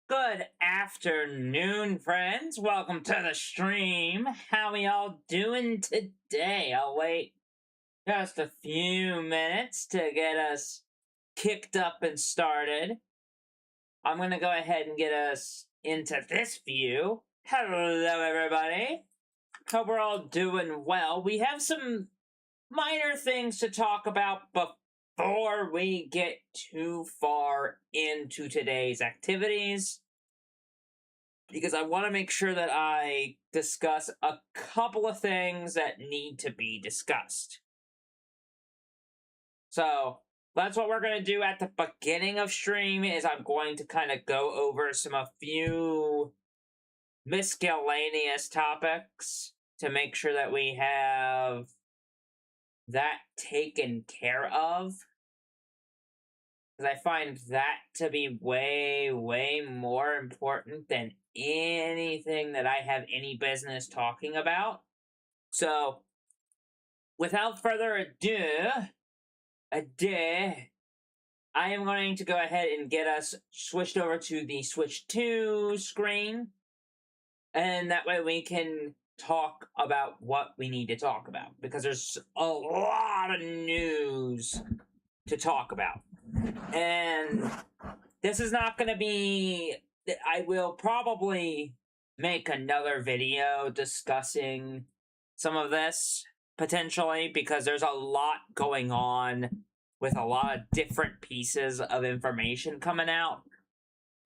Good afternoon, friends. Welcome to the stream. How are y'all doing today? I'll wait just a few minutes to get us kicked up and started. I'm going to go ahead and get us into this view. Hello, everybody. Hope we're all doing well. We have some minor things to talk about before we get too far into today's activities, because I want to make sure that I discuss a couple of things that need to be discussed. So that's what we're going to do at the beginning of stream. Is I'm going to kind of go over a few miscellaneous topics to make sure that we have that taken care of, because I find that to be way, way more important than anything that I have any business talking about. So, without further ado, I am going to go ahead and get us switched over to the Switch 2 screen, and that way we can talk about what we need to talk about, because there's a lot of news to talk about. And this is not going to be... I will probably make another video discussing some of this, potentially, because there's a lot going on with a lot of different pieces of information coming out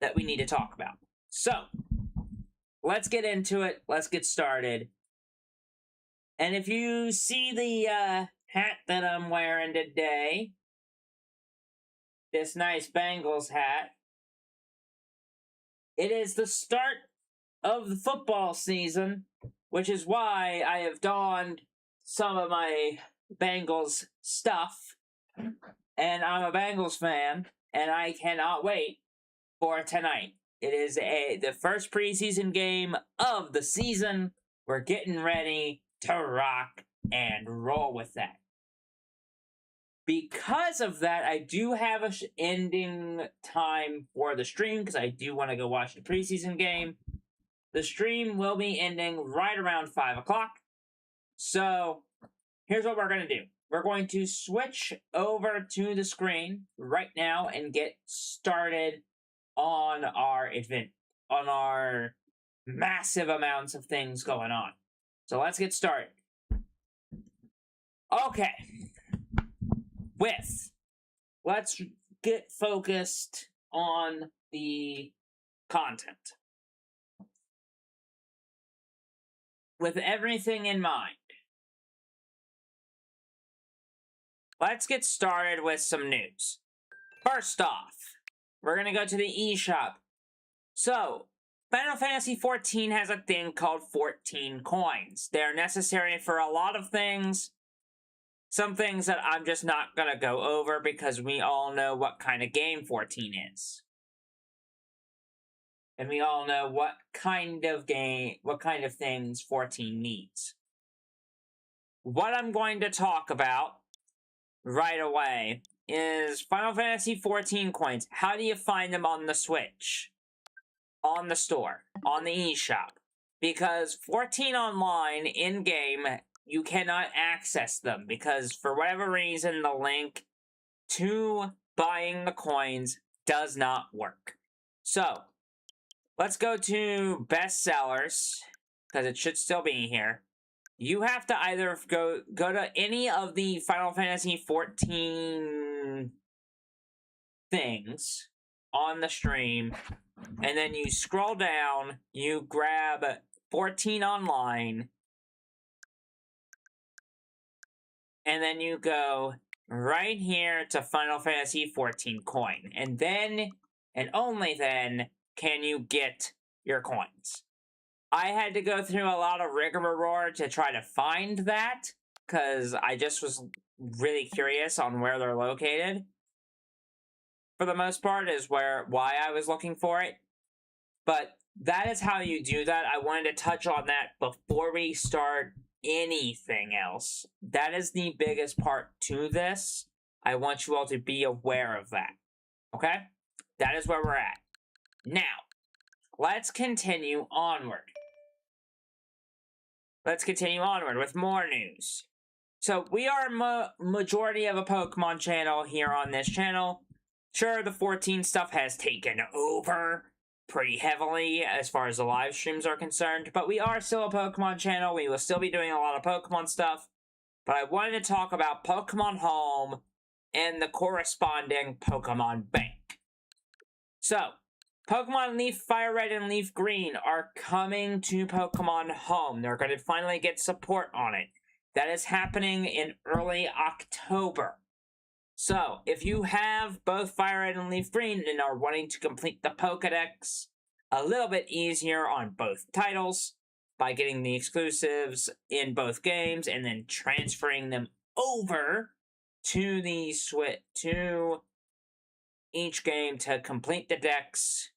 that we need to talk about. So, let's get into it. Let's get started. And if you see the hat that I'm wearing today, this nice Bengals hat, it is the start of the football season, which is why I have donned some of my Bengals stuff, and I'm a Bengals fan, and I cannot wait for tonight. It is the first preseason game of the season. We're getting ready to rock and roll with that. Because of that, I do have an ending time for the stream, because I do want to go watch the preseason game. The stream will be ending right around 5 o'clock. So, here's what we're going to do. We're going to switch over to the screen right now and get started on our event, on our massive amounts of things going on. So, let's get started. Okay. Let's get focused on the content. With everything in mind, let's get started with some news. First off, we're going to go to the eShop. So, Final Fantasy XIV has a thing called 14 coins. They're necessary for a lot of things. Some things that I'm just not going to go over, because we all know what kind of game 14 is. And we all know what kind of things 14 needs. What I'm going to talk about right away is Final Fantasy XIV coins. How do you find them on the Switch? On the store, on the eShop. Because 14 online, in-game, you cannot access them, because for whatever reason, the link to buying the coins does not work. So, let's go to best sellers, because it should still be here. You have to either go to any of the Final Fantasy XIV things on the stream, and then you scroll down, you grab 14 online, and then you go right here to Final Fantasy XIV coin. And then, and only then, can you get your coins. I had to go through a lot of rigmarole to try to find that, because I just was really curious on where they're located. For the most part, is why I was looking for it. But that is how you do that. I wanted to touch on that before we start anything else. That is the biggest part to this. I want you all to be aware of that. Okay? That is where we're at. Now, let's continue onward. Let's continue onward with more news. So, we are majority of a Pokemon channel here on this channel. Sure, the 14 stuff has taken over pretty heavily as far as the live streams are concerned, but we are still a Pokemon channel. We will still be doing a lot of Pokemon stuff, but I wanted to talk about Pokemon Home and the corresponding Pokemon Bank. So, Pokemon Leaf Fire Red and Leaf Green are coming to Pokemon Home. They're going to finally get support on it. That is happening in early October. So, if you have both Fire Red and Leaf Green and are wanting to complete the Pokedex a little bit easier on both titles by getting the exclusives in both games and then transferring them over to the to each game to complete the decks,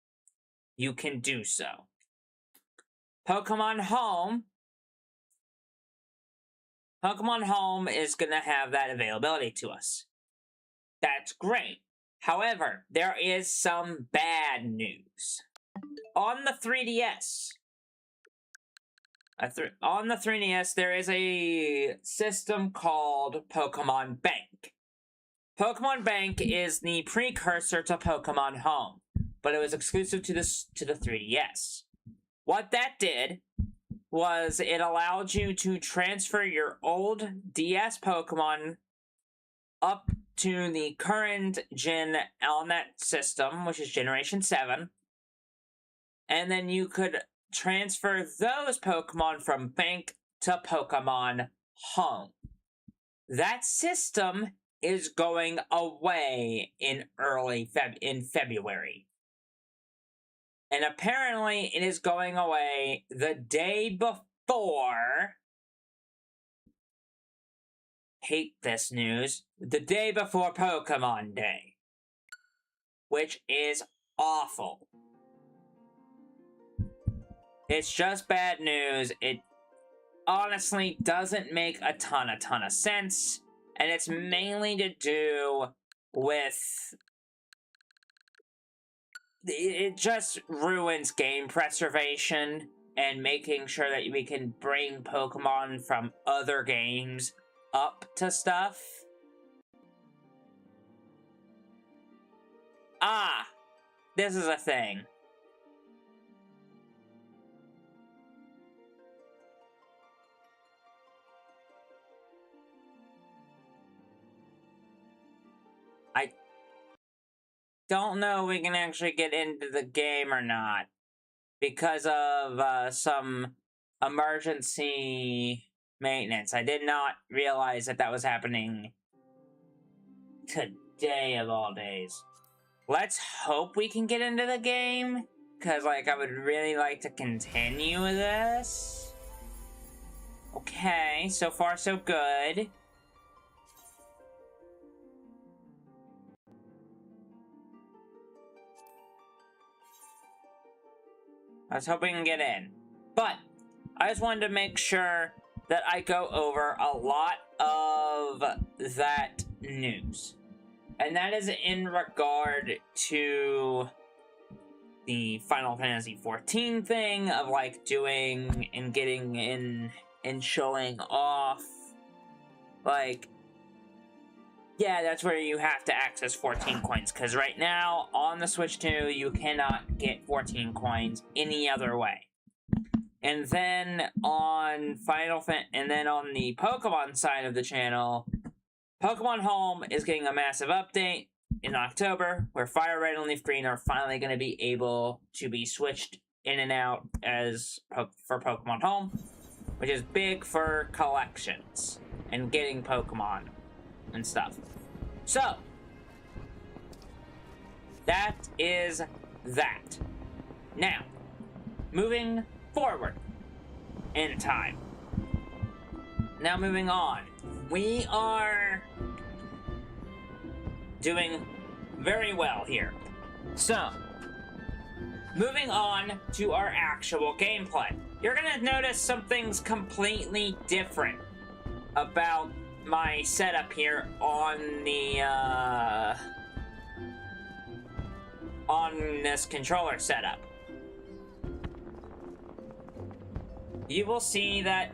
you can do so. Pokemon Home is going to have that availability to us. That's great. However, there is some bad news. On the 3DS, there is a system called Pokemon Bank. Pokemon Bank is the precursor to Pokemon Home, but it was exclusive to the 3DS. What that did was it allowed you to transfer your old DS Pokemon up to the current gen on that system, which is Generation 7, and then you could transfer those Pokemon from Bank to Pokemon Home. That system is going away in February. And apparently it is going away the day before, hate this news, the day before Pokemon Day, which is awful. It's just bad news. It honestly doesn't make a ton of sense, and it's mainly to do with it just ruins game preservation and making sure that we can bring Pokemon from other games up to stuff. Ah, this is a thing. I don't know if we can actually get into the game or not because of some emergency maintenance. I did not realize that was happening today of all days. Let's hope we can get into the game, because I would really like to continue with this. Okay, so far so good. I was hoping we can get in. But I just wanted to make sure that I go over a lot of that news. And that is in regard to the Final Fantasy XIV thing of doing and getting in and showing off. Yeah, that's where you have to access 14 coins, because right now on the Switch 2 you cannot get 14 coins any other way. And then on on the Pokemon side of the channel, Pokemon Home is getting a massive update in October, where Fire Red and Leaf Green are finally going to be able to be switched in and out for Pokemon Home, which is big for collections and getting Pokemon and stuff. So, that is that. Now, moving forward in time. Now moving on. We are doing very well here. So, moving on to our actual gameplay. You're gonna notice something's completely different about my setup here on the on this controller setup. you will see that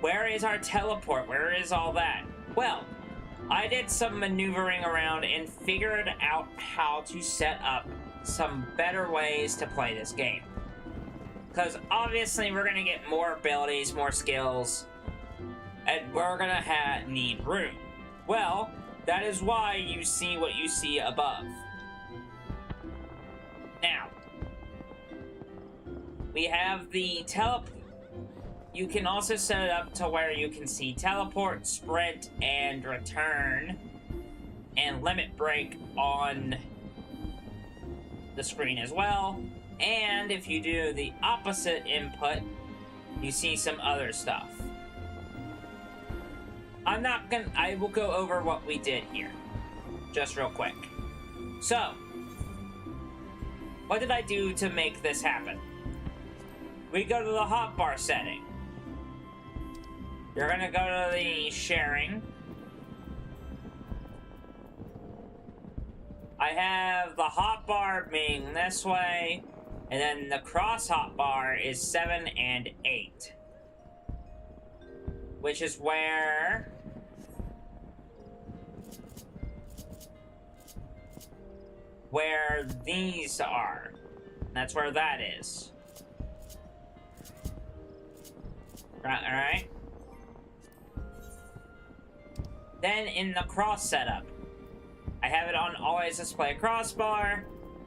where is our teleport? Where is all that? Well, I did some maneuvering around and figured out how to set up some better ways to play this game. Because obviously we're going to get more abilities, more skills, and we're going to need room. Well, that is why you see what you see above. Now, we have the teleport. You can also set it up to where you can see teleport, sprint, and return, and limit break on the screen as well. And if you do the opposite input, you see some other stuff. I will go over what we did here, just real quick. So, what did I do to make this happen? We go to the hotbar setting. You're gonna go to the sharing. I have the hotbar being this way, and then the cross hotbar is 7 and 8. Which is where these are. That's where that is. Alright. Then in the cross setup, I have it on always display crossbar,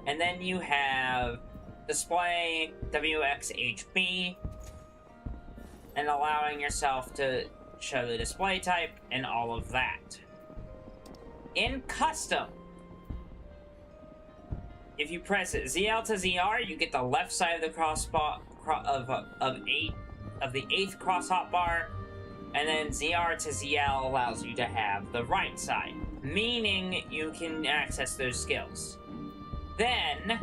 and then you have display WXHB, and allowing yourself to show the display type and all of that. In custom, if you press ZL to ZR, you get the left side of the crossbar of the 8th cross hotbar, and then ZR to ZL allows you to have the right side, meaning you can access those skills. Then,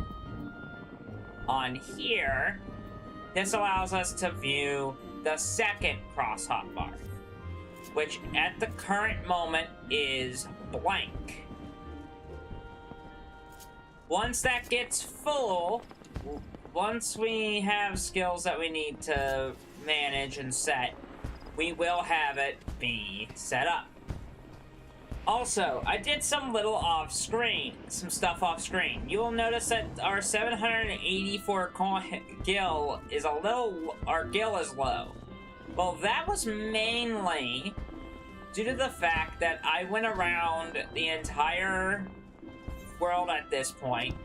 on here, this allows us to view the 2nd cross hotbar, which at the current moment is blank. Once that gets full, once we have skills that we need to manage and set, we will have it be set up. Also, I did some stuff off screen. You will notice that our 784 gil is our gil is low. Well, that was mainly due to the fact that I went around the entire world at this point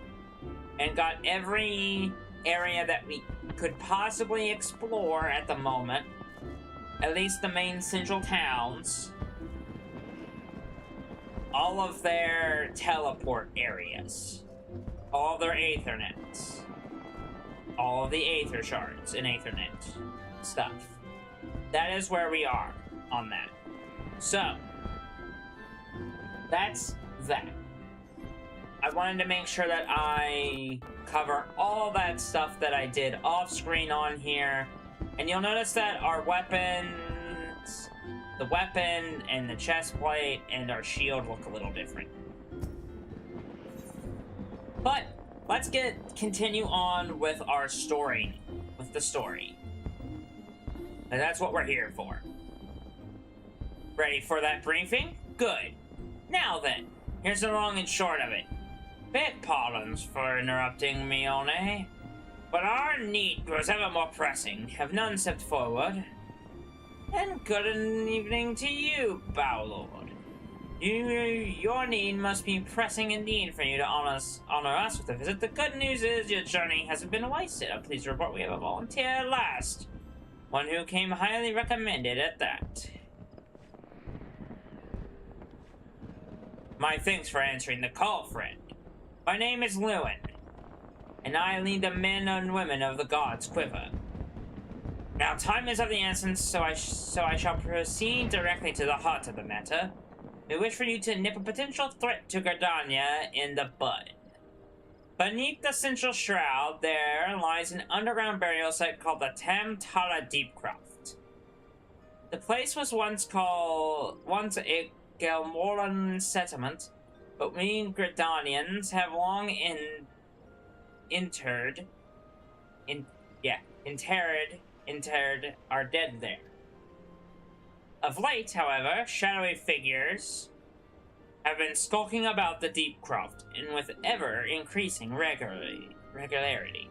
and got every area that we could possibly explore at the moment. At least the main central towns, all of their teleport areas, all of their Aethernets, all of the Aether shards and Aethernet stuff. That is where we are on that. So, that's that. I wanted to make sure that I cover all that stuff that I did off screen on here. And you'll notice that our weapons, the weapon and the chest plate and our shield look a little different. But let's continue on with our story, with the story. And that's what we're here for. Ready for that briefing? Good. Now then, here's the long and short of it. Beg pardons for interrupting me, One. But our need grows ever more pressing. Have none stepped forward? And good evening to you, Bow Lord. Your need must be pressing indeed for you to honor us with a visit. The good news is your journey hasn't been wasted. I'm pleased to report we have a volunteer at last. One who came highly recommended at that. My thanks for answering the call, friend. My name is Lewin, and I lead the men and women of the gods' quiver. Now, time is of the essence, so I shall proceed directly to the heart of the matter. We wish for you to nip a potential threat to Gardania in the bud. Beneath the central shroud, there lies an underground burial site called the Tamtara Deepcroft. The place was once a Gelmoran settlement, but we Gardanians have long interred interred our dead there. Of late, however, shadowy figures have been skulking about the deep croft, and with ever-increasing regularity.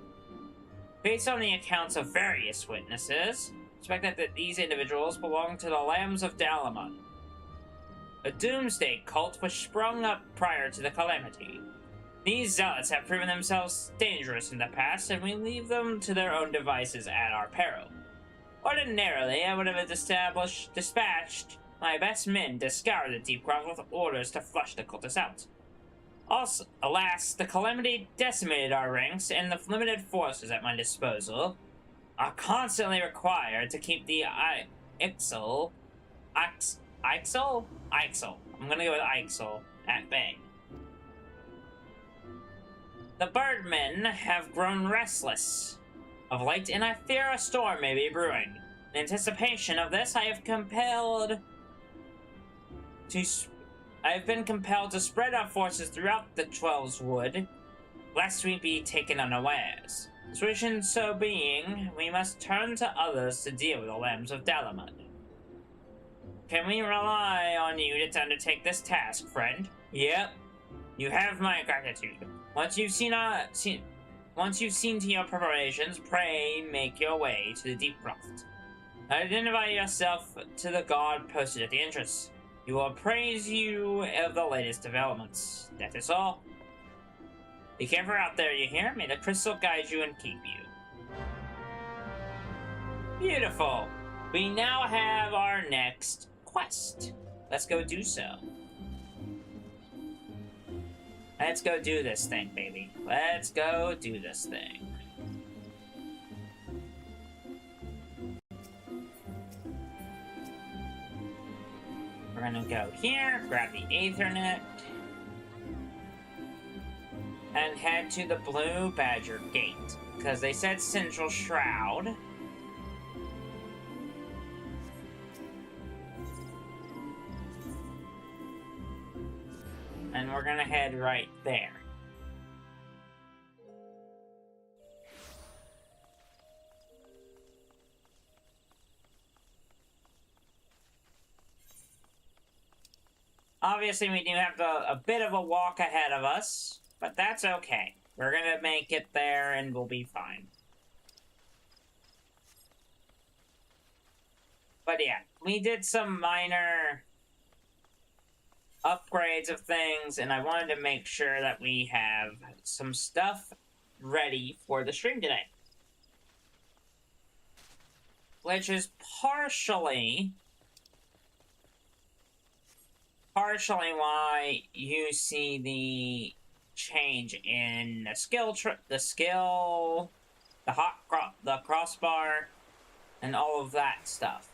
Based on the accounts of various witnesses, suspected that these individuals belong to the Lambs of Dalamud, a doomsday cult which sprung up prior to the calamity. These zealots have proven themselves dangerous in the past, and we leave them to their own devices at our peril. Ordinarily, I would have dispatched my best men to scour the deep croft with orders to flush the cultists out. Also, alas, the calamity decimated our ranks, and the limited forces at my disposal are constantly required to keep the Ixal? I'm gonna go with Ixal at bay. The birdmen have grown restless of late, and I fear a storm may be brewing. In anticipation of this, I have been compelled to spread our forces throughout the Twelves Wood, lest we be taken unawares. Situation so being, we must turn to others to deal with the Lambs of Dalamud. Can we rely on you to undertake this task, friend? Yep. You have my gratitude. Once you've seen to your preparations, pray make your way to the deep croft. Identify yourself to the guard posted at the entrance. He will appraise you of the latest developments. That is all. Be careful out there, you hear? May the crystal guide you and keep you. Beautiful. We now have our next quest. Let's go do so. Let's go do this thing, baby. Let's go do this thing. We're gonna go here, grab the Aethernet, and head to the Blue Badger Gate, because they said Central Shroud. And we're gonna head right there. Obviously, we do have a bit of a walk ahead of us, but that's okay. We're gonna make it there and we'll be fine. But yeah, we did some minor upgrades of things, and I wanted to make sure that we have some stuff ready for the stream today. Which is partially why you see the change in the crossbar, and all of that stuff.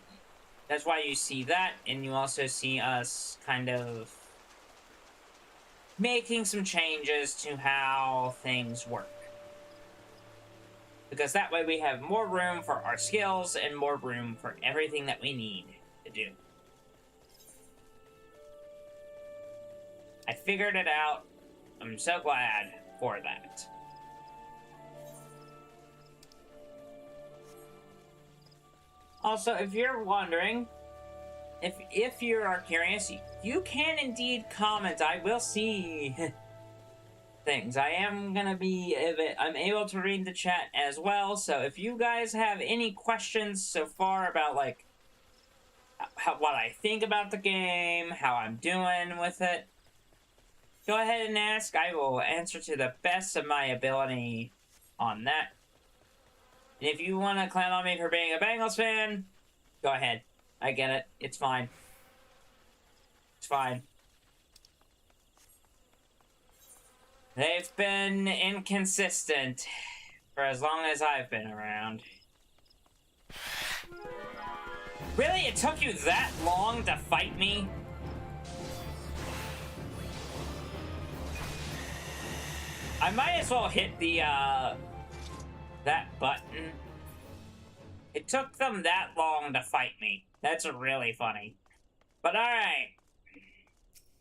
That's why you see that, and you also see us kind of making some changes to how things work. Because that way we have more room for our skills and more room for everything that we need to do. I figured it out. I'm so glad for that. Also, if you're wondering, if you are curious, you can indeed comment. I will see things. I'm able to read the chat as well, so if you guys have any questions so far about, like, what I think about the game, how I'm doing with it, go ahead and ask. I will answer to the best of my ability on that. And if you want to clown on me for being a Bengals fan, go ahead. I get it. It's fine. It's fine. They've been inconsistent for as long as I've been around. Really? It took you that long to fight me? I might as well hit the, that button. It took them that long to fight me. That's really funny. But alright.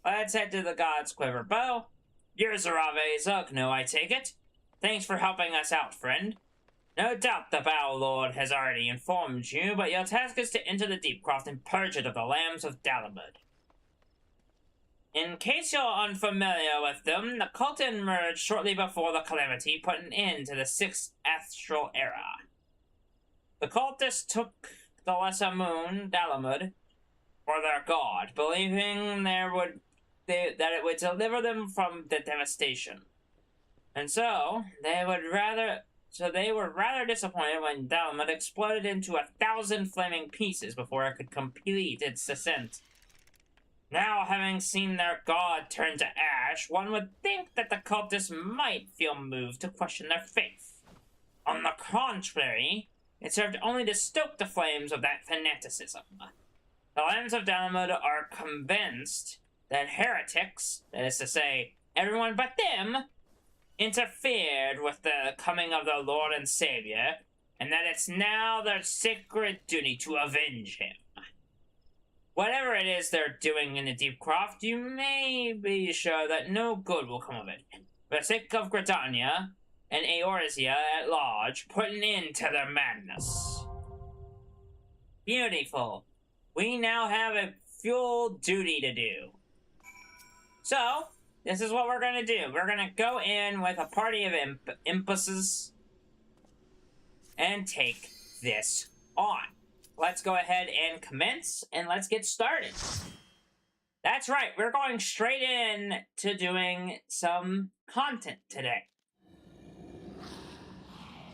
Let's head to the God's Quiver Bow. You're Zarave Zugno, I take it? Thanks for helping us out, friend. No doubt the Battle Lord has already informed you, but your task is to enter the Deepcroft and purge it of the Lambs of Dalamud. In case you're unfamiliar with them, the cult emerged shortly before the Calamity, put an end to the Sixth Astral Era. The cultists took the Lesser Moon, Dalamud, for their god, believing that it would deliver them from the devastation. And so, they were rather disappointed when Dalamud exploded into 1,000 flaming pieces before it could complete its descent. Now, having seen their god turn to ash, one would think that the cultists might feel moved to question their faith. On the contrary, it served only to stoke the flames of that fanaticism. The Lambs of Dalamud are convinced that heretics, that is to say, everyone but them, interfered with the coming of their Lord and Savior, and that it's now their sacred duty to avenge him. Whatever it is they're doing in the Deepcroft, you may be sure that no good will come of it. For the sake of Gridania and Eorzea at large, put an end to their madness. Beautiful. We now have a full duty to do. So, this is what we're going to do. We're going to go in with a party of impuses and take this on. Let's go ahead and commence, and let's get started. That's right, we're going straight in to doing some content today.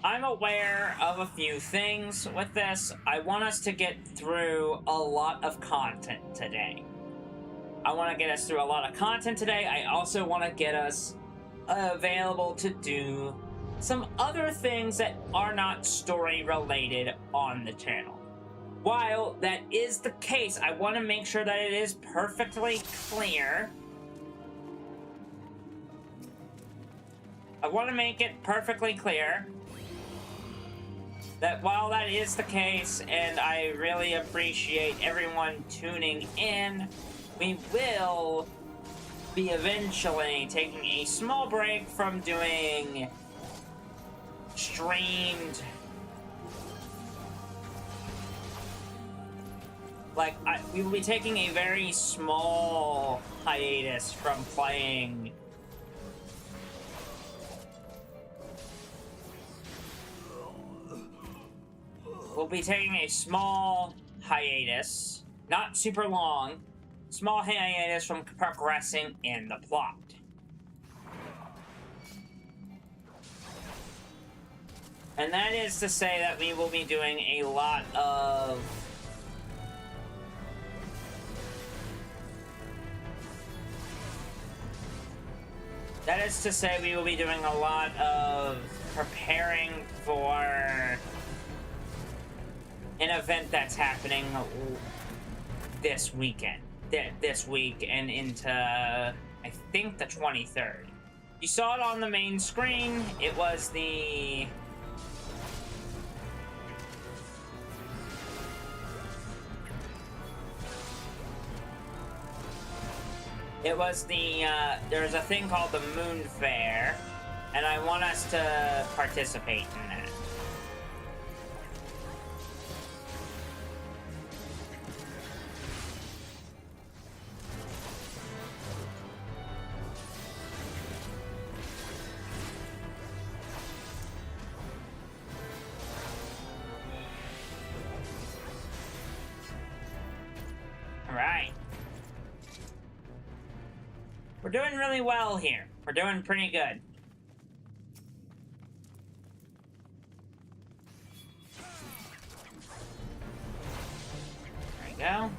I'm aware of a few things with this. I want us to get through a lot of content today. I want to get us through a lot of content today. I also want to get us available to do some other things that are not story related on the channel. While that is the case, I want to make sure that it is perfectly clear. I want to make it perfectly clear that while that is the case, and I really appreciate everyone tuning in, we will be eventually taking a small break from doing streamed... we will be taking a very small hiatus from playing we'll be taking a small hiatus, not super long, small hiatus from progressing in the plot. And that is to say that we will be doing a lot of preparing for an event that's happening this weekend. This week and into, I think, the 23rd. You saw it on the main screen. It was the... there's a thing called the Moon Fair, and I want us to participate in that. Alright. We're doing really well here. We're doing pretty good. There we go.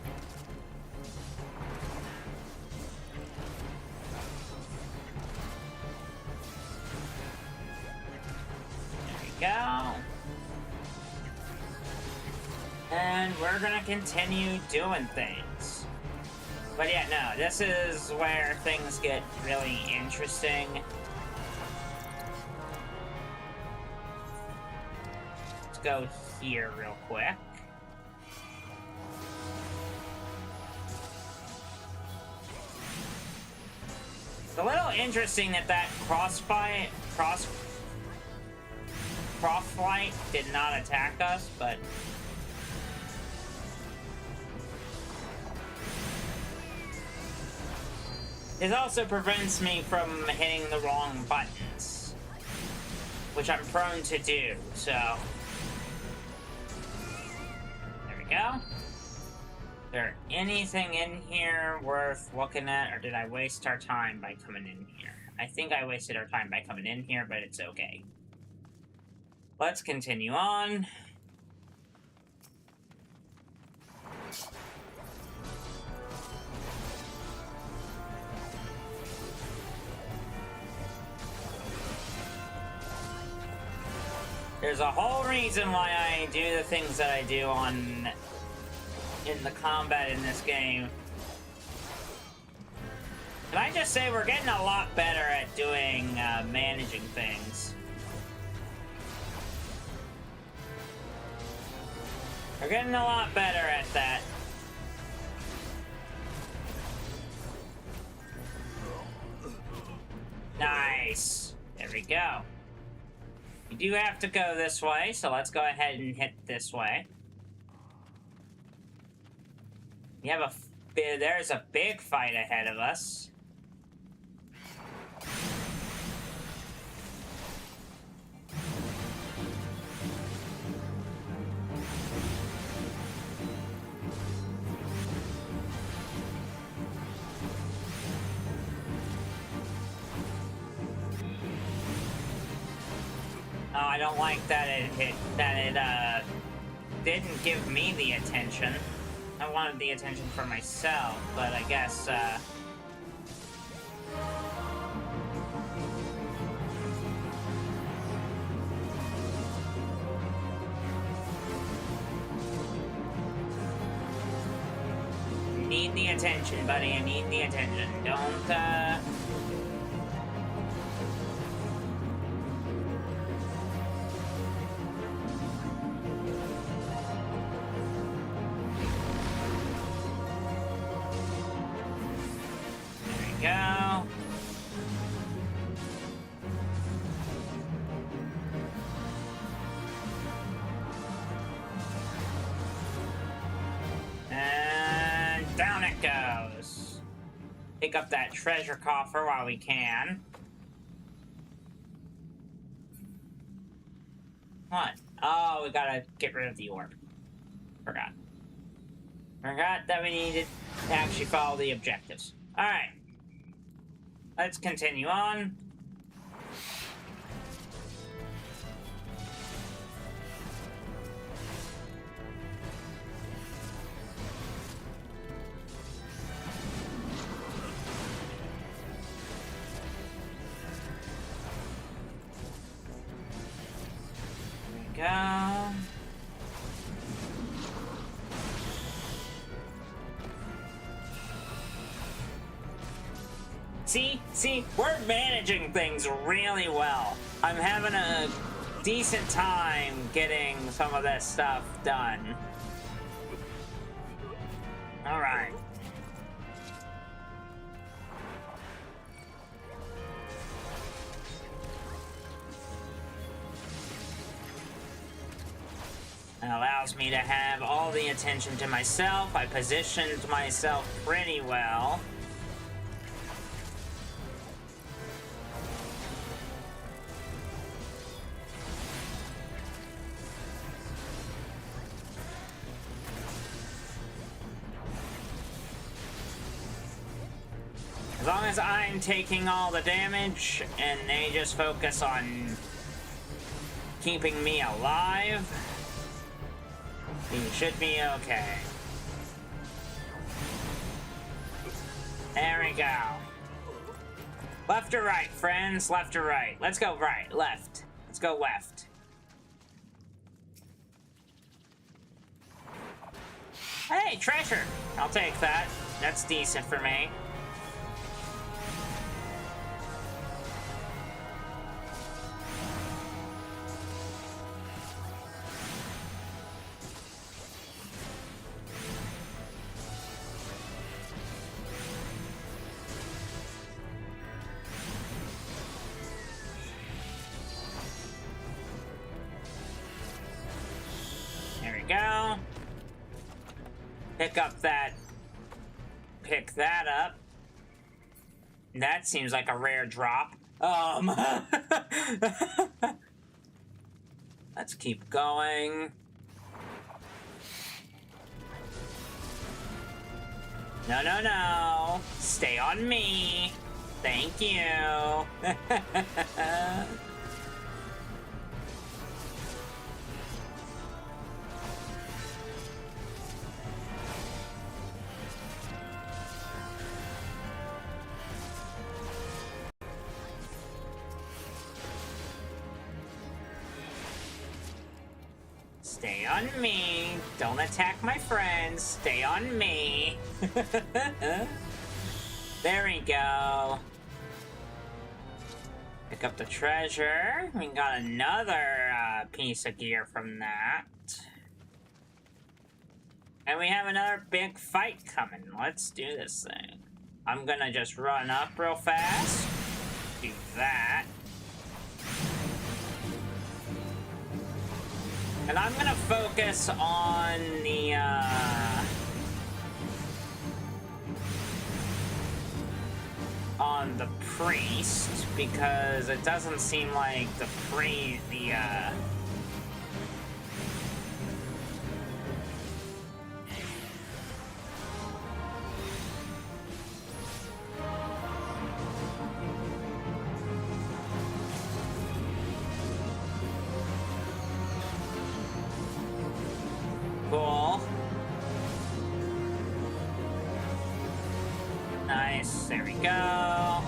There we go. And we're gonna continue doing things. But yeah, no, this is where things get really interesting. Let's go here real quick. It's a little interesting that Frostlight did not attack us, but... It also prevents me from hitting the wrong buttons, which I'm prone to do, so... There we go. Is there anything in here worth looking at, or did I waste our time by coming in here? I think I wasted our time by coming in here, but it's okay. Let's continue on. There's a whole reason why I do the things that I do in the combat in this game. Can I just say we're getting a lot better at doing, managing things. We're getting a lot better at that. Nice. There we go. We do have to go this way, so let's go ahead and hit this way. We have there's a big fight ahead of us. Oh, I don't like that it didn't give me the attention. I wanted the attention for myself, but I guess, need the attention, buddy. I need the attention. Don't, go. And down it goes. Pick up that treasure coffer while we can. What? Oh, we gotta get rid of the orb. Forgot. Forgot that we needed to actually follow the objectives. Alright. Let's continue on. There we go. See, we're managing things really well. I'm having a decent time getting some of this stuff done. All right. It allows me to have all the attention to myself. I positioned myself pretty well. As long as I'm taking all the damage and they just focus on keeping me alive, we should be okay. There we go. Left or right, friends? Left or right? Let's go right. Left. Let's go left. Hey, treasure! I'll take that. That's decent for me. go. Pick that up. That seems like a rare drop. Let's keep going. No, no, no. Stay on me. Thank you. Stay on me. Don't attack my friends. Stay on me. There we go. Pick up the treasure. We got another piece of gear from that. And we have another big fight coming. Let's do this thing. I'm gonna just run up real fast. Do that. And I'm gonna focus on the priest, because it doesn't seem like the cool. Nice, there we go.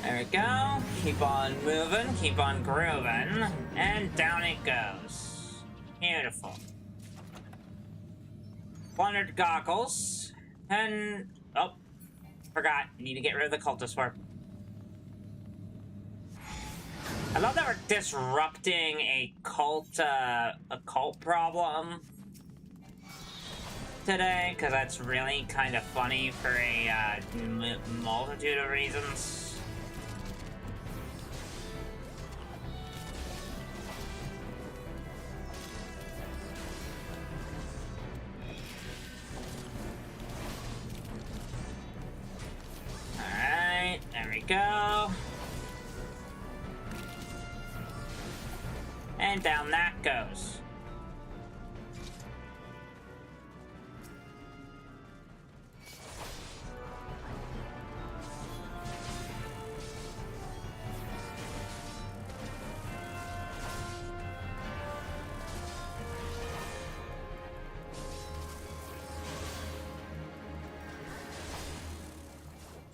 There we go. Keep on moving, keep on grooving, and down it goes. Beautiful. Wandered goggles, and oh, forgot. Need to get rid of the cultist warp. I love that we're disrupting a cult problem today, because that's really kind of funny for a multitude of reasons. Alright, there we go. And down that goes.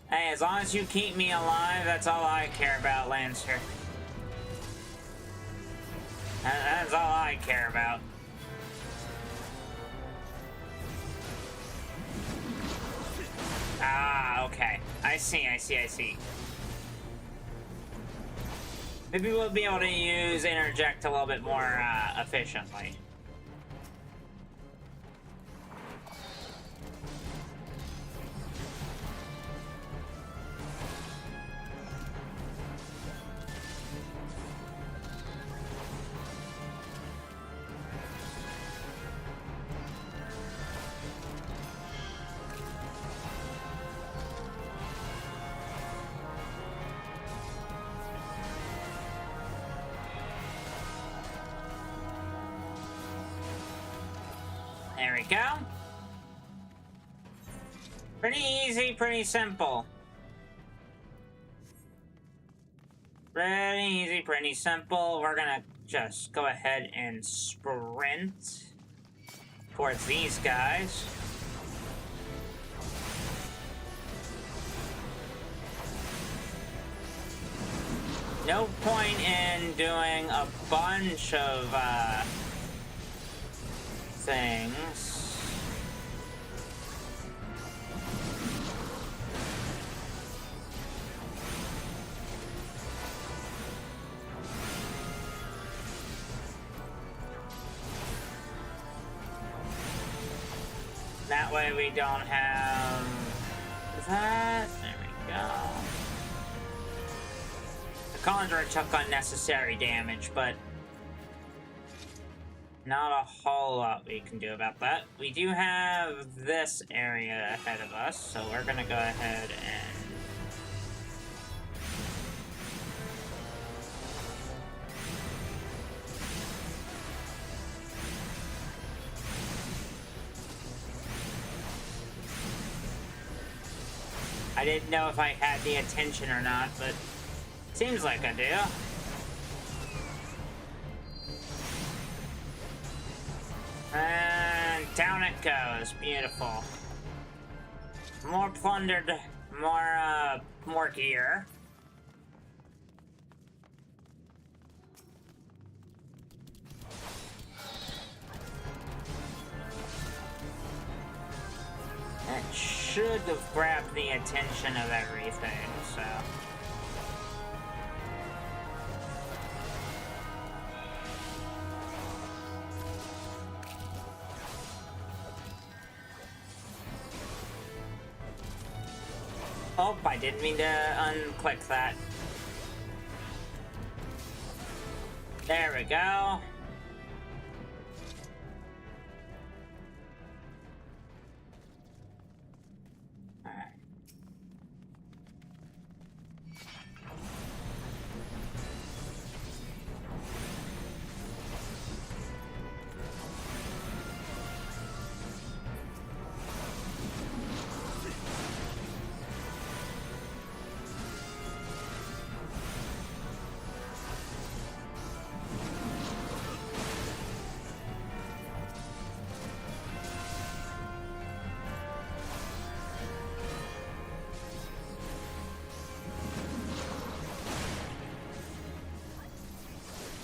Hey, as long as you keep me alive, that's all I care about, Lancer. That's all I care about. Ah, okay. I see. Maybe we'll be able to use interject a little bit more efficiently. There we go. Pretty easy, pretty simple. Pretty easy, pretty simple. We're gonna just go ahead and sprint towards these guys. No point in doing a bunch of things. way we don't have that. There we go. The Conjurer took unnecessary damage, but not a whole lot we can do about that. We do have this area ahead of us, so we're gonna go ahead and I didn't know if I had the attention or not, but seems like I do. And down it goes. Beautiful. More plundered, more gear. That should have grabbed the attention of everything, so... Oh, I didn't mean to unclick that. There we go.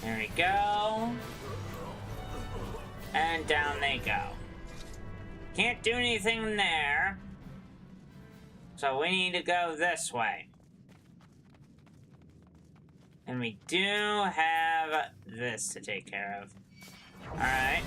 There we go. And down they go. Can't do anything there. So we need to go this way. And we do have this to take care of. Alright.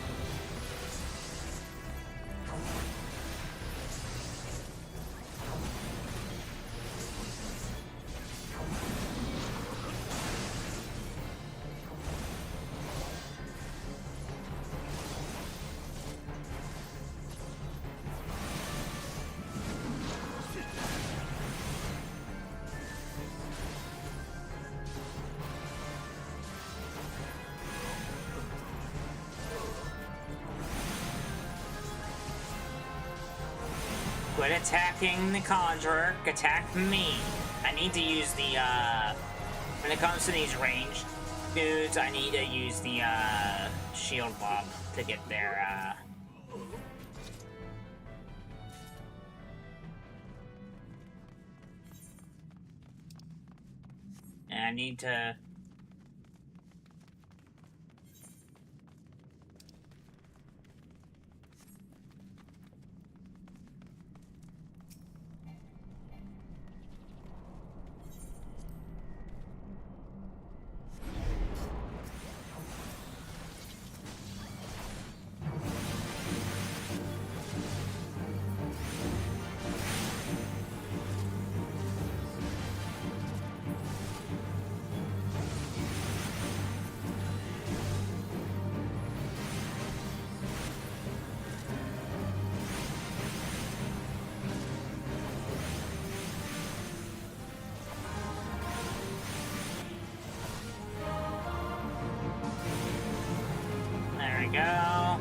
Quit attacking the Conjurer, attack me. I need to use the, when it comes to these ranged dudes, I need to use the, shield bomb to get their, And I need to... There we go.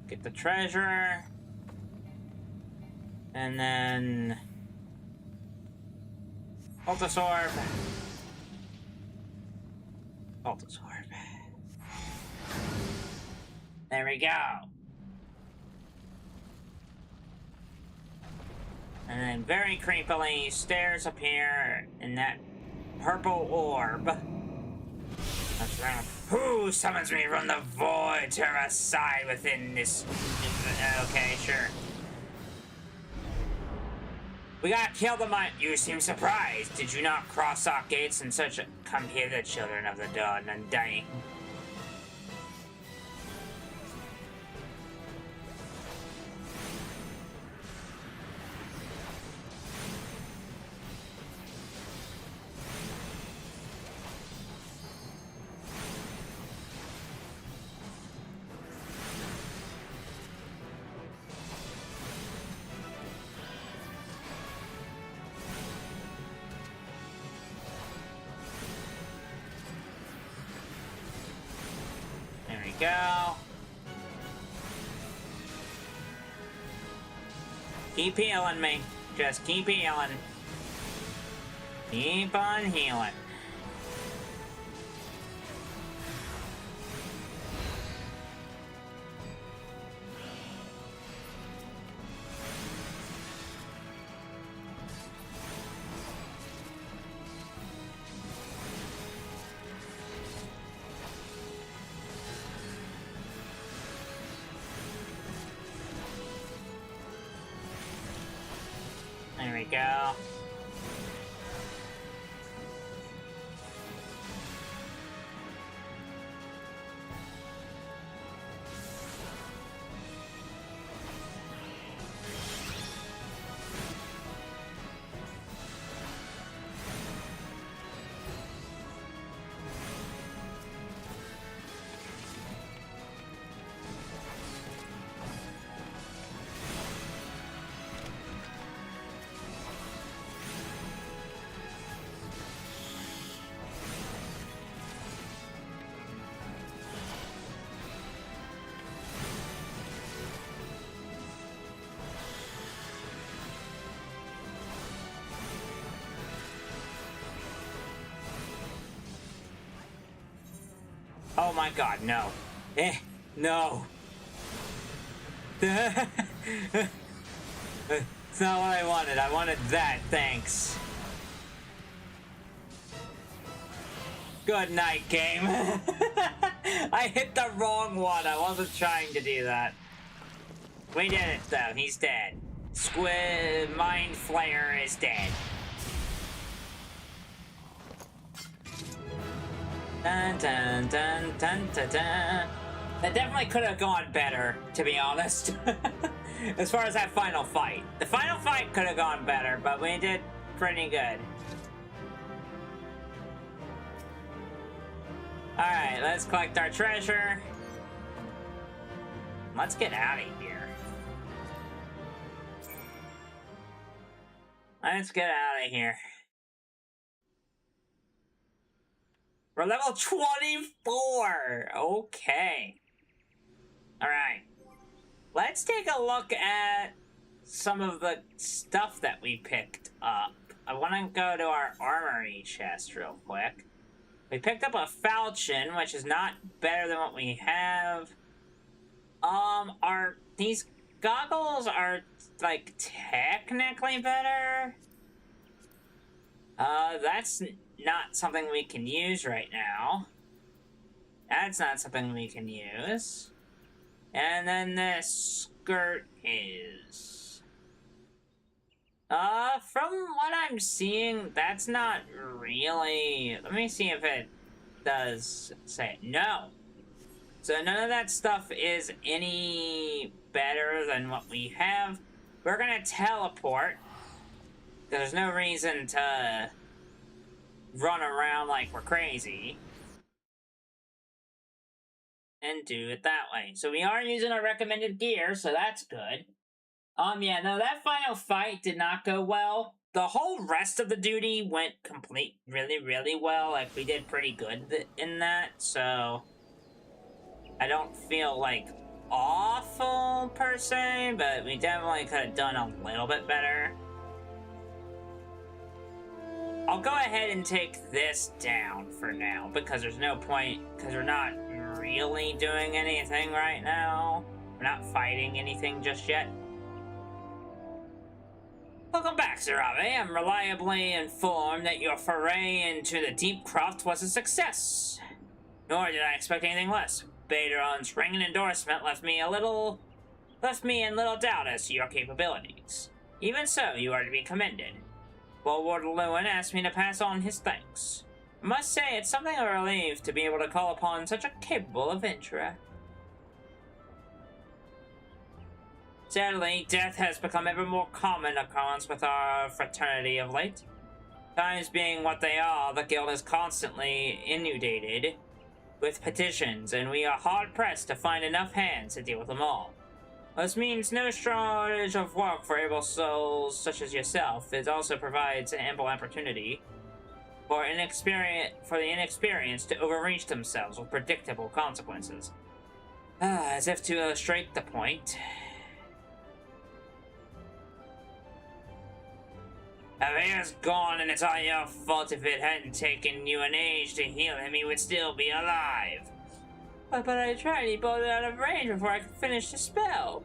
Get the treasure. And then... Cultist Orb. Cultist Orb. There we go. And then very creepily, stairs appear in that purple orb. That's right. Who summons me from the void to reside within this... Okay, sure. We got killed a month. You seem surprised. Did you not cross our gates and such? Come here, the children of the dawn, undying. Go. Keep healing me. Just keep healing. Keep on healing. There we go. Oh my god, no. No. It's not what I wanted. I wanted that, thanks. Good night, game. I hit the wrong one. I wasn't trying to do that. We did it, though. He's dead. Squid Mind Flayer is dead. Dun, dun, dun, dun, dun, dun. That definitely could have gone better, to be honest. As far as that final fight. The final fight could have gone better, but we did pretty good. Alright, let's collect our treasure. Let's get out of here. Let's get out of here. We're level 24! Okay. Alright. Let's take a look at some of the stuff that we picked up. I want to go to our armory chest real quick. We picked up a falchion, which is not better than what we have. These goggles are, like, technically better. That's not something we can use right now. That's not something we can use. And then this skirt is... from what I'm seeing, that's not really... Let me see if it does say it. No. So none of that stuff is any better than what we have. We're gonna teleport. There's no reason to run around like we're crazy. And do it that way. So we are using our recommended gear, so that's good. Yeah, no, that final fight did not go well. The whole rest of the duty went really well. Like, we did pretty good in that, so... I don't feel like awful per se, but we definitely could have done a little bit better. I'll go ahead and take this down for now, because there's no point, because we're not really doing anything right now. We're not fighting anything just yet. Welcome back, Sir Ave. I'm reliably informed that your foray into the Deep Croft was a success. Nor did I expect anything less. Baderon's ringing endorsement left me in little doubt as to your capabilities. Even so, you are to be commended. Well, Lord Lewin asked me to pass on his thanks. I must say, it's something of a relief to be able to call upon such a capable adventurer. Sadly, death has become ever more common occurrence with our fraternity of late. Times being what they are, the guild is constantly inundated with petitions, and we are hard-pressed to find enough hands to deal with them all. This means no shortage of work for able souls such as yourself. It also provides ample opportunity for the inexperienced to overreach themselves with predictable consequences. As if to illustrate the point, Aveir's gone, and it's all your fault. If it hadn't taken you an age to heal him, he would still be alive. But I tried. He bolted out of range before I could finish the spell.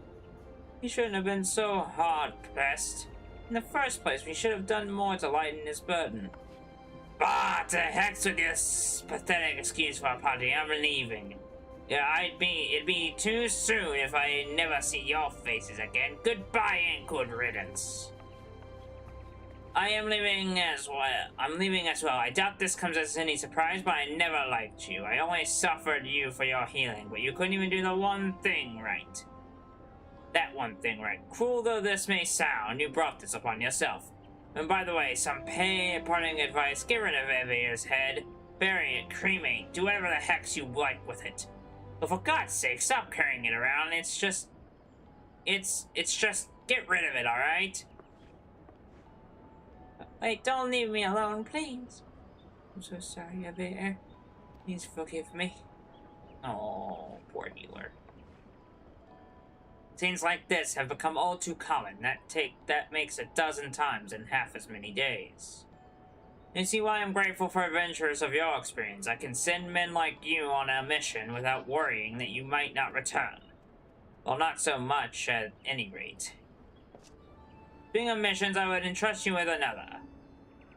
He shouldn't have been so hard-pressed. In the first place, we should have done more to lighten his burden. Bah, to heck with this pathetic excuse for a party. I'm leaving. Yeah, it'd be too soon if I never see your faces again. Goodbye and good riddance. I'm leaving as well. I doubt this comes as any surprise, but I never liked you. I only suffered you for your healing, but you couldn't even do the one thing right. That one thing right. Cruel though this may sound, you brought this upon yourself. And by the way, some parting advice, get rid of Aveir's head. Bury it, cremate, do whatever the heck you like with it. But for God's sake, stop carrying it around. It's just, get rid of it, alright? Wait, don't leave me alone, please. I'm so sorry, Aveir. Please forgive me. Oh, poor healer. Scenes like this have become all too common. That makes a dozen times in half as many days. You see why I'm grateful for adventurers of your experience. I can send men like you on a mission without worrying that you might not return. Well, not so much, at any rate. Speaking of missions, I would entrust you with another.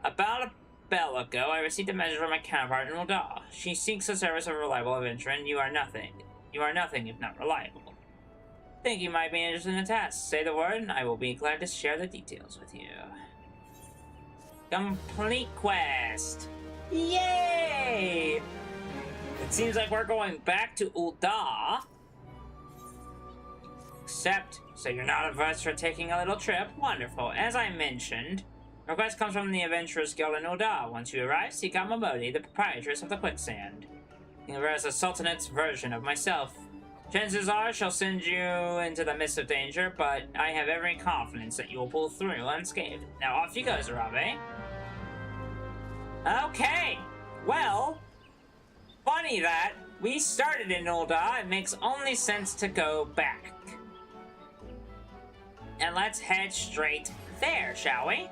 About a bell ago, I received a message from my counterpart in Uldar. She seeks the service of a reliable adventurer, and you are nothing. You are nothing if not reliable. Think you might be interested in a task. Say the word, and I will be glad to share the details with you. Complete quest! Yay! It seems like we're going back to Uldar. Except, so you're not averse for taking a little trip? Wonderful. As I mentioned, request comes from the Adventurers Guild in Uldar. Once you arrive, seek out Momodi, the proprietress of the Quicksand. There's a Sultanate's version of myself. Chances are she'll send you into the midst of danger, but I have every confidence that you will pull through unscathed. Now off you go, Zerabe. Okay, well, funny that we started in Uldar. It makes only sense to go back. And let's head straight there, shall we?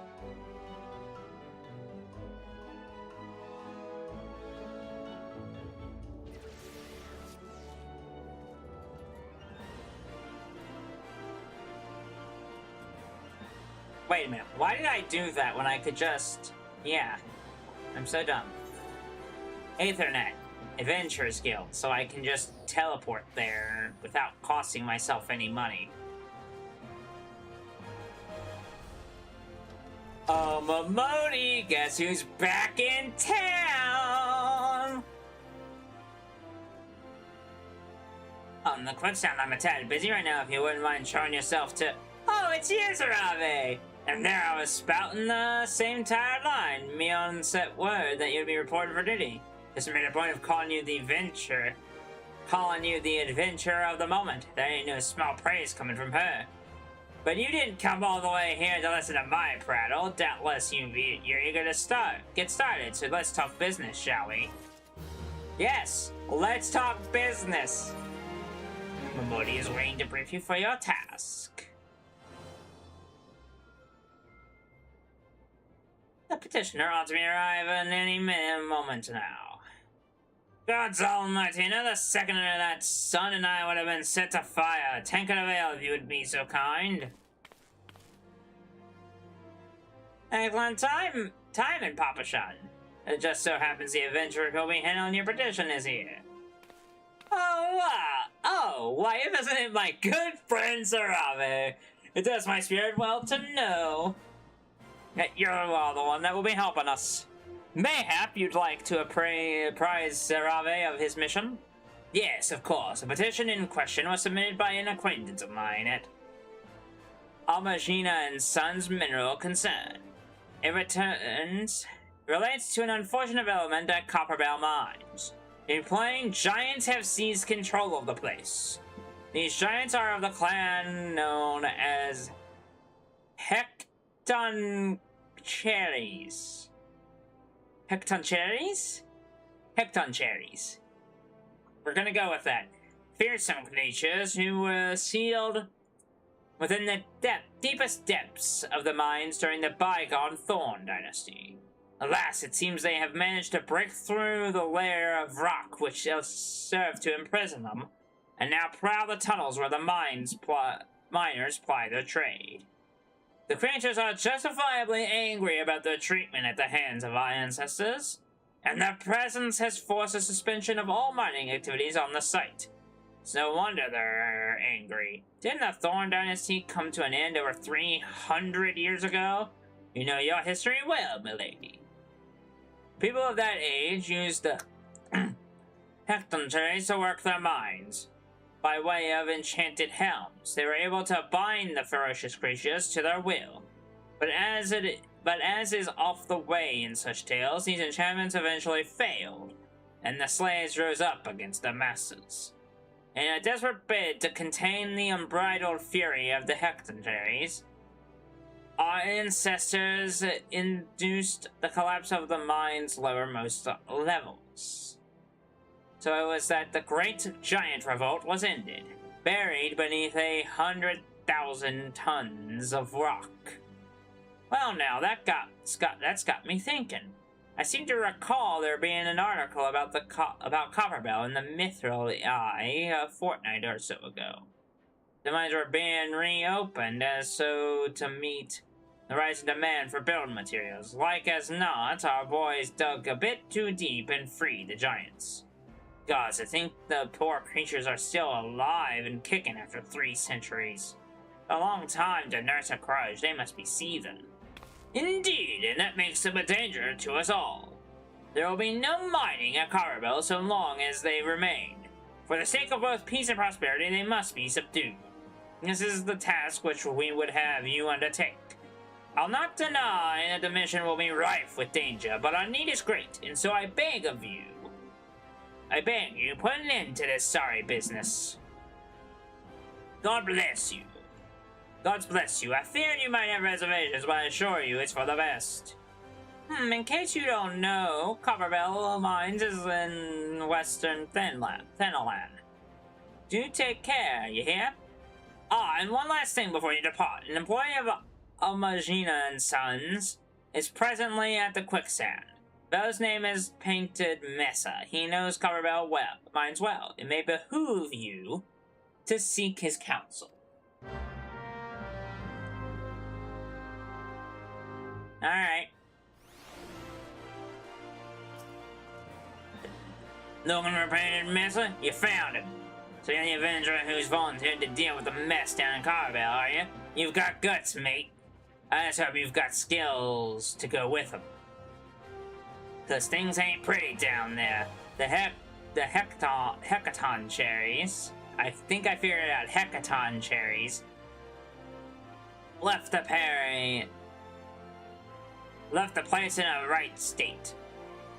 Wait a minute, why did I do that when I could just... Yeah, I'm so dumb. Aethernet, Adventurers Guild, so I can just teleport there without costing myself any money. Oh, Momodi, guess who's back in town? On the Quicksand, I'm a tad busy right now if you wouldn't mind showing yourself to... Oh, it's you, Zerabe! And there I was spouting the same tired line. Mion set word that you'd be reported for duty. Just made a point of calling you the adventurer of the moment. There ain't no small praise coming from her. But you didn't come all the way here to listen to my prattle. Doubtless you're eager to get started, so let's talk business, shall we? Yes, let's talk business. Mamodi is waiting to brief you for your task. The petitioner ought to be arriving any moment now. God's almighty, another second under that sun and I would have been set to fire. Tank and avail if you would be so kind. Excellent timing, Papa Shun. It just so happens the adventurer who'll be handling your petition is here. Oh, why, isn't it my good friend Sarave? It does my spirit well to know that you're the one that will be helping us. Mayhap you'd like to apprise Sarave of his mission? Yes, of course. The petition in question was submitted by an acquaintance of mine at Almagina and Sons Mineral Concern. It relates to an unfortunate development at Copperbell Mines. In plain, giants have seized control of the place. These giants are of the clan known as Hecton Cherries. Hecton Cherries? Hecton Cherries. We're gonna go with that. Fearsome creatures who were sealed within the deepest depths of the mines during the bygone Thorn Dynasty. Alas, it seems they have managed to break through the layer of rock which served to imprison them, and now prowl the tunnels where the miners ply their trade. The creatures are justifiably angry about their treatment at the hands of our ancestors, and their presence has forced a suspension of all mining activities on the site. It's no wonder they're angry. Didn't the Thorn Dynasty come to an end over 300 years ago? You know your history well, milady. People of that age used the Hecton cherries to work their mines. By way of enchanted helms, they were able to bind the ferocious creatures to their will. But as is off the way in such tales, these enchantments eventually failed, and the slaves rose up against the masses. In a desperate bid to contain the unbridled fury of the Hectontaries, our ancestors induced the collapse of the mine's lowermost levels. So it was that the Great Giant Revolt was ended, buried beneath 100,000 tons of rock. Well, now that's got me thinking. I seem to recall there being an article about Copperbell in the Mithril Eye a fortnight or so ago. The mines were being reopened as so to meet the rising demand for building materials. Like as not, our boys dug a bit too deep and freed the giants. Gods, I think the poor creatures are still alive and kicking after 3 centuries. A long time to nurse a grudge, they must be seething. Indeed, and that makes them a danger to us all. There will be no mining at Copperbell so long as they remain. For the sake of both peace and prosperity, they must be subdued. This is the task which we would have you undertake. I'll not deny that the mission will be rife with danger, but our need is great, and so I beg you, put an end to this sorry business. God bless you. God bless you. I feared you might have reservations, but I assure you it's for the best. In case you don't know, Copperbell Mines is in western Thenoland. Do take care, you hear? And one last thing before you depart. An employee of Almagina and Sons is presently at the quicksand. Bell's name is Painted Mesa. He knows Copperbell Mines well. It may behoove you to seek his counsel. Alright. Looking for Painted Mesa? You found him. So you're the Avenger who's volunteered to deal with the mess down in Copperbell, are you? You've got guts, mate. I just hope you've got skills to go with them. Cause things ain't pretty down there. The Hecaton cherries. I think I figured it out. Hecaton cherries. Left the place in a right state.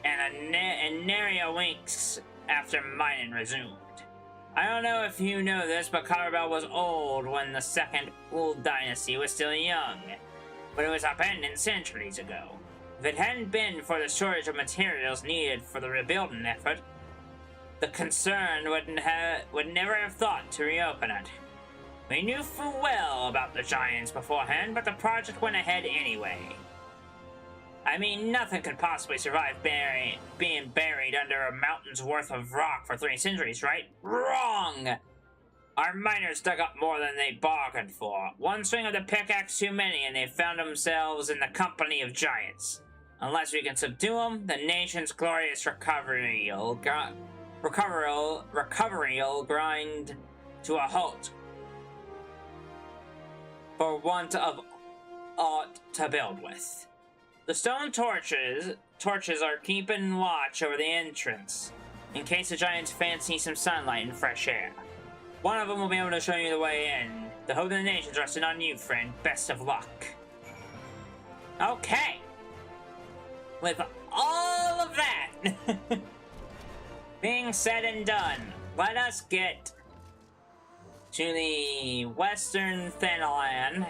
And nary a winks after mining resumed. I don't know if you know this, but Copperbell was old when the second old dynasty was still young. But it was abandoned centuries ago. If it hadn't been for the shortage of materials needed for the rebuilding effort, the concern would never have thought to reopen it. We knew full well about the giants beforehand, but the project went ahead anyway. I mean, nothing could possibly survive being buried under a mountain's worth of rock for 3 centuries, right? Wrong! Our miners dug up more than they bargained for. One swing of the pickaxe too many, and they found themselves in the company of giants. Unless we can subdue them, the nation's glorious recovery will grind to a halt for want of aught to build with. The stone torches are keeping watch over the entrance, in case the giants fancy some sunlight and fresh air. One of them will be able to show you the way in. The hope of the nation's resting on you, friend. Best of luck. Okay. With all of that being said and done, let us get to the western Thanalan.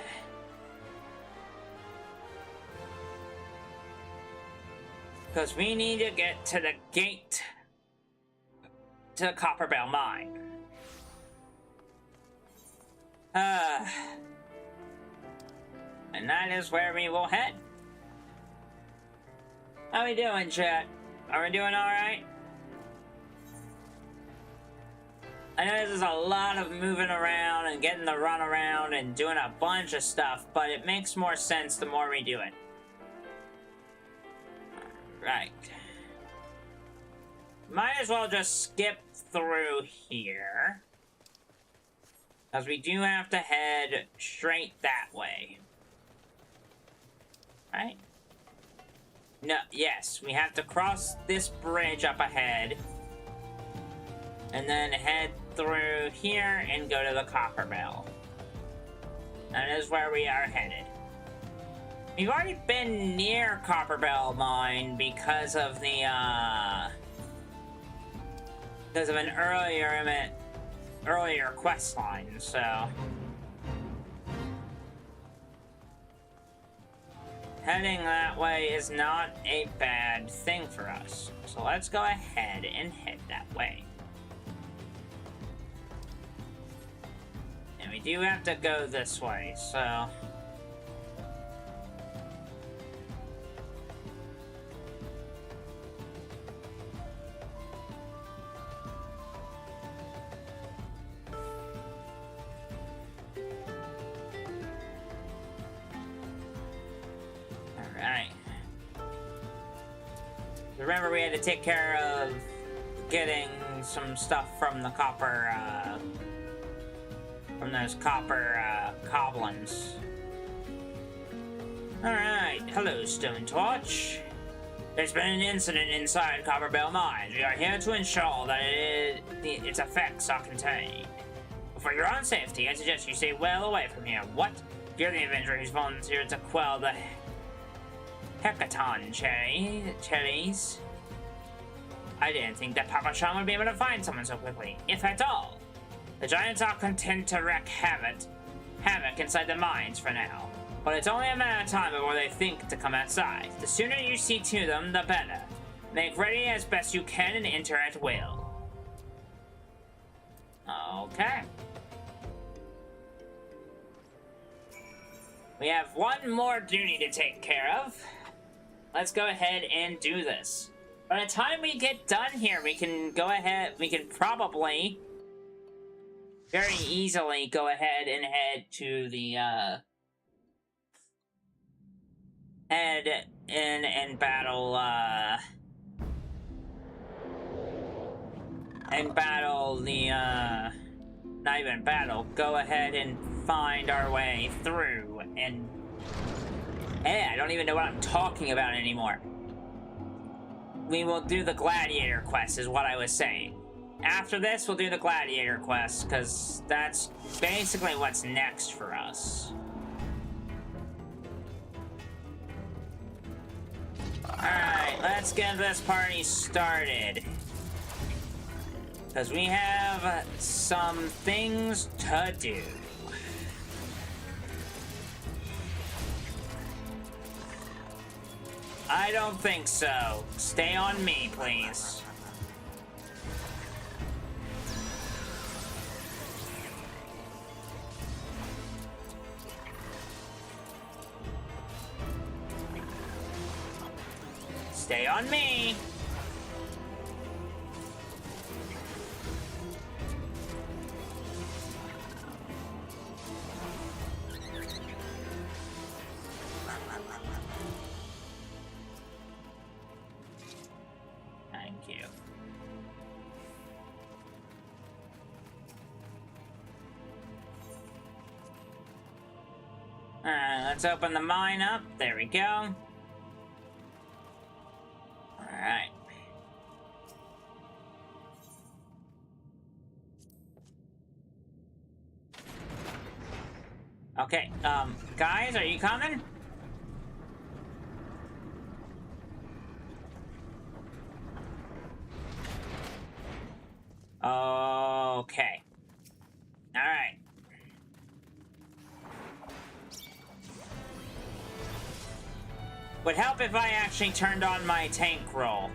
Because we need to get to the gate to the Copperbell Mine. And that is where we will head. How we doing, chat? Are we doing alright? I know this is a lot of moving around and getting the run around and doing a bunch of stuff, but it makes more sense the more we do it. Right. Might as well just skip through here, because we do have to head straight that way. Right? No, yes, we have to cross this bridge up ahead, and then head through here and go to the Copperbell. That is where we are headed. We've already been near Copperbell Mine because of the, because of an earlier quest line, so heading that way is not a bad thing for us. So let's go ahead and head that way. And we do have to go this way, so remember, we had to take care of getting some stuff from the copper, from those copper, goblins. Alright, hello, Stone Torch. There's been an incident inside Copperbell Mines. We are here to ensure that its effects are contained. But for your own safety, I suggest you stay well away from here. What? You're the avenger who's volunteered to quell the Hecaton cherries. I didn't think that Papa Sean would be able to find someone so quickly, if at all. The giants are content to wreak havoc inside the mines for now, but it's only a matter of time before they think to come outside. The sooner you see to them, the better. Make ready as best you can and enter at will. Okay. We have one more duty to take care of. Let's go ahead and do this. By the time we get done here, we can go ahead, we can probably very easily go ahead and head to the, head in and battle, not even battle, go ahead and find our way through and I don't even know what I'm talking about anymore. We will do the gladiator quest is what I was saying. After this, we'll do the gladiator quest, because that's basically what's next for us. Alright, let's get this party started. Because we have some things to do. I don't think so. Stay on me, please. Stay on me. Thank you. Alright, let's open the mine up. There we go. Alright. Okay, guys, are you coming? Okay. Alright. Would help if I actually turned on my tank roll.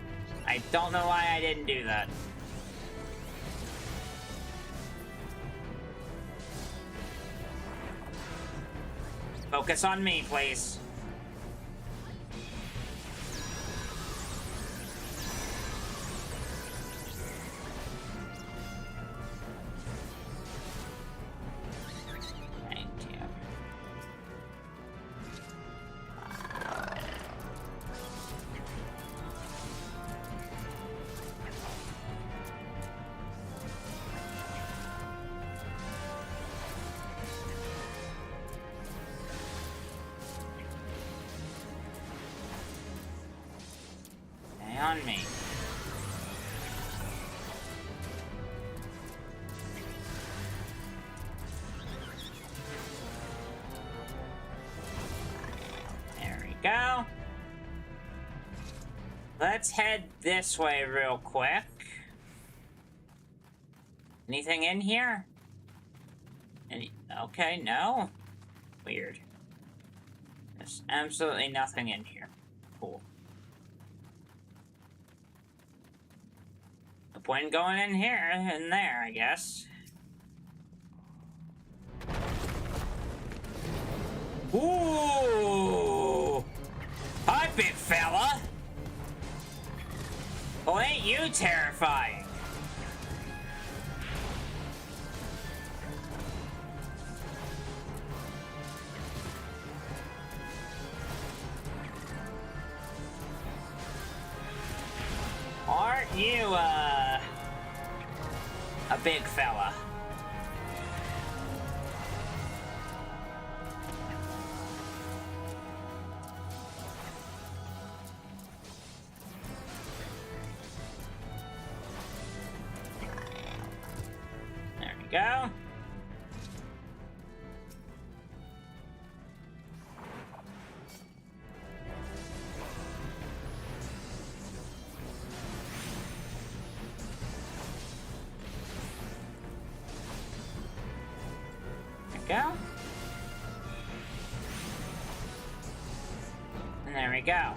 I don't know why I didn't do that. Focus on me, please. Thank you. Stay on me. There we go. Let's head this way real quick. Anything in here? Okay, no. Weird. There's absolutely nothing in here. Cool. No point in going in here and there, I guess. Ooh! Hi, big fella! Well, ain't you terrifying? Aren't you, a big fella? There we go. Go. And there we go.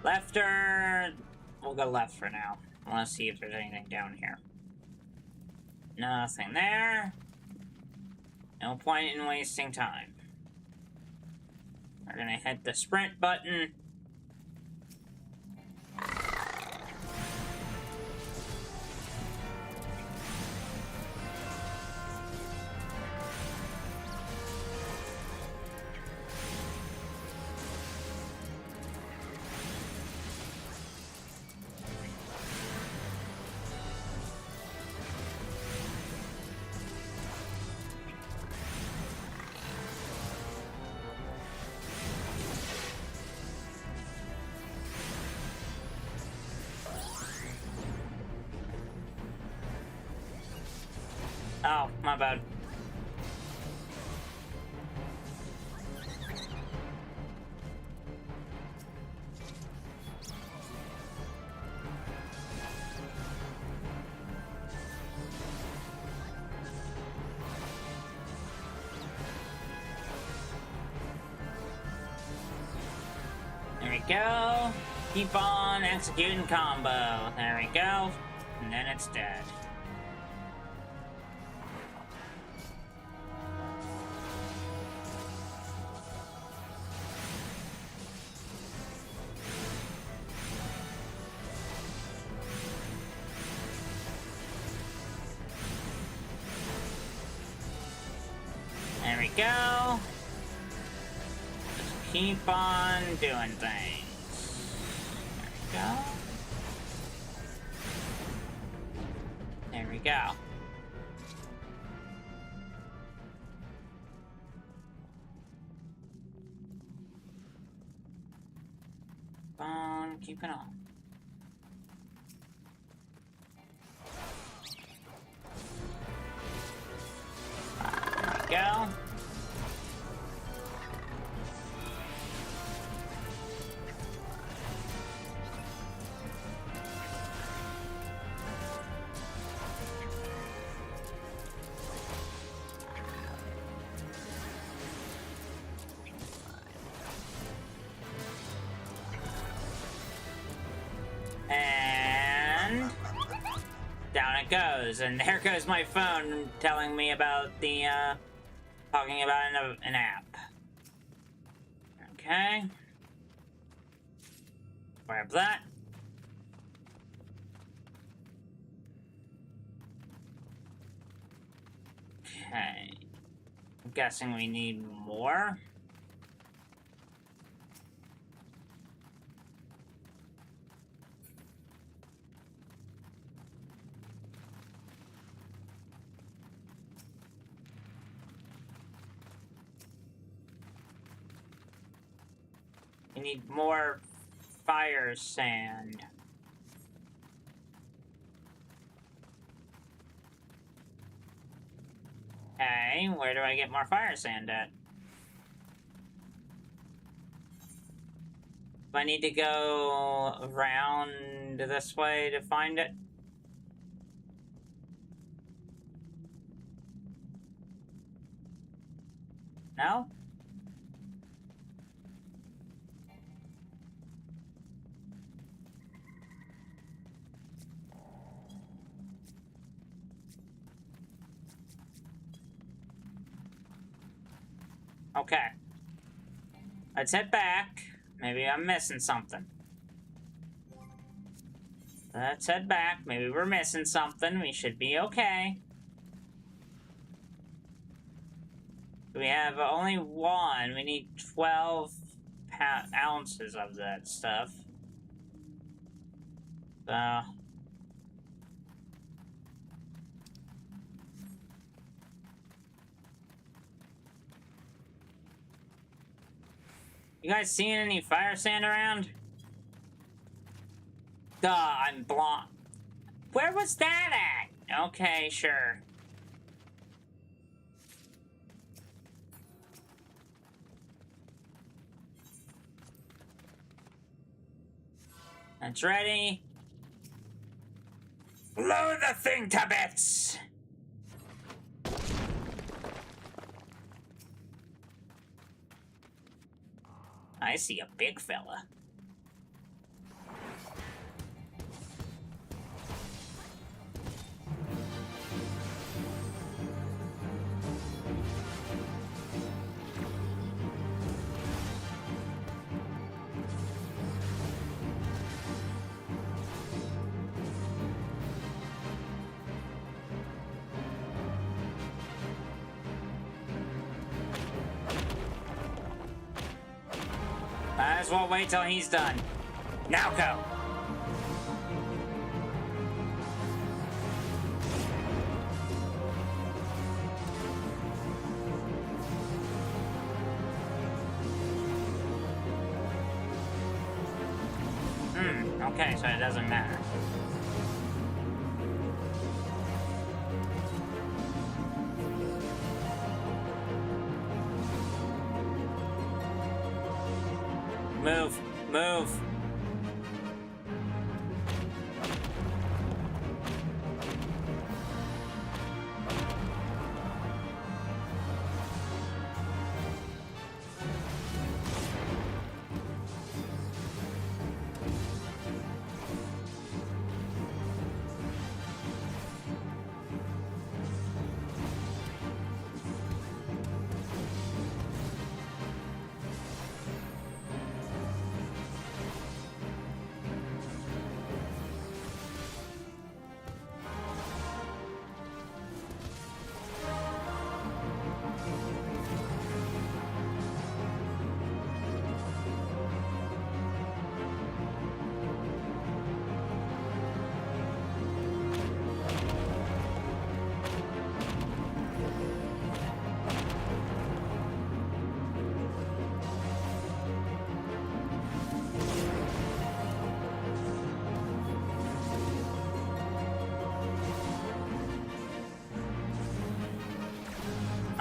Left or... We'll go left for now. I want to see if there's anything down here. Nothing there. No point in wasting time. We're gonna hit the sprint button. Oh, my bad. There we go. Keep on executing combo. There we go. And then it's dead. go. Just keep on doing things. There we go. There we go. Keep it on. There we go. And down it goes, and there goes my phone telling me about the, talking about an app. Okay. Grab that. Okay. I'm guessing we need more. We need more fire sand. Okay, where do I get more fire sand at? Do I need to go around this way to find it? No? Okay. Let's head back. Maybe I'm missing something. Let's head back. Maybe we're missing something. We should be okay. We have only one. We need 12 ounces of that stuff. So... You guys seeing any fire sand around? Duh, I'm blind. Where was that at? Okay, sure. That's ready. Blow the thing to bits! I see a big fella. Might as well wait till he's done. Now go. Okay, so it doesn't matter. Move, move.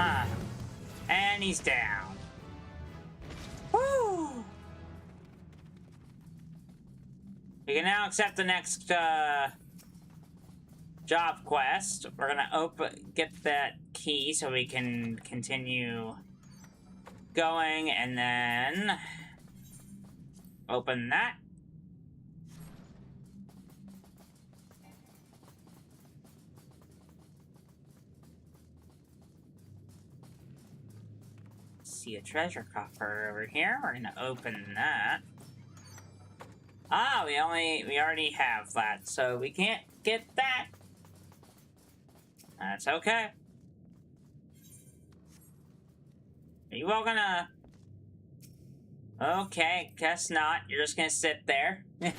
Huh. And he's down. Woo! We can now accept the next job quest. We're gonna get that key so we can continue going, and then open that. See a treasure coffer over here. We're gonna open that. Ah, we already have that, so we can't get that. That's okay. Are you all gonna... Okay, guess not. You're just gonna sit there. You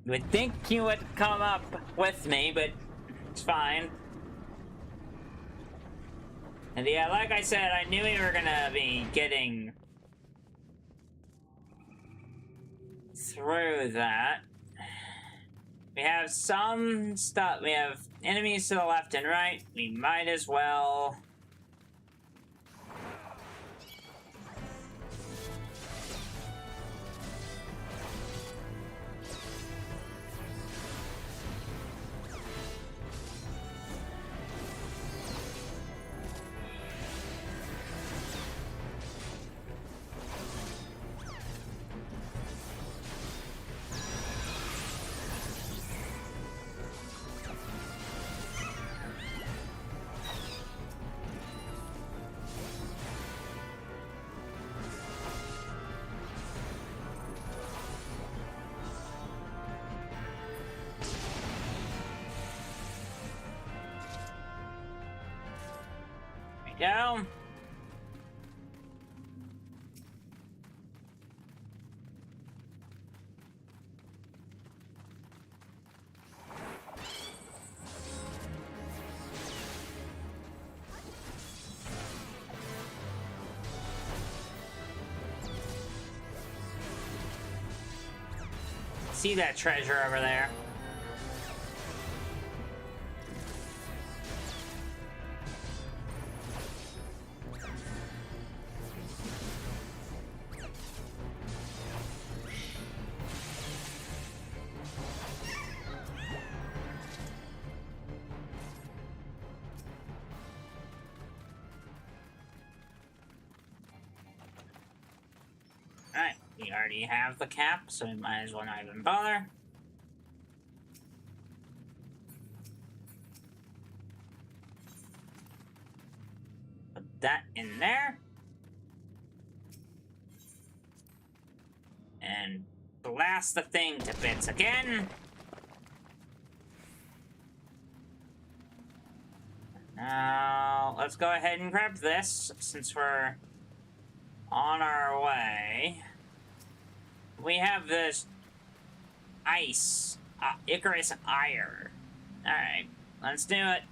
would think you would come up with me, but it's fine. And yeah, like I said, I knew we were gonna be getting through that. We have some stuff. We have enemies to the left and right. We might as well... Go. See that treasure over there? Alright, we already have the cap, so we might as well not even bother. Put that in there. And blast the thing to bits again. Now, let's go ahead and grab this, since we're on our way. We have this ice, Icarus Ire. Alright, let's do it.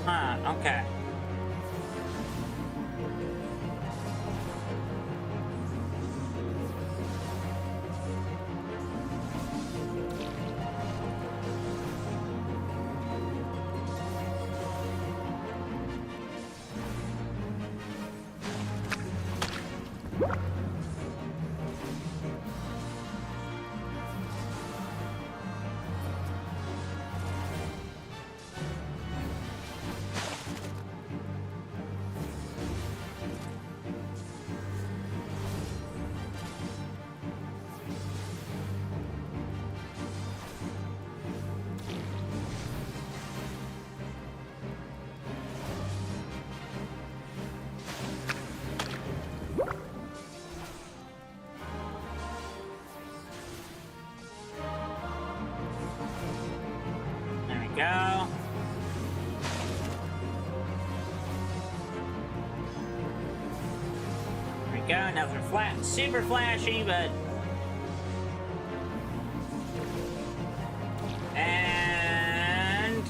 Huh, okay. go. There we go. Nothing flat, super flashy, but. And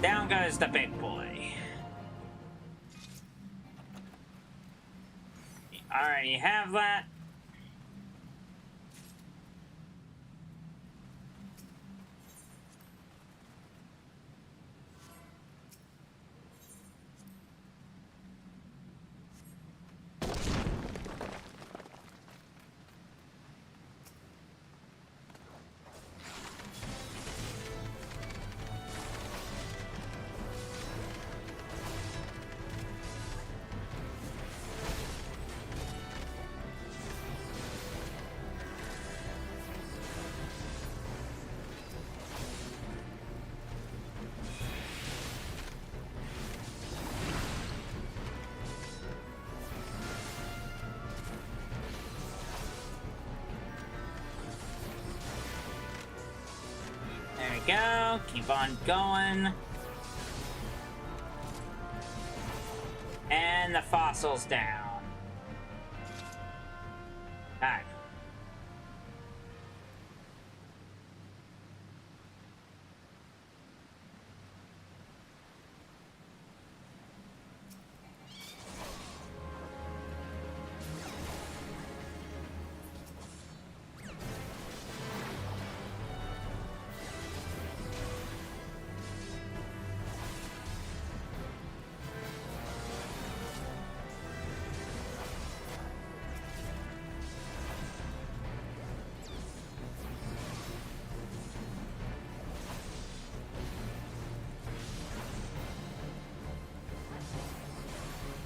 down goes the big boy. Already have that. There we go. Keep on going. And the fossil's down. Alright.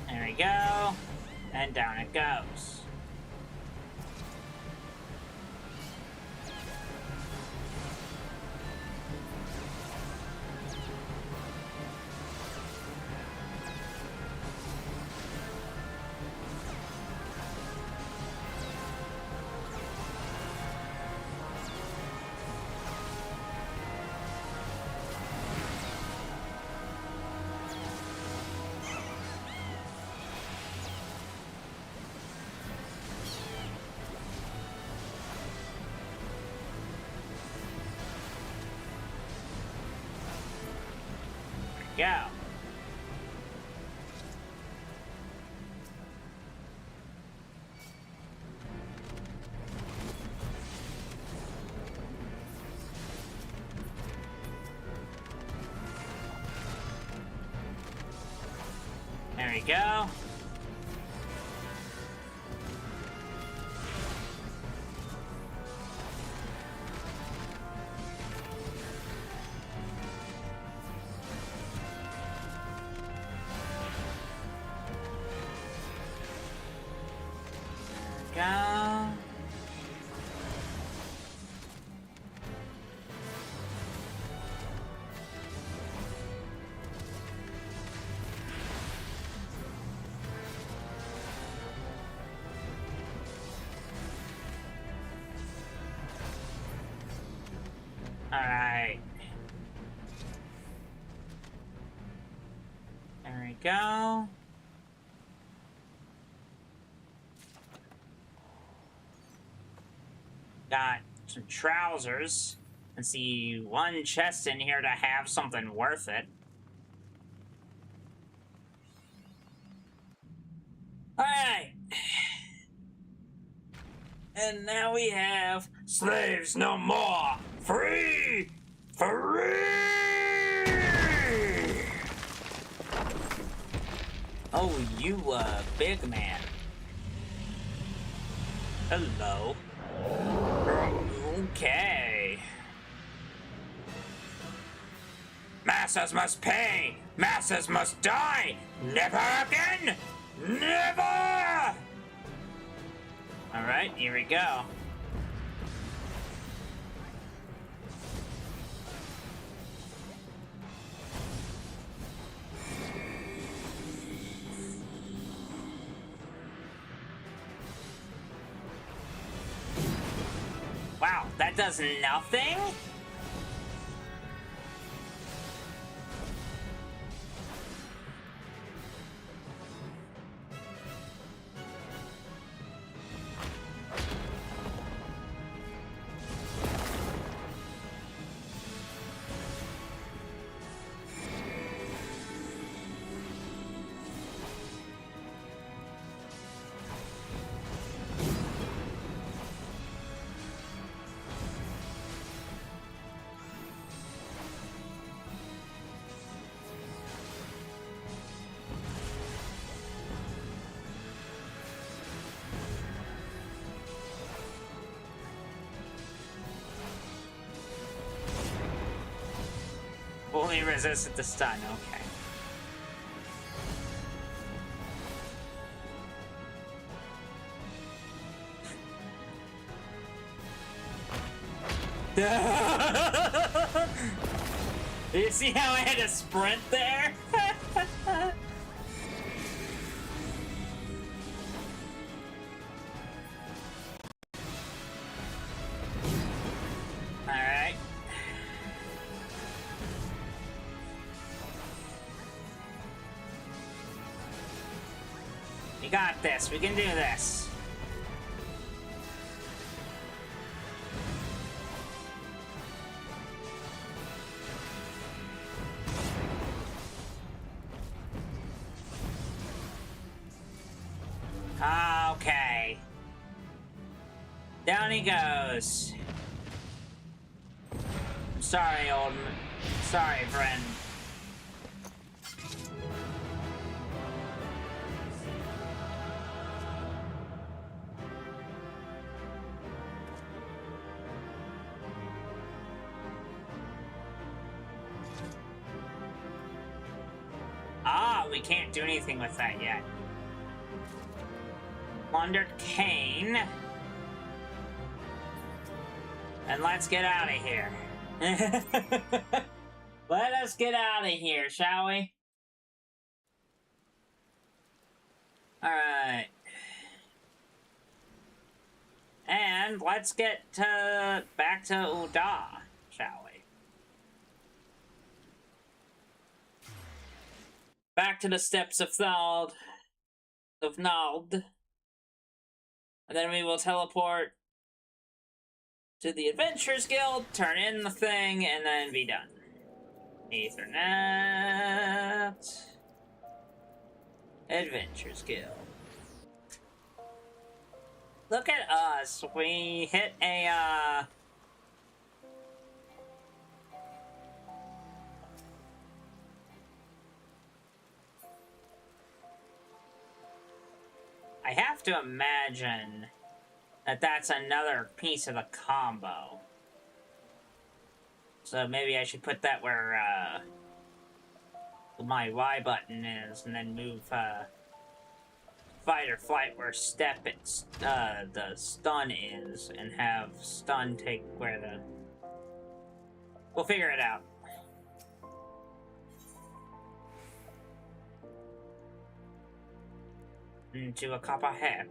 There we go. And down it goes. Go. There we go. Go. All right. There we go. Got some trousers. And see one chest in here to have something worth it. Alright. And now we have slaves no more. Free! Free! Oh, you big man. Hello. Okay. Masters must pay! Masters must die! Never again! Never! Alright, here we go. Wow, that does nothing? only resisted the stun, okay. You see how I had to sprint there? Alright. We got this. We can do this. Okay. Down he goes. Sorry, sorry, friend. Ah, we can't do anything with that yet. Plundered Cane. And let's get out of here. Let us get out of here, shall we? Alright. And let's get back to Uda, shall we? Back to the steps of Nald. And then we will teleport to the Adventurers Guild, turn in the thing, and then be done. Ethernet. Adventurers Guild. Look at us. We hit a, I have to imagine that that's another piece of the combo. So maybe I should put that where my Y button is, and then move fight or flight where the stun is, and have stun take where the... We'll figure it out. Into a cup of heck.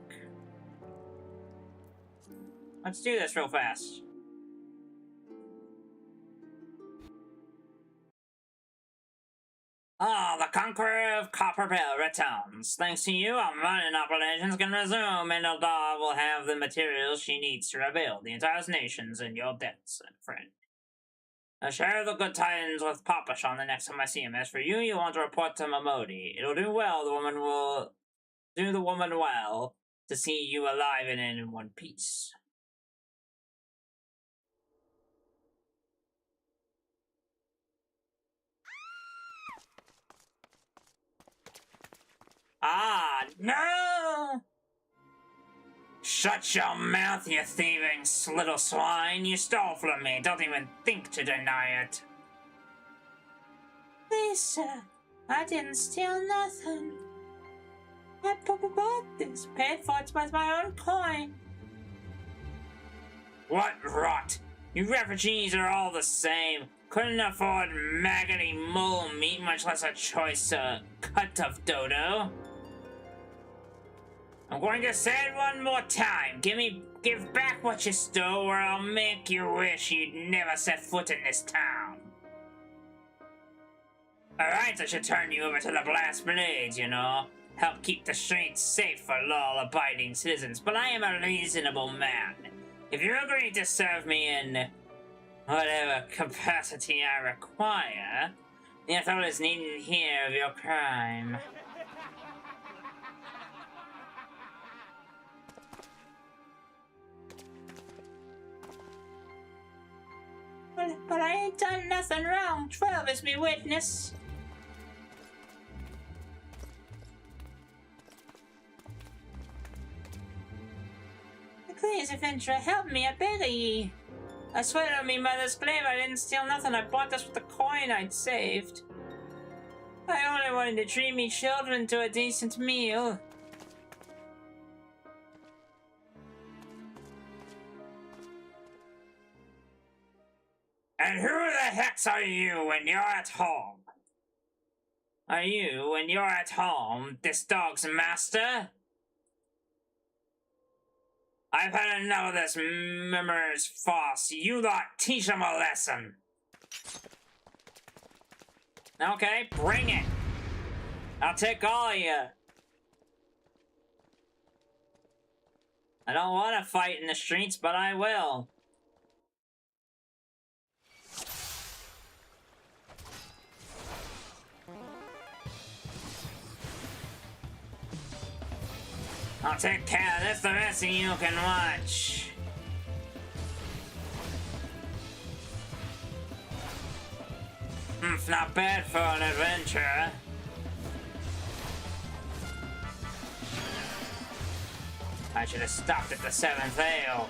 Let's do this real fast. Ah, the Conqueror of Copperbell returns. Thanks to you, our mining operations can resume, and Eldar will have the materials she needs to rebuild the entire nations in your debts, friend. I'll share the good tidings with Papashan the next time I see him. As for you, you want to report to Mamodi. It'll do well, the woman will do the woman well to see you alive and in one piece. Ah, no! Shut your mouth, you thieving little swine! You stole from me. Don't even think to deny it. Please, sir. I didn't steal nothing. I bought this. Paid for it with my own coin. What rot! You refugees are all the same. Couldn't afford maggoty mole meat, much less a choice cut of dodo. I'm going to say it one more time. Give back what you stole, or I'll make you wish you'd never set foot in this town. Alright, I should turn you over to the Blast Blades, you know. Help keep the streets safe for law-abiding citizens, but I am a reasonable man. If you agree to serve me in whatever capacity I require, the authorities needn't hear of your crime. But I ain't done nothing wrong. 12 is me witness. Please, adventurer, help me, I beg of ye. I swear on me mother's grave I didn't steal nothing. I bought this with the coin I'd saved. I only wanted to treat me children to a decent meal. And who the hex are you when you're at home? Are you, when you're at home, this dog's master? I've had enough of this mimmer's farce. You lot teach him a lesson. Okay, bring it. I'll take all of you. I don't want to fight in the streets, but I will. I'll take care of this, the rest of you can watch. Not bad for an adventure. I should have stopped at the 7th ale.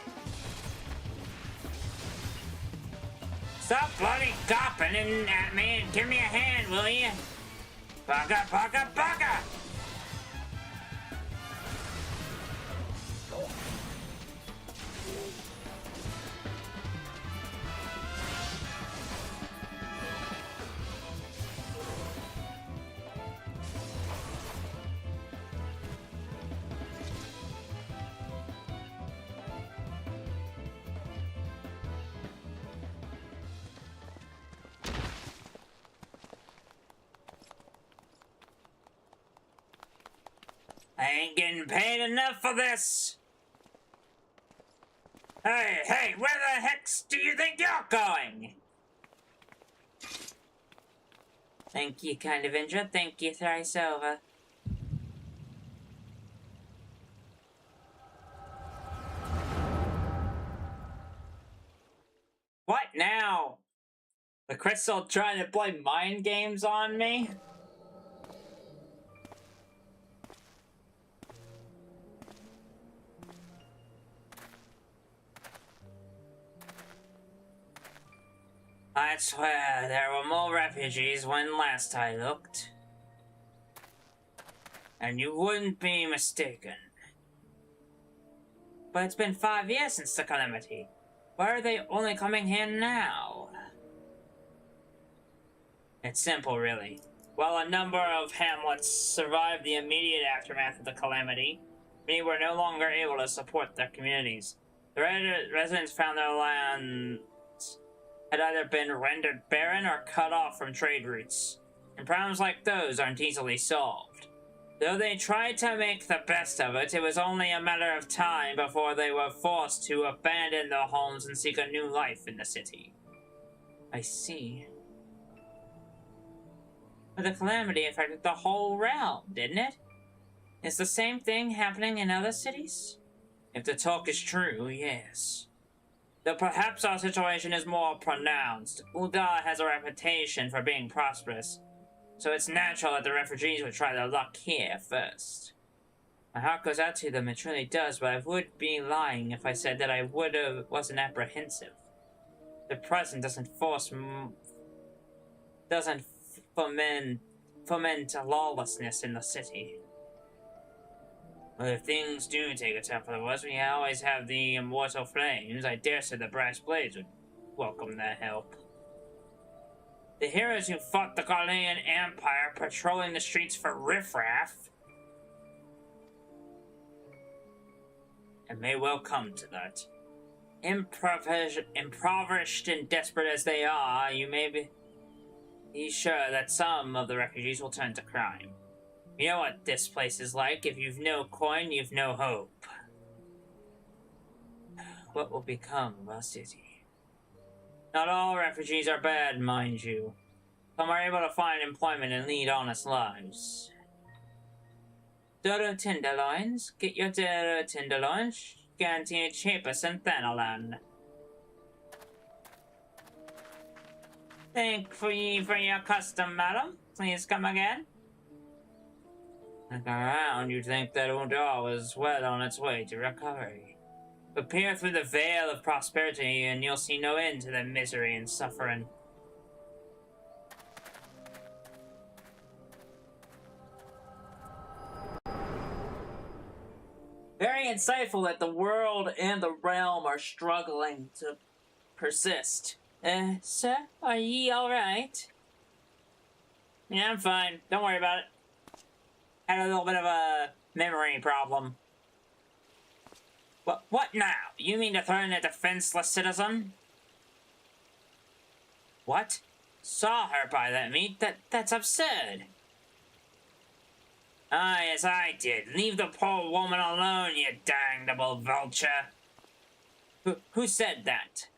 Stop bloody gopping at me and give me a hand, will you? Bugga, bugga, bugga! I ain't getting paid enough for this! Hey, where the heck do you think you're going? Thank you, kind of injured. Thank you, thrice over. What now? The crystal trying to play mind games on me? I swear there were more refugees when last I looked. And you wouldn't be mistaken. But it's been 5 years since the calamity. Why are they only coming here now? It's simple, really. While a number of hamlets survived the immediate aftermath of the calamity, many were no longer able to support their communities. The residents found their land had either been rendered barren or cut off from trade routes, and problems like those aren't easily solved. Though they tried to make the best of it, it was only a matter of time before they were forced to abandon their homes and seek a new life in the city. I see. But the calamity affected the whole realm, didn't it? Is the same thing happening in other cities? If the talk is true, yes. Though perhaps our situation is more pronounced. Ul'dah has a reputation for being prosperous, so it's natural that the refugees would try their luck here first. My heart goes out to them, it truly does, but I would be lying if I said that I wasn't apprehensive. The present doesn't foment lawlessness in the city. Well, if things do take a turn for the worse, we always have the immortal flames. I dare say the brass blades would welcome their help. The heroes who fought the Galilean Empire patrolling the streets for riffraff. It may well come to that. Impoverished and desperate as they are, you may be sure that some of the refugees will turn to crime. You know what this place is like. If you've no coin, you've no hope. What will become of our city? Not all refugees are bad, mind you. Some are able to find employment and lead honest lives. Dodo tenderloins. Get your dodo tenderloins. Guaranteed cheapest in Thanalan. Thank you for your custom, madam. Please come again. Look around, you'd think that Ul'dah was well on its way to recovery. But peer through the veil of prosperity, and you'll see no end to the misery and suffering. Very insightful that the world and the realm are struggling to persist. Sir, are ye alright? Yeah, I'm fine. Don't worry about it. Had a little bit of a memory problem. What now? You mean to threaten a defenseless citizen? What? Saw her buy that meat? That's absurd. Ah, yes, I did. Leave the poor woman alone, you damnable vulture. Who said that?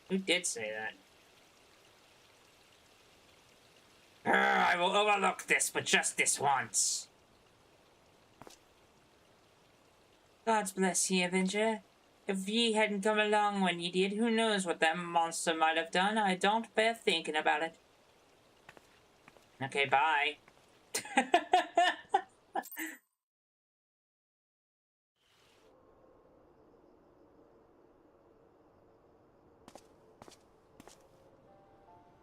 Who did say that? I will overlook this, but just this once. God bless ye, Avenger. If ye hadn't come along when ye did, who knows what that monster might have done? I don't bear thinking about it. Okay, bye.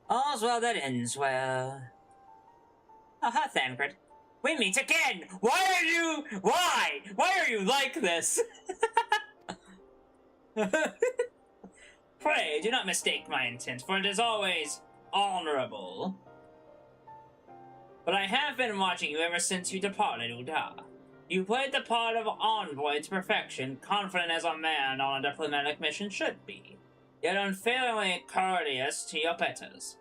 All's well that ends well. Aha, Thancred. We meet again! Why are you like this? Pray, do not mistake my intent, for it is always honorable. But I have been watching you ever since you departed, Uda. You played the part of envoy to perfection, confident as a man on a diplomatic mission should be, yet unfailingly courteous to your betters.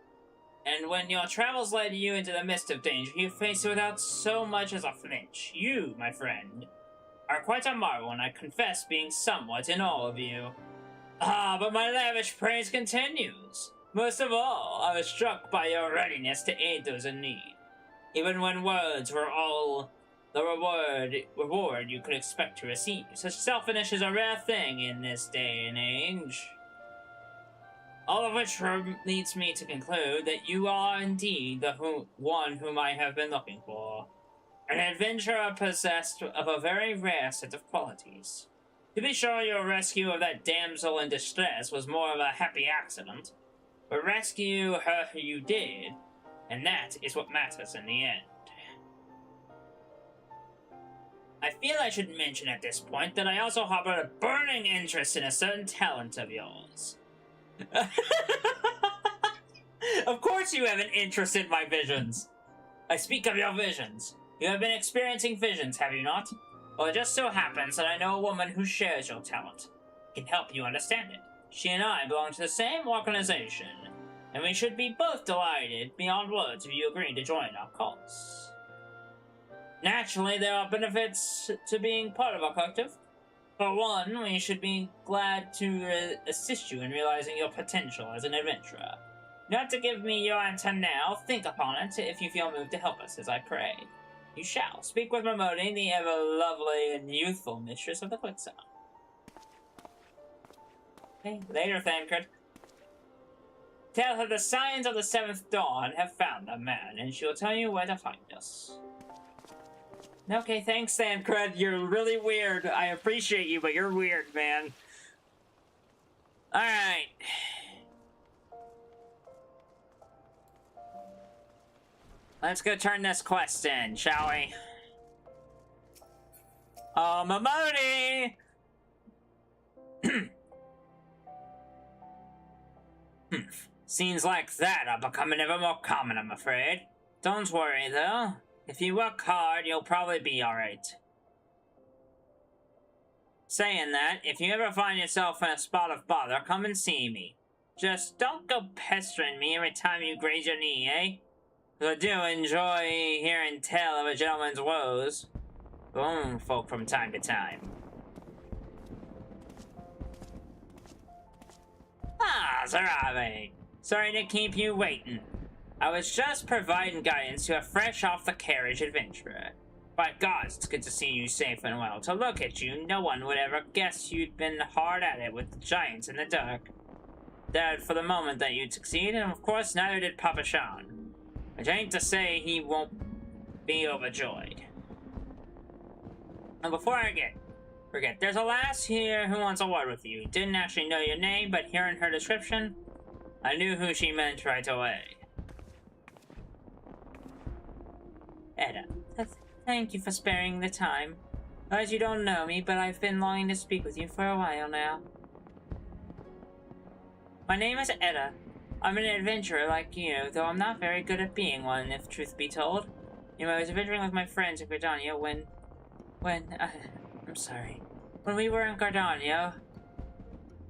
And when your travels led you into the midst of danger, you faced it without so much as a flinch. You, my friend, are quite a marvel, and I confess being somewhat in awe of you. Ah, but my lavish praise continues. Most of all, I was struck by your readiness to aid those in need, even when words were all the reward you could expect to receive. Such selfishness is a rare thing in this day and age. All of which leads me to conclude that you are indeed the one whom I have been looking for. An adventurer possessed of a very rare set of qualities. To be sure, your rescue of that damsel in distress was more of a happy accident, but rescue her you did, and that is what matters in the end. I feel I should mention at this point that I also harbor a burning interest in a certain talent of yours. Of course you have an interest in my visions. I speak of your visions. You have been experiencing visions, have you not? Well, it just so happens that I know a woman who shares your talent. Can help you understand it. She and I belong to the same organization, and we should be both delighted beyond words if you agree to join our cause. Naturally, there are benefits to being part of our collective. For one, we should be glad to assist you in realizing your potential as an adventurer. Not to give me your answer now, think upon it if you feel moved to help us as I pray. You shall. Speak with Mamoni, the ever-lovely and youthful mistress of the Quicksand. Okay, later, Thancred. Tell her the signs of the 7th dawn have found the man, and she'll tell you where to find us. Okay, thanks, Thancred. You're really weird. I appreciate you, but you're weird, man. Alright. Let's go turn this quest in, shall we? Oh, Mamoni! Scenes like that are becoming ever more common, I'm afraid. Don't worry, though. If you work hard, you'll probably be alright. Saying that, if you ever find yourself in a spot of bother, come and see me. Just don't go pestering me every time you graze your knee, eh? 'Cause I do enjoy hearing tell of a gentleman's woes. Folk from time to time. Ah, Zarave. Sorry to keep you waiting. I was just providing guidance to a fresh-off-the-carriage adventurer. By God, it's good to see you safe and well. To look at you, no one would ever guess you'd been hard at it with the giants in the dark. Doubt for the moment that you'd succeed, and of course neither did Papa Sean. Which ain't to say he won't be overjoyed. And before I forget, there's a lass here who wants a word with you. Didn't actually know your name, but hearing her description, I knew who she meant right away. Etta, thank you for sparing the time. As you don't know me, but I've been longing to speak with you for a while now. My name is Etta. I'm an adventurer like you, though I'm not very good at being one, if truth be told. You know, I was adventuring with my friends in Gardania I'm sorry. When we were in Gardania,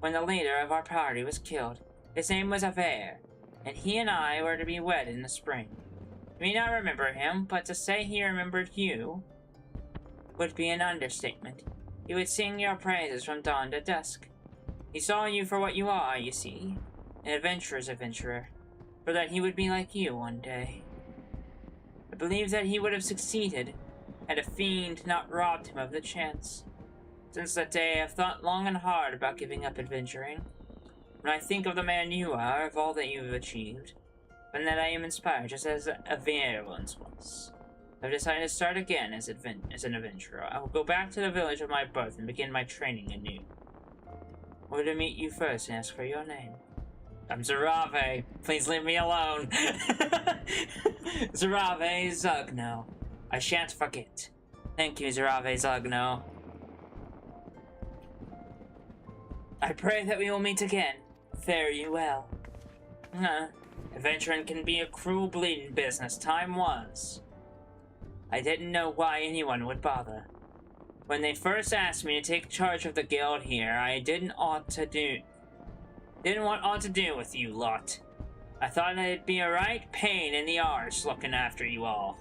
when the leader of our party was killed. His name was Aver, and he and I were to be wed in the spring. You may not remember him, but to say he remembered you would be an understatement. He would sing your praises from dawn to dusk. He saw you for what you are, you see, an adventurer's adventurer, for that he would be like you one day. I believe that he would have succeeded had a fiend not robbed him of the chance. Since that day, I've thought long and hard about giving up adventuring. When I think of the man you are, of all that you have achieved, and that I am inspired just as Aver once was, I've decided to start again as an adventurer. I will go back to the village of my birth and begin my training anew. I want to meet you first and ask for your name. I'm Zarave. Please leave me alone. Zarave Zugno. I shan't forget. Thank you, Zarave Zugno. I pray that we will meet again. Fare you well. Adventuring can be a cruel bleeding business. Time was. I didn't know why anyone would bother. When they first asked me to take charge of the guild here, I didn't want aught to do with you lot. I thought it'd be a right pain in the arse looking after you all.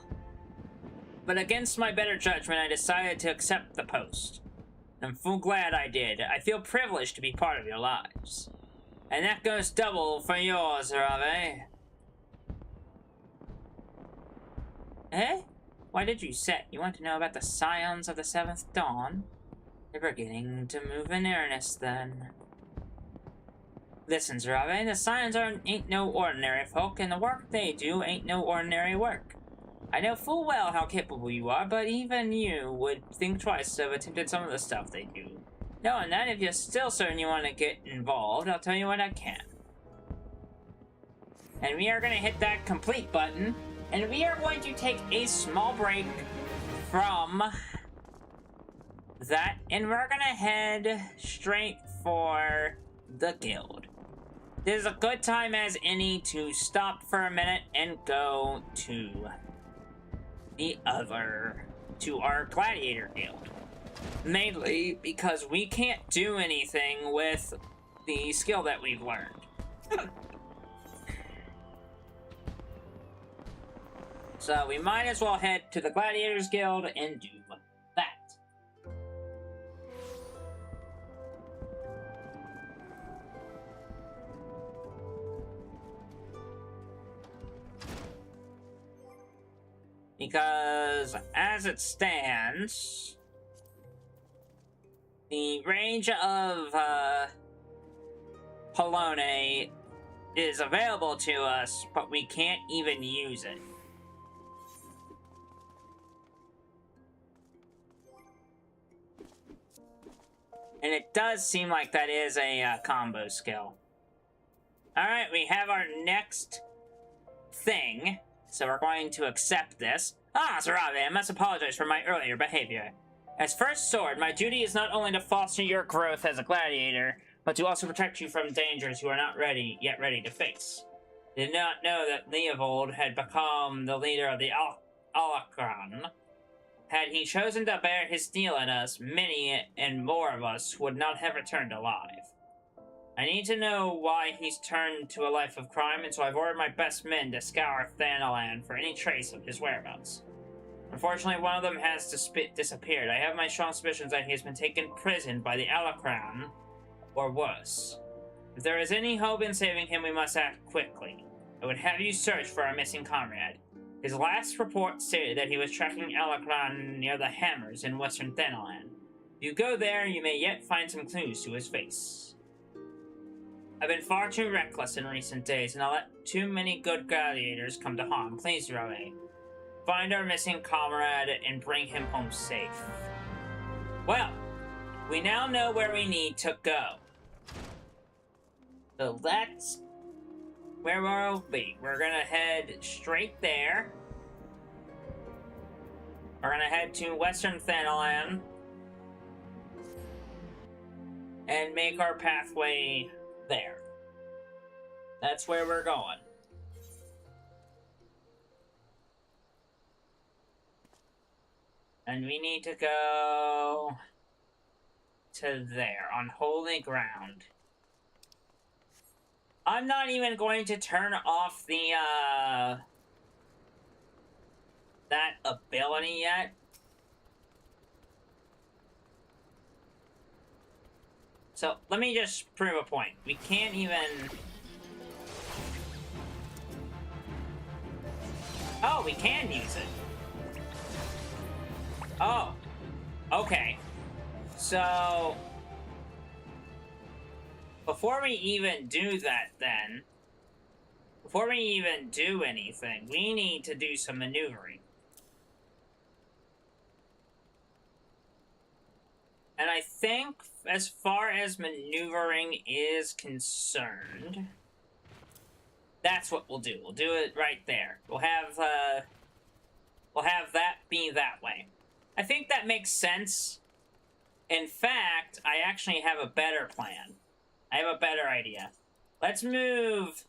But against my better judgment, I decided to accept the post. I'm full glad I did. I feel privileged to be part of your lives. And that goes double for yours, Rave. Eh? Why did you set? You want to know about the Scions of the Seventh Dawn? They're beginning to move in earnest, then. Listen, Zarave, the Scions ain't no ordinary folk, and the work they do ain't no ordinary work. I know full well how capable you are, but even you would think twice of attempting some of the stuff they do. Knowing that, if you're still certain you want to get involved, I'll tell you what I can. And we are going to hit that complete button, and we are going to take a small break from that, and we're going to head straight for the guild. This is a good time as any to stop for a minute and go to our gladiator guild. Mainly because we can't do anything with the skill that we've learned. So we might as well head to the Gladiators Guild and do that. Because as it stands, the range of Polone is available to us, but we can't even use it. And it does seem like that is a combo skill. Alright, we have our next thing. So we're going to accept this. Zarave, I must apologize for my earlier behavior. As First Sword, my duty is not only to foster your growth as a gladiator, but to also protect you from dangers you are not yet ready to face. Did not know that Leovold had become the leader of the Alakran. Had he chosen to bear his steel at us, many and more of us would not have returned alive. I need to know why he's turned to a life of crime, and so I've ordered my best men to scour Thanalan for any trace of his whereabouts. Unfortunately, one of them has disappeared. I have my strong suspicions that he has been taken prisoner by the Alakran, or worse. If there is any hope in saving him, we must act quickly. I would have you search for our missing comrade. His last report stated that he was tracking Alakran near the Hammers in western Thanalan. If you go there, you may yet find some clues to his face. I've been far too reckless in recent days, and I'll let too many good gladiators come to harm. Please, Rame. Find our missing comrade and bring him home safe. Well, we now know where we need to go. So that's where we'll be. We're gonna head straight there. We're gonna head to Western Thanalan and make our pathway there. That's where we're going. And we need to go to there, on holy ground. I'm not even going to turn off the, that ability yet. So, let me just prove a point. We can't even... Oh, we can use it. Oh. Okay. So... Before we even do that, then... Before we even do anything, we need to do some maneuvering. And I think, as far as maneuvering is concerned, that's what we'll do. We'll do it right there. We'll have that be that way. I think that makes sense. In fact, I actually have a better plan. I have a better idea. Let's move...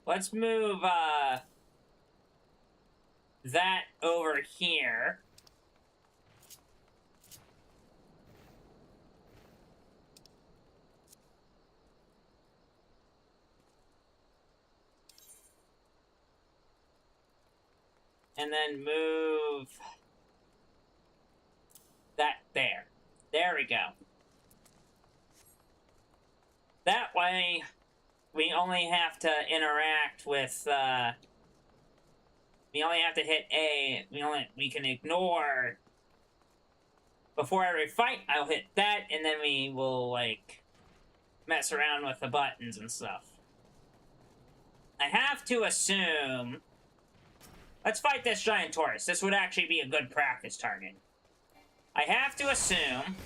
Let's move, that over here. And then move that there. There we go. That way, we only have to interact with, we only have to hit A. We can ignore... Before every fight, I'll hit that, and then we will, like, mess around with the buttons and stuff. I have to assume... Let's fight this giant Taurus. This would actually be a good practice target. I have to assume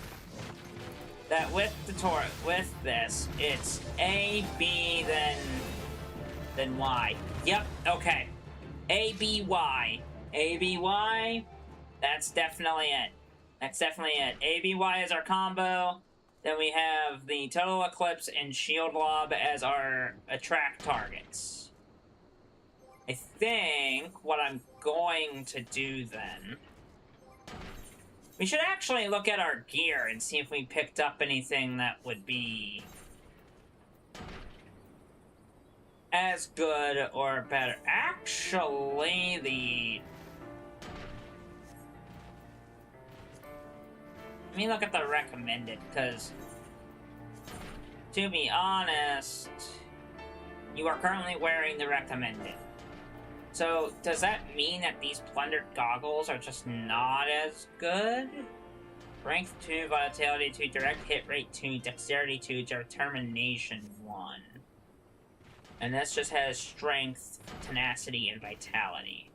that with the Taurus, with this, it's A, B, then Y. Yep, okay. A, B, Y. A, B, Y. That's definitely it. That's definitely it. A, B, Y is our combo. Then we have the Total Eclipse and Shield Lob as our attract targets. I think what I'm going to do then... We should actually look at our gear and see if we picked up anything that would be... as good or better. Actually, let me look at the recommended, because... To be honest... You are currently wearing the recommended. So, does that mean that these plundered goggles are just not as good? Strength 2, Vitality 2, Direct Hit Rate 2, Dexterity 2, Determination 1. And this just has Strength, Tenacity, and Vitality.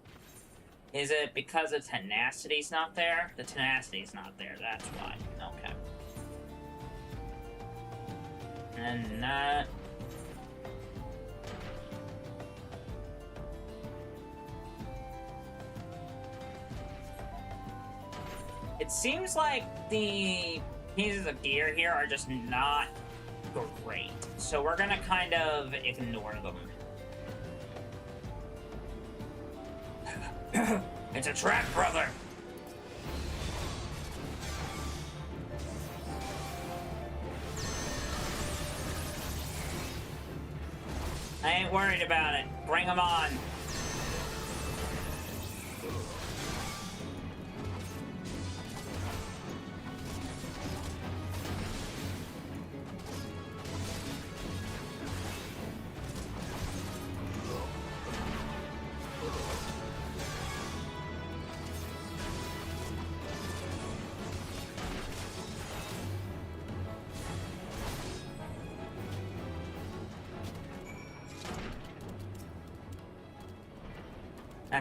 Is it because the Tenacity's not there? The Tenacity's not there, that's why. Okay. And that... It seems like the pieces of gear here are just not great. So we're gonna kind of ignore them. It's a trap, brother! I ain't worried about it. Bring them on.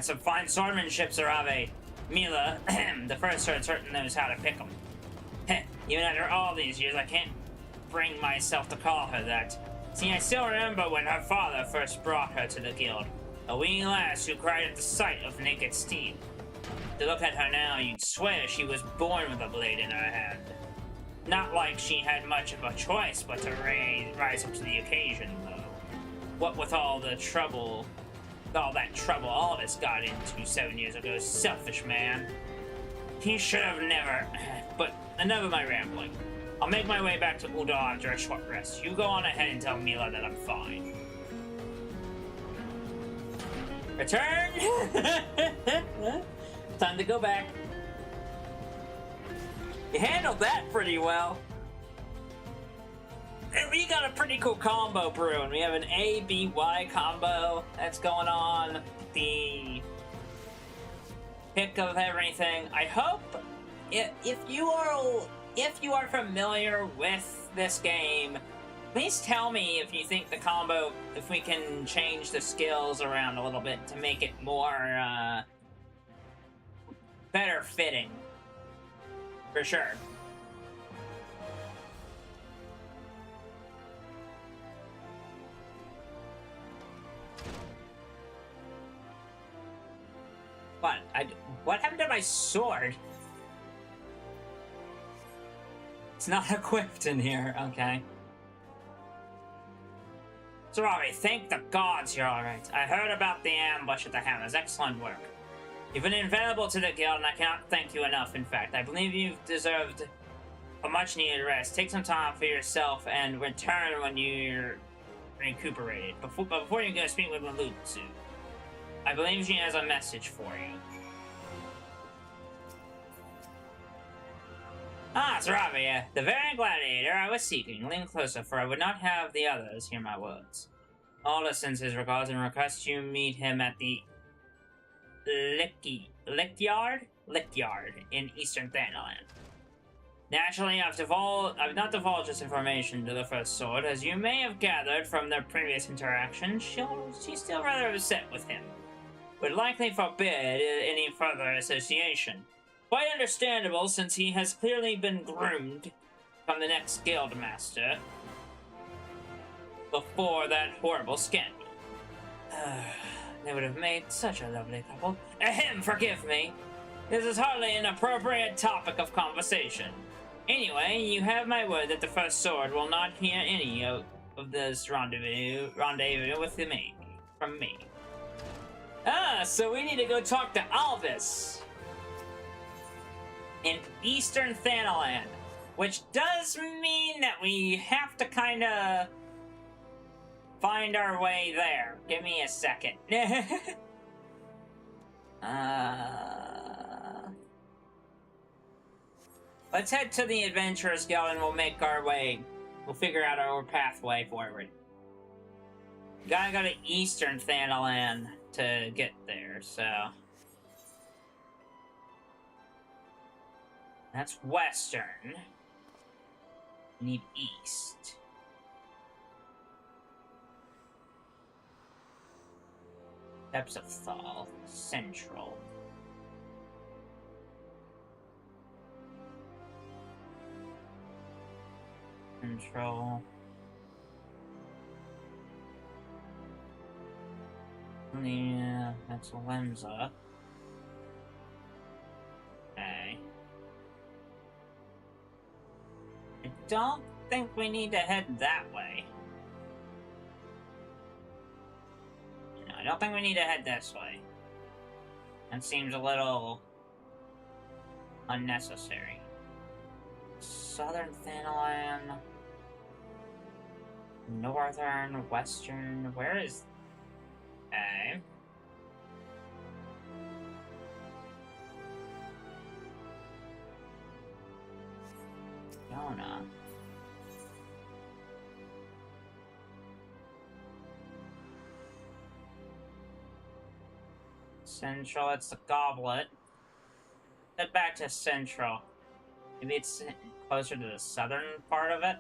That's some fine swordsmanship, Zarave. Mila, the first sword certainly knows how to pick them. Even after all these years, I can't bring myself to call her that. See, I still remember when her father first brought her to the guild. A wee lass who cried at the sight of naked steel. To look at her now, you'd swear she was born with a blade in her hand. Not like she had much of a choice but to rise up to the occasion, though. What with all that trouble Aldous got into 7 years ago, selfish man. He should have never... But enough of my rambling. I'll make my way back to Udall after a short rest. You go on ahead and tell Mila that I'm fine. Return! Time to go back. You handled that pretty well. We got a pretty cool combo brewing. We have an A-B-Y combo that's going on. The pick of everything. I hope if you are familiar with this game, please tell me if you think the combo, if we can change the skills around a little bit to make it more better fitting. For sure. What happened to my sword? It's not equipped in here, okay. Sorry, thank the gods you're alright. I heard about the ambush at the Hammers. Excellent work. You've been invaluable to the guild, and I cannot thank you enough, in fact. I believe you've deserved a much-needed rest. Take some time for yourself and return when you're recuperated. Before you go speak with Malutsu, I believe she has a message for you. Ah, Saravia, the very gladiator I was seeking. Lean closer, for I would not have the others hear my words. Aldous sends his regards and requests you meet him at the Lickyard in Eastern Thanaland. Naturally, I've not divulged this information to the First Sword. As you may have gathered from their previous interaction, she's still rather upset with him. Would likely forbid any further association. Quite understandable, since he has clearly been groomed from the next guild master before that horrible scandal. They would have made such a lovely couple. Ahem, forgive me. This is hardly an appropriate topic of conversation. Anyway, you have my word that the First Sword will not hear any of this rendezvous with me, from me. Ah, so we need to go talk to Aldous in Eastern Thanaland, which does mean that we have to kind of find our way there. Give me a second. Let's head to the Adventurers Guild and we'll make our way. We'll figure out our pathway forward. Gotta go to Eastern Thanaland to get there, so... That's Western. We need East. Depths of Thal. Central. Central. Yeah, that's Lemza. Okay. I don't think we need to head that way. No, I don't think we need to head this way. That seems a little unnecessary. Southern Thanaland. Northern, Western, where is... Okay. Yona. Central, it's the goblet. Head back to Central. Maybe it's closer to the southern part of it.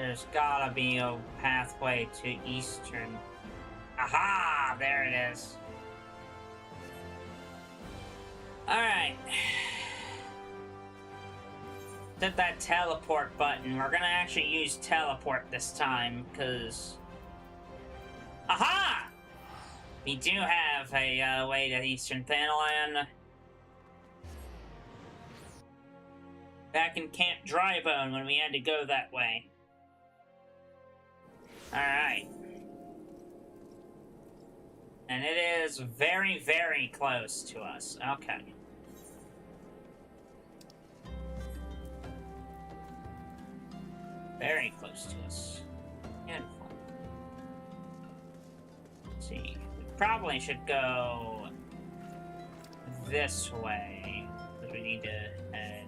There's gotta be a pathway to Eastern. Aha! There it is. Alright. Hit that teleport button. We're gonna actually use teleport this time, because... Aha! We do have a way to Eastern Thanalan. Back in Camp Drybone when we had to go that way. Alright. And it is very, very close to us. Okay. Very close to us. Beautiful. Let's see. We probably should go this way, because we need to head.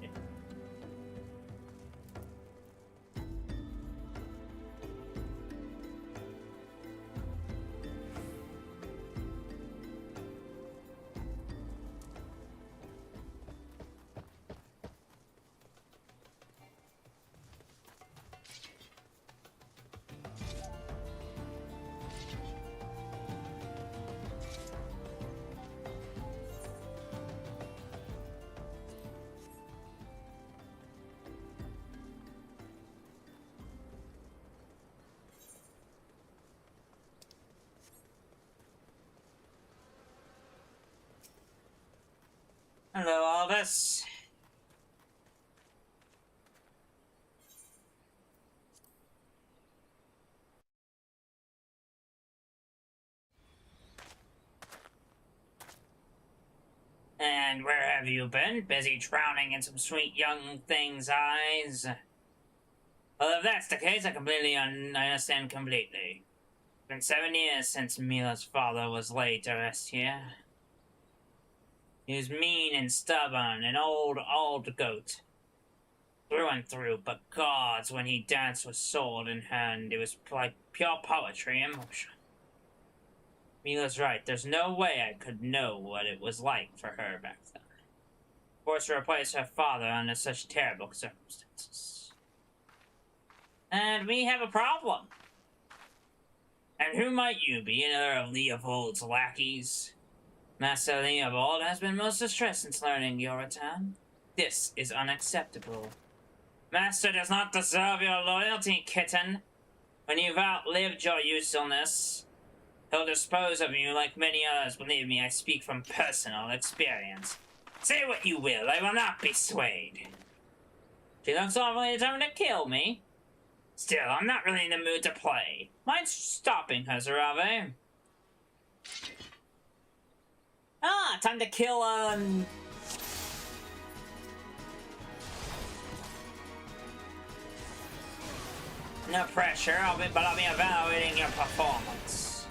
Hello, Elvis. And where have you been? Busy drowning in some sweet young thing's eyes? Well, if that's the case, I understand completely. It's been 7 years since Mila's father was laid to rest here. He was mean and stubborn, an old goat. Through and through, but gods, when he danced with sword in hand, it was like pure poetry and emotion. Mila's right, there's no way I could know what it was like for her back then. Forced to replace her father under such terrible circumstances. And we have a problem. And who might you be, another of Leopold's lackeys? Master Leopold has been most distressed since learning your return. This is unacceptable. Master does not deserve your loyalty, kitten. When you've outlived your usefulness, he'll dispose of you like many others. Believe me, I speak from personal experience. Say what you will, I will not be swayed. She looks awfully determined to kill me. Still, I'm not really in the mood to play. Mind stopping her, Zarave? Ah, time to kill, No pressure, I'll be evaluating your performance.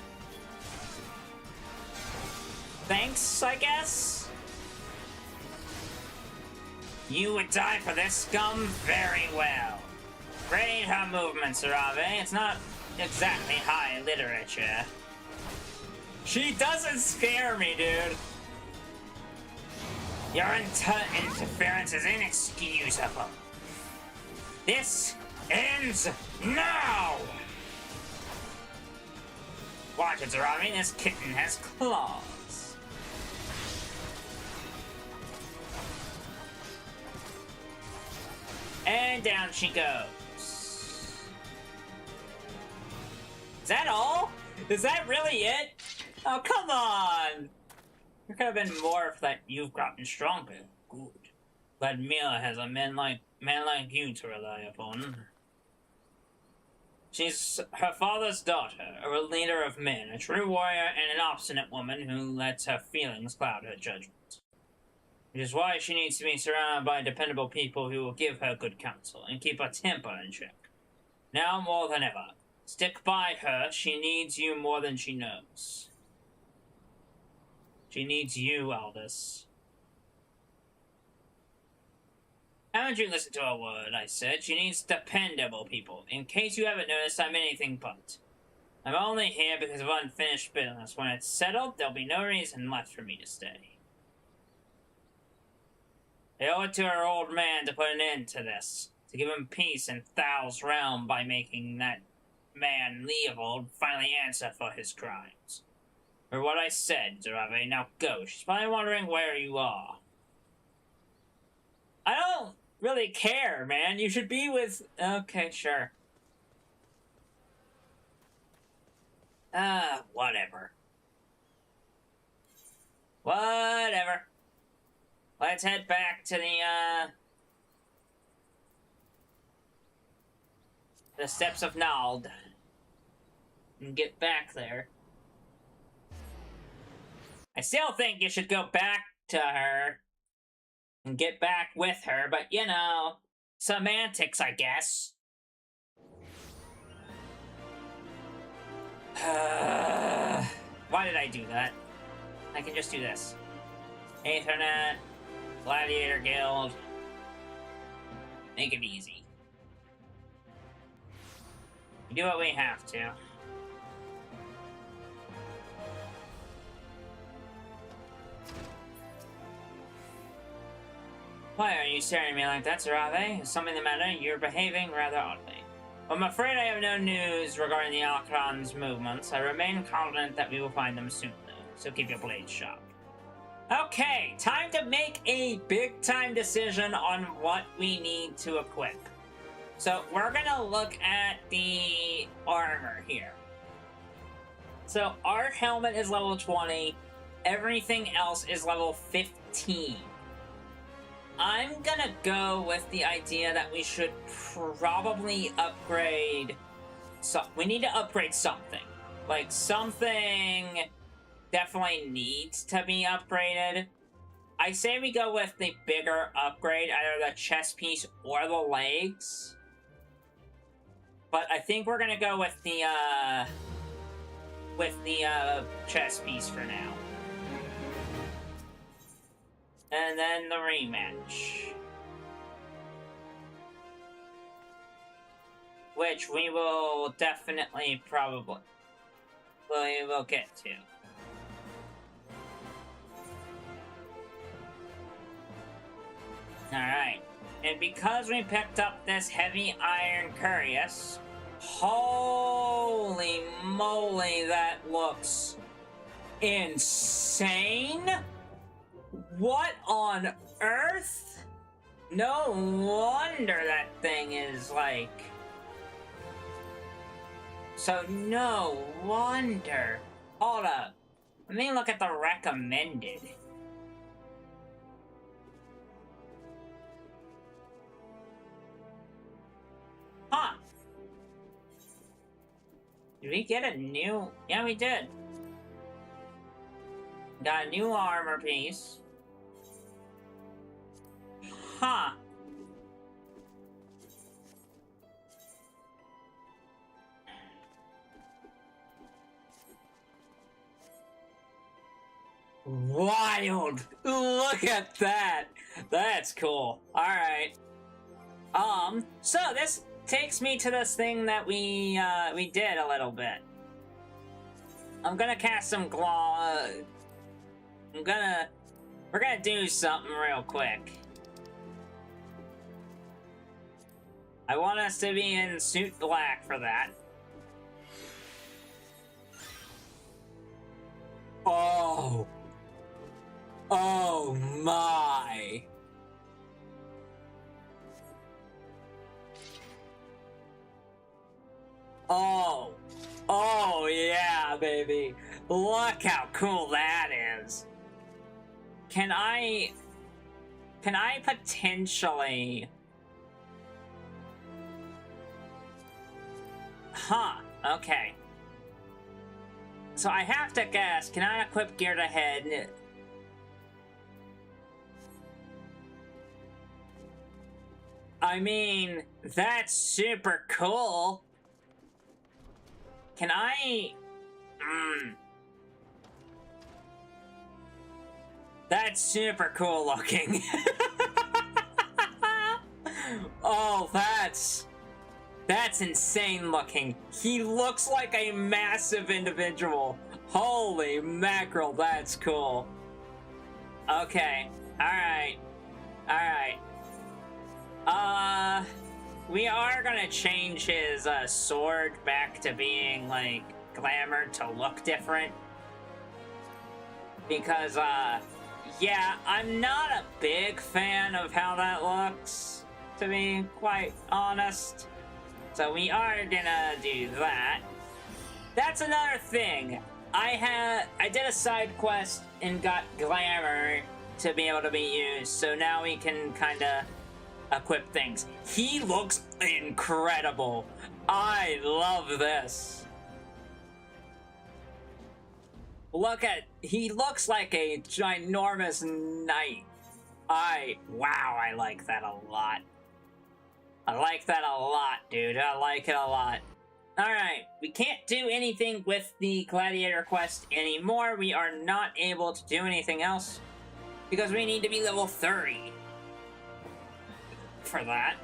Thanks, I guess? You would die for this scum? Very well. Read her movements, Zarave. It's not exactly high literature. She doesn't scare me, dude. Your interference is inexcusable. This ends now! Watch it, Zarami. This kitten has claws. And down she goes. Is that all? Is that really it? Oh, come on! There could have been more if that you've gotten stronger. Good. Glad Mila has a man like you to rely upon. She's her father's daughter, a leader of men, a true warrior, and an obstinate woman who lets her feelings cloud her judgment. Which is why she needs to be surrounded by dependable people who will give her good counsel and keep her temper in check. Now more than ever, stick by her. She needs you more than she knows. She needs you, Aldous. Haven't you listened to a word I said? She needs dependable people. In case you haven't noticed, I'm anything but. I'm only here because of unfinished business. When it's settled, there'll be no reason left for me to stay. I owe it to our old man to put an end to this. to give him peace in Thal's realm by making that man Leovold finally answer for his crimes. For what I said, Zarave, now go. She's probably wondering where you are. I don't really care, man. You should be with... Okay, sure. Whatever. Whatever. Let's head back to the steps of Nald and get back there. I still think you should go back to her and get back with her, but you know, semantics, I guess. Why did I do that? I can just do this. Ethernet, Gladiator Guild. Make it easy. We do what we have to. Why are you staring at me like that, Zarave? Is something the matter? You're behaving rather oddly. I'm afraid I have no news regarding the Archon's movements. I remain confident that we will find them soon, though. So keep your blades sharp. Okay, time to make a big-time decision on what we need to equip. So we're gonna look at the armor here. So our helmet is level 20. Everything else is level 15. I'm gonna go with the idea that we should probably upgrade... we need to upgrade something. Like, something definitely needs to be upgraded. I say we go with the bigger upgrade, either the chest piece or the legs. But I think we're gonna go with the chest piece for now. And then the rematch. Which we will definitely we will get to. Alright. And because we picked up this heavy iron cuirass, holy moly, that looks insane! What on earth? No wonder that thing is like... So no wonder. Hold up. Let me look at the recommended. Huh. Did we get a new... Yeah, we did. Got a new armor piece. Huh. Wild! Look at that! That's cool. Alright. So this takes me to this thing that we did a little bit. I'm gonna cast some we're gonna do something real quick. I want us to be in suit black for that. Oh. Oh my. Oh. Oh yeah, baby. Look how cool that is. Can I potentially... Huh, okay. So I have to guess, can I equip geared ahead? I mean, that's super cool. Can I... That's super cool looking. Oh, that's insane looking. He looks like a massive individual. Holy mackerel, that's cool. Okay, alright. Alright. we are gonna change his sword back to being, like, glamour to look different. Because, yeah, I'm not a big fan of how that looks, to be quite honest. So we are gonna do that. That's another thing. I did a side quest and got glamour to be able to be used, so now we can kind of equip things. He looks incredible. I love this. He looks like a ginormous knight. Wow, I like that a lot. I like that a lot, dude. I like it a lot. Alright, we can't do anything with the gladiator quest anymore. We are not able to do anything else because we need to be level 30 for that.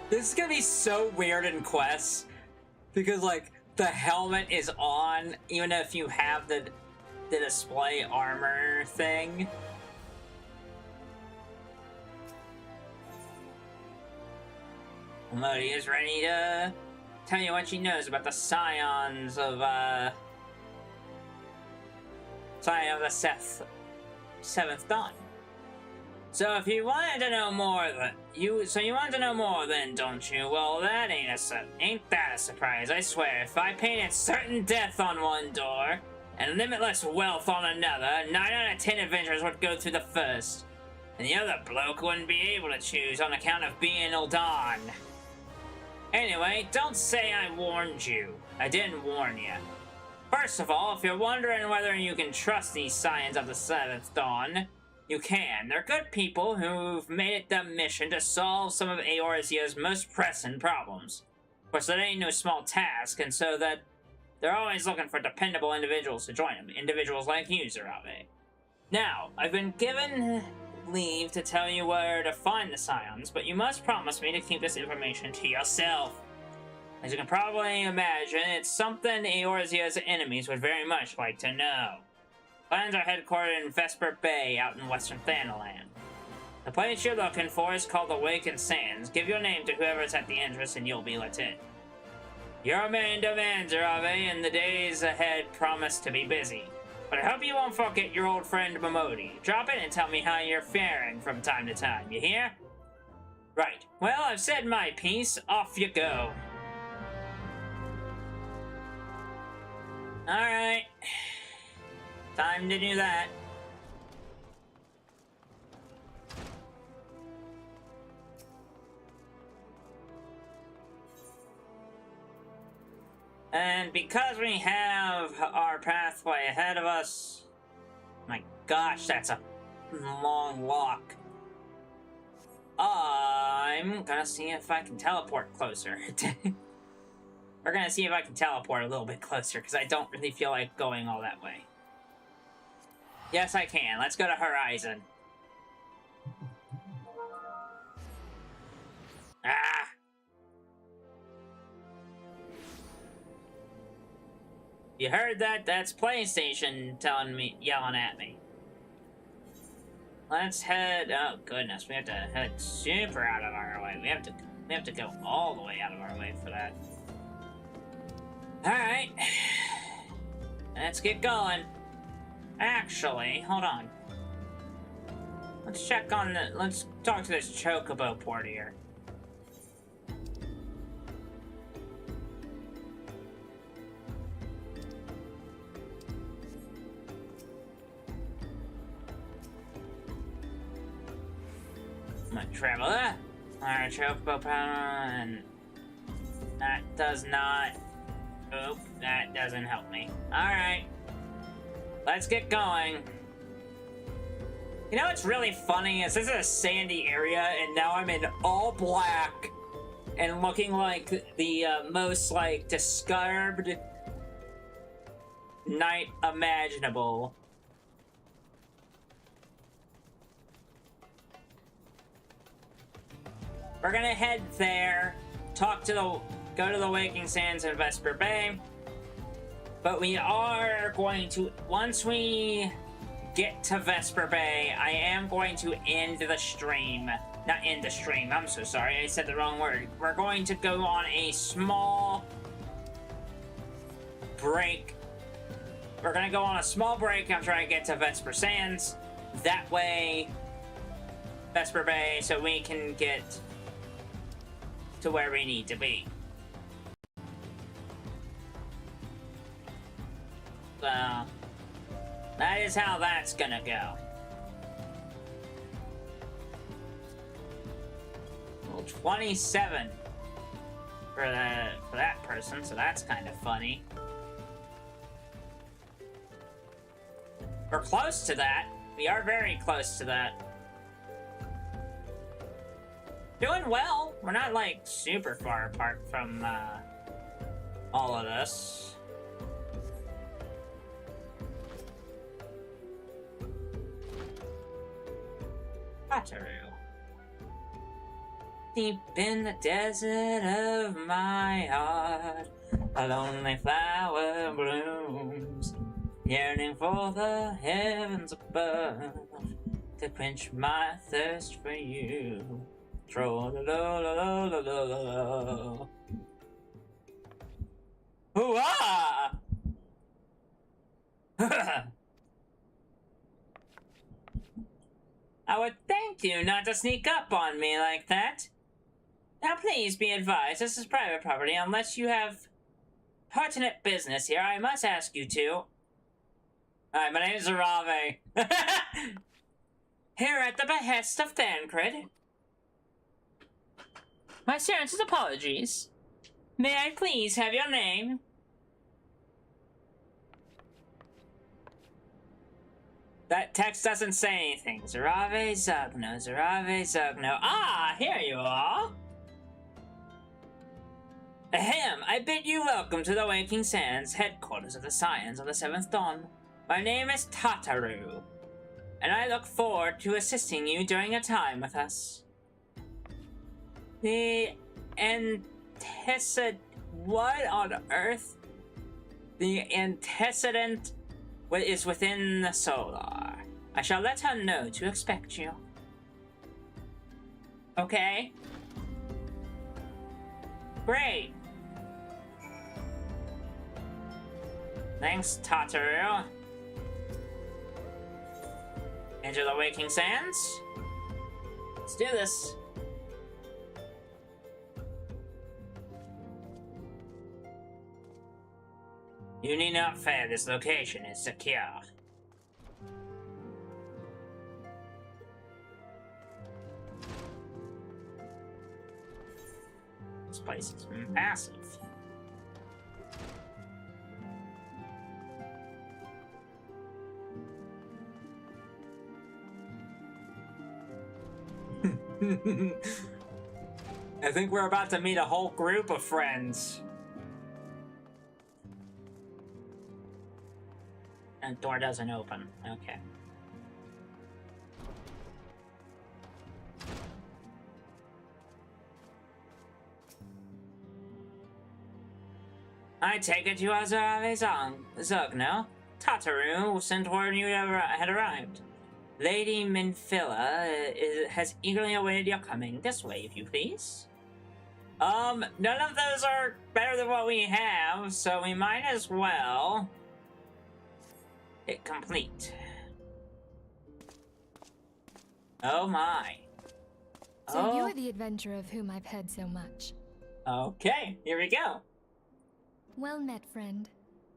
This is gonna be so weird in quests because, like, the helmet is on even if you have the display armor thing. Modi is ready to tell you what she knows about the scions of the Seventh Dawn. So if you wanted to know more, you wanted to know more then, don't you? Well, that ain't that a surprise? I swear, if I painted certain death on one door and limitless wealth on another, 9 out of 10 adventurers would go through the first, and the other bloke wouldn't be able to choose on account of being Uldan. Anyway, don't say I warned you. I didn't warn you. First of all, if you're wondering whether you can trust these scions of the Seventh Dawn, you can. They're good people who've made it their mission to solve some of Eorzea's most pressing problems. Of course, that ain't no small task, and so that they're always looking for dependable individuals to join them. Individuals like you, Zerabe. Now, I've been given leave to tell you where to find the scions, but you must promise me to keep this information to yourself. As you can probably imagine, it's something Eorzea's enemies would very much like to know. Clans are headquartered in Vesper Bay, out in western Thanalan. The place you're looking for is called the Awakened Sands. Give your name to whoever's at the entrance and you'll be let in. Your main demand, Zerabe, and the days ahead promise to be busy. But I hope you won't forget your old friend Momodi. Drop in and tell me how you're faring from time to time, you hear? Right. Well, I've said my piece. Off you go. Alright. Time to do that. And because we have our pathway ahead of us, my gosh, that's a long walk. I'm gonna see if I can teleport closer. We're gonna see if I can teleport a little bit closer, because I don't really feel like going all that way. Yes, I can. Let's go to Horizon. Ah! You heard that? That's PlayStation yelling at me. Let's head. Oh goodness, we have to head super out of our way. We have to go all the way out of our way for that. All right, let's get going. Actually, hold on. Let's check on the. Let's talk to this Chocobo port here. My traveler, our Chocobo and that does not. Oop, that doesn't help me. Alright. Let's get going. You know what's really funny is this is a sandy area and now I'm in all black and looking like the most, like, disturbed knight imaginable. We're gonna head there, go to the Waking Sands in Vesper Bay. But we are going to, once we get to Vesper Bay, I am going to end the stream. Not end the stream, I'm so sorry, I said the wrong word. We're going to go on a small break. We're gonna go on a small break after I get to Vesper Sands. That way, Vesper Bay, so we can get to where we need to be. So, that is how that's gonna go. Well, 27 for that person, so that's kind of funny. We're close to that. We are very close to that. Doing well. We're not, like, super far apart from, all of this. Wataru. Deep in the desert of my heart, a lonely flower blooms, yearning for the heavens above, to quench my thirst for you. Tro-la-la-la-la-la-la-la. Hoo-ah! I would thank you not to sneak up on me like that. Now please be advised, this is private property. Unless you have pertinent business here, I must ask you to. Alright, my name is Zarave. Here at the behest of Thancred. My sincerest apologies. May I please have your name? That text doesn't say anything. Zarave Zugno, Zarave Zugno. Ah, here you are. Ahem, I bid you welcome to the Waking Sands, headquarters of the Scions of the Seventh Dawn. My name is Tataru, and I look forward to assisting you during your time with us. The antecedent... What on earth? The antecedent is within the solar. I shall let her know to expect you. Okay? Great! Thanks, Tataru. Enter the Waking Sands. Let's do this. You need not fear, this location is secure. This place is massive. I think we're about to meet a whole group of friends. And door doesn't open. Okay. I take it you are Zarave Zugno. Tataru sent word you had arrived. Lady Minphila has eagerly awaited your coming. This way, if you please. None of those are better than what we have, so we might as well hit complete. Oh my. So you're the adventurer of whom I've heard so much. Okay, here we go. Well met, friend.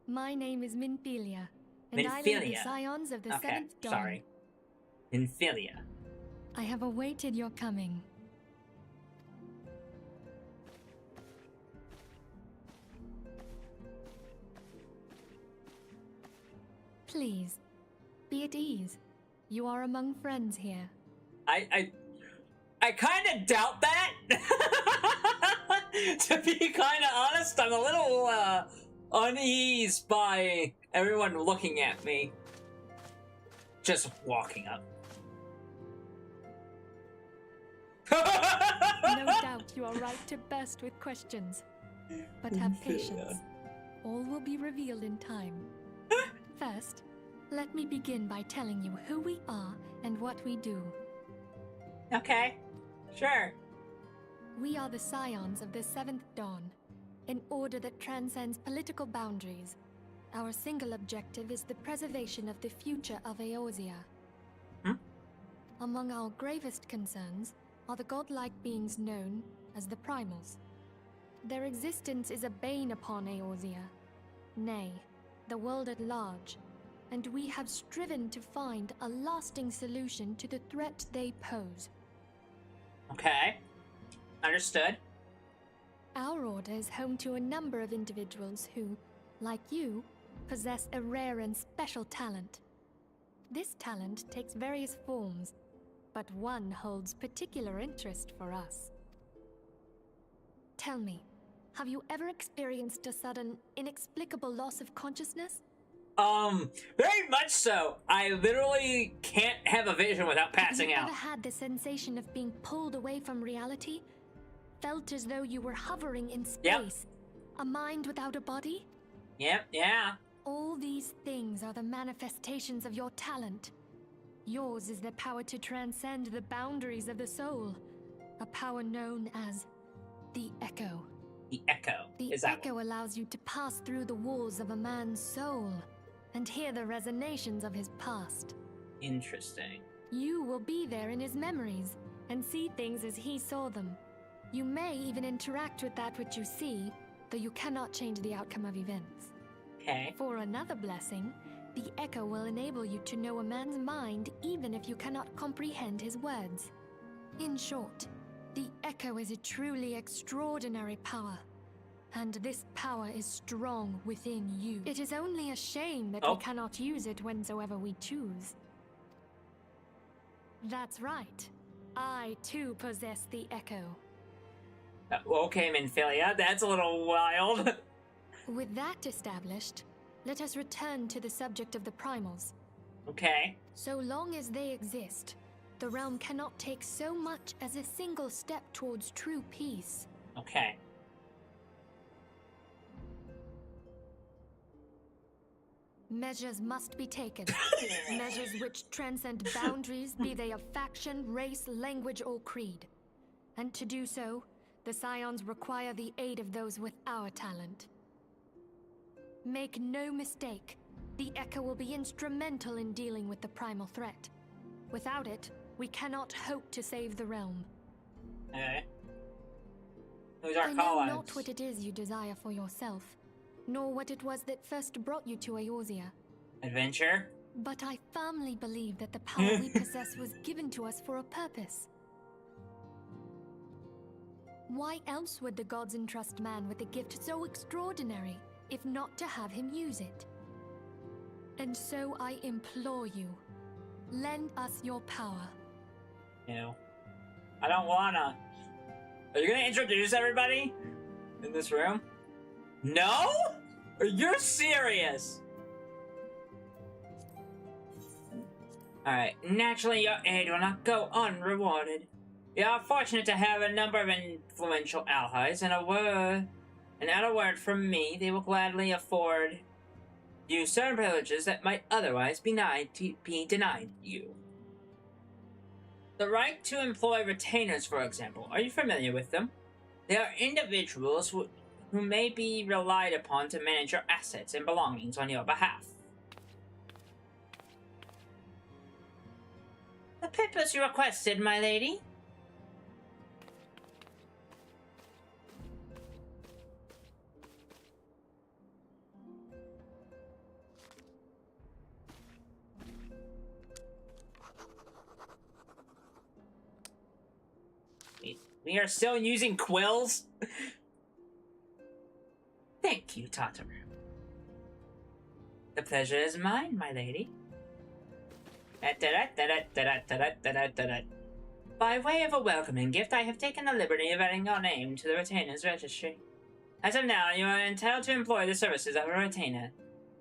My name is Minphilia, and I lead the Scions of the Seventh Dawn. Sorry. Minphilia. I have awaited your coming. Please, be at ease. You are among friends here. I kind of doubt that. To be kind of honest, I'm a little uneasy by everyone looking at me. Just walking up. No doubt you are right to burst with questions. But have patience. All will be revealed in time. First, Let me begin by telling you who we are and what we do. Okay, sure. We are the Scions of the Seventh Dawn, an order that transcends political boundaries. Our single objective is the preservation of the future of Eorzea. Among our gravest concerns are the godlike beings known as the Primals. Their existence is a bane upon Eorzea, nay, the world at large, and we have striven to find a lasting solution to the threat they pose. Okay, understood. Our order is home to a number of individuals who, like you, possess a rare and special talent. This talent takes various forms, but one holds particular interest for us. Tell me, have you ever experienced a sudden, inexplicable loss of consciousness? Very much so. I literally can't have a vision without passing out. Have you ever had the sensation of being pulled away from reality? Felt as though you were hovering in space? Yep. A mind without a body? Yep, yeah. All these things are the manifestations of your talent. Yours is the power to transcend the boundaries of the soul. A power known as the Echo. The Echo. The Echo allows you to pass through the walls of a man's soul and hear the resonations of his past. Interesting. You will be there in his memories and see things as he saw them. You may even interact with that which you see, though you cannot change the outcome of events. Okay. For another blessing, the Echo will enable you to know a man's mind even if you cannot comprehend his words. In short, the Echo is a truly extraordinary power. And this power is strong within you. It is only a shame that we cannot use it whensoever we choose. That's right. I too possess the Echo. Okay, Minfilia, that's a little wild. With that established, let us return to the subject of the Primals. Okay. So long as they exist, the realm cannot take so much as a single step towards true peace. Okay. Measures must be taken. Measures which transcend boundaries, be they of faction, race, language, or creed. And to do so, the Scions require the aid of those with our talent. Make no mistake, the Echo will be instrumental in dealing with the primal threat. Without it, we cannot hope to save the realm. Okay. Who's our I know not what it is you desire for yourself, nor what it was that first brought you to Eorzea. Adventure? But I firmly believe that the power we possess was given to us for a purpose. Why else would the gods entrust man with a gift so extraordinary, if not to have him use it? And so I implore you, lend us your power. No. I don't wanna. Are you gonna introduce everybody in this room? No? You're serious? Alright, naturally your aid will not go unrewarded. We are fortunate to have a number of influential allies, and at a word from me, they will gladly afford you certain privileges that might otherwise be denied you. The right to employ retainers, for example. Are you familiar with them? They are individuals who may be relied upon to manage your assets and belongings on your behalf. The papers you requested, my lady. We are still using quills? Thank you, Tataru. The pleasure is mine, my lady. By way of a welcoming gift, I have taken the liberty of adding your name to the retainer's registry. As of now, you are entitled to employ the services of a retainer.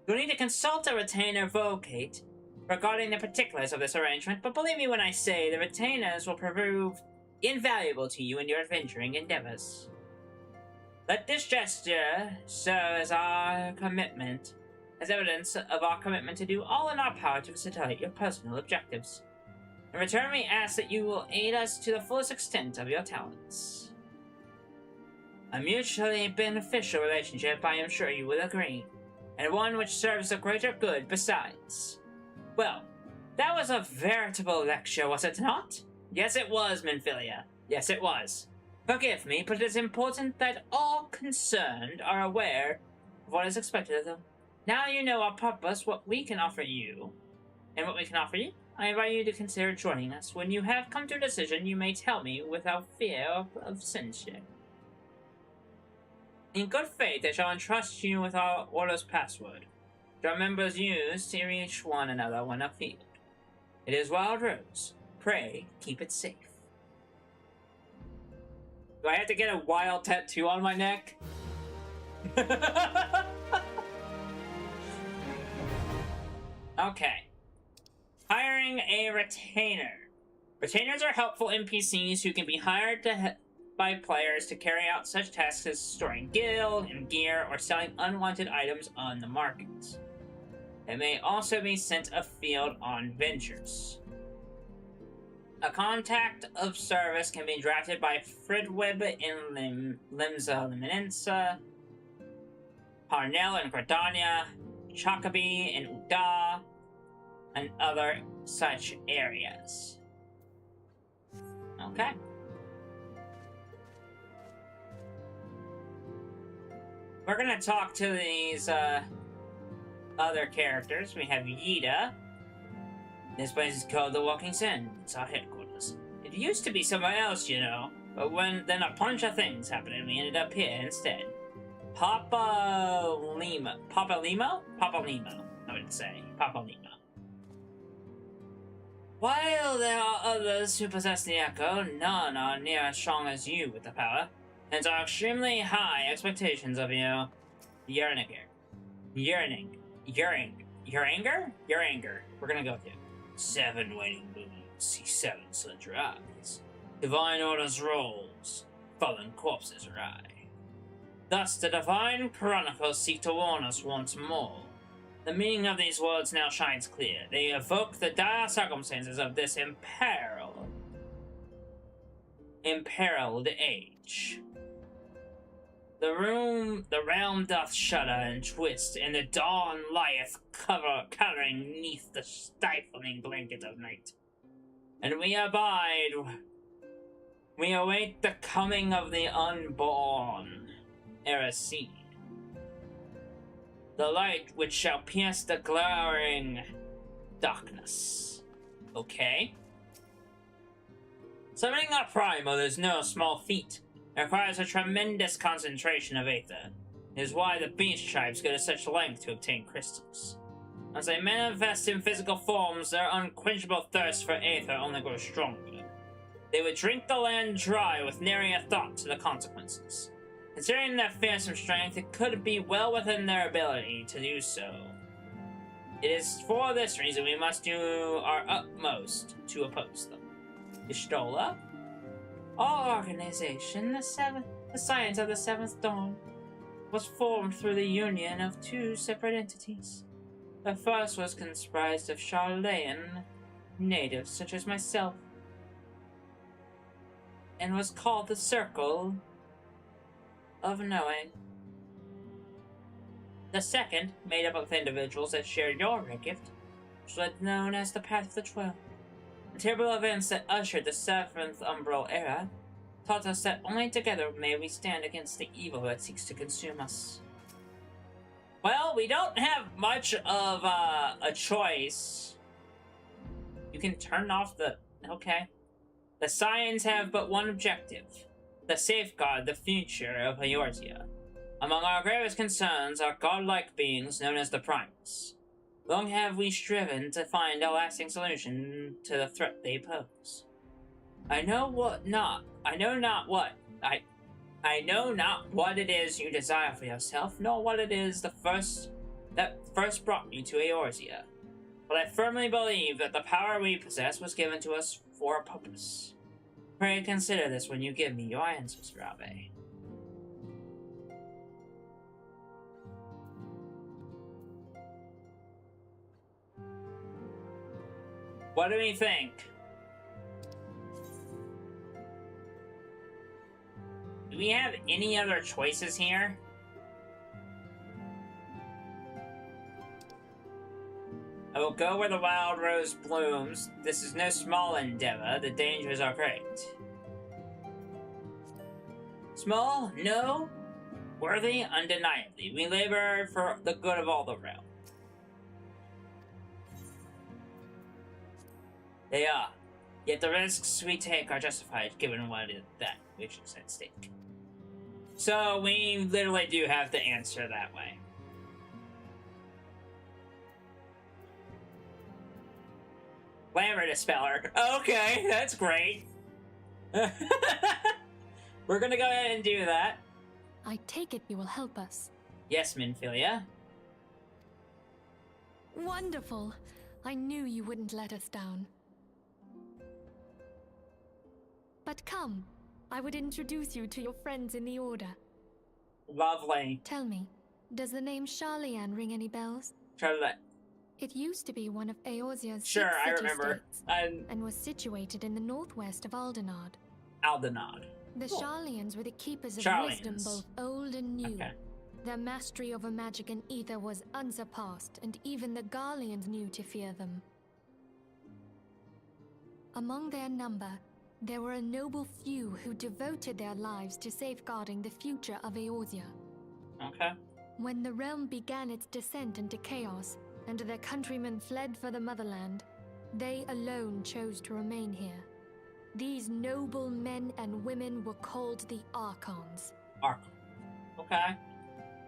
You'll need to consult a retainer vocate regarding the particulars of this arrangement, but believe me when I say the retainers will prove invaluable to you in your adventuring endeavors. Let this gesture serve as our commitment as evidence of our commitment to do all in our power to facilitate your personal objectives. In return, we ask that you will aid us to the fullest extent of your talents. A mutually beneficial relationship, I am sure you will agree, and one which serves the greater good besides. Well, that was a veritable lecture, was it not? Yes, it was, Minfilia. Yes, it was. Forgive me, but it is important that all concerned are aware of what is expected of them. Now you know our purpose, what we can offer you. And what we can offer you, I invite you to consider joining us. When you have come to a decision, you may tell me without fear of censure. In good faith, I shall entrust you with our order's password, which our members use to reach one another when afield. It is Wild Rose. Pray, keep it safe. Do I have to get a wild tattoo on my neck? Okay. Hiring a retainer. Retainers are helpful NPCs who can be hired by players to carry out such tasks as storing guild and gear or selling unwanted items on the market. They may also be sent afield on ventures. A contact of service can be drafted by Fridwib in Limsa Liminensa, Parnell in Gradania, Chakabi in Uda, and other such areas. Okay. We're gonna talk to these other characters. We have Yida. This place is called the Walking Sand. It's our headquarters. It used to be somewhere else, you know, but then a bunch of things happened and we ended up here instead. Papa Lima, I would say. Papa Lima. While there are others who possess the echo, none are near as strong as you with the power, hence our extremely high expectations of you. Yearninger. We're gonna go with you. 7 waiting moons, see 7 slender eyes. Divine orders rolls, fallen corpses rise. Thus the Divine Chronicles seek to warn us once more. The meaning of these words now shines clear. They evoke the dire circumstances of this imperiled age. The realm doth shudder and twist, and the dawn lieth cowering neath the stifling blanket of night. And we await the coming of the unborn, Erasine. The light which shall pierce the glowering darkness. Okay. Summoning a primal is no small feat. It requires a tremendous concentration of aether. It is why the beast tribes go to such length to obtain crystals. As they manifest in physical forms, their unquenchable thirst for aether only grows stronger. They would drink the land dry with nary a thought to the consequences. Considering their fearsome strength, it could be well within their ability to do so. It is for this reason we must do our utmost to oppose them. Ishtola? Our organization, the Science of the Seventh Dawn, was formed through the union of 2 separate entities. The first was comprised of Charlayan natives such as myself, and was called the Circle of Knowing. The second, made up of individuals that shared your red gift, was known as the Path of the 12. The terrible events that ushered the 7th Umbral Era taught us that only together may we stand against the evil that seeks to consume us. Well, we don't have much of a choice. You can turn off the... Okay. The Scions have but one objective. To safeguard the future of Eorzea. Among our gravest concerns are godlike beings known as the Primals. Long have we striven to find a lasting solution to the threat they pose. I know not what it is you desire for yourself, nor what it is that first brought you to Eorzea. But I firmly believe that the power we possess was given to us for a purpose. Pray consider this when you give me your answers, Rabe. What do we think? Do we have any other choices here? I will go where the wild rose blooms. This is no small endeavor. The dangers are great. Small? No. Worthy? Undeniably. We labor for the good of all the realm. They are. Yet the risks we take are justified given what is that which is at stake. So we literally do have to answer that way. Glamour Dispeller. Okay, that's great. We're gonna go ahead and do that. I take it you will help us. Yes, Minfilia. Wonderful. I knew you wouldn't let us down. But come, I would introduce you to your friends in the Order. Lovely. Tell me, does the name Charlian ring any bells? Charlotte. It used to be one of Eorzea's Sure, six I city remember. states, and was situated in the northwest of Aldenard. Aldenard. The Cool. Charlians were the keepers of Charlians. wisdom, both old and new. Okay. Their mastery over magic and ether was unsurpassed, and even the Garleans knew to fear them. Among their number, there were a noble few who devoted their lives to safeguarding the future of Eorzea. Okay. When the realm began its descent into chaos, and their countrymen fled for the motherland, they alone chose to remain here. These noble men and women were called the Archons. Arc. Okay.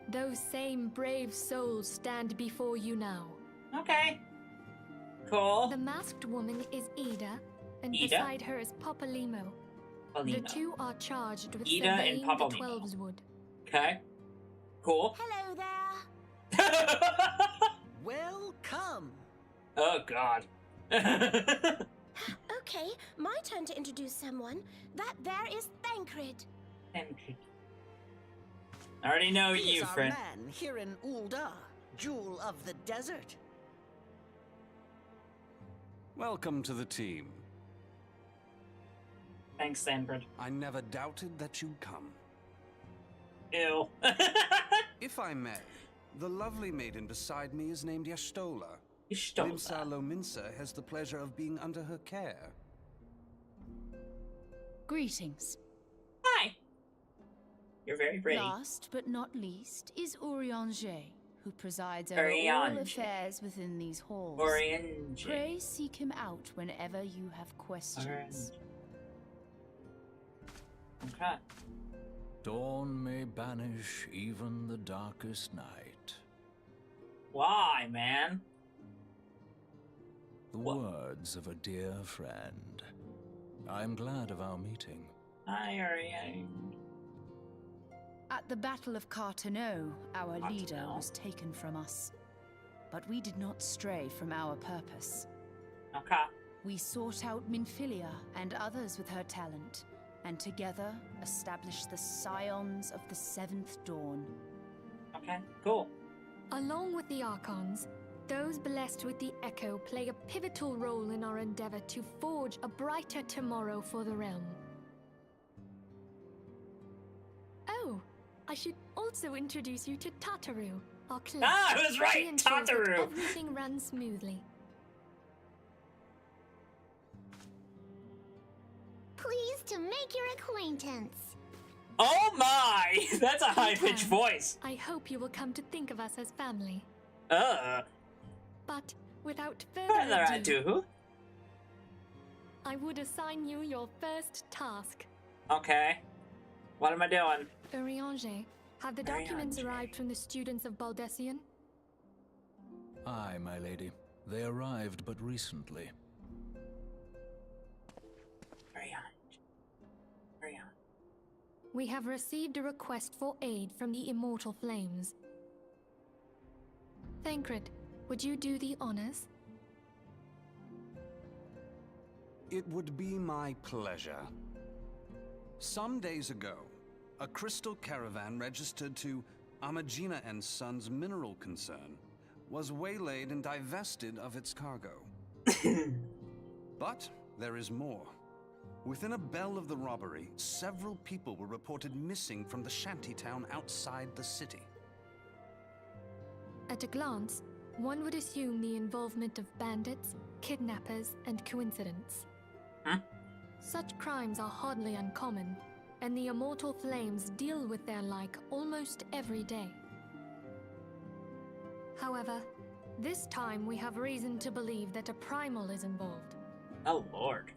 Those same brave souls stand before you now. Okay. Cool. The masked woman is Ida, and Ida? beside her is Papalimo. The Paulina. two are charged with Ida and surveying the Papalimo. Twelveswood. Okay. Cool. Hello there. Welcome. Oh, God. Okay, my turn to introduce someone. That there is Thancred. I already know He you, is our friend. man here in Ul'dah, jewel of the desert. Welcome to the team. Thanks, Sanford. I never doubted that you'd come. Ew. If I may, the lovely maiden beside me is named Y'shtola. You stole Limsa that. Lominsa has the pleasure of being under her care. Greetings. Hi. You're very pretty. Last but not least is Urianger, who presides over Urianger. all affairs within these halls. Orange. Pray seek him out whenever you have questions. Okay. Dawn may banish even the darkest night. Why, man? The What? words of a dear friend. I am glad of our meeting. Hi, Ariane. At the Battle of Carteneau, our leader Carteneau. was taken from us. But we did not stray from our purpose. Okay. We sought out Minfilia and others with her talent, and together established the Scions of the Seventh Dawn. Okay, cool. Along with the Archons, those blessed with the Echo play a pivotal role in our endeavor to forge a brighter tomorrow for the realm. Oh, I should also introduce you to Tataru, our cleric. Ah, I was right, She ensures that Tataru. everything runs smoothly. Pleased to make your acquaintance. Oh my! That's a high-pitched Time. voice. I hope you will come to think of us as family. But without Further ado. I would assign you your first task. Okay. What am I doing? Urianger, have the documents Urianger. arrived from the students of Baldessian? Aye, my lady. They arrived but recently. Ariane. We have received a request for aid from the Immortal Flames. Thancred, would you do the honors? It would be my pleasure. Some days ago, a crystal caravan registered to Amagina and Sons Mineral Concern was waylaid and divested of its cargo. But there is more. Within a bell of the robbery, several people were reported missing from the shantytown outside the city. At a glance, one would assume the involvement of bandits, kidnappers, and coincidence. Huh? Such crimes are hardly uncommon, and the Immortal Flames deal with their like almost every day. However, this time we have reason to believe that a primal is involved. Oh, Lord.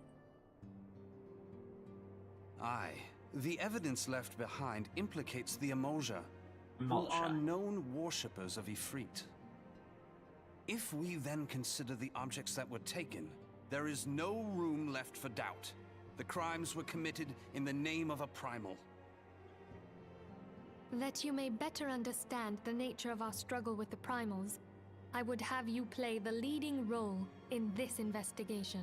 Aye. The evidence left behind implicates the Emulja, who are known worshippers of Ifrit. If we then consider the objects that were taken, there is no room left for doubt. The crimes were committed in the name of a primal. That you may better understand the nature of our struggle with the primals, I would have you play the leading role in this investigation.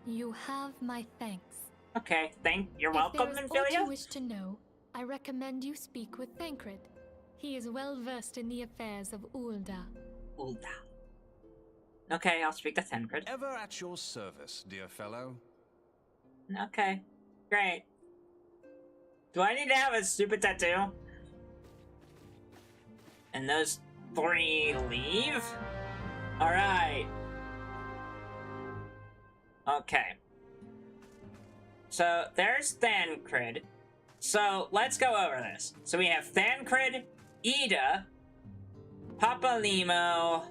You have my thanks. Okay, you're If welcome, there is aught you Minfilia. wish to know, I recommend you speak with Thancred. He is well versed in the affairs of Ulda. Ulda. Okay, I'll speak to Thancred. Ever at your service, dear fellow. Okay, great. Do I need to have a stupid tattoo? And those 3 leave? Alright. Okay. So, there's Thancred. So, let's go over this. So we have Thancred, Ida, Papa Limo.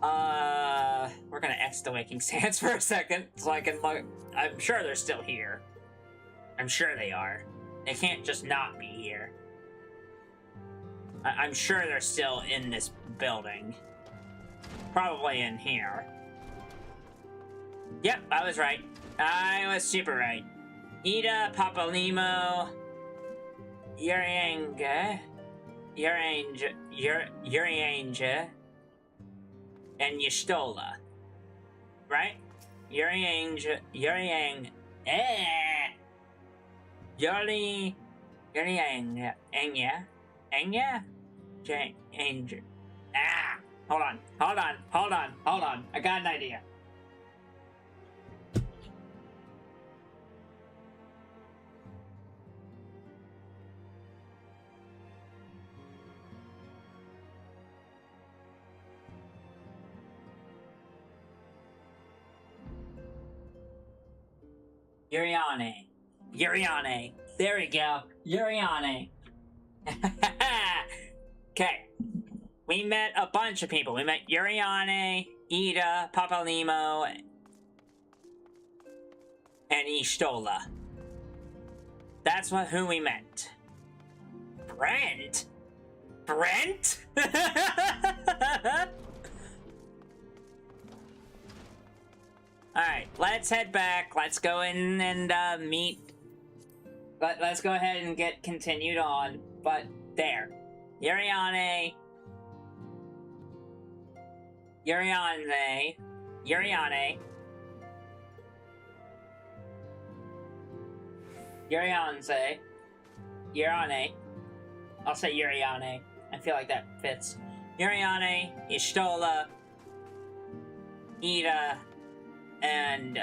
We're gonna X the Waking Sands for a second, so I can look. I'm sure they're still here. I'm sure they are. They can't just not be here. I'm sure they're still in this building. Probably in here. Yep, I was right. I was super right. Ida, Papa Limo, Urianga, and Y'shtola. Right? Uriang, Enya? Angel. Hold on. I got an idea. Yuriane. There we go. Yuriane. Okay. We met a bunch of people. We met Yuriane, Ida, Papa Limo, and Y'shtola. That's who we met. Brent? Alright, let's head back. Let's go in and meet. Let's go ahead and get continued on. But there. Yuriane. I'll say Yuriane. I feel like that fits. Yuriane, Y'shtola, Ida, and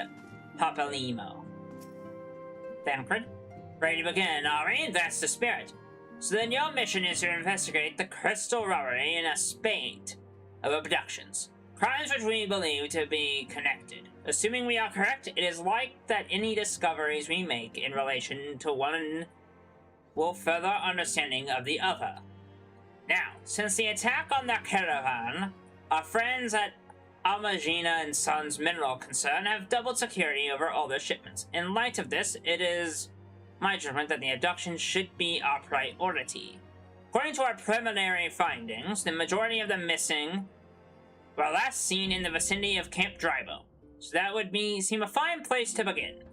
Papa Limo. Thancred? Ready to begin, Ari? That's the spirit. So then your mission is to investigate the crystal robbery in a spate of abductions. Crimes which we believe to be connected. Assuming we are correct, it is like that any discoveries we make in relation to one will further understanding of the other. Now, since the attack on the caravan, our friends at Almagina and Sons Mineral Concern have doubled security over all their shipments. In light of this, it is my judgment that the abduction should be our priority. According to our preliminary findings, the majority of the missing were last seen in the vicinity of Camp Drybo, so that would seem a fine place to begin.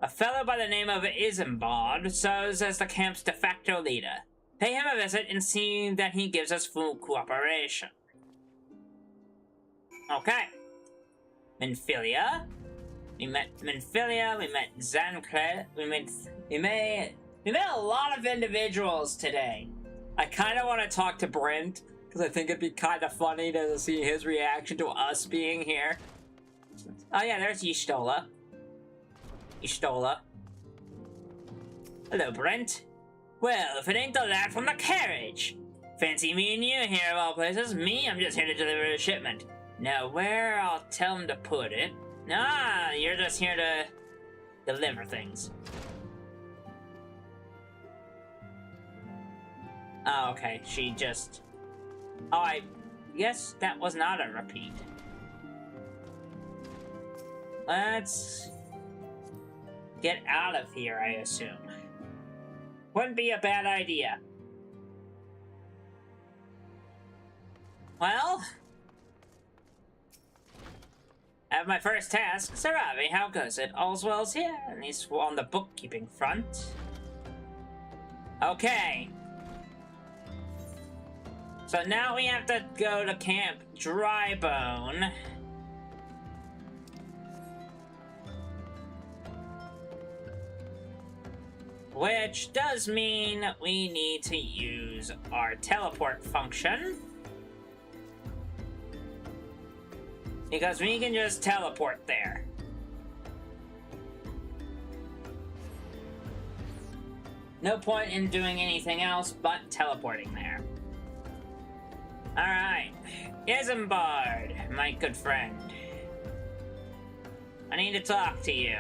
A fellow by the name of Isambard serves as the camp's de facto leader. Pay him a visit and see that he gives us full cooperation. Okay. Minfilia. We met Minfilia, we met Zancred, we met a lot of individuals today. I kind of want to talk to Brent, Because I think it'd be kind of funny to see his reaction to us being here. Oh yeah, there's Y'shtola. Y'shtola. Hello, Brent. Well, if it ain't the lad from the carriage. Fancy me and you here of all places. Me, I'm just here to deliver a shipment. Now, where I'll tell him to put it. Ah, you're just here to deliver things. Oh, okay. She just... Oh, I guess that was not a repeat. Let's get out of here, I assume. Wouldn't be a bad idea. Well, I have my first task. Saravi, how goes it? All's well's here, at least on the bookkeeping front. Okay. So now we have to go to Camp Drybone. Which does mean we need to use our teleport function. Because we can just teleport there. No point in doing anything else but teleporting there. Alright. Isambard, my good friend. I need to talk to you.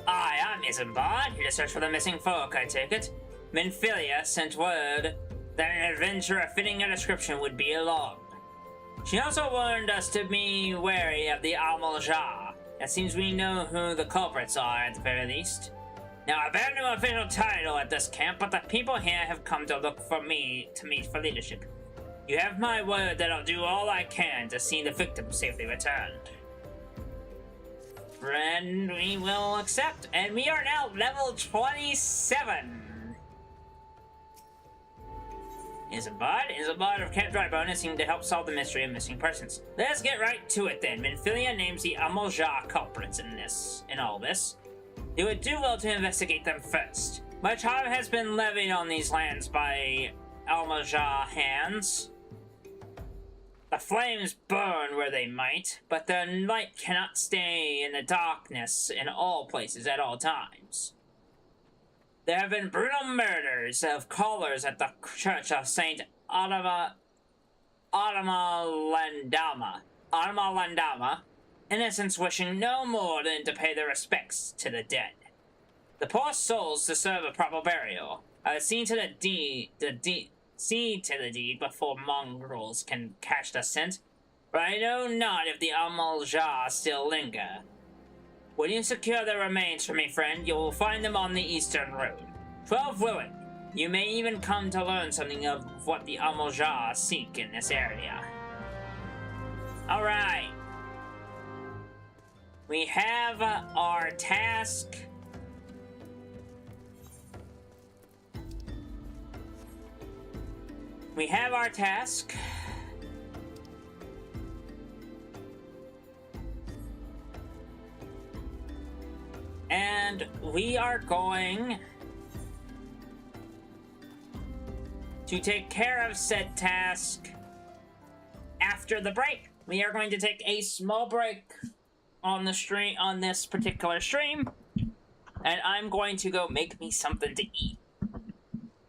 Hi, I'm Isambard, here to search for the missing folk, I take it. Minfilia sent word that an adventurer fitting your description would be along. She also warned us to be wary of the Almaljar. It seems we know who the culprits are, at the very least. Now, I bear no official title at this camp, but the people here have come to look for me to meet for leadership. You have my word that I'll do all I can to see the victim safely returned. Friend, we will accept, and we are now level 27. Isambard of Camp Drybone seemed to help solve the mystery of missing persons. Let's get right to it then. Minfilia names the Almaljar culprits in all this. You would do well to investigate them first. Much harm has been levied on these lands by Almaljar hands. The flames burn where they might, but the light cannot stay in the darkness in all places at all times. There have been brutal murders of callers at the Church of Saint Adama Landama, innocents wishing no more than to pay their respects to the dead. The poor souls deserve a proper burial. I have seen to the deed before mongrels can catch the scent, but I know not if the Almaljar still linger. When you secure the remains for me, friend, you will find them on the eastern road. 12 willing. You may even come to learn something of what the Almaljar seek in this area. Alright. We have our task. We have our task. And we are going to take care of said task after the break. We are going to take a small break on the stream, on this particular stream, and I'm going to go make me something to eat.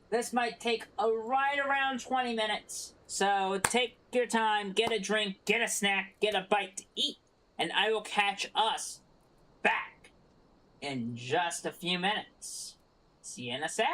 This might take right around 20 minutes, so take your time, get a drink, get a snack, get a bite to eat, and I will catch us back in just a few minutes. See you in a sec.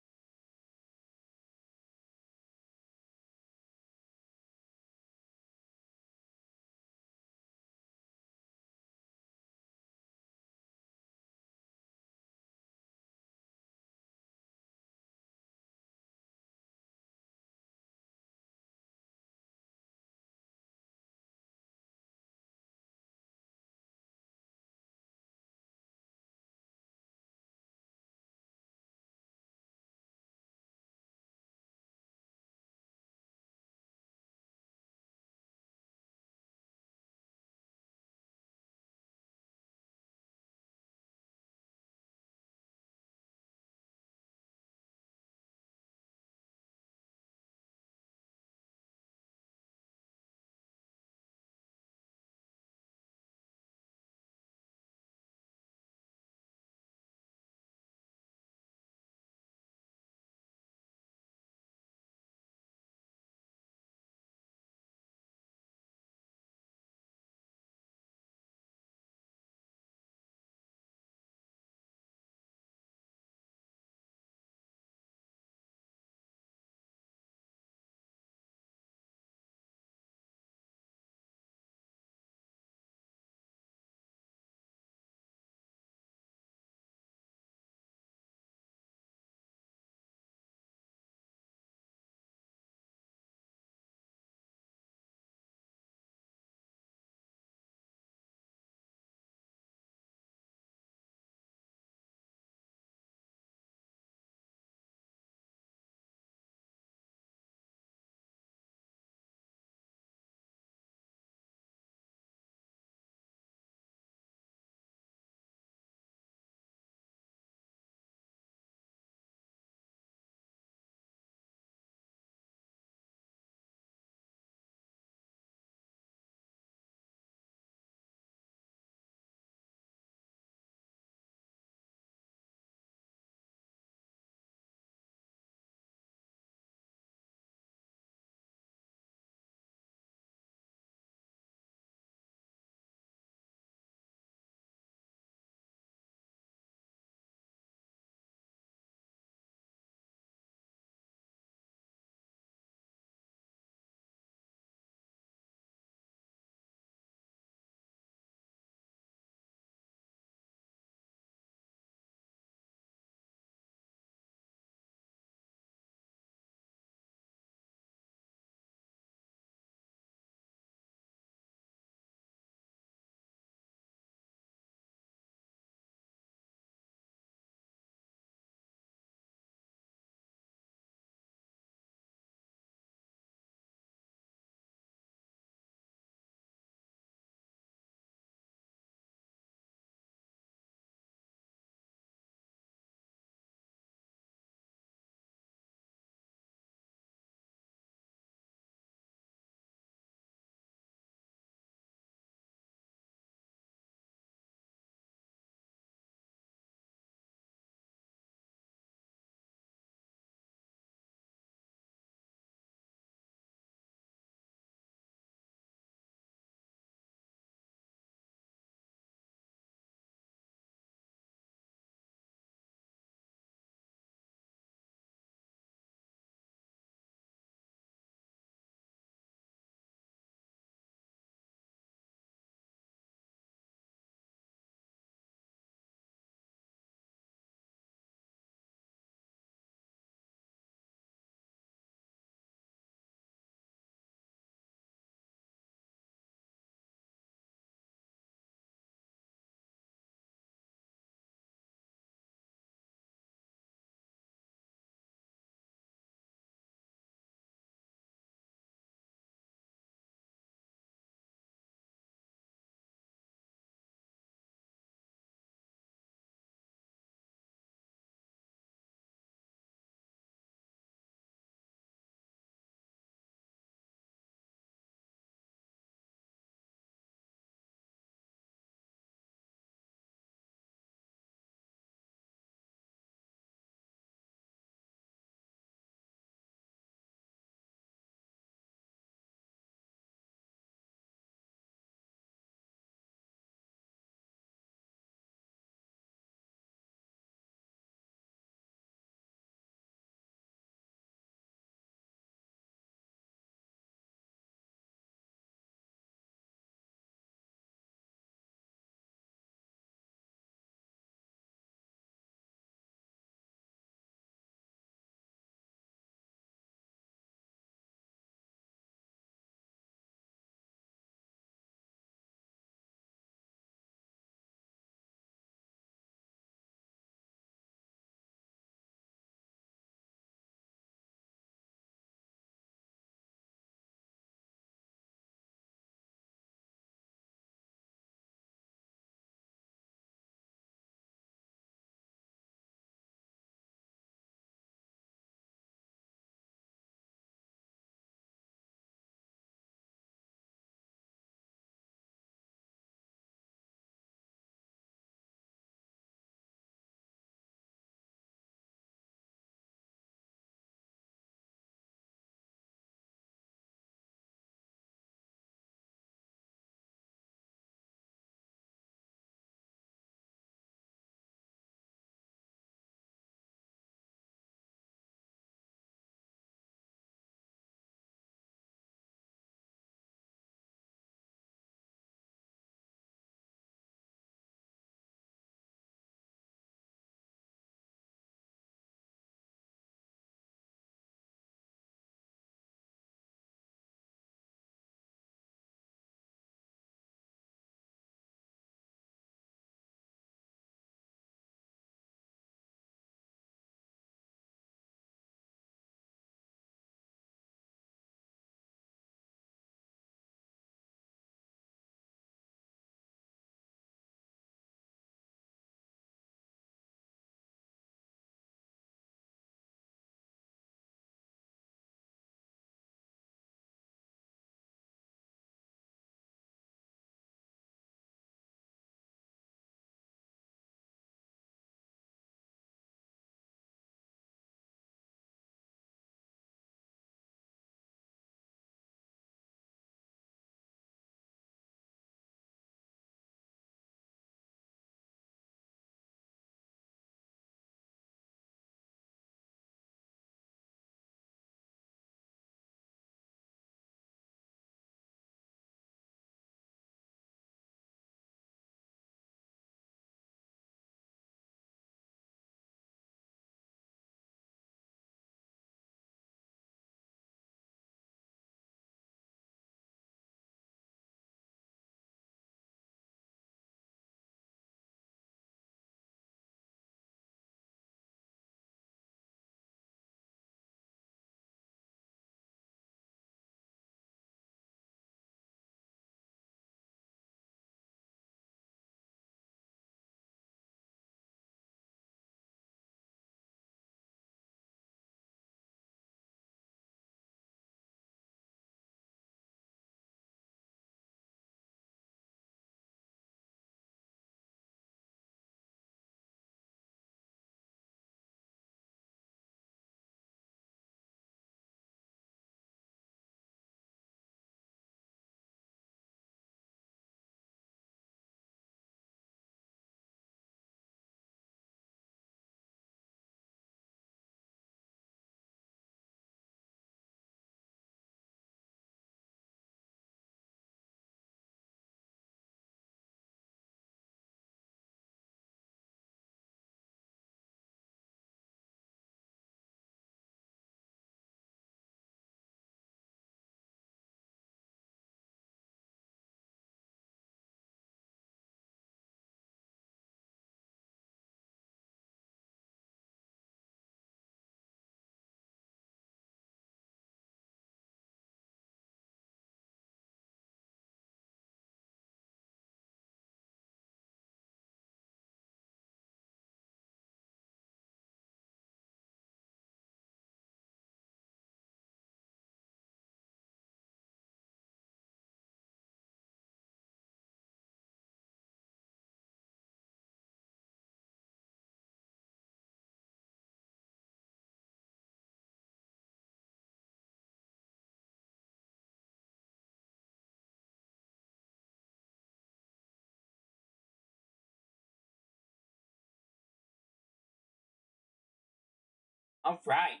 Alright.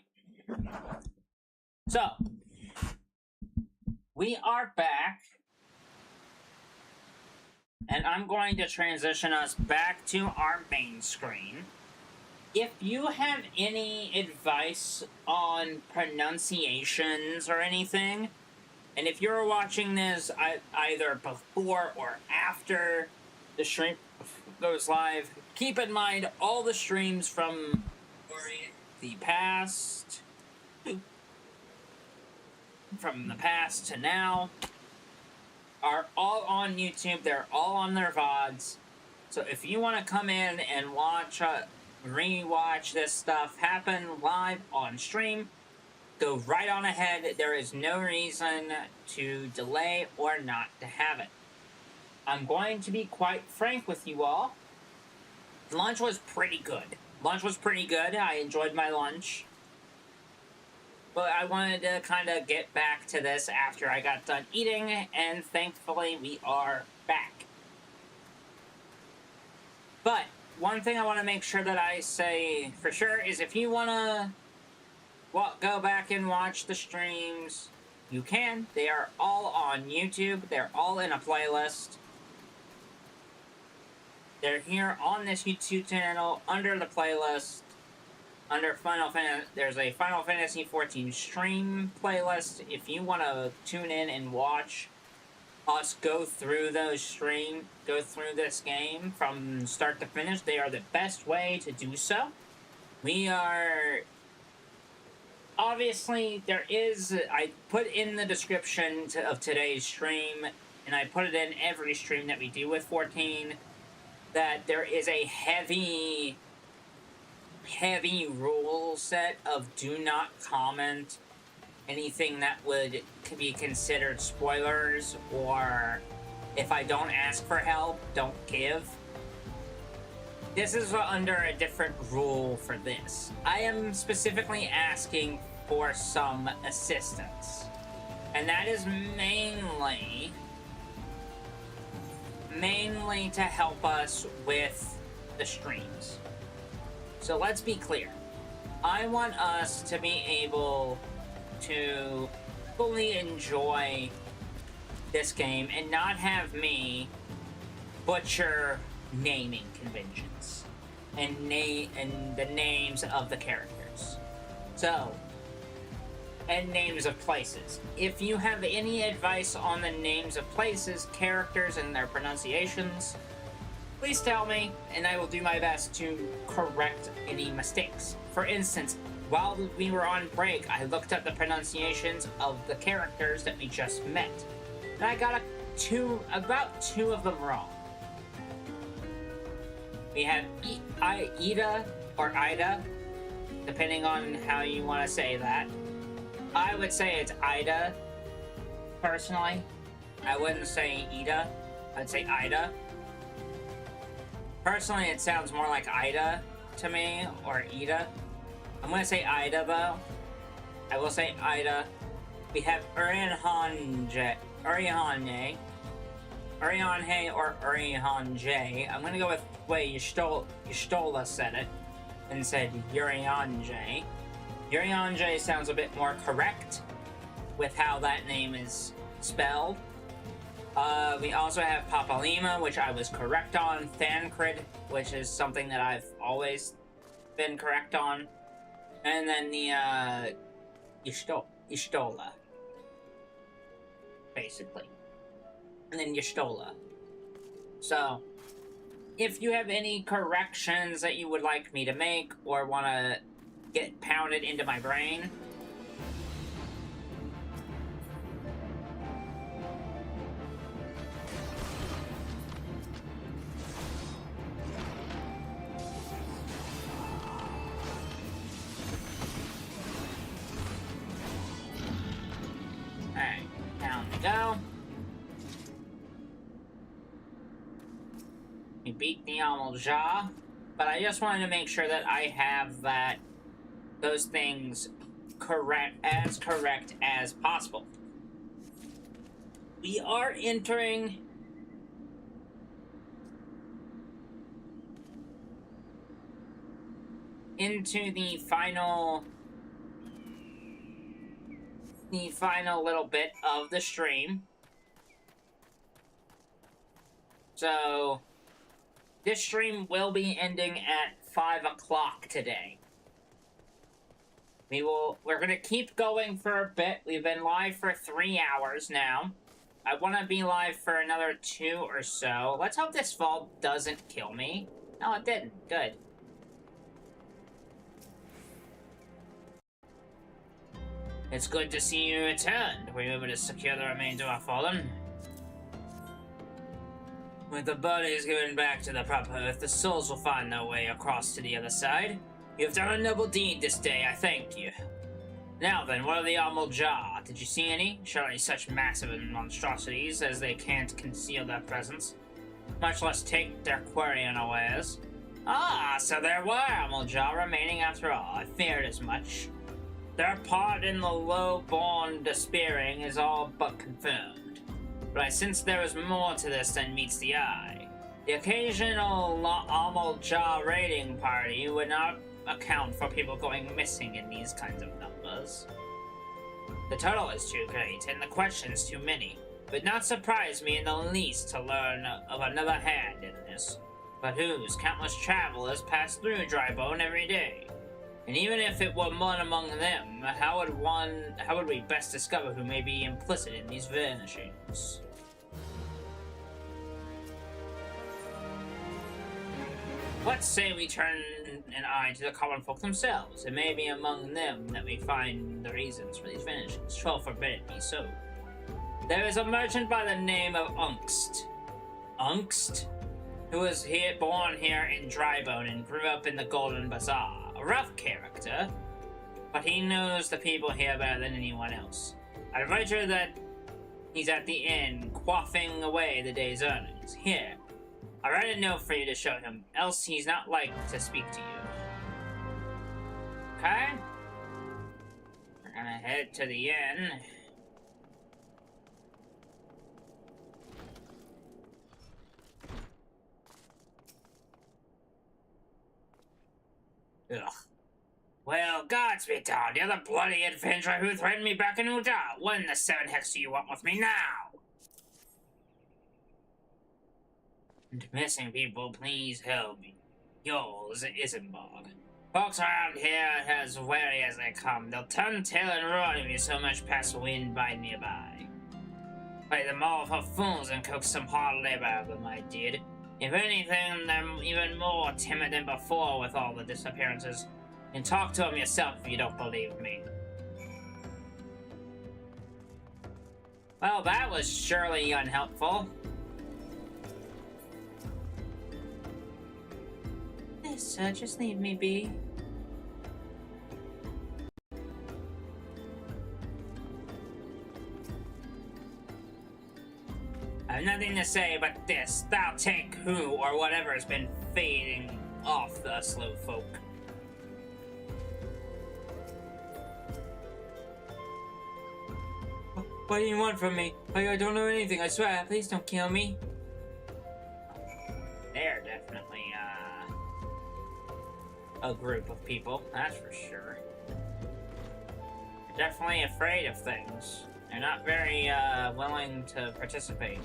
So, we are back. And I'm going to transition us back to our main screen. If you have any advice on pronunciations or anything, and if you're watching this either before or after the stream goes live, keep in mind all the streams from the past to now are all on YouTube. They're all on their VODs. So if you want to come in and watch, rewatch this stuff happen live on stream, go right on ahead. There is no reason to delay or not to have it. I'm going to be quite frank with you all. Lunch was pretty good. I enjoyed my lunch. But I wanted to kind of get back to this after I got done eating, and thankfully we are back. But one thing I want to make sure that I say for sure is if you want to go back and watch the streams, you can. They are all on YouTube. They're all in a playlist. They're here on this YouTube channel under the playlist. Under Final Fantasy, there's a Final Fantasy XIV stream playlist. If you want to tune in and watch us go through this game from start to finish, they are the best way to do so. We are... Obviously, I put in the description of today's stream, and I put it in every stream that we do with 14, that there is a heavy rule set of do not comment anything that would be considered spoilers, or if I don't ask for help, don't give. This is under a different rule for this. I am specifically asking for some assistance, and that is mainly to help us with the streams. So let's be clear. I want us to be able to fully enjoy this game and not have me butcher naming conventions and the names of the characters. So, and names of places. If you have any advice on the names of places, characters, and their pronunciations, please tell me, and I will do my best to correct any mistakes. For instance, while we were on break, I looked up the pronunciations of the characters that we just met, and I got about two of them wrong. We have Ida, or Ida, depending on how you want to say that. I would say it's Ida, personally. I wouldn't say Ida, I'd say Ida. Personally, it sounds more like Ida to me, or Ida. I'm gonna say Ida, though. I will say Ida. We have Urianhane, or Urianhane. I'm gonna go with the way Y'shtola said it, and said Urianhane. Urianhane sounds a bit more correct with how that name is spelled. We also have Papalima, which I was correct on. Thancred, which is something that I've always been correct on. And then the, Y'shtola. Basically. And then Y'shtola. So, if you have any corrections that you would like me to make, or want to get pounded into my brain, alright, down we go. We beat the Amalja, but I just wanted to make sure that I have those things correct as possible. We are entering into the final the final little bit of the stream. So, this stream will be ending at 5 o'clock today. We're gonna keep going for a bit. We've been live for 3 hours now. I want to be live for another 2 or so. Let's hope this vault doesn't kill me. No, it didn't. Good. It's good to see you returned. Were you able to secure the remains of our fallen? With the bodies given back to the proper earth, the souls will find their way across to the other side. You have done a noble deed this day. I thank you. Now then, what of the Amulja? Did you see any? Surely such massive monstrosities as they can't conceal their presence, much less take their quarry unawares. Ah, so there were Amulja remaining after all. I feared as much. Their part in the low-born despairing is all but confirmed. But I sense there is more to this than meets the eye. The occasional Amulja raiding party would not account for people going missing in these kinds of numbers. The total is too great, and the questions too many. Would not surprise me in the least to learn of another hand in this, but whose countless travelers pass through Drybone every day. And even if it were one among them, how would we best discover who may be implicit in these vanishings? Let's say we turn an eye to the common folk themselves. It may be among them that we find the reasons for these vanishings. 'Twill forbid it be so. There is a merchant by the name of Ungst. Ungst? Who was born here in Drybone and grew up in the Golden Bazaar. A rough character, but he knows the people here better than anyone else. I'd wager that he's at the inn, quaffing away the day's earnings. Here, I'll write a note for you to show him, else he's not like to speak to you. Okay? We're gonna head to the inn. Ugh. Well, gods be darned, you're the bloody adventurer who threatened me back in Uda. What in the 7 hex do you want with me now? And missing people, please help me. Yours, Isambard. Folks around here are as wary as they come. They'll turn tail and run if you so much pass wind by nearby. Play them all for fools and coax some hard labor out of them, I did. If anything, they're even more timid than before with all the disappearances. And talk to them yourself if you don't believe me. Well, that was surely unhelpful. Please, sir, just leave me be. I have nothing to say but this. Thou take who or whatever has been fading off the slow folk. What do you want from me? I don't know anything, I swear. Please don't kill me. They're definitely, a group of people, that's for sure. They're definitely afraid of things. They're not very, willing to participate.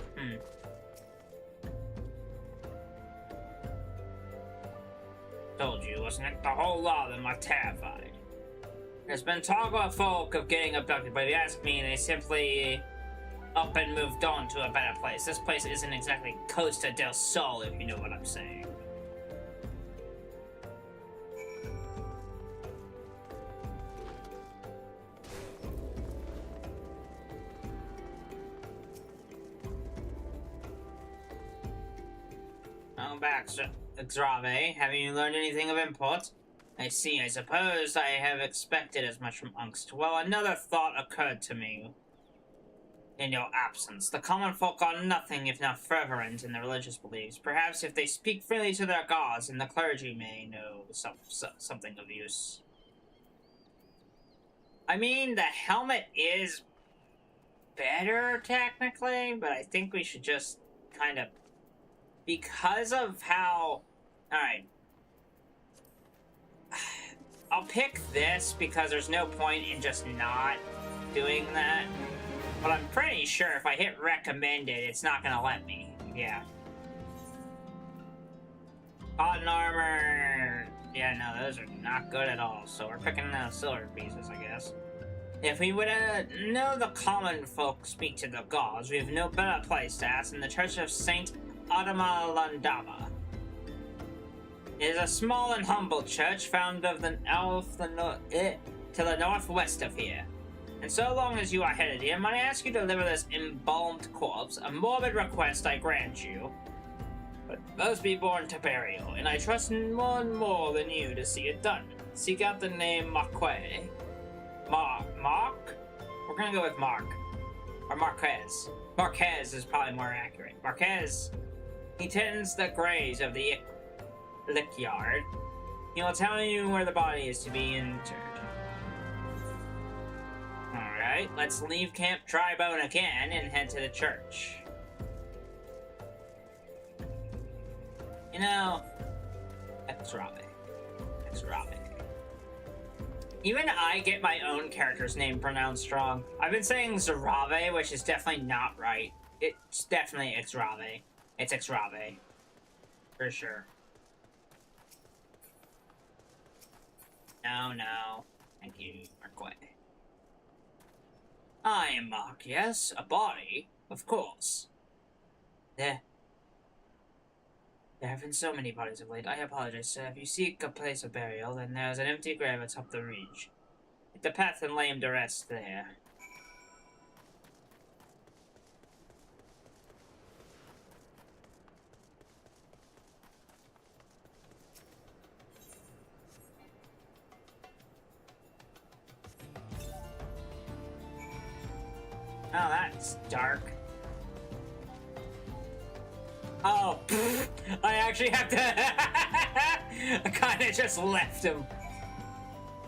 Told you, wasn't it? The whole lot of them are terrified. There's been talk of folk of getting abducted, but if you ask me, they simply up and moved on to a better place. This place isn't exactly Costa del Sol, if you know what I'm saying. Welcome back, Xrave. Have you learned anything of import? I see. I suppose I have expected as much from Ungst. Well, another thought occurred to me in your absence. The common folk are nothing if not fervent in their religious beliefs. Perhaps if they speak freely to their gods, and the clergy may know something of use. I mean, the helmet is better, technically, but I think we should just kind of... Because of how... Alright. I'll pick this because there's no point in just not doing that. But I'm pretty sure if I hit recommended, it's not gonna let me. Yeah. Cotton armor. Yeah, no, those are not good at all. So we're picking out silver pieces, I guess. If we would know the common folk speak to the gods, we have no better place to ask than the Church of Saint Adamalandama. It is a small and humble church found of the to the northwest of here. And so long as you are headed here, might I ask you to deliver this embalmed corpse, a morbid request I grant you, but must be born to burial, and I trust none more than you to see it done. Seek out the name Marquez. Mark? We're gonna go with Mark. Or Marquez. Marquez is probably more accurate. Marquez. He tends the graves of the lick yard. He will tell you where the body is to be interred. Alright, let's leave Camp Tribone again and head to the church. You know, Exrave. Even I get my own character's name pronounced wrong. I've been saying Zarave, which is definitely not right. It's definitely Exrave. It's Exrave. For sure. No. Thank you, Marquez. I am Mark, yes. A body, of course. There have been so many bodies of late. I apologize, sir. If you seek a place of burial, then there is an empty grave atop the ridge. Hit the path and lay him to rest there. Oh, that's dark. Oh, I actually have to... I kind of just left him.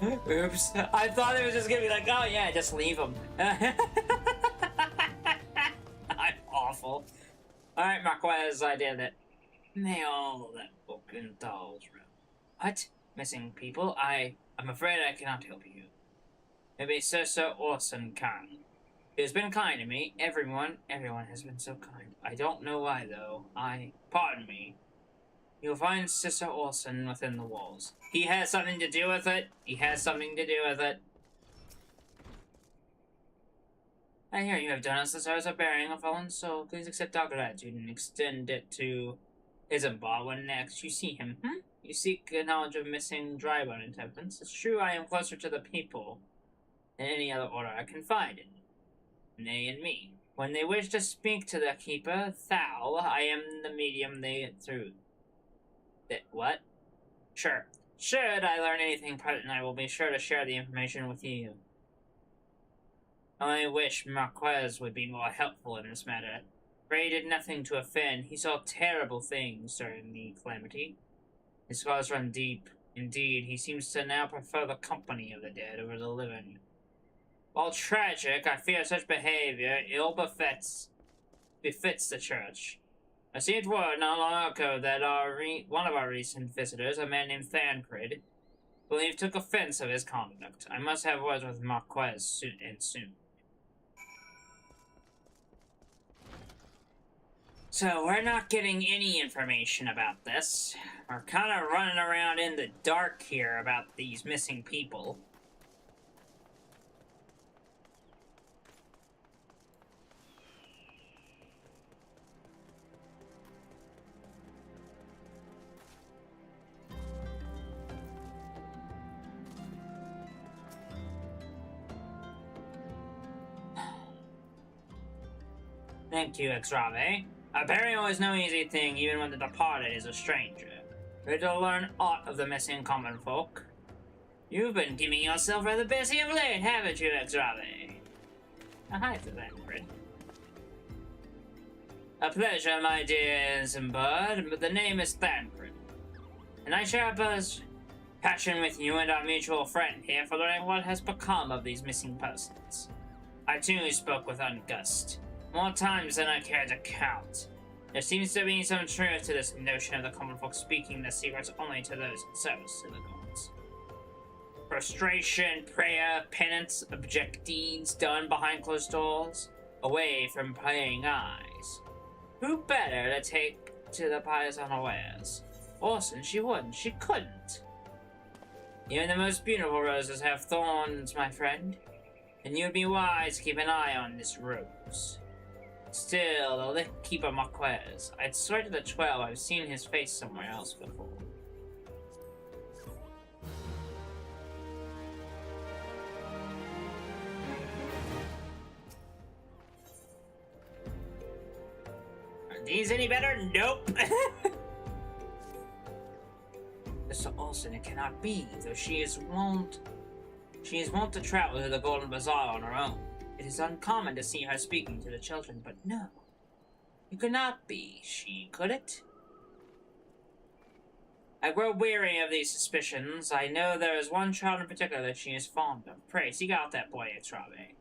Oops. I thought it was just gonna be like, oh yeah, just leave him. I'm awful. Alright, Marquez, I did it. May all that book in Doll's room. What? Missing people? I'm afraid I cannot help you. Maybe Sir Orson can. He has been kind to me. Everyone has been so kind. I don't know why, though. Pardon me. You'll find Sister Orson within the walls. He has something to do with it. I hear you have done us the service of burying a fallen soul. Please accept our gratitude and extend it to Isambard when next you see him. You seek knowledge of missing Drybone inhabitants. It's true I am closer to the people than any other order I confide in. They and me. When they wish to speak to the keeper, Thal, I am the medium they get through. What? Sure. Should I learn anything pertinent, I will be sure to share the information with you. I wish Marquez would be more helpful in this matter. Ray did nothing to offend. He saw terrible things during the calamity. His scars run deep. Indeed, he seems to now prefer the company of the dead over the living. While tragic, I fear such behavior befits the church. I received word not long ago that one of our recent visitors, a man named Thancred, believed took offense of his conduct. I must have words with Marquez soon. So, we're not getting any information about this. We're kind of running around in the dark here about these missing people. Thank you, Exrave. A burial is no easy thing, even when the departed is a stranger. We're to learn aught of the missing common folk. You've been keeping yourself rather busy of late, haven't you, Exrave? Hi to Thancred. A pleasure, my dear Isambard, but the name is Thancred. And I share a passion with you and our mutual friend here for learning what has become of these missing persons. I too spoke with Ungust. More times than I care to count. There seems to be some truth to this notion of the common folk speaking the secrets only to those in service to the gods. Frustration, prayer, penance, abject deeds done behind closed doors, away from prying eyes. Who better to take to the pious unawares? Orson, she wouldn't, she couldn't. Even the most beautiful roses have thorns, my friend, and you'd be wise to keep an eye on this rose. Still, they'll keep him unawares. I'd swear to the 12 I've seen his face somewhere else before. Are these any better? Nope. Mr. Olsen, it cannot be, though she is wont to travel to the Golden Bazaar on her own. It is uncommon to see her speaking to the children, but no. It could not be she, could it? I grow weary of these suspicions. I know there is one child in particular that she is fond of. Pray, seek out that boy, Etrabe,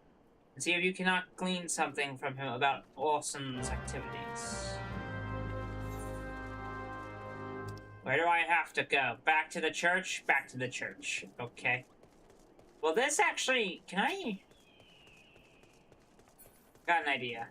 and see if you cannot glean something from him about Orson's activities. Where do I have to go? Back to the church? Back to the church. Okay. Well, this actually... Can I... Got an idea.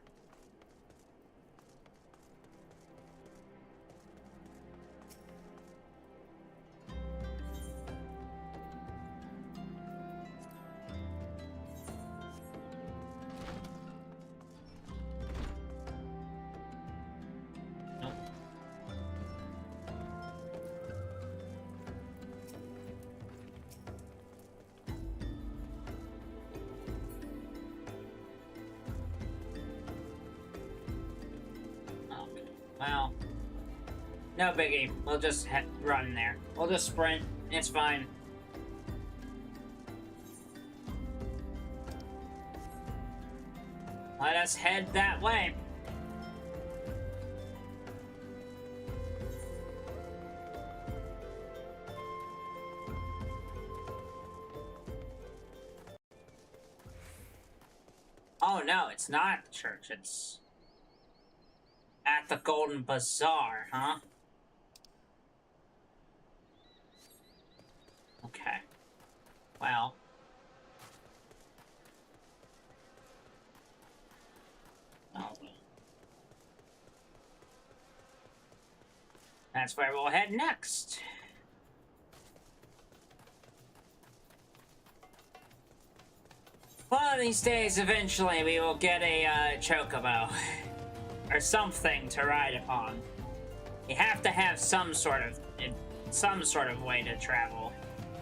Well, no biggie. We'll just run there. We'll just sprint. It's fine. Let us head that way. Oh no, it's not at the church. It's at the Golden Bazaar, huh? Okay. Well. Oh. That's where we'll head next. One of these days, eventually, we will get a chocobo. Or something to ride upon. You have to have some sort of way to travel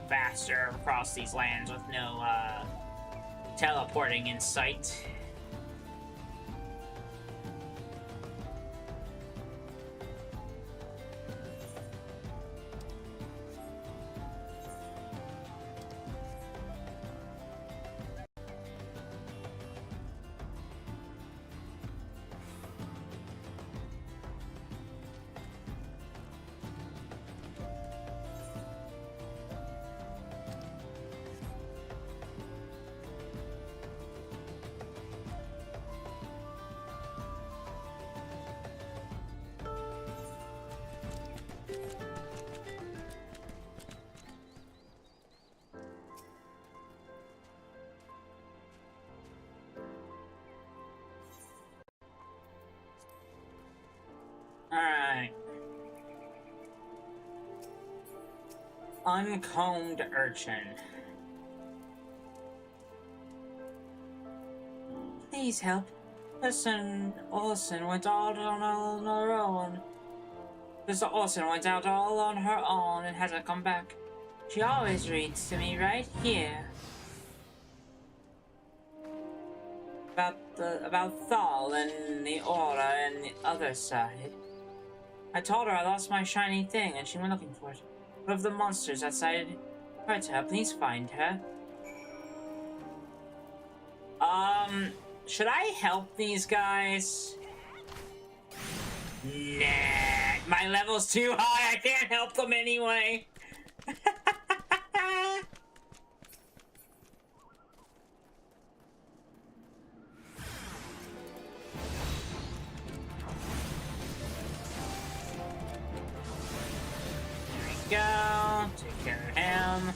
faster across these lands with no teleporting in sight. Alright. Uncombed urchin. Please help. Listen, Orson went out on her own. Mr. Orson went out all on her own and hasn't come back. She always reads to me right here. About Thal and the Aura and the other side. I told her I lost my shiny thing and she went looking for it. One of the monsters outside hurt her. Please find her. Should I help these guys? Nah, my level's too high. I can't help them anyway. Go. Take care of him.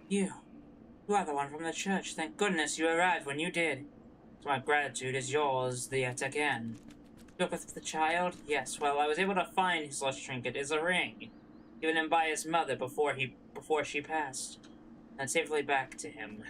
You are the one from the church. Thank goodness you arrived when you did. So my gratitude is yours yet again. Look with the child? Yes, well, I was able to find his lost trinket is a ring, given him by his mother before she passed, and safely back to him.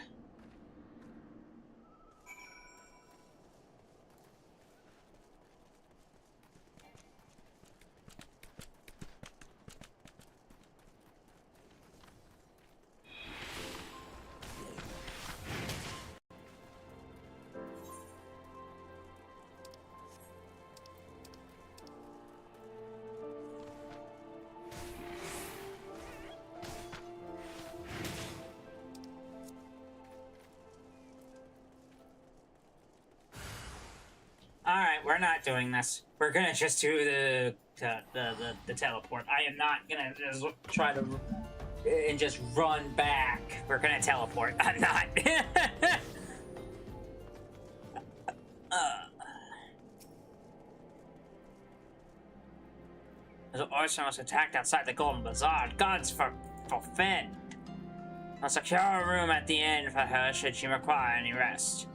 Alright, we're not doing this. We're gonna just do the teleport. I am not gonna just try to and just run back. We're gonna teleport. I'm not. The Orson was attacked outside the Golden Bazaar. Gods forfend. I'll secure a room at the inn for her should she require any rest.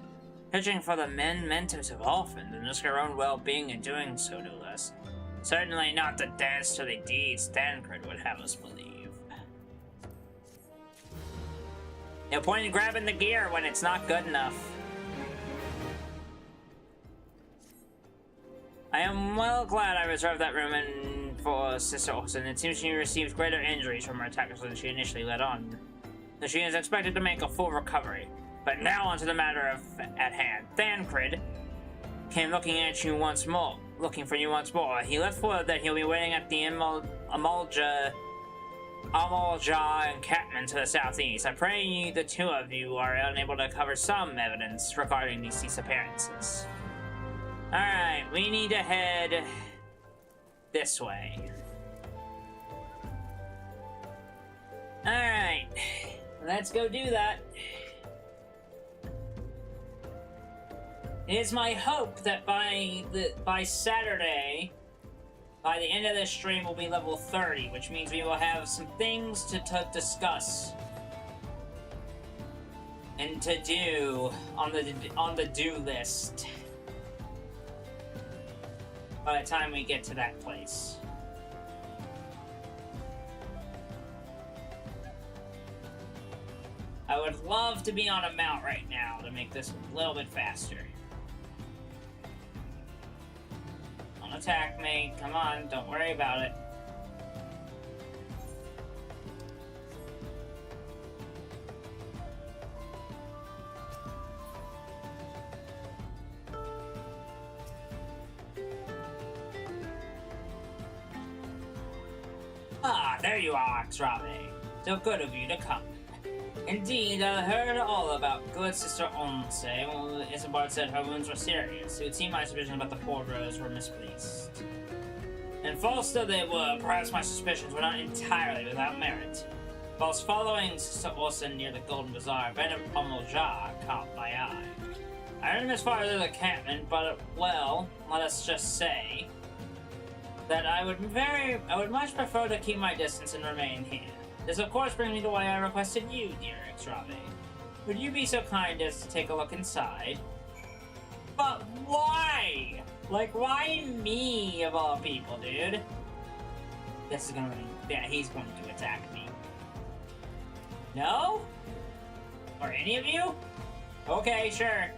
Searching for the mementos of orphans and risk her own well-being in doing so, no less. Certainly not the dastardly deeds Thancred would have us believe. No point in grabbing the gear when it's not good enough. I am well glad I reserved that room for Sister Orson. It seems she received greater injuries from her attackers than she initially let on. So she is expected to make a full recovery. But now onto the matter at hand. Thancred came looking for you once more. He left word that he'll be waiting at the Amulja encampment to the southeast. I pray the two of you are unable to cover some evidence regarding these disappearances. Alright, we need to head this way. Alright, let's go do that. It is my hope that by Saturday, by the end of this stream, we'll be level 30, which means we will have some things to discuss and to do on the do list by the time we get to that place. I would love to be on a mount right now to make this a little bit faster. Don't attack me. Come on, don't worry about it. Ah, there you are, Xrabe. So good of you to come. Indeed, I heard all about good Sister Onse. Well, Isambard said her wounds were serious. It would seem my suspicions about the Porters were misplaced. And false though they were, perhaps my suspicions were not entirely without merit. Whilst following Sister Orson near the Golden Bazaar, Venom Amulja caught my eye. I heard him as far as the encampment, but, well, let us just say that I would much prefer to keep my distance and remain here. This, of course, brings me to why I requested you, dear Xrabe. Would you be so kind as to take a look inside? But why? Like, why me, of all people, dude? This is gonna be... Yeah, he's going to attack me. No? Or any of you? Okay, sure.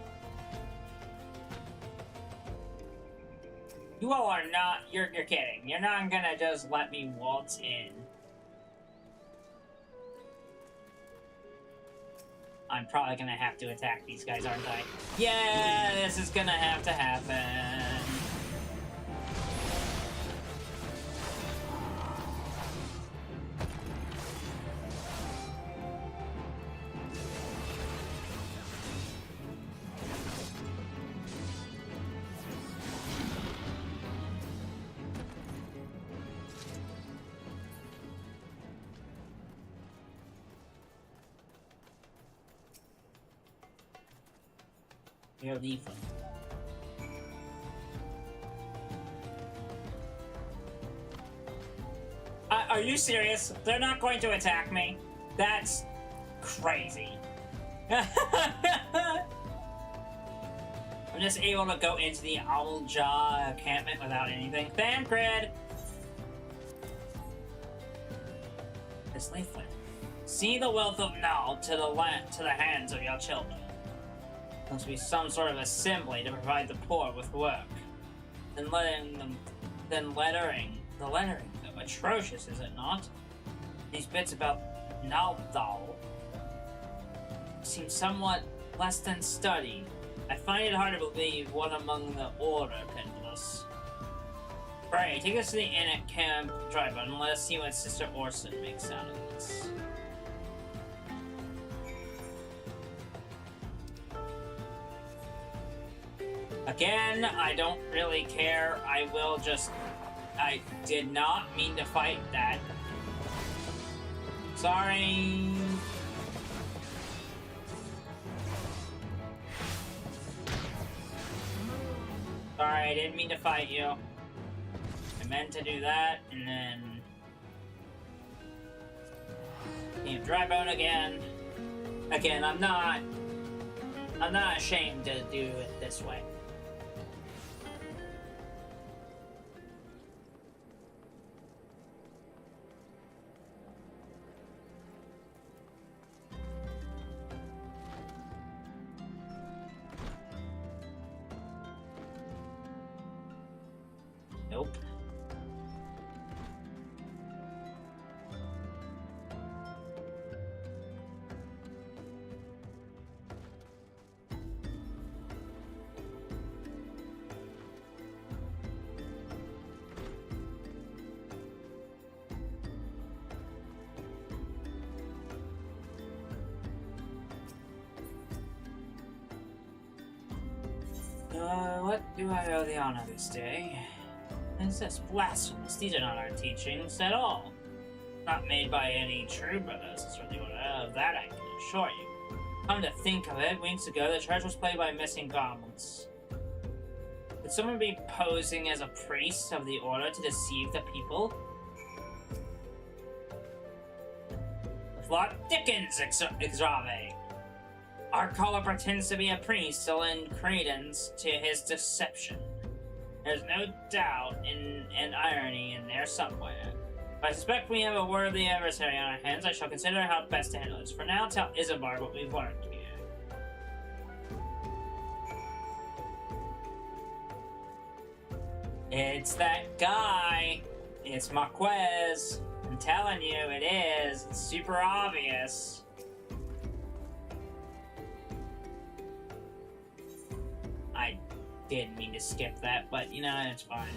You all are not... You're kidding. You're not gonna just let me waltz in. I'm probably gonna have to attack these guys, aren't I? Yeah, this is gonna have to happen. You're leaving. Are you serious? They're not going to attack me? That's crazy. I'm just able to go into the Owljaw encampment without anything. Thancred! This leaflet. See the wealth of Null to the hands of your children. There must be some sort of assembly to provide the poor with work. The lettering, though, atrocious, is it not? These bits about Naldal seem somewhat less than studied. I find it hard to believe one among the Order can bless. Pray, take us to the inn at Camp Dryburn and let us see what Sister Orson makes out of this. Again, I don't really care. I did not mean to fight that. Sorry. Sorry, I didn't mean to fight you. I meant to do that, and then... Team Drybone again. Again, I'm not ashamed to do it this way. Nope. What do I owe the honor this day? Is this blasphemous? These are not our teachings at all. Not made by any true brothers, is really what of that I can assure you. Come to think of it, weeks ago the church was plagued by missing goblins. Would someone be posing as a priest of the order to deceive the people? Plot Dickens, Exrave! Our caller pretends to be a priest to lend credence to his deception. There's no doubt and irony in there somewhere. If I suspect we have a worthy adversary on our hands, I shall consider how best to handle this. For now, tell Isambard what we've learned here. It's that guy. It's Marquez. I'm telling you, it is. It's super obvious. I didn't mean to skip that, but you know, it's fine.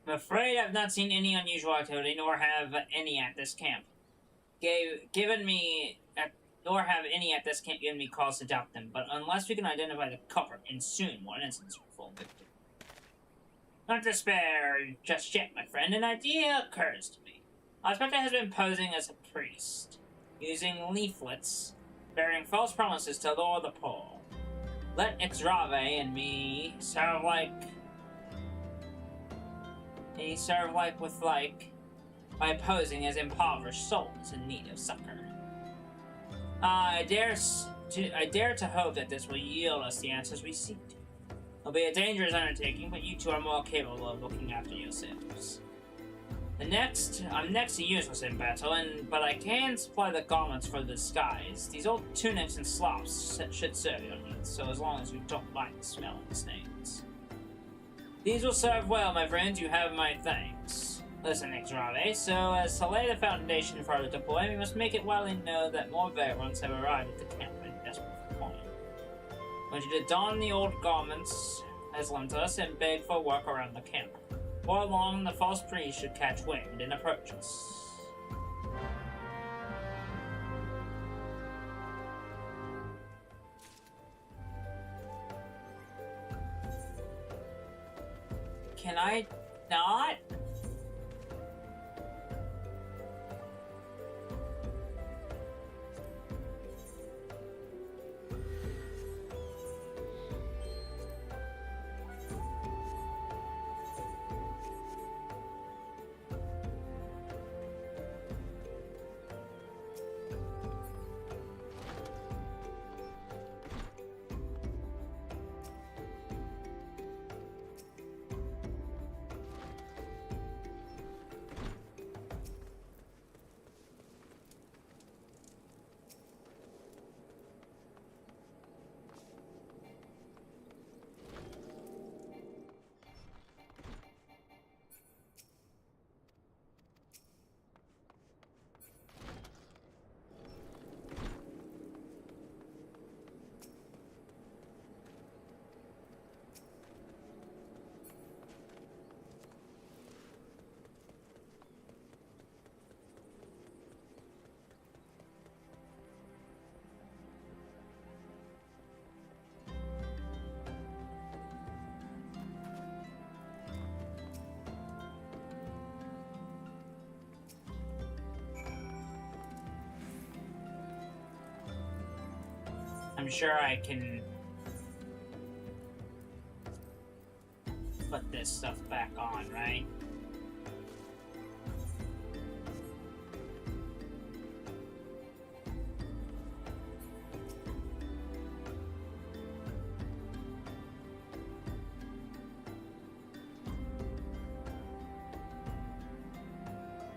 I'm afraid I've not seen any unusual activity, nor have any at this camp. Nor have any at this camp given me cause to doubt them, but unless we can identify the culprit, and soon one instance will fall victim. Not despair just yet, my friend. An idea occurs to me. Our spectre has been posing as a priest, using leaflets, bearing false promises to lure the poor. Let Exrave and me serve like with like, by posing as impoverished souls in need of succor. I dare to hope that this will yield us the answers we seek. It'll be a dangerous undertaking, but you two are more capable of looking after yourselves. I'm next to useless in battle, but I can supply the garments for the disguise. These old tunics and slops should serve your needs, so as long as you don't mind the smell and the stains. These will serve well, my friends. You have my thanks. Listen, Exrave, so as to lay the foundation for our deploy, we must make it widely known that more vagrants have arrived at the camp and desperate for coin. I want you to don the old garments as lent us and beg for work around the camp. Before long, the false priest should catch wind and approach us. Can I not? I'm sure I can put this stuff back on, right?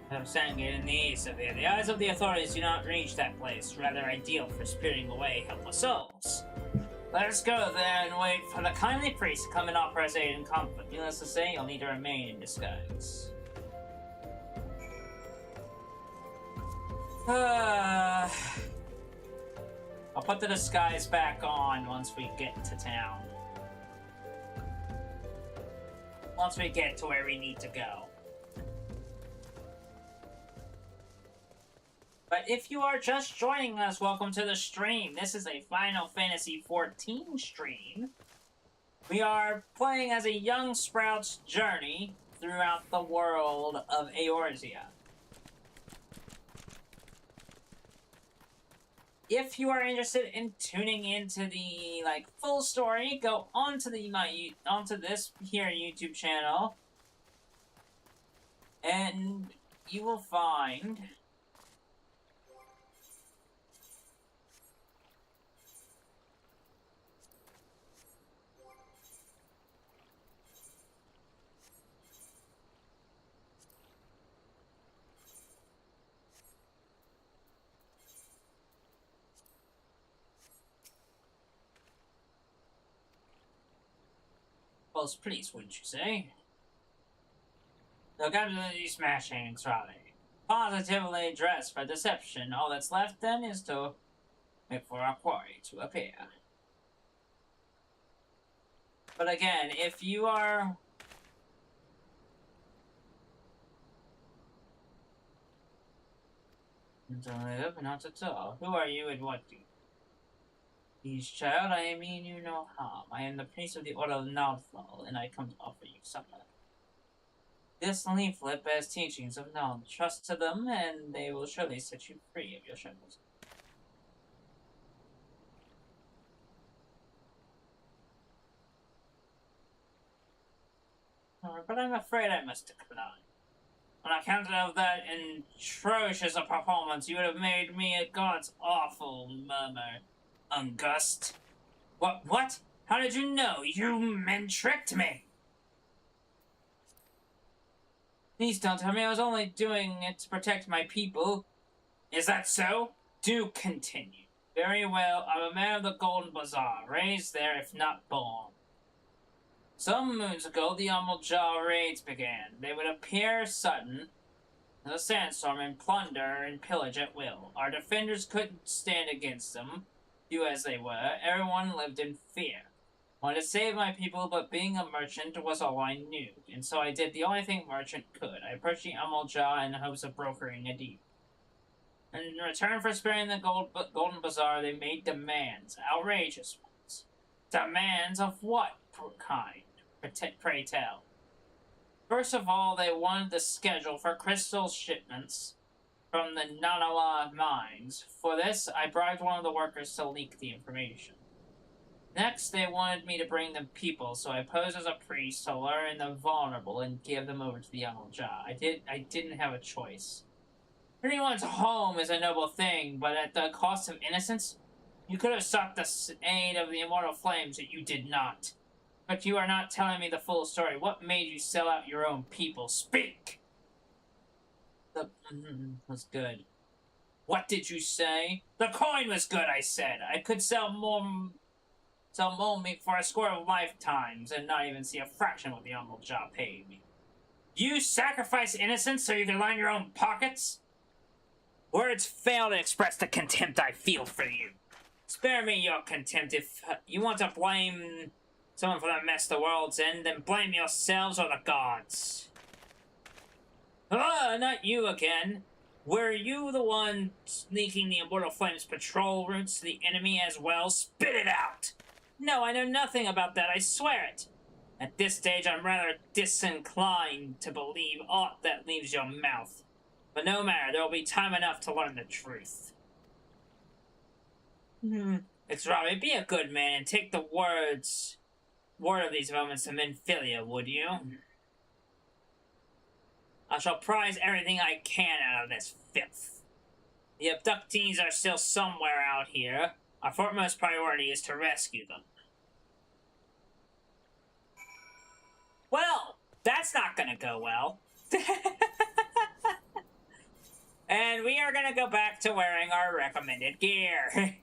I'm saying it in the east of here. The eyes of the authorities do not reach that place, rather ideal for spiriting away helpless souls. Let us go there and wait for the kindly priest to come and offer us aid and comfort. Needless to say, you'll need to remain in disguise. I'll put the disguise back on once we get to town. Once we get to where we need to go. But if you are just joining us, welcome to the stream. This is a Final Fantasy XIV stream. We are playing as a young Sprout's journey throughout the world of Eorzea. If you are interested in tuning into the full story, go onto this here YouTube channel, and you will find well, please, wouldn't you say? Look absolutely smashing, Raleigh. Positively dressed for deception. All that's left then is to wait for our quarry to appear. But again, if you are not at all. Who are you and what do you? Please, child, I mean you no harm. I am the priest of the Order of Nightfall, and I come to offer you supper. This leaflet bears teachings of knowledge. Trust to them, and they will surely set you free of your shackles. But I'm afraid I must decline. On account of that atrocious performance, you would have made me a god's awful murmur. Ungust. What? How did you know? You men tricked me! Please don't tell me I was only doing it to protect my people. Is that so? Do continue. Very well, I'm a man of the Golden Bazaar, raised there if not born. Some moons ago, the Umuljaw raids began. They would appear sudden as a sandstorm and plunder and pillage at will. Our defenders couldn't stand against them. Few as they were, everyone lived in fear. I wanted to save my people, but being a merchant was all I knew, and so I did the only thing merchant could. I approached the Umuljaw in the hopes of brokering a deal. In return for sparing the Golden Bazaar, they made demands, outrageous ones. Demands of what kind? Pray tell. First of all, they wanted the schedule for crystal shipments from the Nanawa mines. For this, I bribed one of the workers to leak the information. Next, they wanted me to bring them people, so I posed as a priest to learn the vulnerable and give them over to the Umuljaw. I didn't have a choice. Anyone's home is a noble thing, but at the cost of innocence, you could have sought the aid of the immortal flames, that you did not. But you are not telling me the full story. What made you sell out your own people? Speak! Was good. What did you say? The coin was good, I said. I could sell more meat for a score of lifetimes and not even see a fraction of what the Umuljaw paid me. You sacrifice innocence so you can line your own pockets? Words fail to express the contempt I feel for you. Spare me your contempt. If you want to blame someone for the mess the world's in, then blame yourselves or the gods. Not you again. Were you the one sneaking the Immortal Flames patrol routes to the enemy as well? Spit it out! No, I know nothing about that, I swear it. At this stage, I'm rather disinclined to believe aught that leaves your mouth. But no matter, there will be time enough to learn the truth. It's Robbie, be a good man and take the word of these moments to Minfilia, would you? I shall prize everything I can out of this filth. The abductees are still somewhere out here. Our foremost priority is to rescue them. Well, that's not gonna go well. And we are gonna go back to wearing our recommended gear.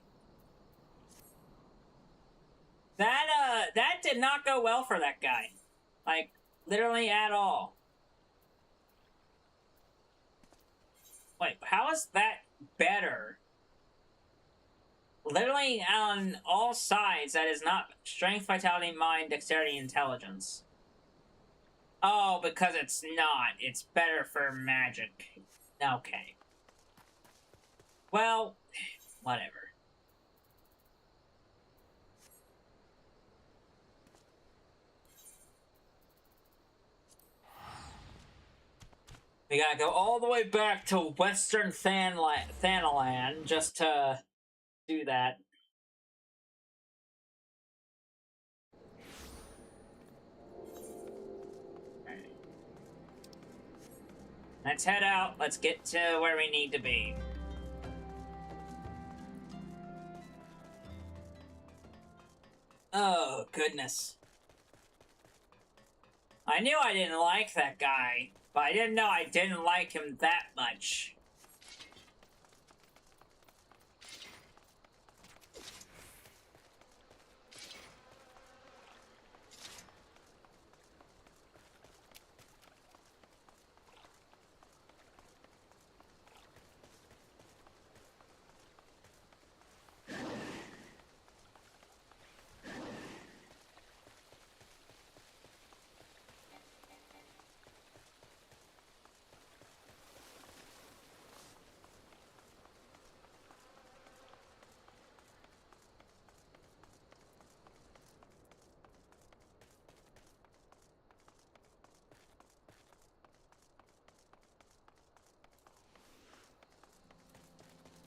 That did not go well for that guy. Like, literally at all. Wait, how is that better? Literally on all sides, that is not strength, vitality, mind, dexterity, intelligence. Oh, because it's not. It's better for magic. Okay. Well, whatever. We gotta go all the way back to Western Thanalan just to do that. Right. Let's head out. Let's get to where we need to be. Oh, goodness. I knew I didn't like that guy, but I didn't know I didn't like him that much.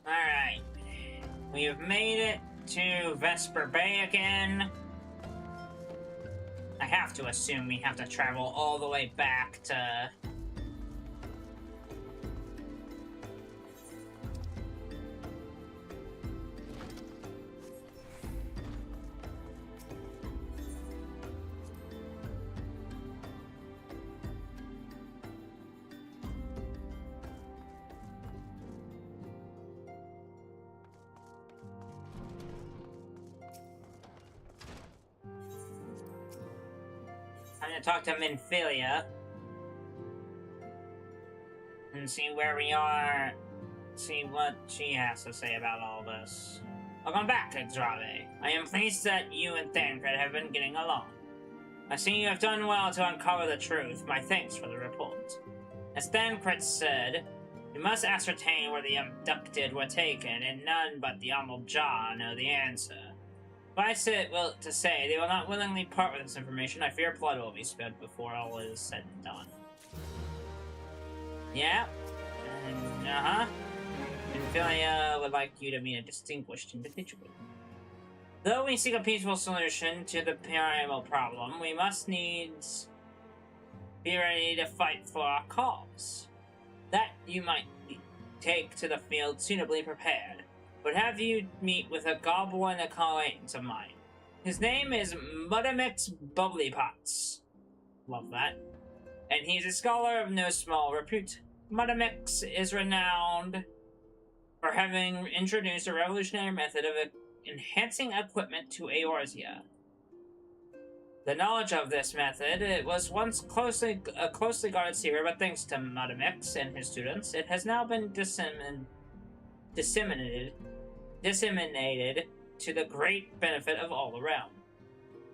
Alright. We have made it to Vesper Bay again. I have to assume we have to travel all the way back to... I'm gonna talk to Minfilia and see where we are, see what she has to say about all this. Welcome back, Xrave. I am pleased that you and Thancred have been getting along. I see you have done well to uncover the truth. My thanks for the report. As Thancred said, we must ascertain where the abducted were taken, and none but the humbled Jaw know the answer. Suffice it to say, they will not willingly part with this information. I fear blood will be spilled before all is said and done. Yeah. Uh-huh. Minfilia would like you to meet a distinguished individual. Though we seek a peaceful solution to the primal problem, we must needs be ready to fight for our cause. That you might take to the field suitably prepared. Would have you meet with a goblin acquaintance of mine. His name is Mudamix Bubblypots. Love that. And he's a scholar of no small repute. Mudamix is renowned for having introduced a revolutionary method of enhancing equipment to Eorzea. The knowledge of this method, it was once a closely guarded secret, but thanks to Mudamix and his students, it has now been disseminated to the great benefit of all around.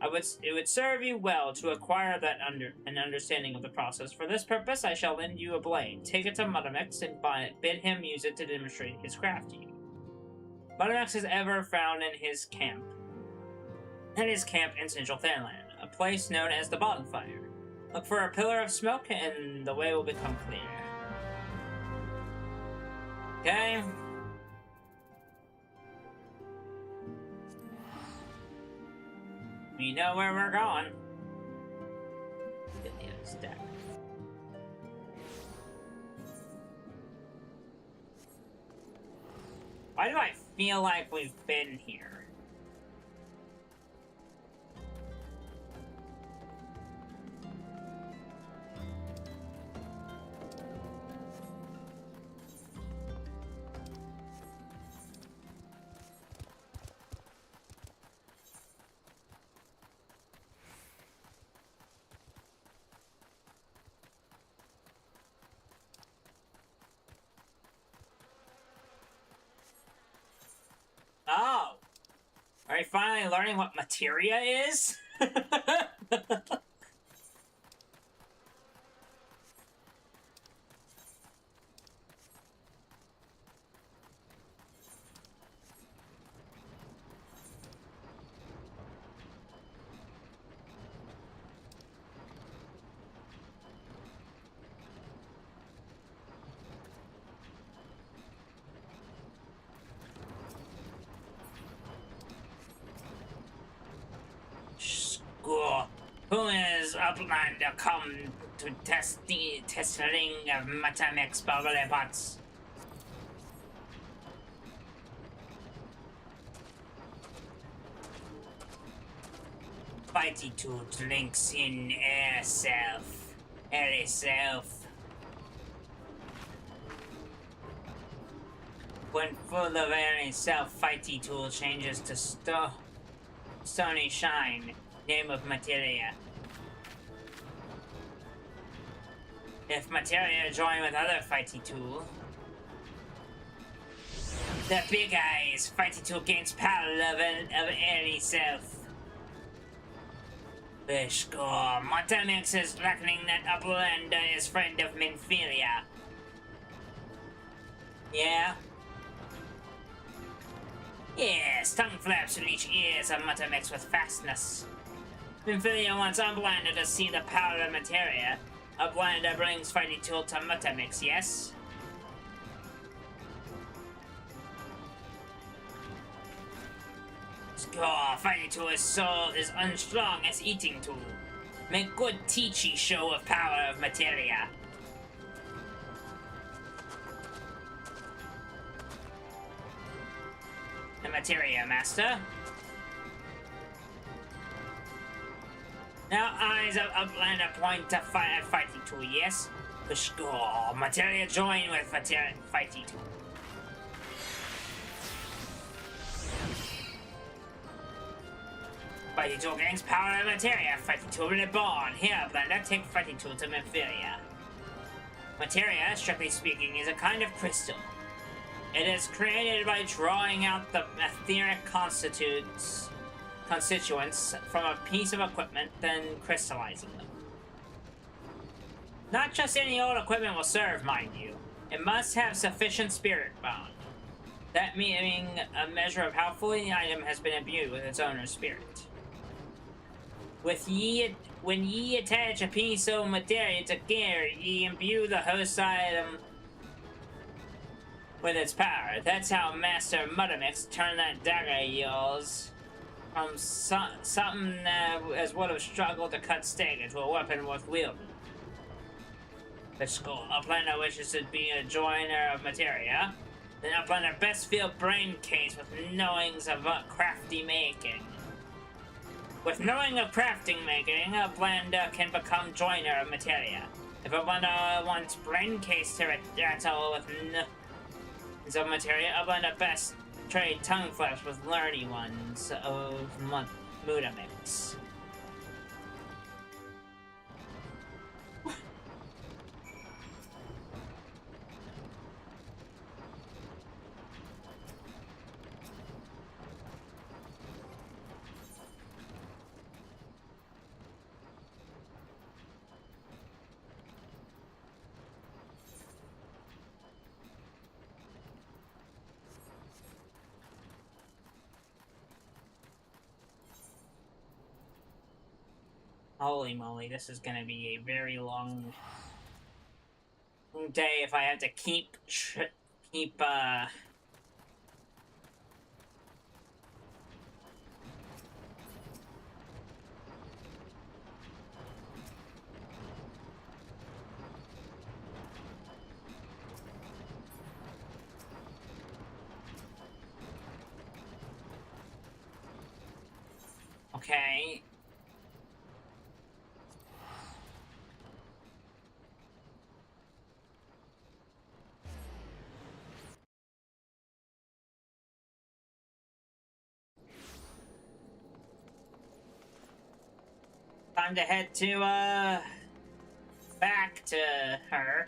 It would serve you well to acquire an understanding of the process. For this purpose, I shall lend you a blade. Take it to Mudamix and bid him use it to demonstrate his craft to you. Mudamix is ever found in his camp in Central Thanalan, a place known as the Bonfire. Look for a pillar of smoke and the way will become clear. Okay. We know where we're going. Get the other stack. Why do I feel like we've been here? Oh! Are we finally learning what materia is? School. Who is Uplander come to test the testing of Matamex bubble pots? Fighty Tooth links in air self. Airy self. When full of airy self, Fighty Tool changes to Stony Shine, name of materia. If materia join with other Fighty Tool, the big eyes, Fighty Tool gains power of airy self. The score. Matamix is reckoning that Uplander is friend of Minfilia. Yeah? Yes, tongue flaps reach ears of Matamix with fastness. Minfilia wants Uplander to see the power of materia. Uplander brings Fighty Tool to Matamix, yes? Score. Fighty Tool is unstrong as eating tool. Make good teachy show of power of materia. The materia master. Now eyes of Uplander point to Fighty Tool, yes? The score. Materia join with Fighty Tool. Fighty Tool gains power of materia. Fighty Tool reborn. Here, Uplander, take Fighty Tool to Minfilia. Materia, strictly speaking, is a kind of crystal. It is created by drawing out the etheric constituents from a piece of equipment, then crystallizing them. Not just any old equipment will serve, mind you. It must have sufficient spirit bond. That meaning a measure of how fully the item has been imbued with its owner's spirit. When ye attach a piece of materia to gear, ye imbue the host item with its power. That's how Master Mudamix turned that dagger of yours from something as would have struggled to cut steak into a weapon worth wielding. The school. Uplander wishes to be a joiner of materia. Then Uplander best feel brain case with knowings of crafty making. With knowing of crafting making, Uplander can become joiner of materia. If Uplander wants brain case to rattle with of materia, Uplander best trade tongue flaps with learny ones of Mudamix. Holy moly, this is gonna be a very long day if I have to keep Okay. Time to head to, back to her.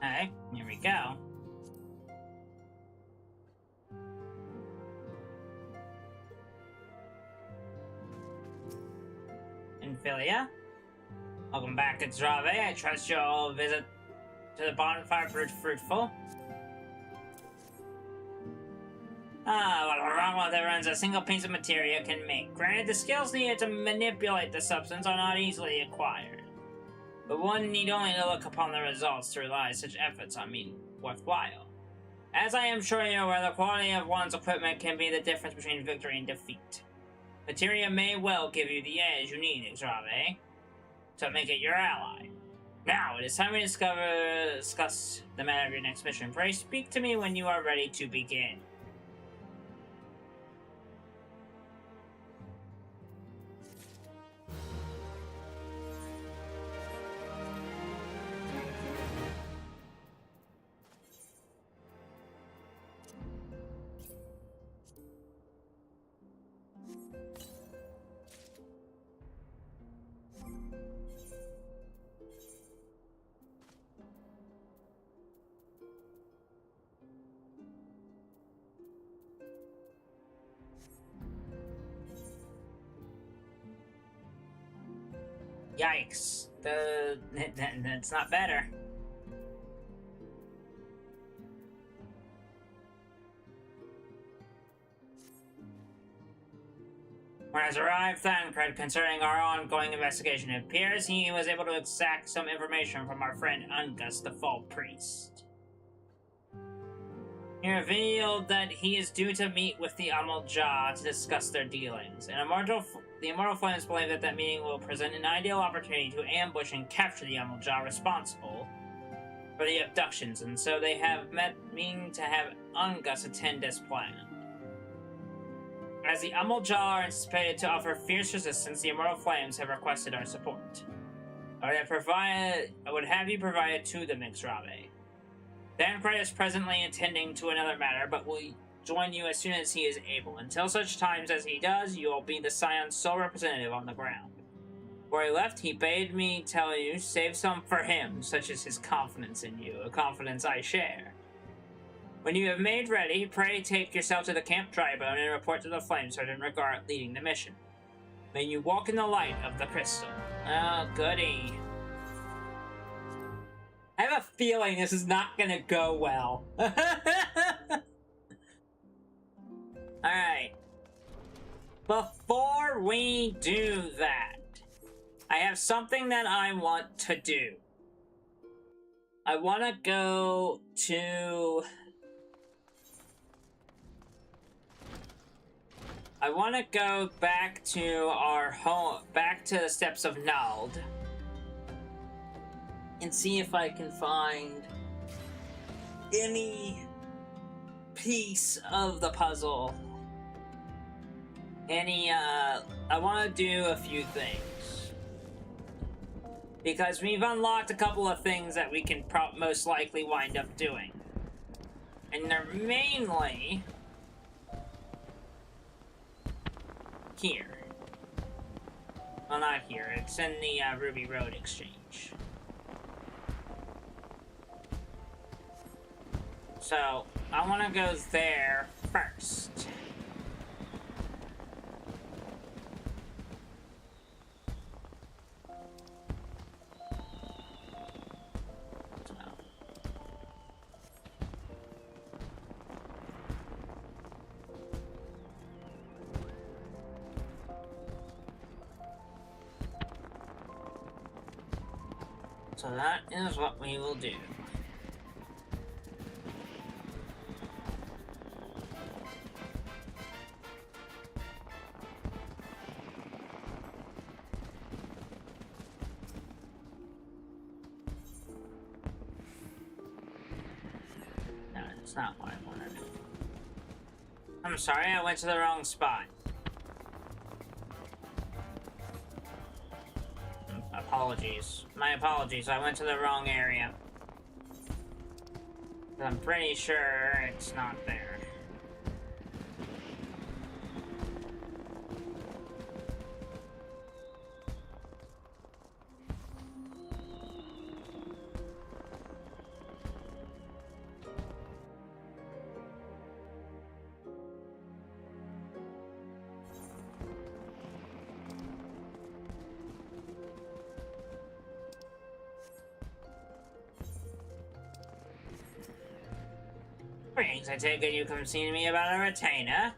Alright, here we go. Infilia. Welcome back, it's Rave. I trust your visit to the bonfire proved fruitful. What a wrong one that runs a single piece of material can make. Granted, the skills needed to manipulate the substance are not easily acquired. But one need only to look upon the results to realize such efforts are worthwhile. As I am sure you're aware, the quality of one's equipment can be the difference between victory and defeat. Materia may well give you the edge you need, Xrave, to make it your ally. Now, it is time we discuss the matter of your next mission. Pray speak to me when you are ready to begin. Yikes. That's not better. When has arrived, Thancred, concerning our ongoing investigation. It appears he was able to extract some information from our friend Ungus, the Fall Priest. He revealed that he is due to meet with the Amalja to discuss their dealings. The Immortal Flames believe that that meeting will present an ideal opportunity to ambush and capture the Amalja responsible for the abductions, and so they have meaning to have Ungus attend as planned. As the Amalja are anticipated to offer fierce resistance, the Immortal Flames have requested our support. I would have you provided to them, Xrave. Thancred is presently attending to another matter, but will join you as soon as he is able. Until such times as he does, you will be the Scion's sole representative on the ground. Before he left, he bade me tell you, save some for him, such as his confidence in you, a confidence I share. When you have made ready, pray take yourself to the Camp Drybone and report to the Flame Sergeant regarding leading the mission. May you walk in the light of the crystal. Oh, goody. I have a feeling this is not gonna go well. Alright. Before we do that, I have something that I want to do. I want to go to... I want to go back to our home, back to the steps of Nald, and see if I can find any piece of the puzzle. I want to do a few things. Because we've unlocked a couple of things that we can most likely wind up doing. And they're mainly... here. Well, not here. It's in the Ruby Road Exchange. So, I want to go there first. So that is what we will do. No, it's not what I wanted. I'm sorry, I went to the wrong spot. Apologies. My apologies, I went to the wrong area. I'm pretty sure it's not there. I take it you come see me about a retainer.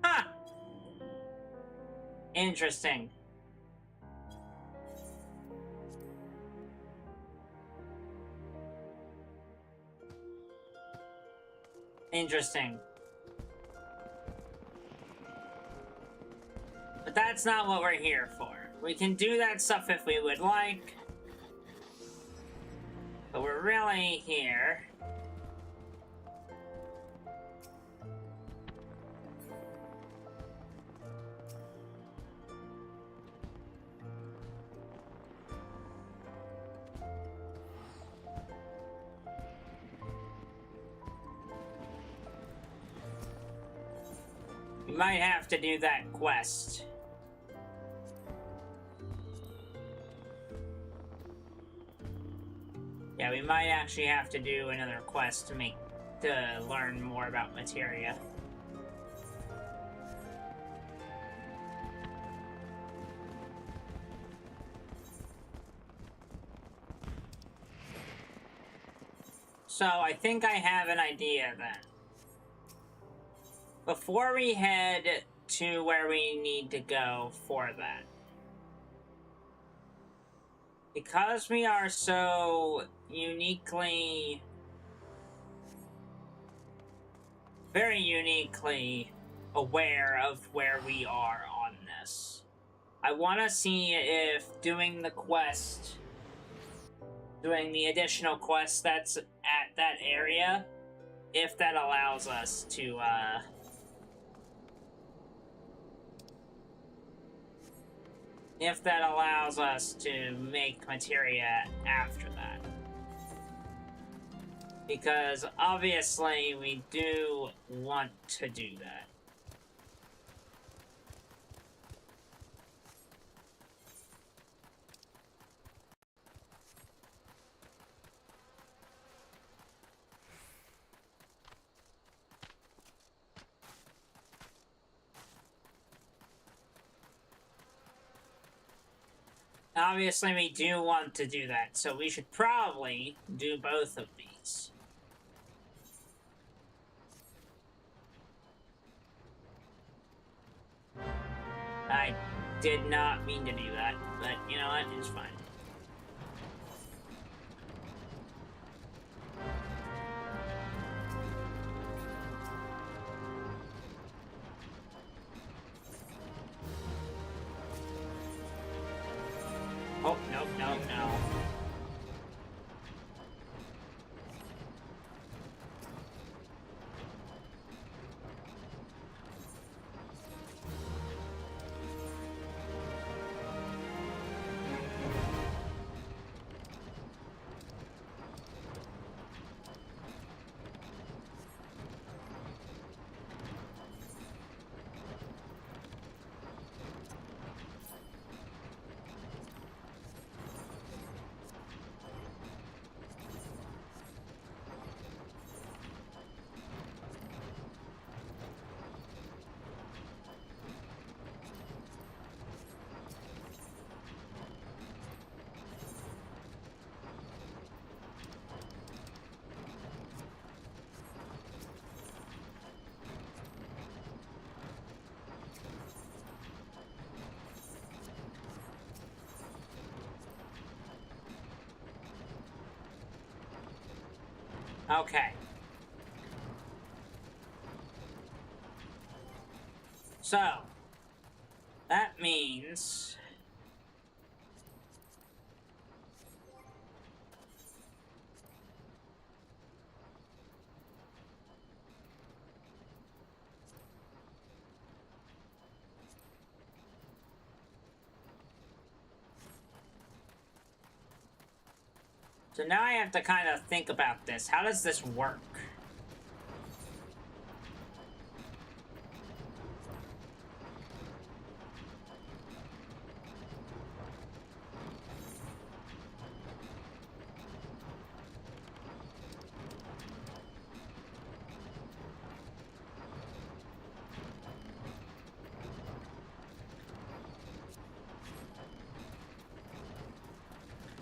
Huh! Interesting. Interesting. But that's not what we're here for. We can do that stuff if we would like. But we're really here. We might have to do that quest. Yeah, we might actually have to do another quest to learn more about materia. So I think I have an idea then. Before we head to where we need to go for that, because we are so very uniquely aware of where we are on this, I want to see if doing the additional quest that's at that area, if that allows us to, make materia after that. Because obviously we do want to do that. Obviously, we do want to do that, so we should probably do both of these. I did not mean to do that, but you know what? It's fine. Oh, no, no, no. Okay. So, that means... So now I have to kind of think about this. How does this work?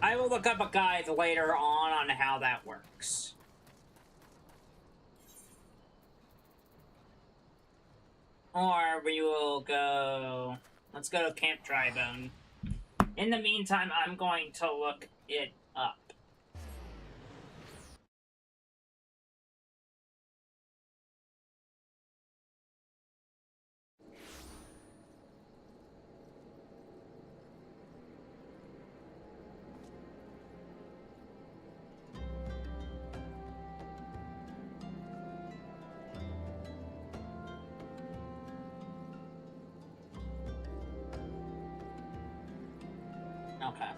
I will look up a guide later on how that works. Or we will go... Let's go to Camp Drybone. In the meantime, I'm going to look it up. Okay.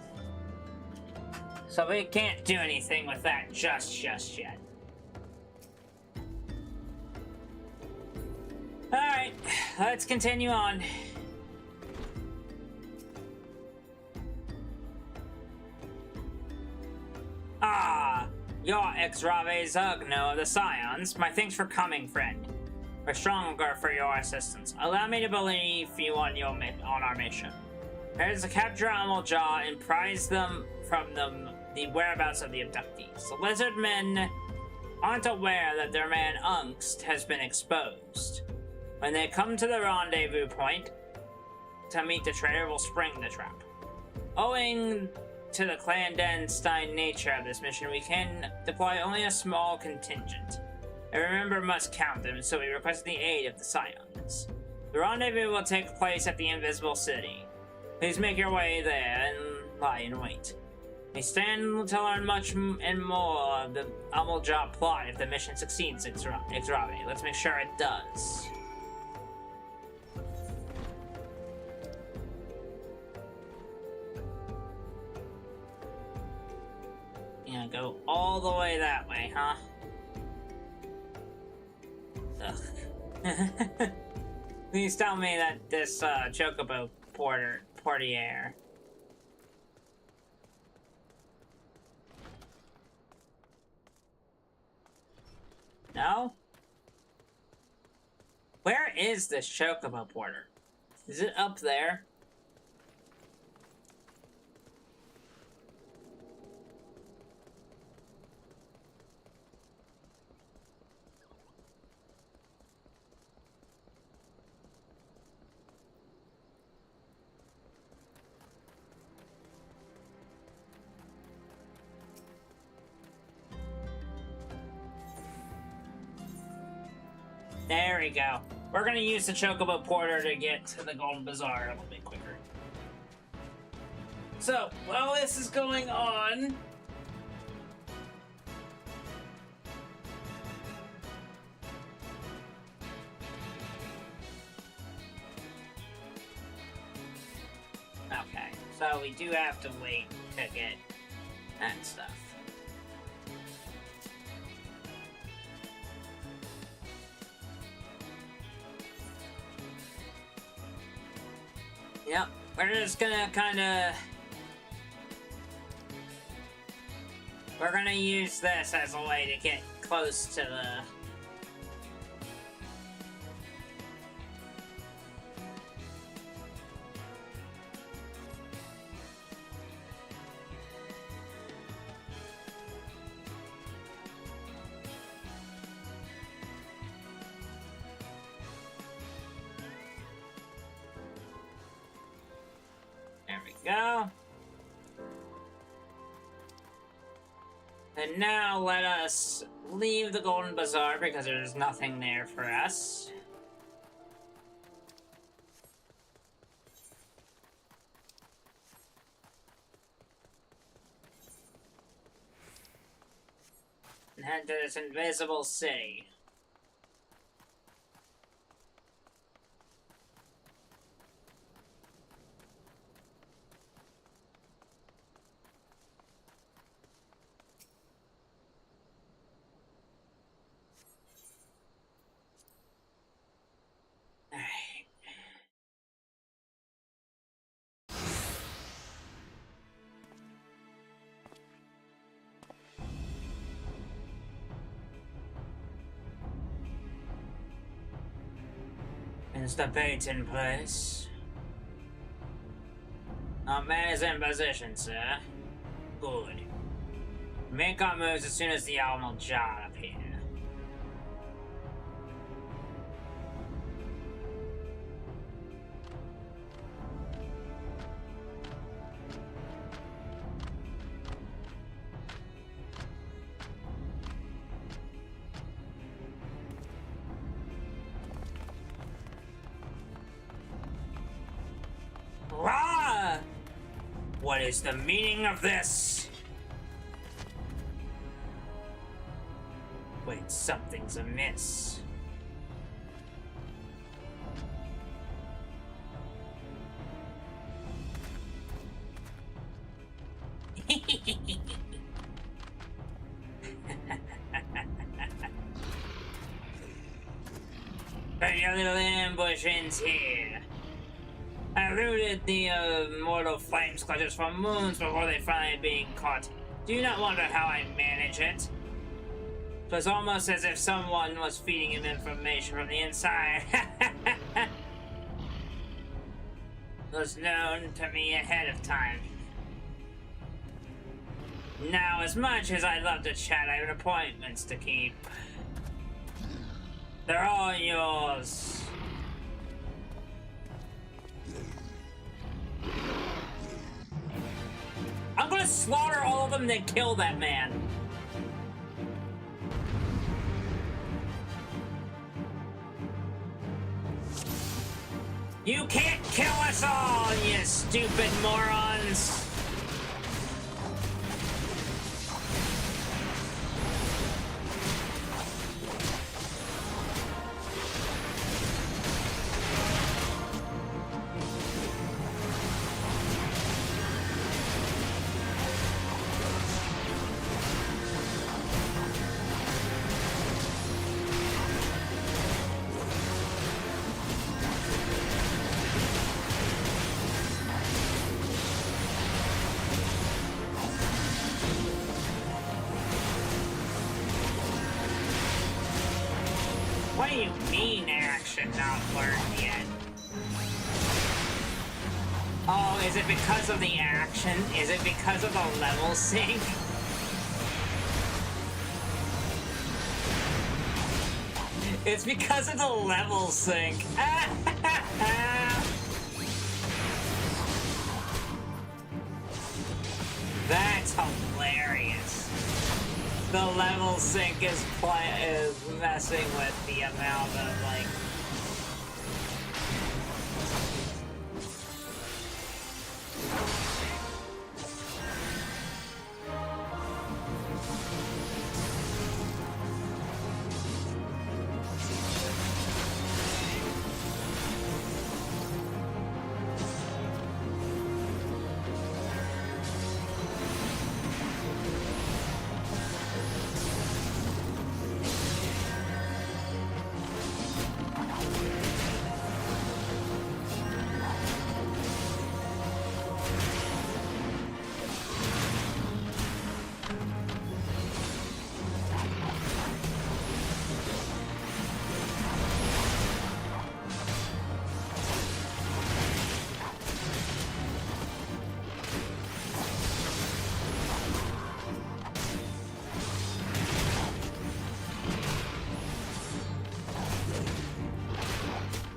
So we can't do anything with that just yet. Alright, let's continue on. Ah, you're Exrave Zugno of the Scions. My thanks for coming, friend. We're stronger for your assistance. Allow me to believe you on our mission. There's to capture Amaljaw and prize them from the whereabouts of the abductees. The lizard men aren't aware that their man Angst has been exposed. When they come to the rendezvous point to meet the traitor, will spring the trap. Owing to the clandestine nature of this mission, we can deploy only a small contingent. And remember, must count them, so we request the aid of the Scions. The rendezvous will take place at the Invisible City. Please make your way there and lie in wait. We stand to learn much and more of the Amaljaw plot if the mission succeeds, Exrave. Let's make sure it does. Yeah, go all the way that way, huh? Ugh. Please tell me that this Chocobo Portier. No? Where is this Chocobo Porter? Is it up there? There we go. We're gonna use the Chocobo Porter to get to the Golden Bazaar a little bit quicker. So, while this is going on... Okay, so we do have to wait to get that stuff. Yep, we're just gonna we're gonna use this as a way to get close to the... There we go. And now let us leave the Golden Bazaar because there's nothing there for us. And head to this invisible city. Is the bait in place? Our man is in position, sir. Good. Make our moves as soon as the Almal Jar appear. Rah! What is the meaning of this? Wait, something's amiss. But your little ambush ends here. I looted the mortal flame clutches for moons before they finally being caught. Do you not wonder how I manage it? It was almost as if someone was feeding him information from the inside. It was known to me ahead of time. Now, as much as I'd love to chat, I have appointments to keep. They're all yours. I'm gonna slaughter all of them, then kill that man. You can't kill us all, you stupid morons! What do you mean action not learned yet? Oh, is it because of the action? Is it because of the level sync? It's because of the level sync. That's hilarious. The level sync is messing with the amount of, like...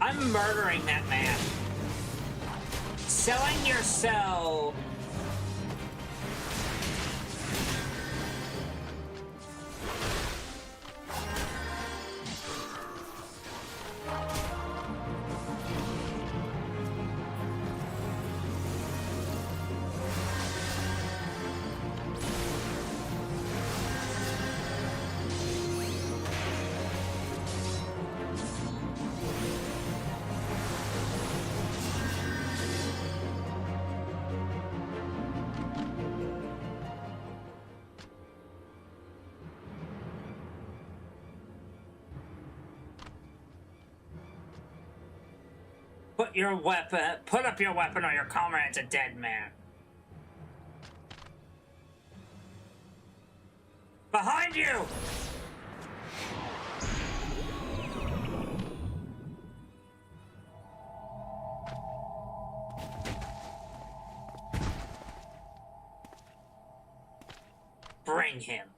I'm murdering that man. Selling your cell. Put up your weapon or your comrade's a dead man. Behind you! Bring him.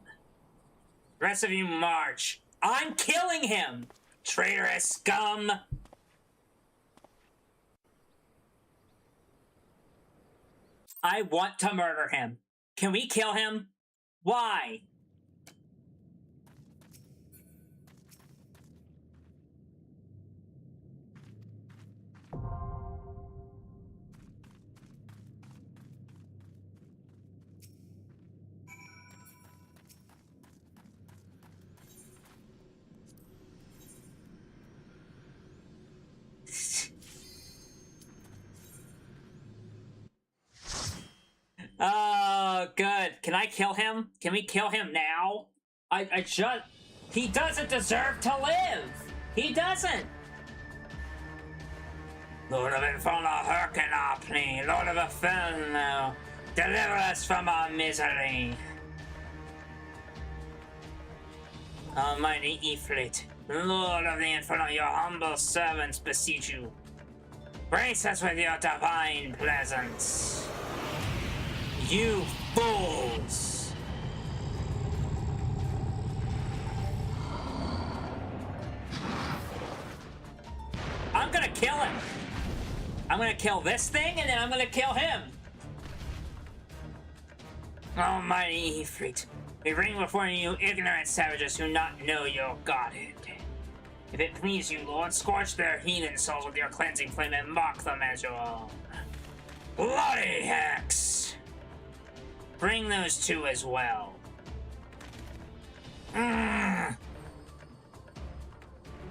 Rest of you march. I'm killing him! Traitorous scum! I want to murder him. Can we kill him? Why? Oh, good. Can I kill him? Can we kill him now? He doesn't deserve to live! He doesn't! Lord of Inferno, hearken our plea. Lord of Inferno, deliver us from our misery. Almighty Ifrit, Lord of the Inferno, your humble servants beseech you. Grace us with your divine presence. You fools! I'm gonna kill him! I'm gonna kill this thing, and then I'm gonna kill him! Almighty Ifrit, we bring before you ignorant savages who not know your godhead. If it please you, Lord, scorch their heathen souls with your cleansing flame and mock them as your own. Bloody hex! Bring those two as well.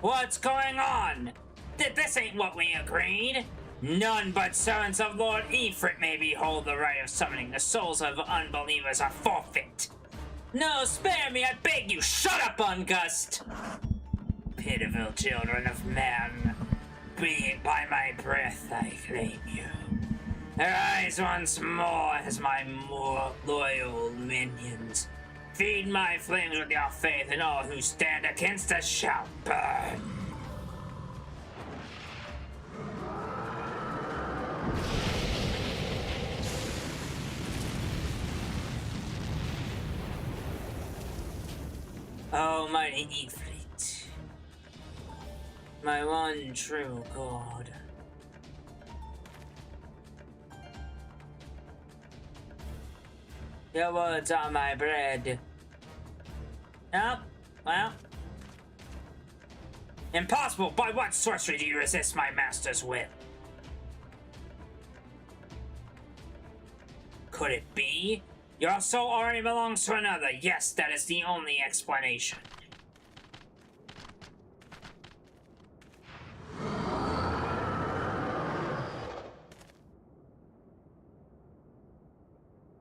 What's going on? This ain't what we agreed. None but servants of Lord Ifrit may behold the right of summoning. The souls of unbelievers are forfeit. No, spare me, I beg you. Shut up, Ungust. Pitiful children of man. Be it by my breath I claim you. Arise once more as my more loyal minions. Feed my flames with your faith, and all who stand against us shall burn. Almighty Ifrit, my one true God. Your words are my bread. Yep, well, Impossible! By what sorcery do you resist my master's will? Could it be? Your soul already belongs to another. Yes, that is the only explanation.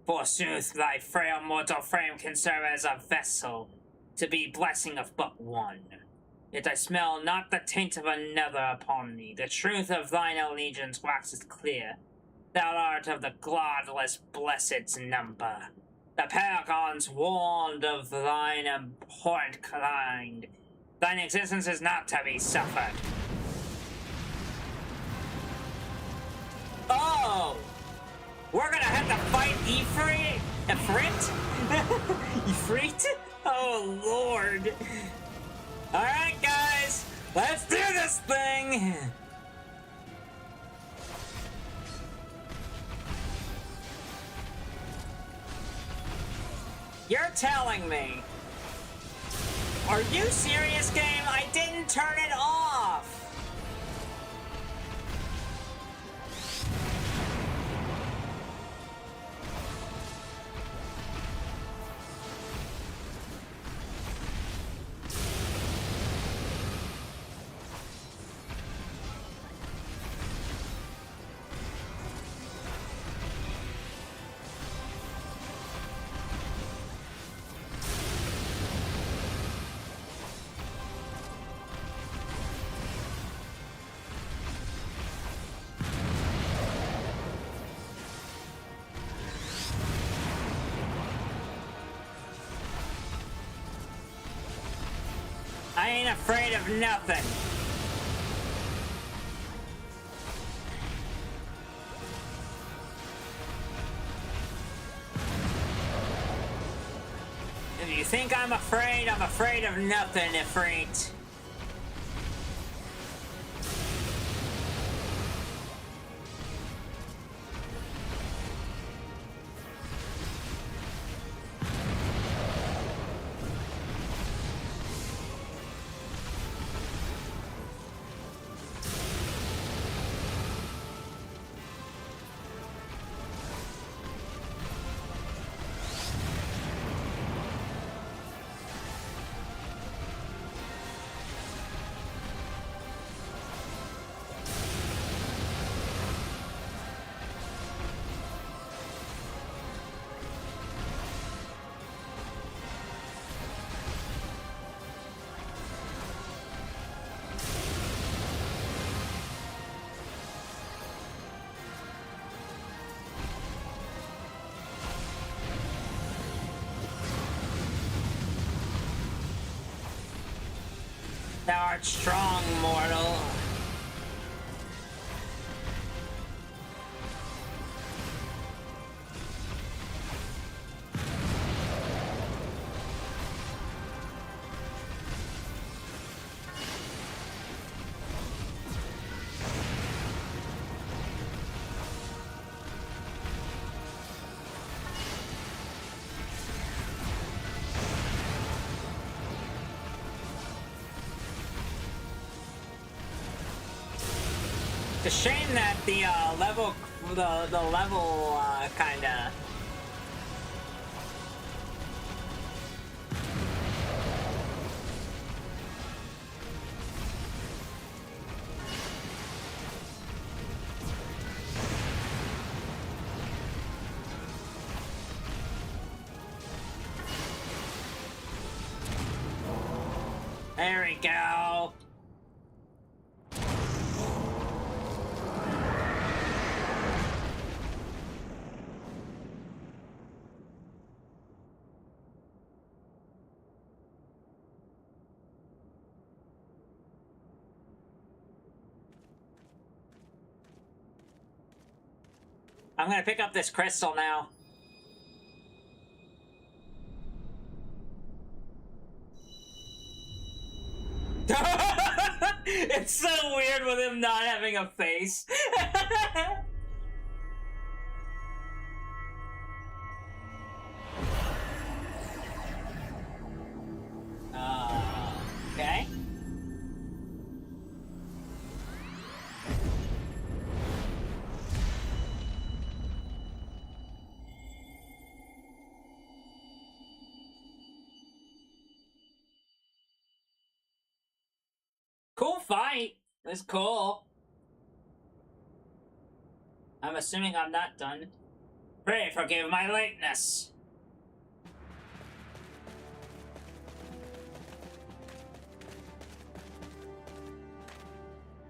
Forsooth, thy frail mortal frame can serve as a vessel, to be blessing of but one. Yet I smell not the taint of another upon thee. The truth of thine allegiance waxes clear. Thou art of the godless blessed's number. The paragons warned of thine abhorrent kind. Thine existence is not to be suffered. Oh! We're gonna have to fight Ifrit? Ifrit? Oh, Lord. Alright, guys. Let's do this thing. You're telling me. Are you serious, game? I didn't turn it off. I ain't afraid of nothing. If you think I'm afraid of nothing, Ifrit. Thou art strong, mortal. It's a shame that the level kinda. There we go. I'm gonna pick up this crystal now. It's so weird with him not having a face. Okay. fight. It's cool. I'm assuming I'm not done. Pray forgive my lateness.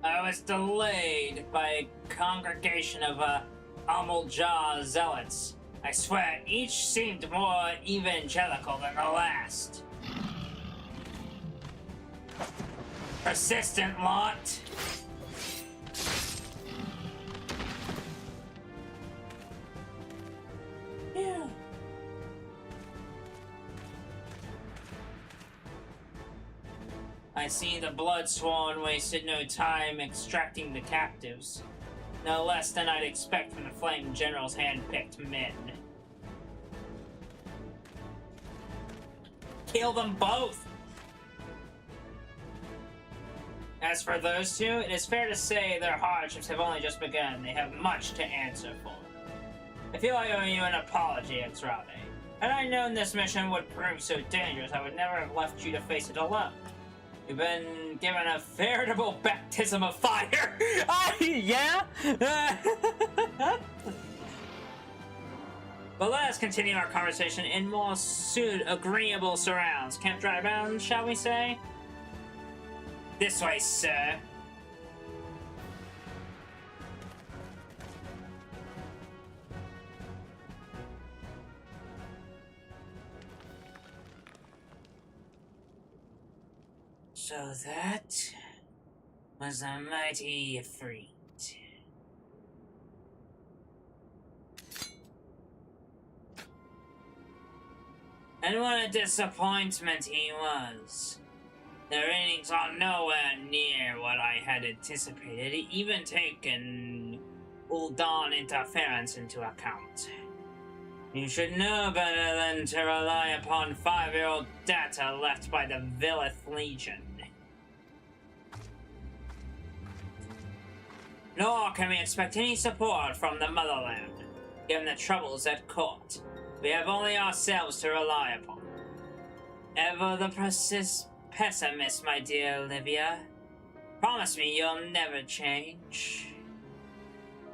I was delayed by a congregation of Amaljaw zealots. I swear, each seemed more evangelical than the last. Persistent lot. Yeah. I see the Bloodsworn wasted no time extracting the captives. No less than I'd expect from the Flame General's hand-picked men. Kill them both! As for those two, it is fair to say their hardships have only just begun. They have much to answer for. I feel I owe you an apology, Exrabe. Had I known this mission would prove so dangerous, I would never have left you to face it alone. You've been given a veritable baptism of fire! Yeah? But let us continue our conversation in more agreeable surrounds. Camp dry bound, shall we say? This way, sir. So that was a mighty Ifrit. And what a disappointment he was. The ratings are nowhere near what I had anticipated, even taking Ul'Dan interference into account. You should know better than to rely upon 5-year-old data left by the Villith Legion. Nor can we expect any support from the motherland, given the troubles at court. We have only ourselves to rely upon. Ever the pessimist, my dear Olivia. Promise me you'll never change.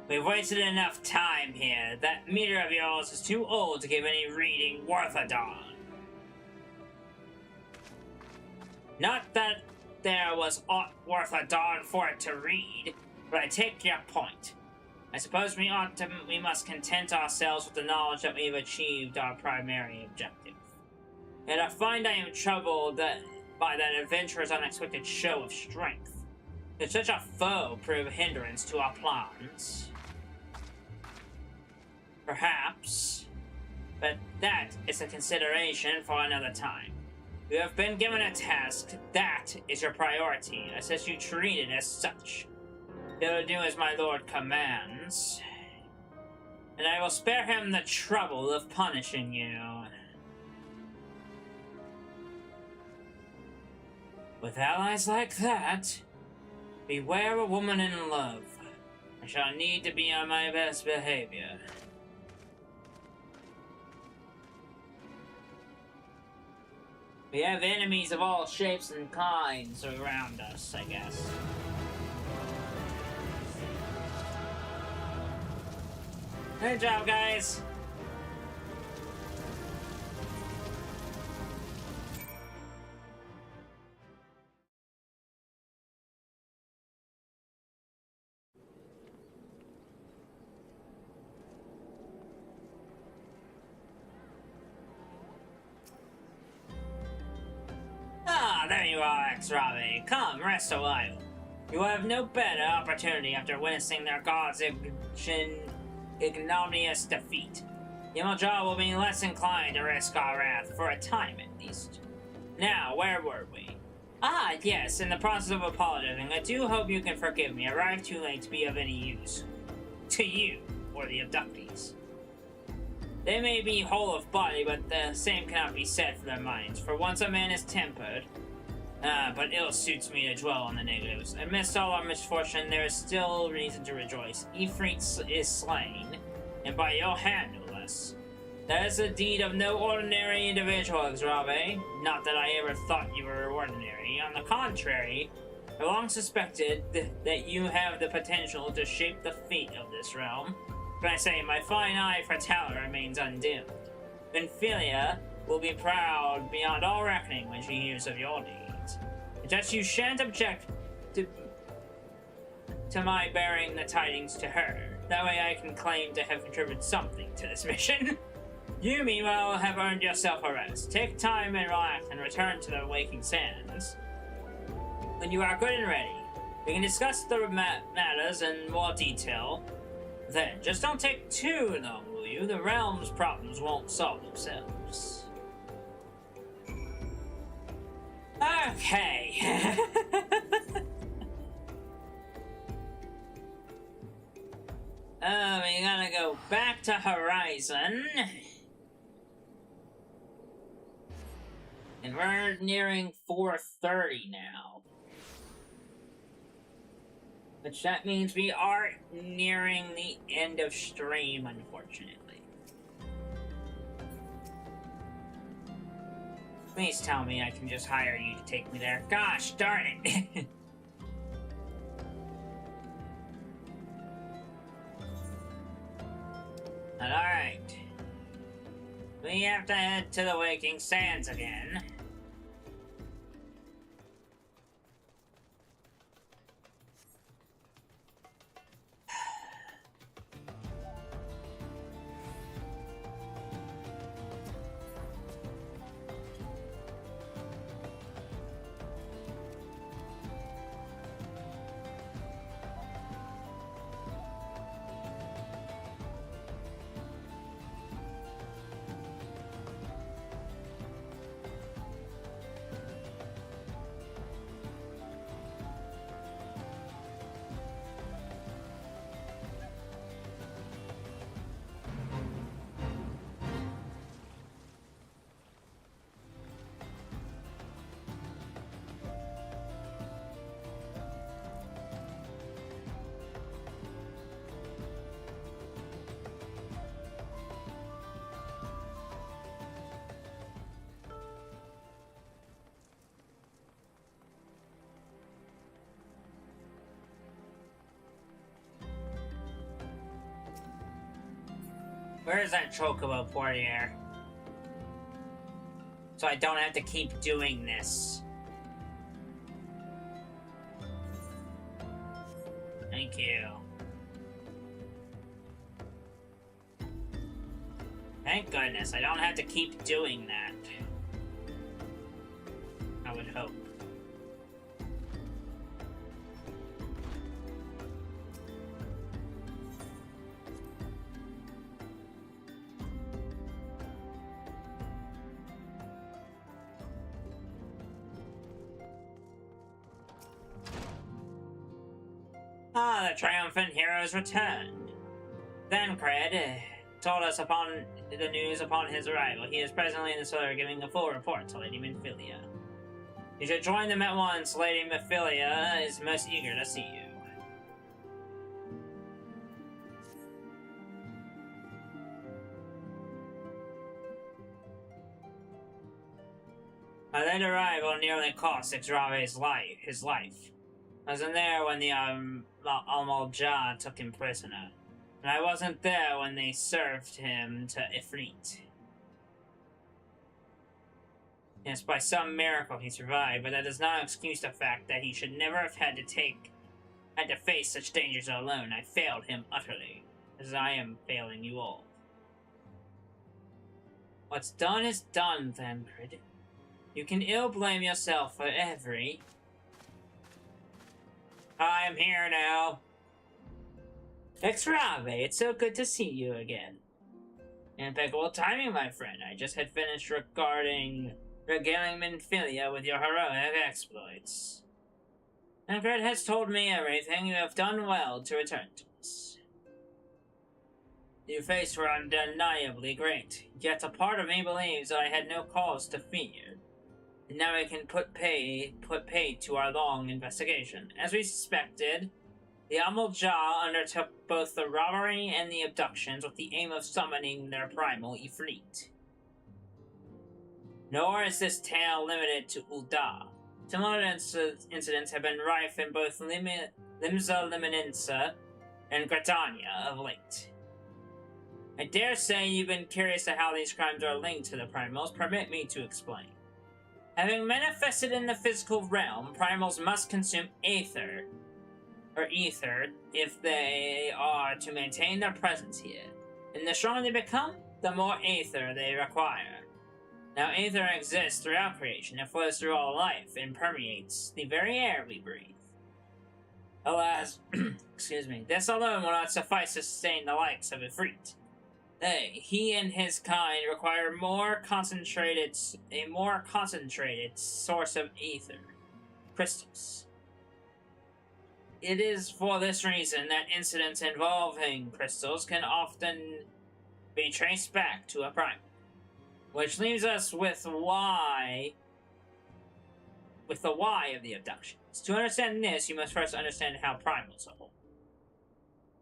We've wasted enough time here. That meter of yours is too old to give any reading worth a darn. Not that there was aught worth a darn for it to read, but I take your point. I suppose we must content ourselves with the knowledge that we've achieved our primary objective. Yet I find I am troubled by that adventurer's unexpected show of strength. Could such a foe prove a hindrance to our plans? Perhaps, but that is a consideration for another time. You have been given a task. That is your priority. I suggest you treat it as such. You'll do as my lord commands, and I will spare him the trouble of punishing you. With allies like that, beware a woman in love. I shall need to be on my best behavior. We have enemies of all shapes and kinds around us, I guess. Good job, guys! Ah, there you are, Exrabe. Come, rest a while. You will have no better opportunity after witnessing their god's ignominious defeat. Amaljaw will be less inclined to risk our wrath, for a time at least. Now, where were we? Ah, yes, in the process of apologizing, I do hope you can forgive me. I arrived too late to be of any use to you, or the abductees. They may be whole of body, but the same cannot be said for their minds. For once a man is tempered, but ill suits me to dwell on the negatives. Amidst all our misfortune, there is still reason to rejoice. Ifrit is slain, and by your hand, no less. That is a deed of no ordinary individual, Exrabe. Not that I ever thought you were ordinary. On the contrary, I long suspected that you have the potential to shape the fate of this realm. Can I say, my fine eye for talent remains undimmed. Minfilia will be proud beyond all reckoning when she hears of your deeds. Just you shan't object to my bearing the tidings to her. That way I can claim to have contributed something to this mission. You, meanwhile, have earned yourself a rest. Take time and relax and return to the Waking Sands. When you are good and ready, we can discuss the matters in more detail. Then, just don't take too long, will you? The realm's problems won't solve themselves. Okay. We gotta go back to Horizon. And we're nearing 4:30 now. Which that means we are nearing the end of stream, unfortunately. Please tell me I can just hire you to take me there. Gosh darn it! But alright. We have to head to the Waking Sands again. Where's that chocobo portier? So I don't have to keep doing this. Thank you. Thank goodness, I don't have to keep doing that. I would hope. Ah, the triumphant heroes returned. Thancred told us upon the news upon his arrival. He is presently in the cellar giving a full report to Lady Minfilia. You should join them at once. Lady Minfilia is most eager to see you. My late arrival nearly cost Xrave's his life. I wasn't there when the Amal-Jah took him prisoner, and I wasn't there when they served him to Ifrit. Yes, by some miracle he survived, but that does not excuse the fact that he should never have had to face such dangers alone. I failed him utterly, as I am failing you all. What's done is done, Thancred. You can ill blame yourself for every... I am here now. Xrave, it's so good to see you again. Impeccable timing, my friend. I just had finished regaling Minfilia with your heroic exploits. Thancred has told me everything. You have done well to return to us. Your face were undeniably great, yet a part of me believes that I had no cause to fear. And now we can put paid to our long investigation. As we suspected, the Amal-Jah undertook both the robbery and the abductions with the aim of summoning their primal Ifrit. Nor is this tale limited to Ul'dah. Similar incidents have been rife in both Limsa Liminensa and Gratania of late. I dare say you've been curious to how these crimes are linked to the primals. Permit me to explain. Having manifested in the physical realm, primals must consume ether if they are to maintain their presence here. And the stronger they become, the more ether they require. Now, ether exists throughout creation. It flows through all life and permeates the very air we breathe. Alas, excuse me, this alone will not suffice to sustain the likes of Ifrit. He and his kind require a more concentrated source of ether, crystals. It is for this reason that incidents involving crystals can often be traced back to a primal. Which leaves us with the why of the abductions. To understand this, you must first understand how primals are.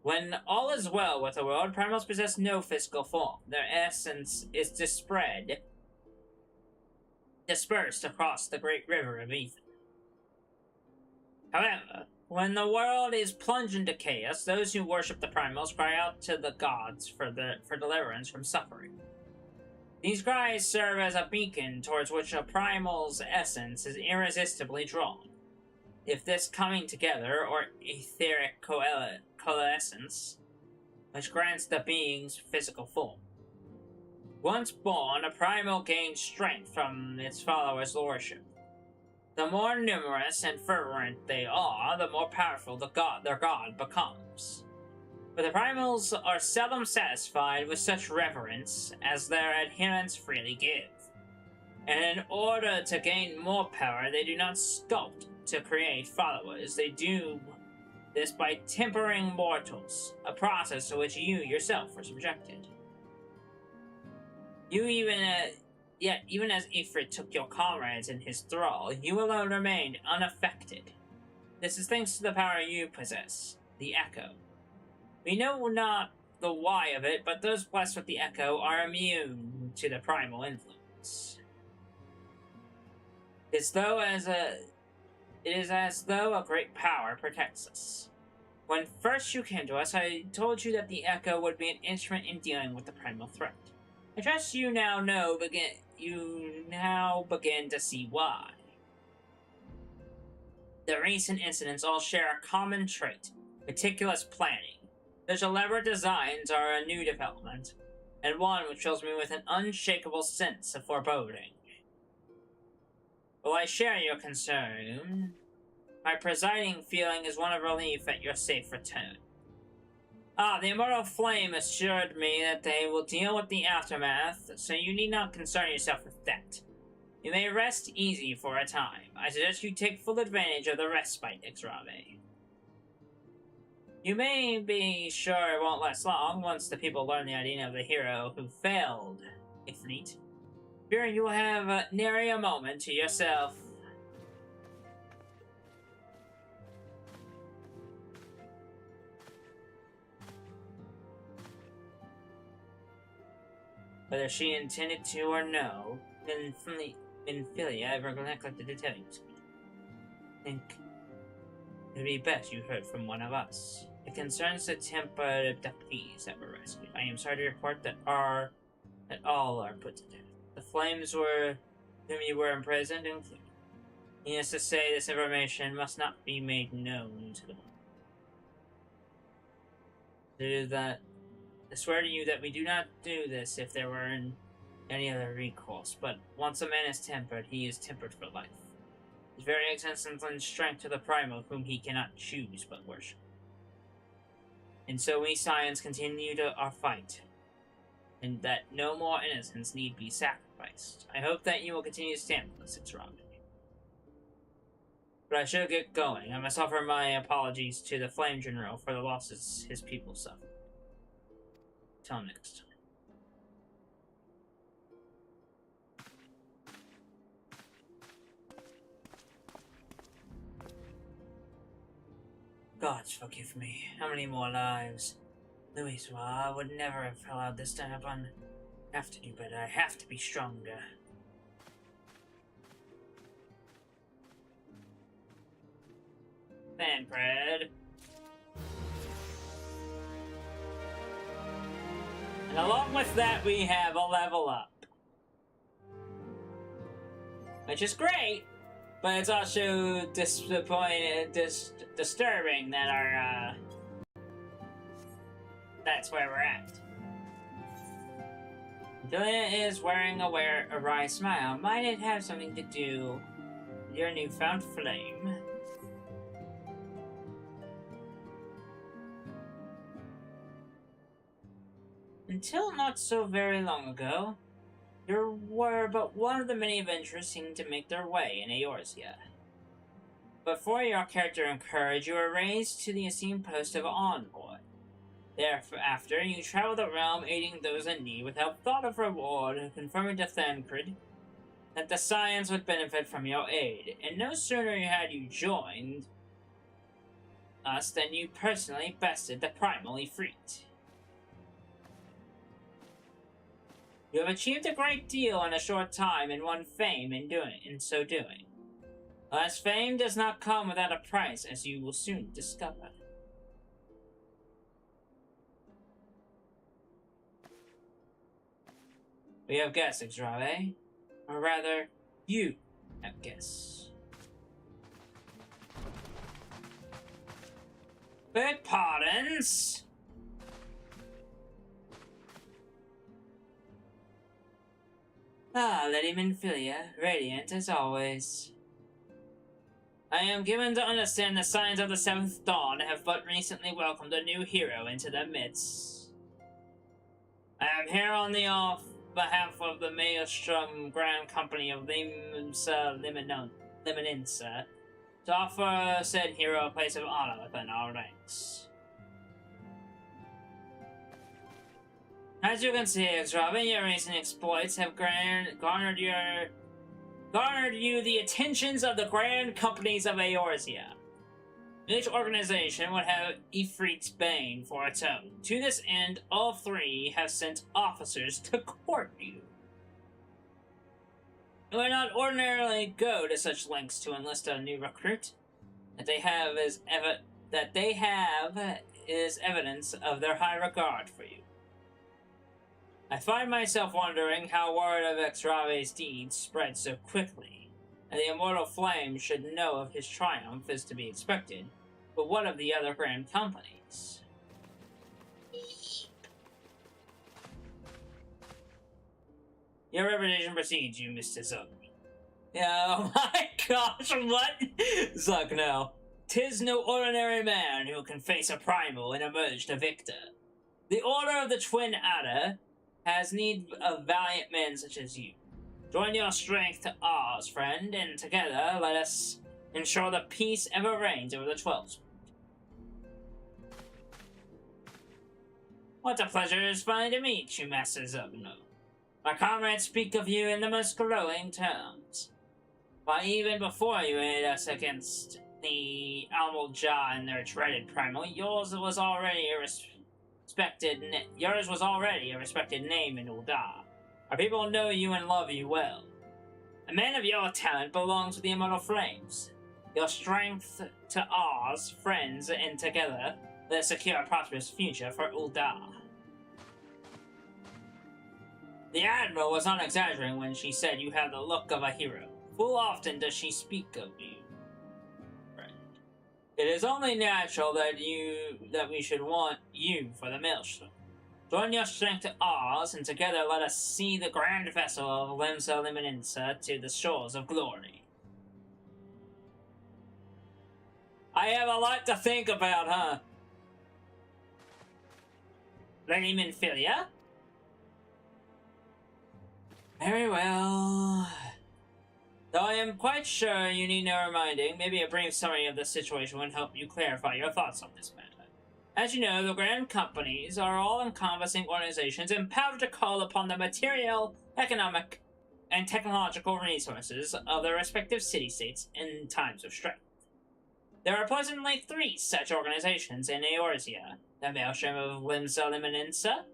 When all is well with the world, primals possess no physical form. Their essence is dispersed across the great river of ether. However, when the world is plunged into chaos, those who worship the primals cry out to the gods for deliverance from suffering. These cries serve as a beacon towards which a primal's essence is irresistibly drawn. If this coming together, or etheric coalescence, which grants the being's physical form. Once born, a primal gains strength from its followers' worship. The more numerous and fervent they are, the more powerful their god becomes. But the primals are seldom satisfied with such reverence as their adherents freely give. And in order to gain more power, they do not sculpt to create followers. They do this by tempering mortals, a process to which you yourself were subjected. Even as Ifrit took your comrades in his thrall, you alone remained unaffected. This is thanks to the power you possess, the Echo. We know not the why of it, but those blessed with the Echo are immune to the primal influence. It is as though a great power protects us. When first you came to us, I told you that the Echo would be an instrument in dealing with the primal threat. I trust you now begin to see why. The recent incidents all share a common trait: meticulous planning. Such elaborate designs are a new development, and one which fills me with an unshakable sense of foreboding. While I share your concern, my presiding feeling is one of relief at your safe return. The Immortal Flame assured me that they will deal with the aftermath, so you need not concern yourself with that. You may rest easy for a time. I suggest you take full advantage of the respite, Ixrabe. You may be sure it won't last long once the people learn the idea of the hero who failed Ifrit. Sure, you will have nary a moment to yourself. Whether she intended to or no, Minfilia ever neglected to tell you something. I think it would be best you heard from one of us. It concerns the tempered abductees that were rescued. I am sorry to report that all are put to death. The flames whom you were imprisoned included. Needless to say, this information must not be made known to the world. I swear to you that we do not do this if there were any other recourse, but once a man is tempered, he is tempered for life. His very existence lends strength to the primal whom he cannot choose but worship. And so we Scions continue our fight, and that no more innocents need be sacrificed. I hope that you will continue to stand with us, Ixrabe. But I should get going. I must offer my apologies to the Flame General for the losses his people suffered. Till next time. Gods forgive me. How many more lives? Louis, I would never have allowed this to happen. I have to do better. I have to be stronger. Thancred. And along with that, we have a level up. Which is great, but it's also disappointing, disturbing that our, that's where we're at. Julia is wearing a wry smile. Might it have something to do with your newfound flame? Until not so very long ago, you were but one of the many adventurers seen to make their way in Eorzea. Before your character and courage, you were raised to the esteemed post of envoy. Thereafter, you traveled the realm aiding those in need without thought of reward, confirming to Thancred that the Scions would benefit from your aid, and no sooner had you joined us than you personally bested the Primal Ifrit. You have achieved a great deal in a short time and won fame in so doing. Alas, fame does not come without a price, as you will soon discover. We have guests, Exrave. Or rather, you have guests. Beg pardons! Ah, Lady Minfilia, radiant as always. I am given to understand the Scions of the Seventh Dawn have but recently welcomed a new hero into their midst. I am here on the behalf of the Maelstrom Grand Company of Liminensa to offer said hero a place of honor within our ranks. As you can see, Exrave, your recent exploits have garnered you the attentions of the Grand Companies of Eorzea. Each organization would have Ifrit's Bane for its own. To this end, all three have sent officers to court you. It would not ordinarily go to such lengths to enlist a new recruit. That they have is evidence of their high regard for you. I find myself wondering how word of Exrave's deeds spread so quickly, and the immortal flame should know of his triumph is to be expected, but what of the other grand companies? Your reputation precedes you, Mr. Zuck. Oh my gosh, what? Zuck, no. 'Tis no ordinary man who can face a primal and emerge the victor. The Order of the Twin Adder has need of valiant men such as you. Join your strength to ours, friend, and together let us ensure the peace ever reigns over the 12th. What a pleasure it is finally to meet you, Master Zugno. My comrades speak of you in the most glowing terms. Why, even before you aided us against the Almulja and their dreaded primal, yours was already a respected name in Ul'dah. Our people know you and love you well. A man of your talent belongs to the Immortal Flames. Your strength to ours, friends, and together, let us secure a prosperous future for Ul'dah. The Admiral was not exaggerating when she said you have the look of a hero. Full often does she speak of you. It is only natural that we should want you for the Maelstrom. Join your strength to ours, and together let us see the grand vessel of Liminensa to the shores of glory. I have a lot to think about, huh? Lady Minfilia? Very well. Though I am quite sure you need no reminding, maybe a brief summary of the situation would help you clarify your thoughts on this matter. As you know, the Grand Companies are all-encompassing organizations empowered to call upon the material, economic, and technological resources of their respective city-states in times of strife. There are presently 3 such organizations in Eorzea: the Maelstrom of Liminensa,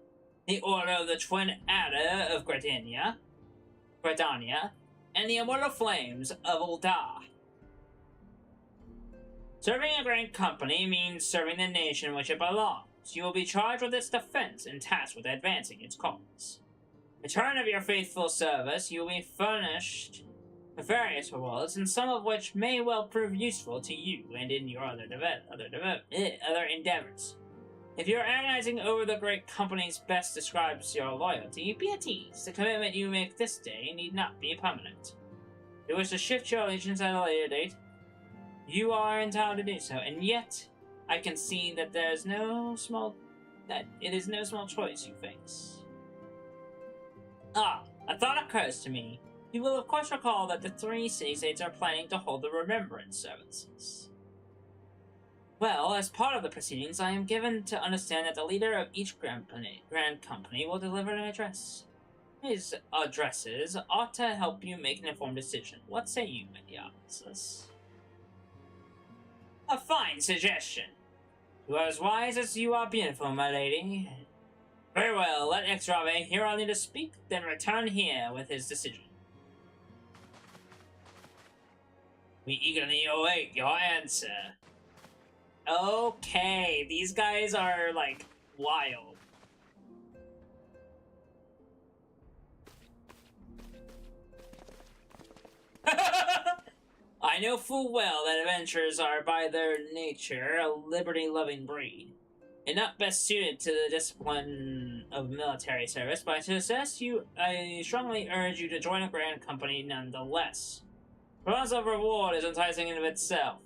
the Order of the Twin Adder of Gridania, and the Immortal Flames of Ul'dah. Serving a great company means serving the nation which it belongs. You will be charged with its defense and tasked with advancing its cause. In return of your faithful service, you will be furnished with various rewards, and some of which may well prove useful to you and in your other endeavors. If your agonizing over the great company's best describes your loyalty, be at ease. The commitment you make this day need not be permanent. If you wish to shift your allegiance at a later date, you are entitled to do so, and yet I can see that it is no small choice you face. Ah, a thought occurs to me. You will of course recall that the 3 city-states are planning to hold the remembrance services. Well, as part of the proceedings, I am given to understand that the leader of each grand company will deliver an address. These addresses ought to help you make an informed decision. What say you, Mediasis? A fine suggestion. You are as wise as you are beautiful, my lady. Very well, let Extrave hear only to speak, then return here with his decision. We eagerly await your answer. Okay, these guys are, like, wild. I know full well that adventurers are, by their nature, a liberty-loving breed, and not best suited to the discipline of military service, but to assess you, I strongly urge you to join a grand company nonetheless. The promise of reward is enticing in of itself.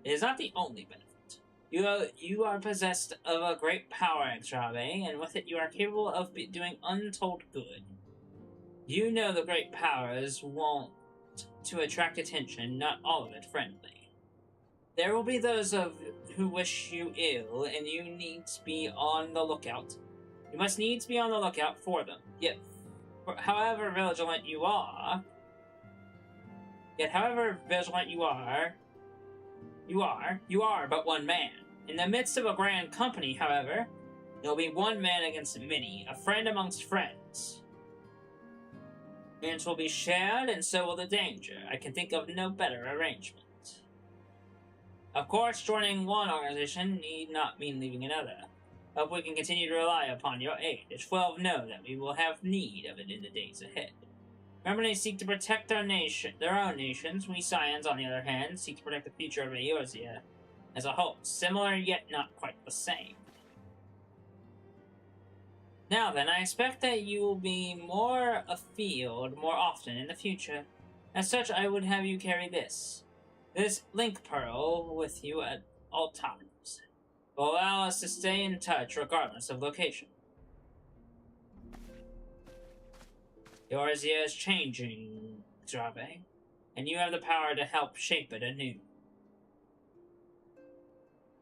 It is not the only benefit. You are possessed of a great power, Extrave, and with it you are capable of doing untold good. You know the great powers want to attract attention, not all of it friendly. There will be those who wish you ill, and you need to be on the lookout. You must needs be on the lookout for them. Yet, however vigilant you are, you are but one man. In the midst of a grand company, however, there will be one man against many, a friend amongst friends. Experience will be shared, and so will the danger. I can think of no better arrangement. Of course, joining one organization need not mean leaving another. Hope we can continue to rely upon your aid. The 12 know that we will have need of it in the days ahead. Remember, they seek to protect their own nations. We Scions, on the other hand, seek to protect the future of Eorzea as a whole. Similar, yet not quite the same. Now then, I expect that you will be more afield more often in the future. As such, I would have you carry this link pearl with you at all times. It will allow us to stay in touch regardless of location. Eorzea is changing, Extrave, and you have the power to help shape it anew.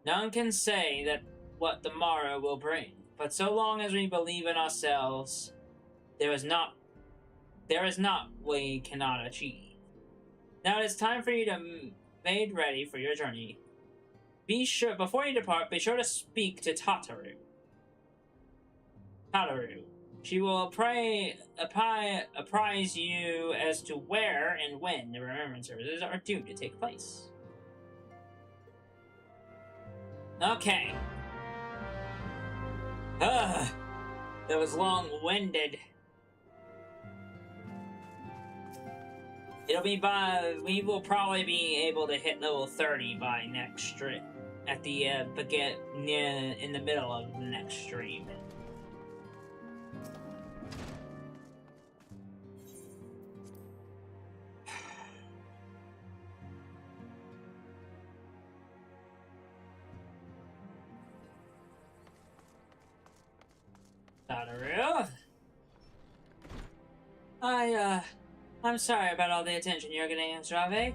None can say that what the morrow will bring, but so long as we believe in ourselves, there is not we cannot achieve. Now it is time for you to made ready for your journey. Before you depart, be sure to speak to Tataru. She will apprise you as to where and when the remembrance services are due to take place. Okay. That was long-winded. We will probably be able to hit level 30 by next stream. At the in the middle of the next stream. Tataru? I'm sorry about all the attention you're getting, Extrave.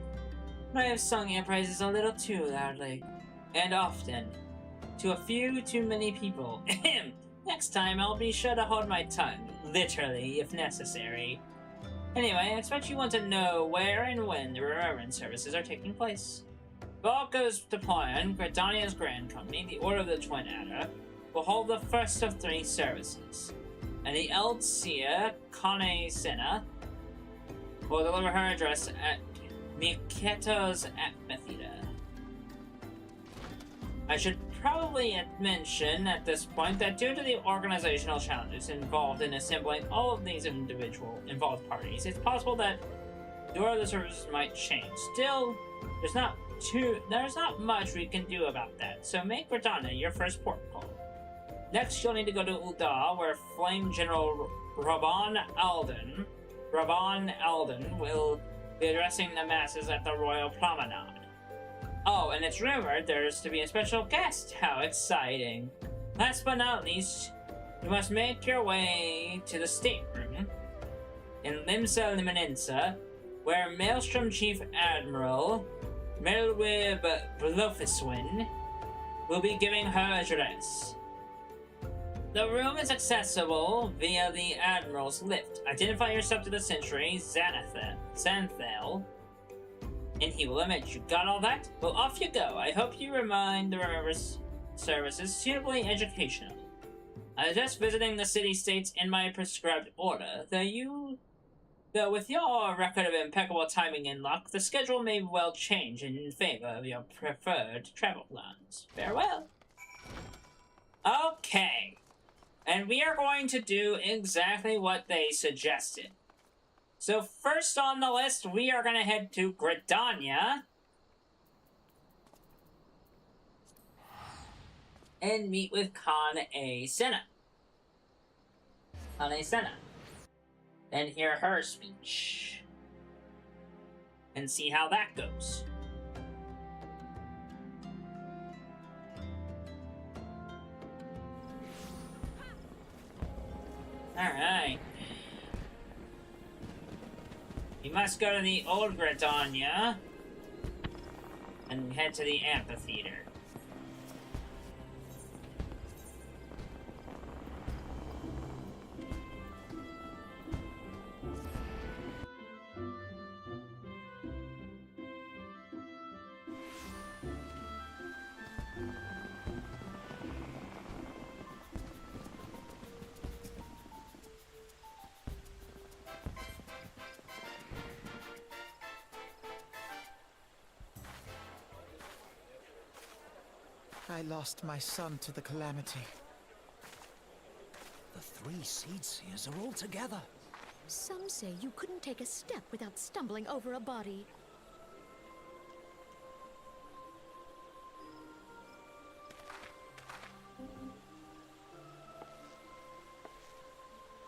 I have sung your praises a little too loudly. And often. To a few too many people. Next time, I'll be sure to hold my tongue. Literally, if necessary. Anyway, I expect you want to know where and when the remembrance services are taking place. If all goes to plan, Gridania's Grand Company, the Order of the Twin Adder, will hold the first of 3 services. And the Eldseer, Kane Senna, will deliver her address at Miketo's Amphitheater. I should probably mention at this point that due to the organizational challenges involved in assembling all of these individual involved parties, it's possible that the order of the services might change. Still, there's not much we can do about that, so make Britannia your first port call. Next, you'll need to go to Ul'dah, where Flame General Rabban Alden will be addressing the masses at the Royal Promenade. Oh, and it's rumored there's to be a special guest. How exciting. Last but not least, you must make your way to the stateroom in Limsa Liminensa, where Maelstrom Chief Admiral Melwib Blofiswin will be giving her address. The room is accessible via the Admiral's lift. Identify yourself to the sentry, Xanthel, and he will admit you. Got all that? Well, off you go. I hope you remind the Remember's services suitably educational. I was just visiting the city-states in my prescribed order, though with your record of impeccable timing and luck, the schedule may well change in favor of your preferred travel plans. Farewell. Okay. And we are going to do exactly what they suggested. So first on the list, we are going to head to Gridania and meet with Khan A. Senna. And hear her speech. And see how that goes. Alright. You must go to the old Gridania and head to the amphitheater. I lost my son to the calamity. The 3 Seedseers are all together. Some say you couldn't take a step without stumbling over a body.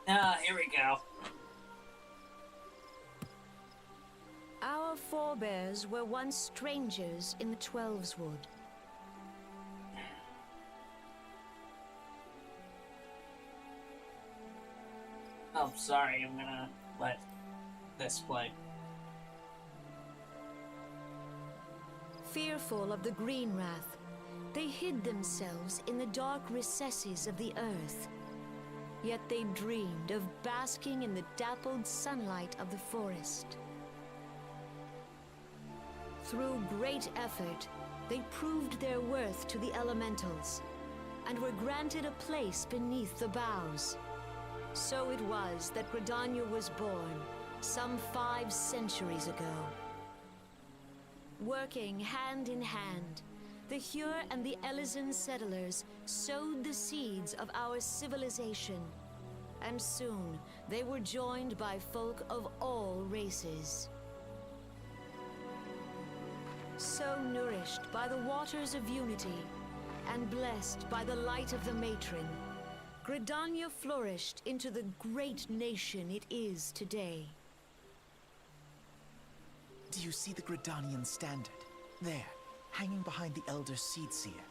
Here we go. Our forebears were once strangers in the Twelveswood. Oh, sorry, I'm gonna let this play. Fearful of the Green Wrath, they hid themselves in the dark recesses of the earth. Yet they dreamed of basking in the dappled sunlight of the forest. Through great effort, they proved their worth to the elementals, and were granted a place beneath the boughs. So it was that Gridania was born, some 5 centuries ago. Working hand in hand, the Hyur and the Elysian settlers sowed the seeds of our civilization, and soon they were joined by folk of all races. So nourished by the waters of unity, and blessed by the light of the matron, Gridania flourished into the great nation it is today. Do you see the Gridanian standard? There, hanging behind the Elder Seedseer.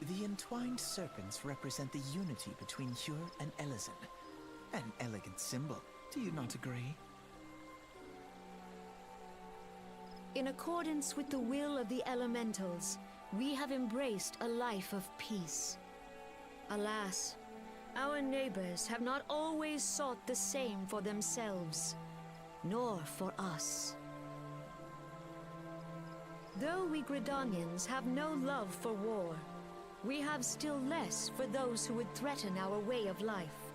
The entwined serpents represent the unity between Hyur and Elysian. An elegant symbol, do you not agree? In accordance with the will of the elementals, we have embraced a life of peace. Alas, our neighbors have not always sought the same for themselves, nor for us. Though we Gridanians have no love for war, we have still less for those who would threaten our way of life.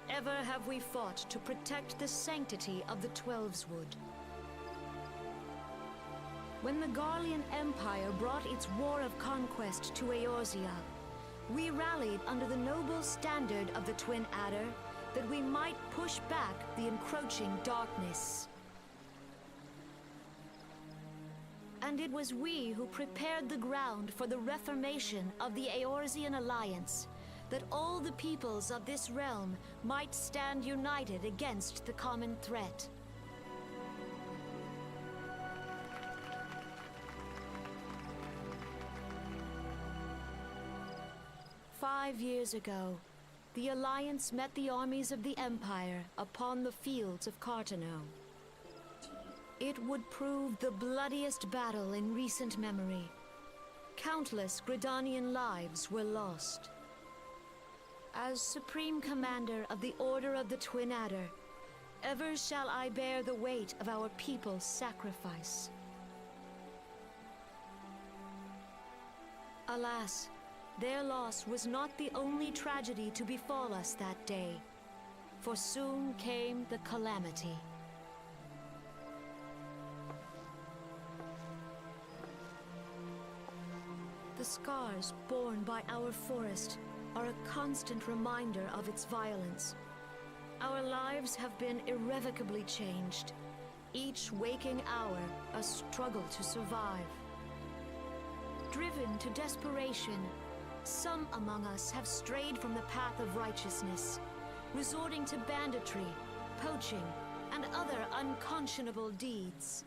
Ever have we fought to protect the sanctity of the Twelveswood. When the Garlean Empire brought its war of conquest to Eorzea, we rallied under the noble standard of the Twin Adder that we might push back the encroaching darkness. And it was we who prepared the ground for the reformation of the Eorzean Alliance, that all the peoples of this realm might stand united against the common threat. "5 years ago, the Alliance met the armies of the Empire upon the fields of Cartano. It would prove the bloodiest battle in recent memory. Countless Gridanian lives were lost. As Supreme Commander of the Order of the Twin Adder, ever shall I bear the weight of our people's sacrifice. Alas, their loss was not the only tragedy to befall us that day, for soon came the calamity. The scars borne by our forest are a constant reminder of its violence. Our lives have been irrevocably changed, each waking hour a struggle to survive. Driven to desperation, some among us have strayed from the path of righteousness, resorting to banditry, poaching, and other unconscionable deeds.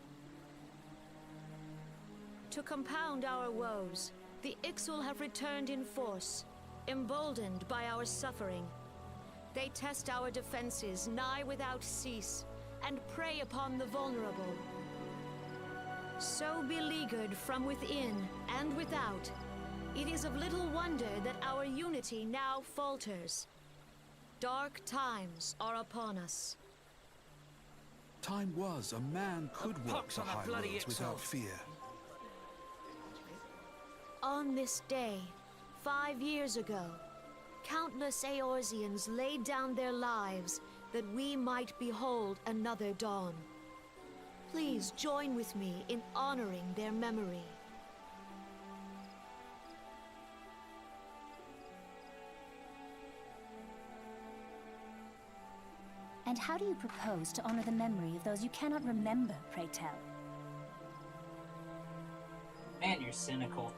To compound our woes, the Ixal have returned in force, emboldened by our suffering. They test our defenses nigh without cease, and prey upon the vulnerable. So beleaguered from within and without, it is of little wonder that our unity now falters. Dark times are upon us. Time was a man could walk the high roads without fear. On this day, 5 years ago, countless Eorzeans laid down their lives that we might behold another dawn. Please join with me in honoring their memory. And how do you propose to honor the memory of those you cannot remember, pray tell? Man, you're cynical.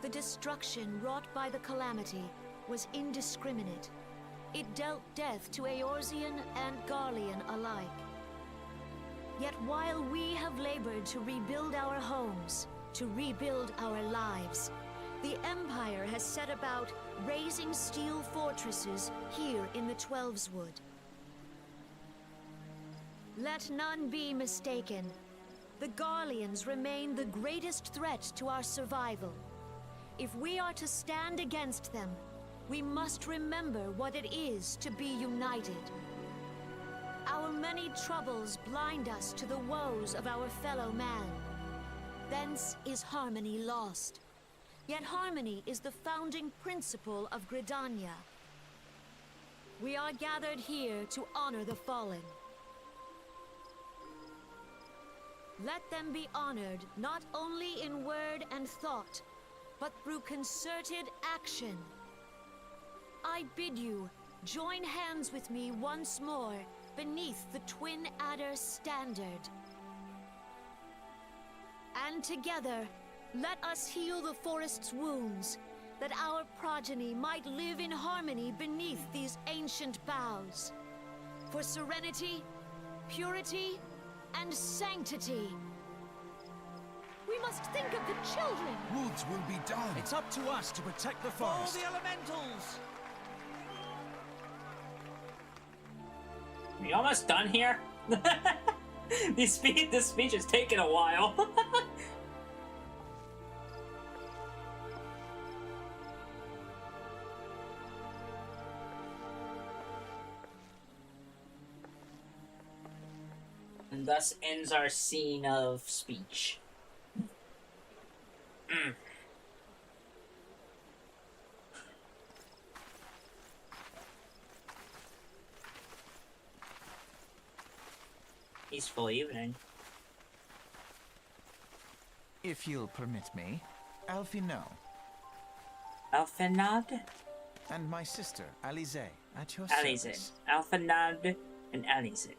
The destruction wrought by the calamity was indiscriminate. It dealt death to Eorzean and Garlean alike. Yet while we have labored to rebuild our homes, to rebuild our lives, the Empire has set about raising steel fortresses here in the Twelveswood. Let none be mistaken. The Garleans remain the greatest threat to our survival. If we are to stand against them, we must remember what it is to be united. Our many troubles blind us to the woes of our fellow man. Thence is harmony lost. Yet harmony is the founding principle of Gridania. We are gathered here to honor the fallen. Let them be honored not only in word and thought, but through concerted action. I bid you join hands with me once more beneath the Twin Adder standard. And together, let us heal the forest's wounds, that our progeny might live in harmony beneath these ancient boughs. For serenity, purity, and sanctity. We must think of the children! Woods will be done. It's up to us to protect the Follow forest. the elementals! We almost done here? This speech is taking a while. And thus ends our scene of speech. peaceful evening. If you'll permit me, Alphino. Alphanad? And my sister, Alize, at your Alize. service. Alphanad and Alize.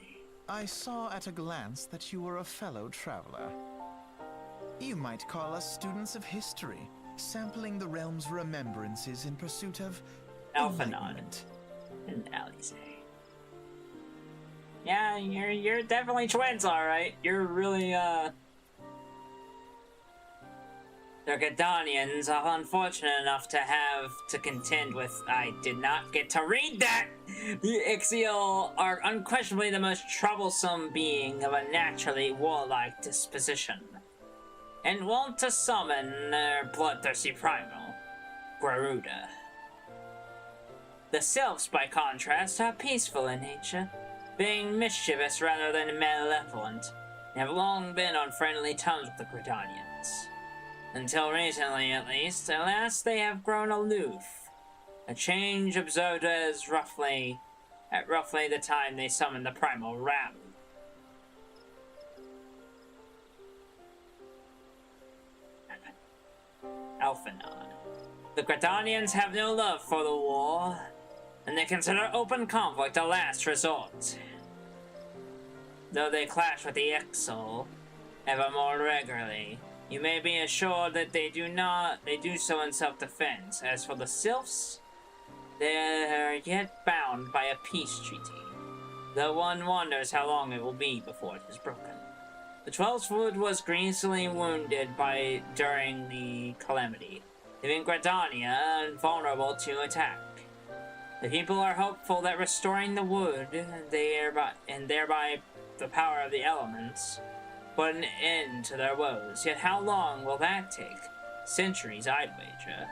I saw at a glance that you were a fellow traveler. You might call us students of history, sampling the realm's remembrances in pursuit of Alphanad and Alize. Yeah, you're definitely twins, alright. You're really, The Gadanians are unfortunate enough to have to contend with. I did not get to read that! The Ixial are unquestionably the most troublesome being of a naturally warlike disposition, and wont to summon their bloodthirsty primal, Garuda. The Sylphs, by contrast, are peaceful in nature, being mischievous rather than malevolent, and have long been on friendly terms with the Gradanians. Until recently, at least. Alas, they have grown aloof. A change observed at roughly the time they summoned the primal rabble. Alphanod. The Gradanians have no love for the war, and they consider open conflict a last resort. Though they clash with the Exil ever more regularly, you may be assured that they do so in self-defense. As for the Sylphs, they are yet bound by a peace treaty, though one wonders how long it will be before it is broken. The 12th Wood was grievously wounded during the calamity, leaving Gradania invulnerable to attack. The people are hopeful that restoring the wood, and thereby the power of the elements, put an end to their woes. Yet how long will that take? Centuries, I'd wager.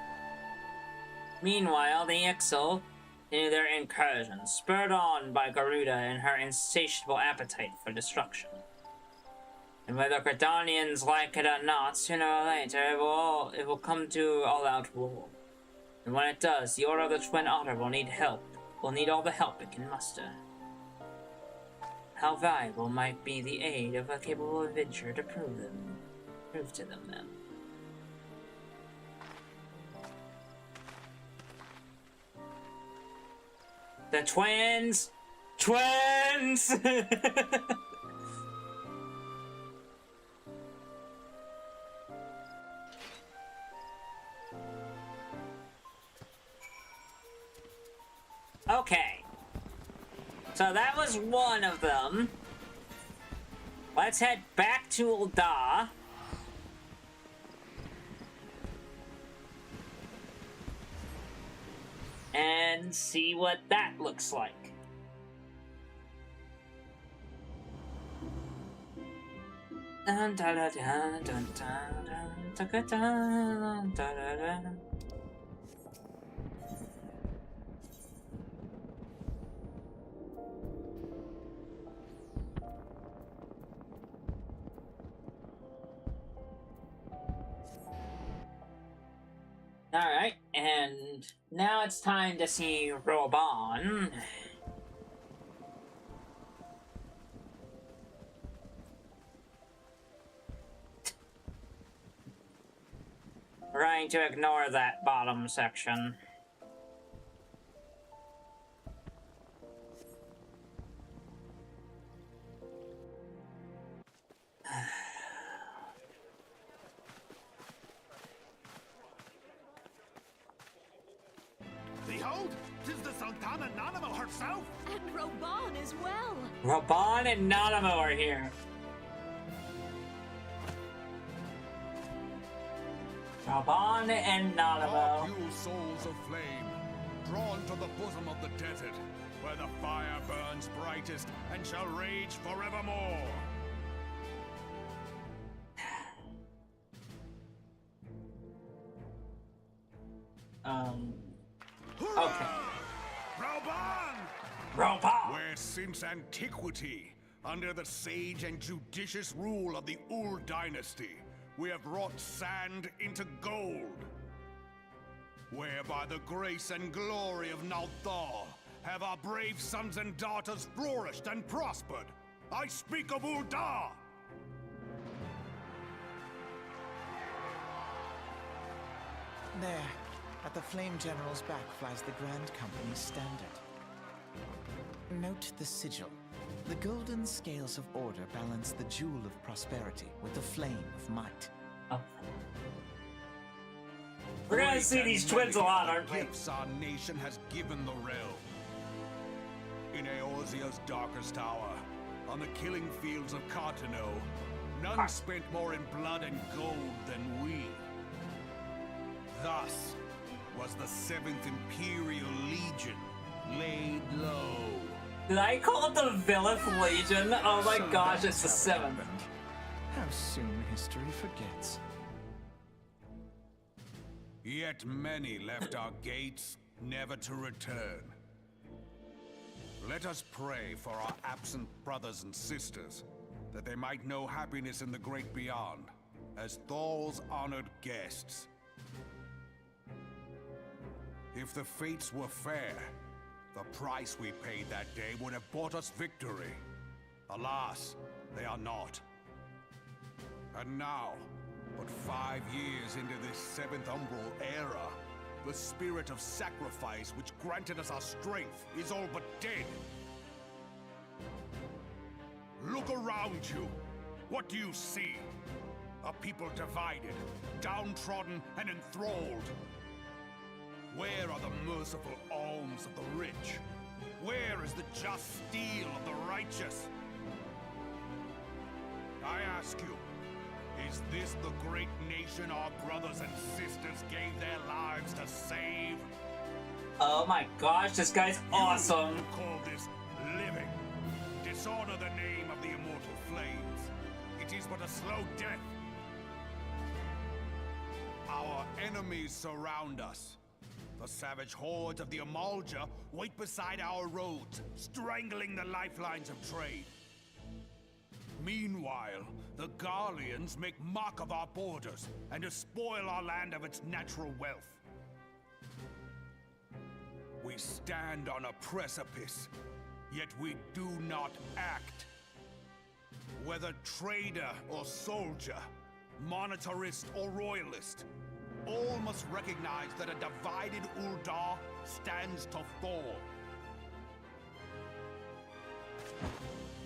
Meanwhile, the Ixal continue their incursions, spurred on by Garuda and her insatiable appetite for destruction. And whether Gradanians like it or not, sooner or later it will come to all-out war. And when it does, the Order of the Twin Otter will need all the help it can muster. How valuable might be the aid of a capable adventurer to prove to them then. The twins! Twins! Okay. So that was one of them. Let's head back to Ul'dah. And see what that looks like. Dun, dun, dun, dun, dun, dun, dun, dun, dun, dun. Alright, and now it's time to see Roban. We're going to ignore that bottom section. Behold, 'tis the Sultana Nanamo herself! And Roban as well! Roban and Nanamo are here. Roban and Nanamo. You souls of flame, drawn to the bosom of the desert, where the fire burns brightest and shall rage forevermore. Okay. Roban! Roban! Where since antiquity, under the sage and judicious rule of the Ul dynasty, we have wrought sand into gold. Where by the grace and glory of Nalthal have our brave sons and daughters flourished and prospered, I speak of Uldar! There, at the Flame General's back flies the Grand Company's standard. Note the sigil. The golden scales of order balance the jewel of prosperity with the flame of might. Oh. We're gonna see these twins a lot, aren't we? Gifts our nation has given the realm. In Eorzea's darkest hour, on the killing fields of Cartano, none spent more in blood and gold than we. Thus was the 7th Imperial Legion laid low. Did I call it the Villith Legion? Oh my gosh, it's the 7th. How soon history forgets. Yet many left our gates, never to return. Let us pray for our absent brothers and sisters, that they might know happiness in the great beyond, as Thal's honored guests. If the fates were fair, the price we paid that day would have bought us victory. Alas, they are not. And now, but 5 years into this 7th Umbral era, the spirit of sacrifice which granted us our strength is all but dead. Look around you. What do you see? A people divided, downtrodden, and enthralled. Where are the merciful alms of the rich? Where is the just steel of the righteous? I ask you, is this the great nation our brothers and sisters gave their lives to save? Oh my gosh, this guy's awesome. You call this living? Dishonor the name of the immortal flames. It is but a slow death. Our enemies surround us. The savage hordes of the Amalja wait beside our roads, strangling the lifelines of trade. Meanwhile, the Garleans make mock of our borders and despoil our land of its natural wealth. We stand on a precipice, yet we do not act. Whether trader or soldier, monetarist or royalist, all must recognize that a divided Uldar stands to fall.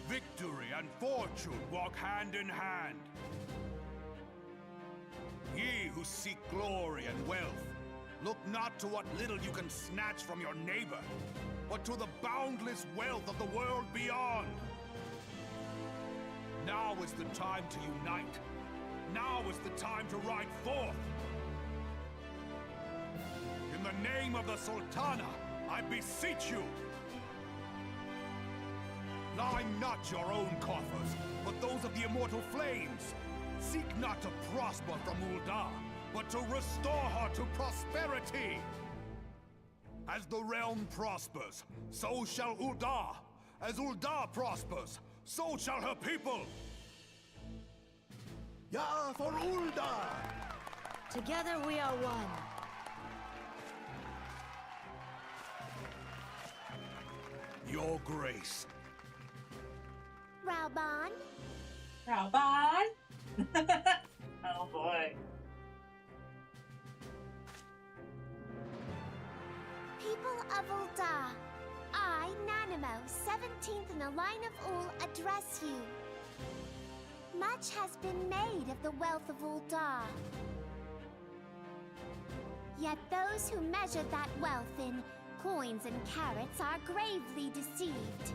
Victory and fortune walk hand in hand. Ye who seek glory and wealth, look not to what little you can snatch from your neighbor, but to the boundless wealth of the world beyond. Now is the time to unite. Now is the time to ride forth. In the name of the Sultana, I beseech you. Line not your own coffers, but those of the immortal flames. Seek not to prosper from Uldar, but to restore her to prosperity. As the realm prospers, so shall Uldar. As Uldar prospers, so shall her people. Ja, for Uldar! Together we are one. Your grace. Rauban? Rauban? Oh boy. People of Uldar, I, Nanimo, 17th in the line of Ul, address you. Much has been made of the wealth of Uldar. Yet those who measure that wealth in coins and carats are gravely deceived.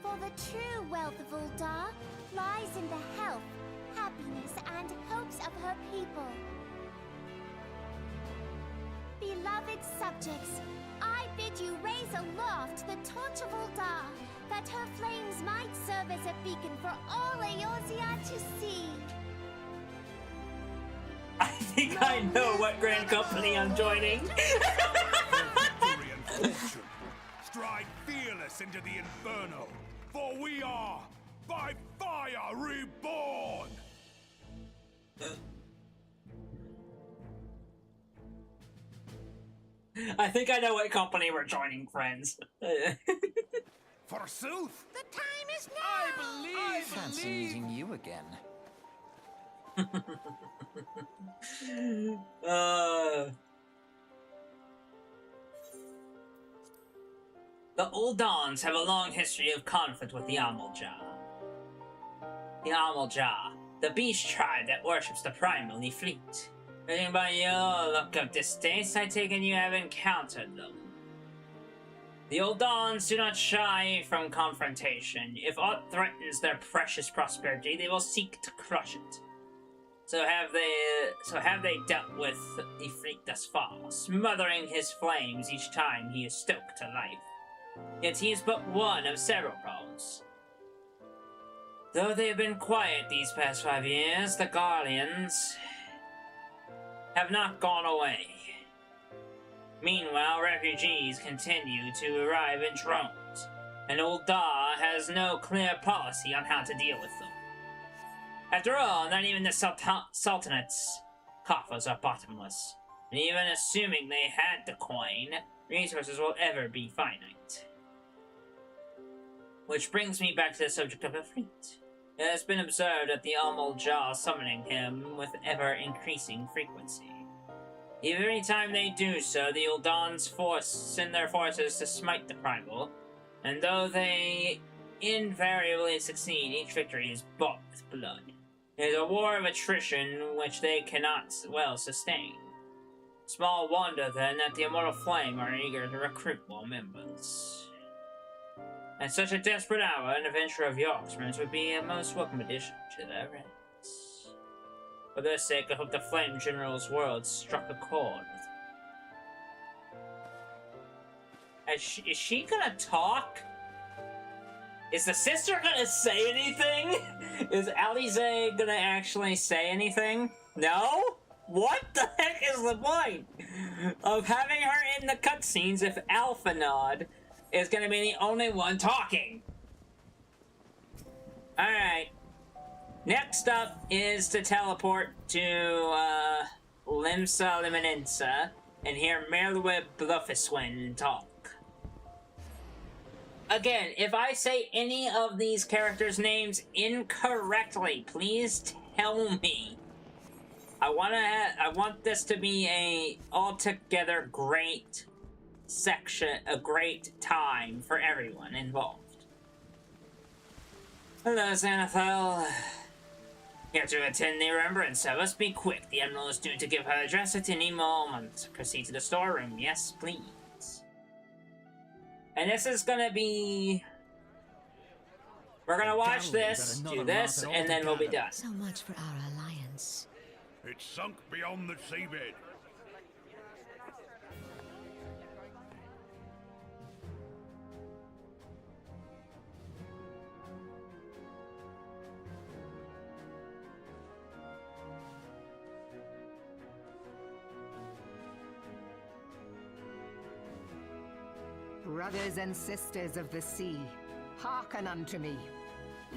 For the true wealth of Uldar lies in the health, happiness, and hopes of her people. Beloved subjects, I bid you raise aloft the torch of Uldar, that her flames might serve as a beacon for all Eorzea to see. I think I know what Grand Company I'm joining. Victory and fortune. Stride fearless into the inferno, for we are, by fire, reborn! I think I know what company we're joining, friends. Forsooth! The time is now! I fancy meeting you again. The Uldans have a long history of conflict with the Amalja. The Amalja, the beast tribe that worships the primal Ifrit. Judging by your look of distaste, I take it you have encountered them. The Uldans do not shy from confrontation. If aught threatens their precious prosperity, they will seek to crush it. So have they dealt with Ifrit thus far, smothering his flames each time he is stoked to life. Yet he is but one of several problems. Though they have been quiet these past 5 years, the Guardians have not gone away. Meanwhile, refugees continue to arrive in drones, and Ul'dah has no clear policy on how to deal with them. After all, not even the Sultanate's coffers are bottomless, and even assuming they had the coin, resources will ever be finite. Which brings me back to the subject of Ifrit. It has been observed that the Amalja summoning him with ever-increasing frequency. Every time they do so, the Uldans send their forces to smite the primal, and though they invariably succeed, each victory is bought with blood. It is a war of attrition which they cannot well sustain. Small wonder, then, that the Immortal Flame are eager to recruit more members. At such a desperate hour, an adventure of Yorksman's would be a most welcome addition to their ranks. For their sake, I hope the Flame General's world struck a chord with me. Is she gonna talk? Is the sister gonna say anything? Is Alize gonna actually say anything? No? What the heck is the point of having her in the cutscenes if Alphanod is gonna be the only one talking? Alright. Next up is to teleport to Limsa Liminensa and hear Merlweb Bluffiswin talk. Again, if I say any of these characters' names incorrectly, please tell me. I want this to be a altogether great section, a great time for everyone involved. Hello, Xanathel. Here to attend the remembrance service. Be quick. The Admiral is due to give her address at any moment. Proceed to the storeroom. Yes, please. And this is gonna be... We're gonna watch this, do this, and then we'll be done. So much for our alliance. It's sunk beyond the seabed. Brothers and sisters of the sea, hearken unto me.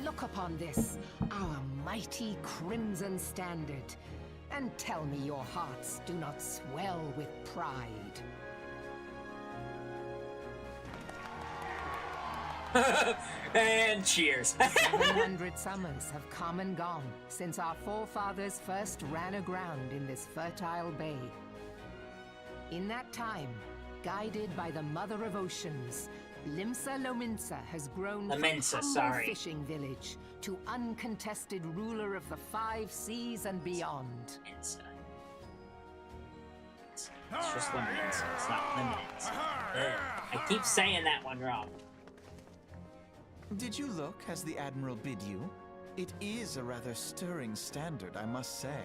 Look upon this, our mighty crimson standard, and tell me your hearts do not swell with pride. And cheers. 700 summers have come and gone since our forefathers first ran aground in this fertile bay. In that time, guided by the Mother of Oceans, Limsa Lominsa has grown from humble fishing village to uncontested ruler of the 5 seas and beyond. It's just Lominsa, it's not Liminensa. I keep saying that one wrong. Did you look as the Admiral bid you? It is a rather stirring standard, I must say.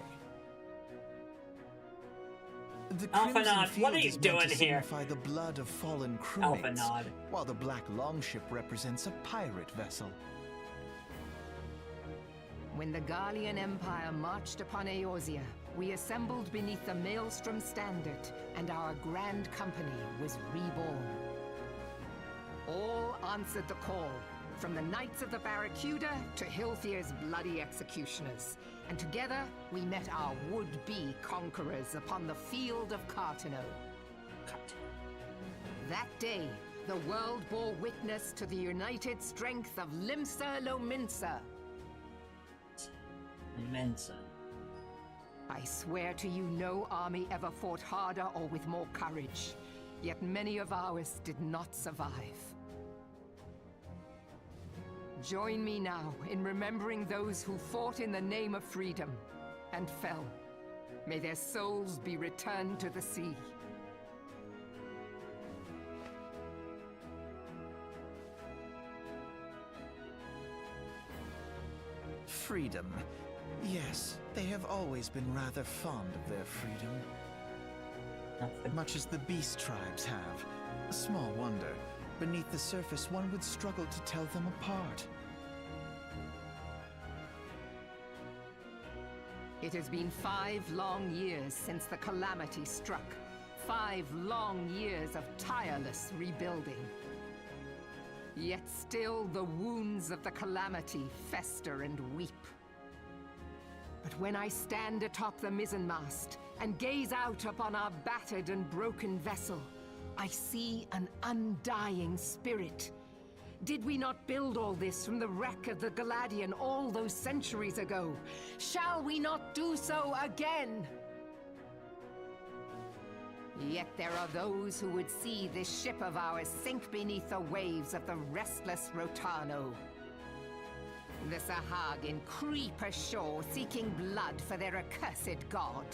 The Alphanod, what are you doing here? The blood of fallen crewmates, while the black longship represents a pirate vessel. When the Garlean Empire marched upon Eorzea, we assembled beneath the Maelstrom standard, and our grand company was reborn. All answered the call, from the Knights of the Barracuda to Hilthier's bloody executioners. And together, we met our would-be conquerors upon the field of Cartano. That day, The world bore witness to the united strength of Limsa Lominsa. Mensa. I swear to you, no army ever fought harder or with more courage. Yet many of ours did not survive. Join me now in remembering those who fought in the name of freedom and fell. May their souls be returned to the sea. Freedom. Yes, they have always been rather fond of their freedom. Much as the beast tribes have. Small wonder. Beneath the surface, one would struggle to tell them apart. It has been 5 long years since the calamity struck. 5 long years of tireless rebuilding. Yet still the wounds of the calamity fester and weep. But when I stand atop the mizzenmast and gaze out upon our battered and broken vessel, I see an undying spirit. Did we not build all this from the wreck of the Galadian all those centuries ago? Shall we not do so again? Yet there are those who would see this ship of ours sink beneath the waves of the restless Rotano. The Sahagin creep ashore seeking blood for their accursed god.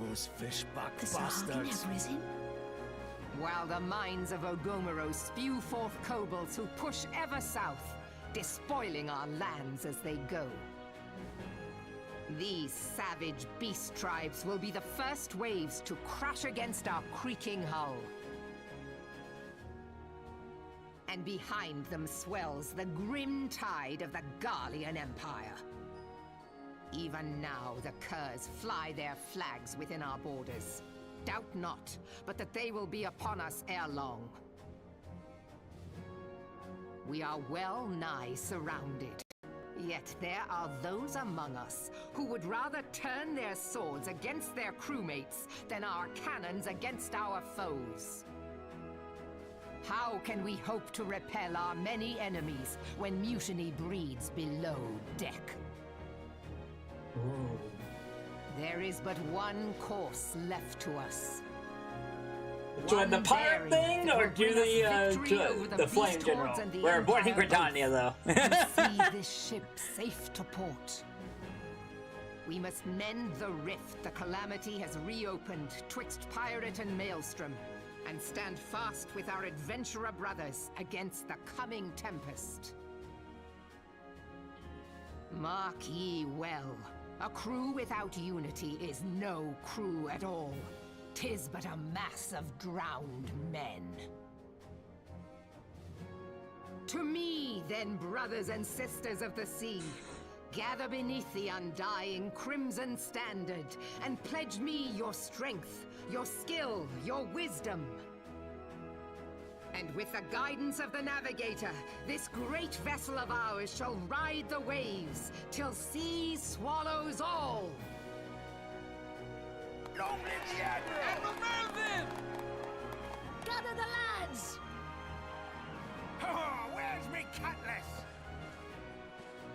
Those fishback The Sahagin have risen? While the mines of Ogomoro spew forth kobolds who push ever south, despoiling our lands as they go. These savage beast tribes will be the first waves to crash against our creaking hull. And behind them swells the grim tide of the Garlean Empire. Even now the curs fly their flags within our borders. Doubt not, but that they will be upon us ere long. We are well nigh surrounded. Yet there are those among us who would rather turn their swords against their crewmates than our cannons against our foes. How can we hope to repel our many enemies when mutiny breeds below deck? Ooh. There is but one course left to us. Join the pirate thing, or do the flame general? We're avoiding Britannia, though. See this ship safe to port. We must mend the rift the calamity has reopened twixt pirate and maelstrom, and stand fast with our adventurer brothers against the coming tempest. Mark ye well, a crew without unity is no crew at all. 'Tis but a mass of drowned men. To me, then, brothers and sisters of the sea, gather beneath the undying crimson standard, and pledge me your strength, your skill, your wisdom. And with the guidance of the navigator, this great vessel of ours shall ride the waves, till sea swallows all. Long live the Admiral! Admiral Melvin! Gather the lads! Oh, where's me cutlass?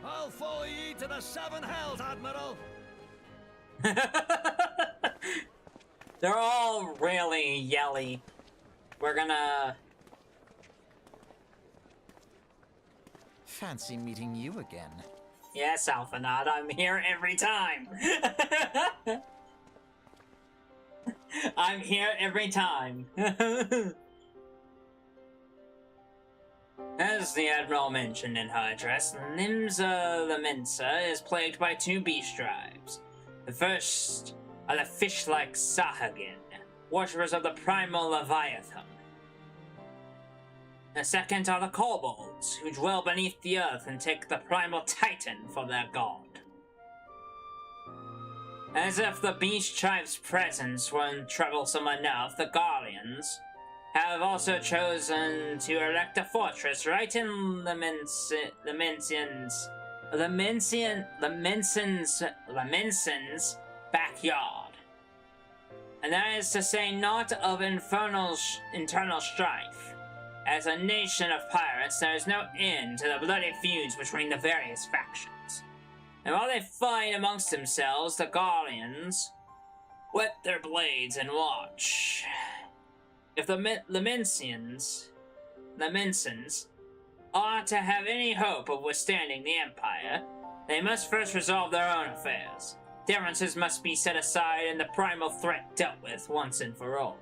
I'll follow ye to the 7 hells, Admiral! They're all really yelly. We're gonna... Fancy meeting you again. Yes, Alphanod, I'm here every time. I'm here every time. As the Admiral mentioned in her address, Limsa Lominsa is plagued by 2 beast tribes. The first are the fish-like Sahagin, worshippers of the primal Leviathan. The second are the kobolds, who dwell beneath the earth and take the primal Titan for their god. As if the beast tribe's presence weren't troublesome enough, the Guardians have also chosen to erect a fortress right in the Mensins' backyard. and that is to say naught of internal strife. As a nation of pirates, there is no end to the bloody feuds between the various factions. And while they fight amongst themselves, the Guardians whet their blades and watch. If the Lemensons are to have any hope of withstanding the Empire, they must first resolve their own affairs. Differences must be set aside and the primal threat dealt with once and for all.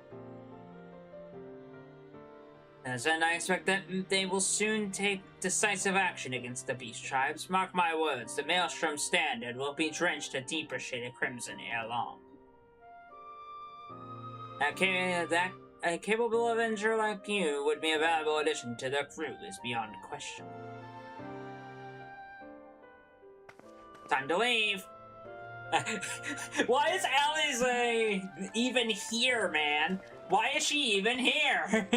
And I expect that they will soon take decisive action against the Beast Tribes. Mark my words, the Maelstrom Standard will be drenched a deeper shade of crimson ere long. A capable Avenger like you would be a valuable addition to their crew is beyond question. Time to leave! Why is Alize even here, man? Why is she even here?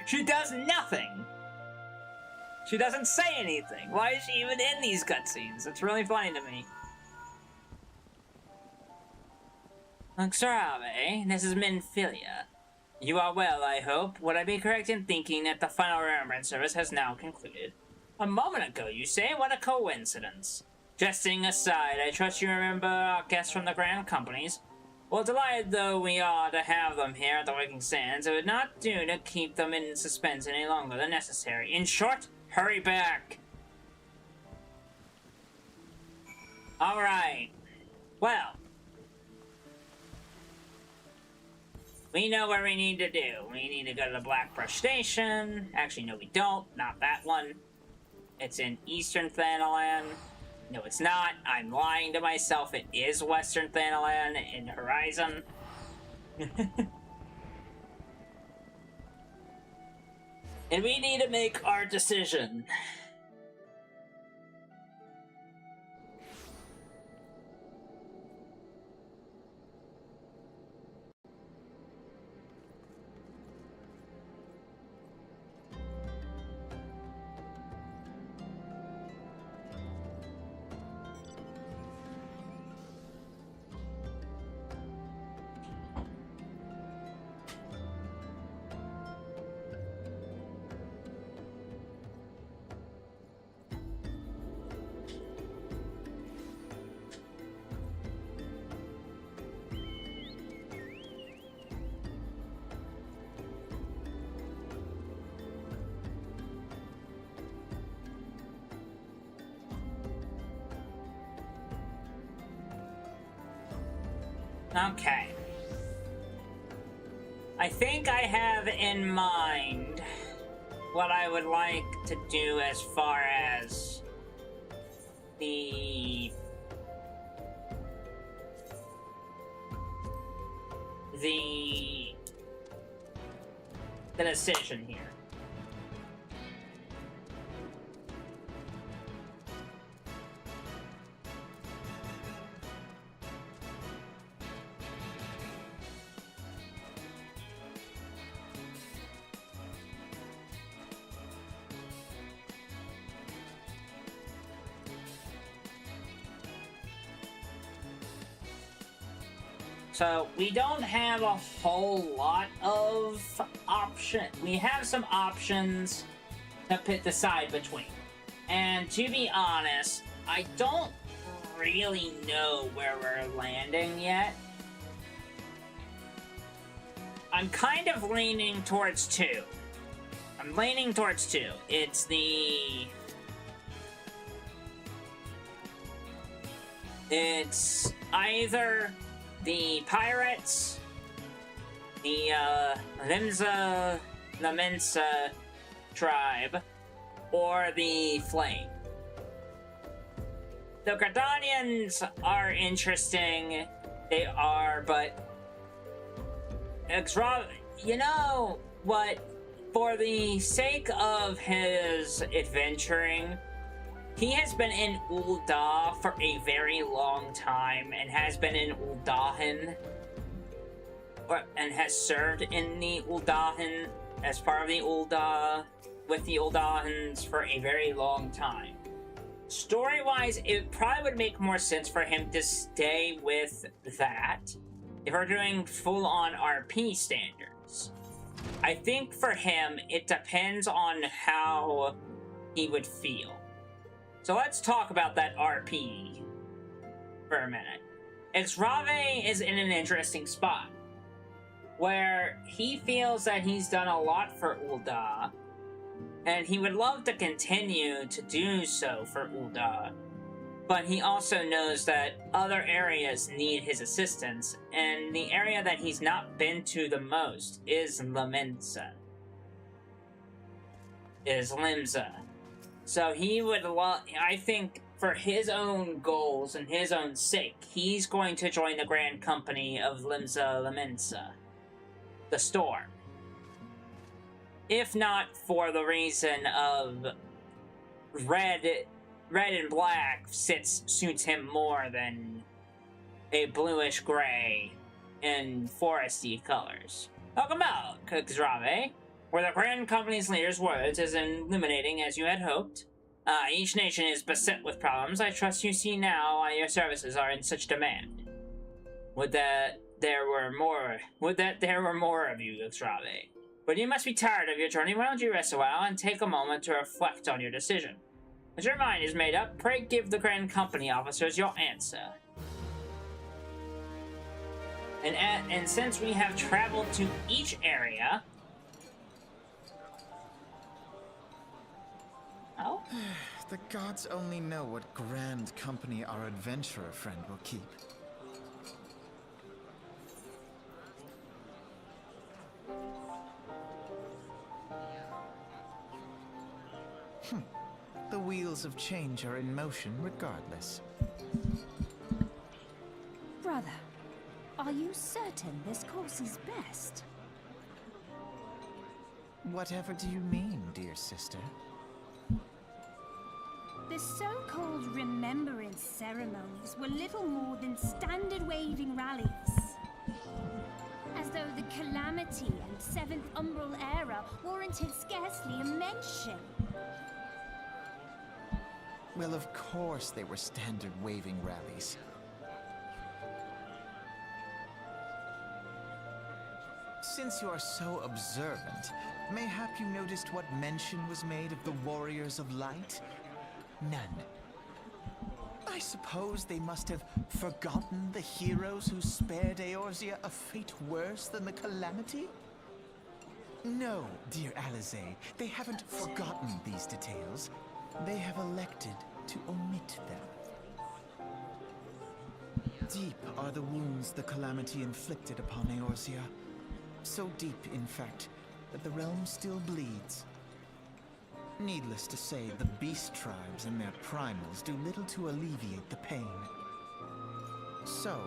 she does nothing. She doesn't say anything. Why is she even in these cutscenes? It's really funny to me. Xrave, this is Minfilia. You are well, I hope. Would I be correct in thinking that the final remembrance service has now concluded? A moment ago, you say? What a coincidence. Jesting aside, I trust you remember our guests from the Grand Companies. Well, delighted though we are to have them here at the Waking Sands, it would not do to keep them in suspense any longer than necessary. In short, hurry back! Alright. Well. We know what we need to do. We need to go to the Blackbrush Station. Actually, no we don't. Not that one. It's in Eastern Thanalan. No, it's not. I'm lying to myself. It is Western Thanalan in Horizon. And we need to make our decision. Okay. I think I have in mind what I would like to do as far as the decision here. So, we don't have a whole lot of options. We have some options to decide between. And to be honest, I don't really know where we're landing yet. I'm kind of leaning towards two. It's either the pirates, the Lemmensa tribe, or the Flame. The Gardanians are interesting. They are, but you know what? For the sake of his adventuring, he has been in Ul'dah for a very long time and has been in Ul'dahan, and has served in the Ul'dahan as part of the Ul'dah with the Uldahans for a very long time. Story-wise, it probably would make more sense for him to stay with that if we're doing full-on RP standards. I think for him, it depends on how he would feel. So let's talk about that RP for a minute. Xrave is in an interesting spot, where he feels that he's done a lot for Ul'dah, and he would love to continue to do so for Ul'dah, but he also knows that other areas need his assistance, and the area that he's not been to the most is Limsa. So he would I think for his own goals and his own sake, he's going to join the Grand Company of Limsa, the Storm. If not for the reason of red and black suits him more than a bluish gray and foresty colors. Welcome out, Xrave. Were the Grand Company's leader's words as illuminating as you had hoped? Each nation is beset with problems. I trust you see now why your services are in such demand. Would that there were more of you, Xrave. But you must be tired of your journey. Why don't you rest a while and take a moment to reflect on your decision? As your mind is made up, pray give the Grand Company officers your answer. And since we have traveled to each area... Oh? The gods only know what Grand Company our adventurer friend will keep. The wheels of change are in motion regardless. Brother, are you certain this course is best? Whatever do you mean, dear sister? The so-called remembrance ceremonies were little more than standard waving rallies. As though the Calamity and Seventh Umbral era warranted scarcely a mention. Well, of course they were standard waving rallies. Since you are so observant, mayhap you noticed what mention was made of the Warriors of Light? None. I suppose they must have forgotten the heroes who spared Eorzea a fate worse than the Calamity? No, dear Alisaie, they haven't forgotten these details. They have elected to omit them. Deep are the wounds the Calamity inflicted upon Eorzea. So deep, in fact, that the realm still bleeds. Needless to say, the beast tribes and their primals do little to alleviate the pain. So,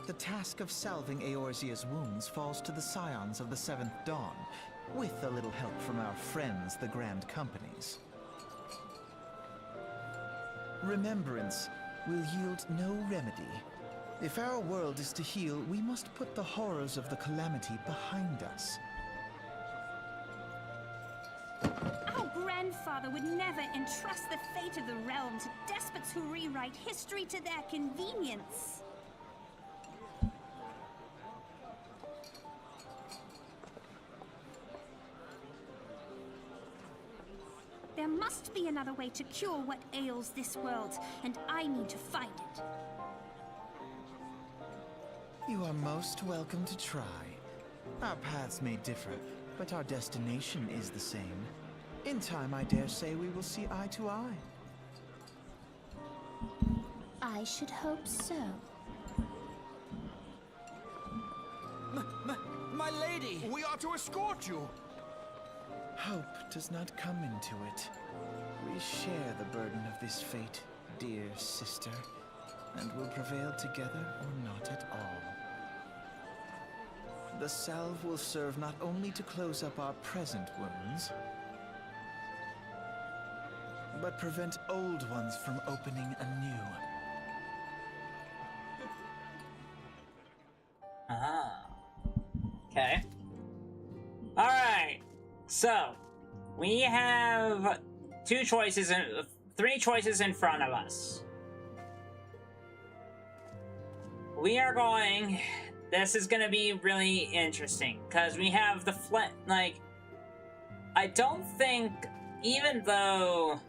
the task of salving Eorzea's wounds falls to the scions of the Seventh Dawn, with a little help from our friends, the Grand Companies. Remembrance will yield no remedy. If our world is to heal, we must put the horrors of the Calamity behind us. Our grandfather would never entrust the fate of the realm to despots who rewrite history to their convenience. There must be another way to cure what ails this world, and I need to find it. You are most welcome to try. Our paths may differ, but our destination is the same. In time, I dare say we will see eye to eye. I should hope so. My lady! We are to escort you! Hope does not come into it. We share the burden of this fate, dear sister, and will prevail together or not at all. The salve will serve not only to close up our present wounds, but prevent old ones from opening anew. Ah. Okay. Alright. So, we have two choices 3 choices in front of us. We are going... This is gonna be really interesting, because we have the like... I don't think, even though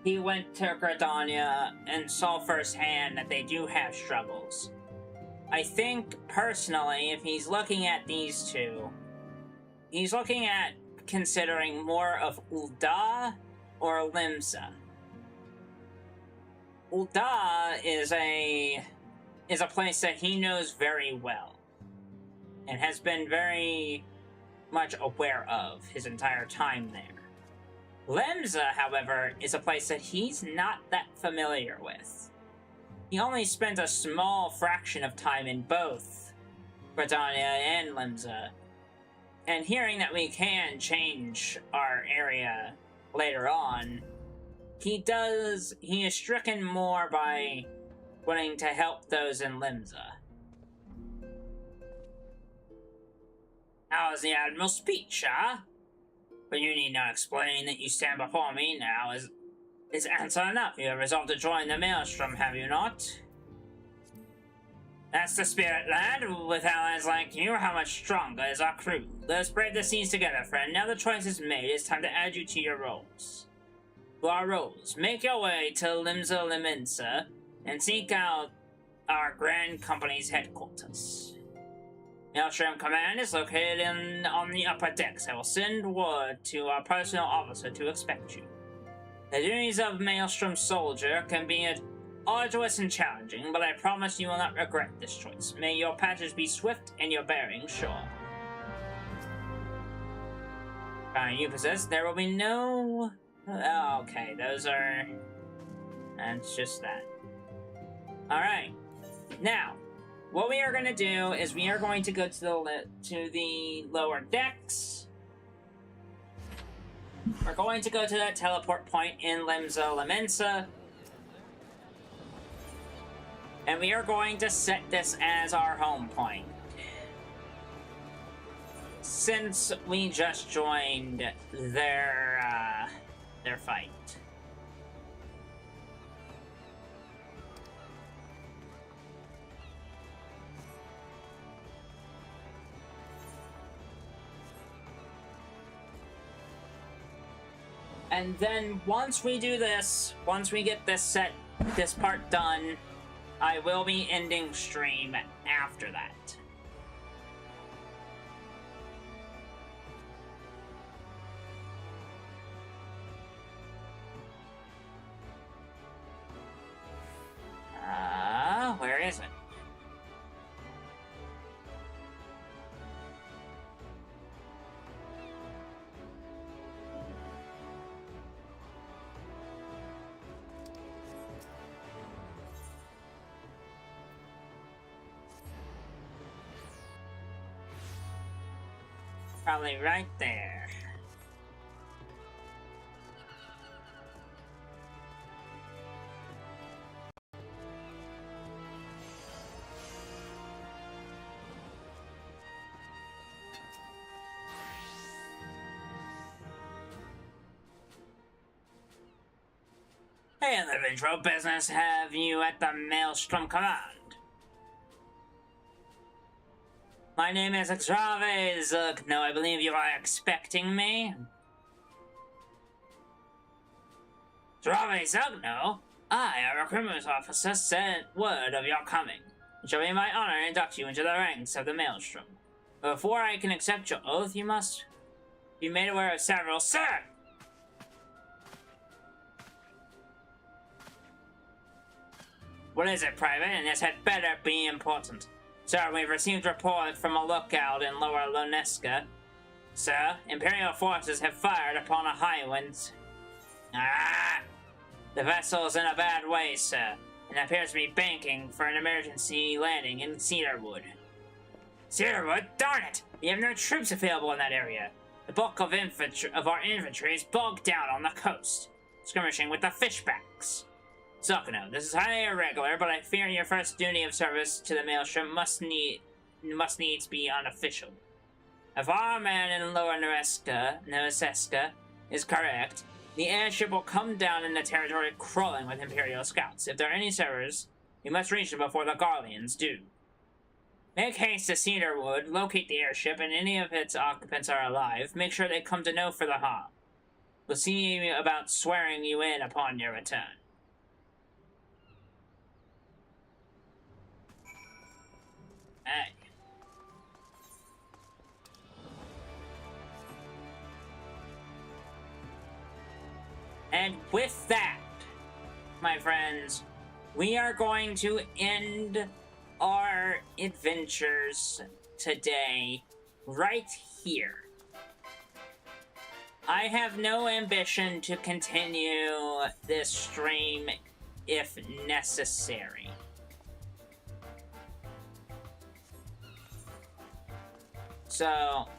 he went to Gridania and saw firsthand that they do have struggles, I think, personally, if he's looking at these two, he's looking at considering more of Ul'dah or Limsa. Ul'dah is a place that he knows very well and has been very much aware of his entire time there. Limsa, however, is a place that he's not that familiar with. He only spent a small fraction of time in both Gridania and Limsa, and hearing that we can change our area later on, he is stricken more by wanting to help those in Limsa. How was the Admiral's speech, huh? But you need not explain that you stand before me now is answer enough. You have resolved to join the Maelstrom, have you not? That's the spirit, lad. With allies like you, how much stronger is our crew? Let's brave the seas together, friend. Now the choice is made, it's time to add you to your roles. To our roles. Make your way to Limsa Limensa and seek out our Grand Company's headquarters. Maelstrom Command is located on the upper decks. I will send word to our personal officer to expect you. The duties of Maelstrom Soldier can be arduous and challenging, but I promise you will not regret this choice. May your passage be swift and your bearing sure. You possess, there will be no... Oh, okay, those are... That's just that. Alright. Now, what we are going to do is we are going to go to the lower decks. We're going to go to that teleport point in Limsa Limensa. And we are going to set this as our home point. Since we just joined their fight. And then once we do this, once we get this part done, I will be ending stream after that. Where is it? Probably right there. Hey, individual business have you at the Maelstrom Command? My name is Xrave Zugno. I believe you are expecting me. Xrave Zugno? I, a recruitment officer, sent word of your coming. It shall be my honor to induct you into the ranks of the Maelstrom. But before I can accept your oath, you must be made aware of several... Sir! What is it, Private? And this had better be important. Sir, we've received report from a lookout in Lower Loneska. Sir, Imperial forces have fired upon a Highwind. The vessel's in a bad way, sir, and appears to be banking for an emergency landing in Cedarwood. Cedarwood? Darn it! We have no troops available in that area. The bulk of our infantry is bogged down on the coast, skirmishing with the fishbacks. Zugno, this is highly irregular, but I fear your first duty of service to the Maelstrom must needs be unofficial. If our man in Lower Noseska is correct, The airship will come down in the territory crawling with Imperial scouts. If there are any servers, you must reach them before the Garleans do. Make haste to Cedarwood, locate the airship, and any of its occupants are alive. Make sure they come to know for the harm. We'll see about swearing you in upon your return. Hey. And with that, my friends, we are going to end our adventures today right here. I have no ambition to continue this stream if necessary. So,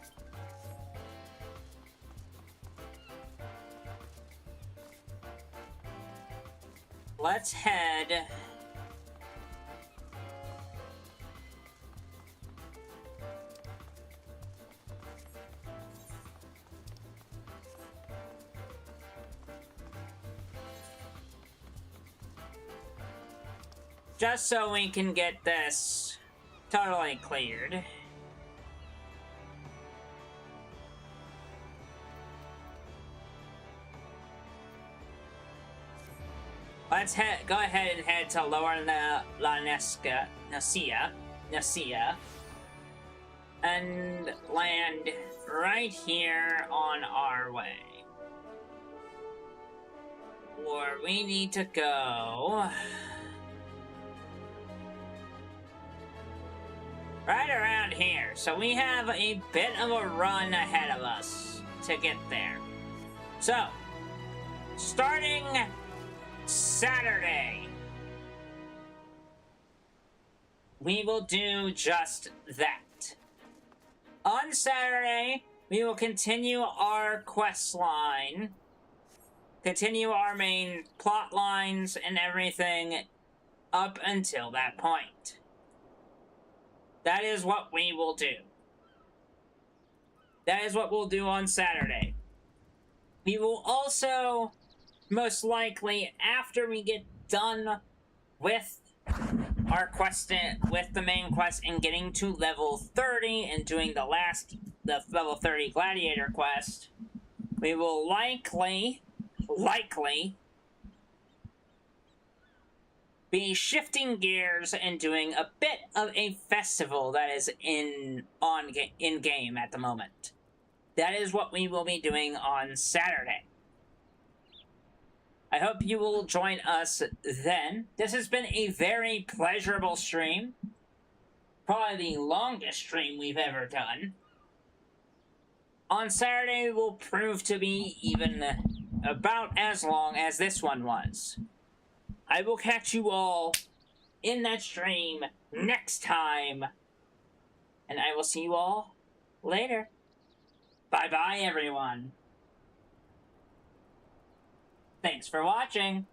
let's head just so we can get this totally cleared. Let's go ahead and head to Lower Nasia, and land right here on our way. Where we need to go. Right around here. So we have a bit of a run ahead of us to get there. So, starting Saturday, we will do just that. On Saturday, we will continue our quest line, continue our main plot lines and everything up until that point. That is what we will do. That is what we'll do on Saturday. We will also, most likely, after we get done with our quest, with the main quest and getting to level 30 and doing the level 30 gladiator quest, we will likely be shifting gears and doing a bit of a festival that is in game at the moment. That is what we will be doing on Saturday. I hope you will join us then. This has been a very pleasurable stream. Probably the longest stream we've ever done. On Saturday will prove to be even about as long as this one was. I will catch you all in that stream next time. And I will see you all later. Bye-bye, everyone. Thanks for watching.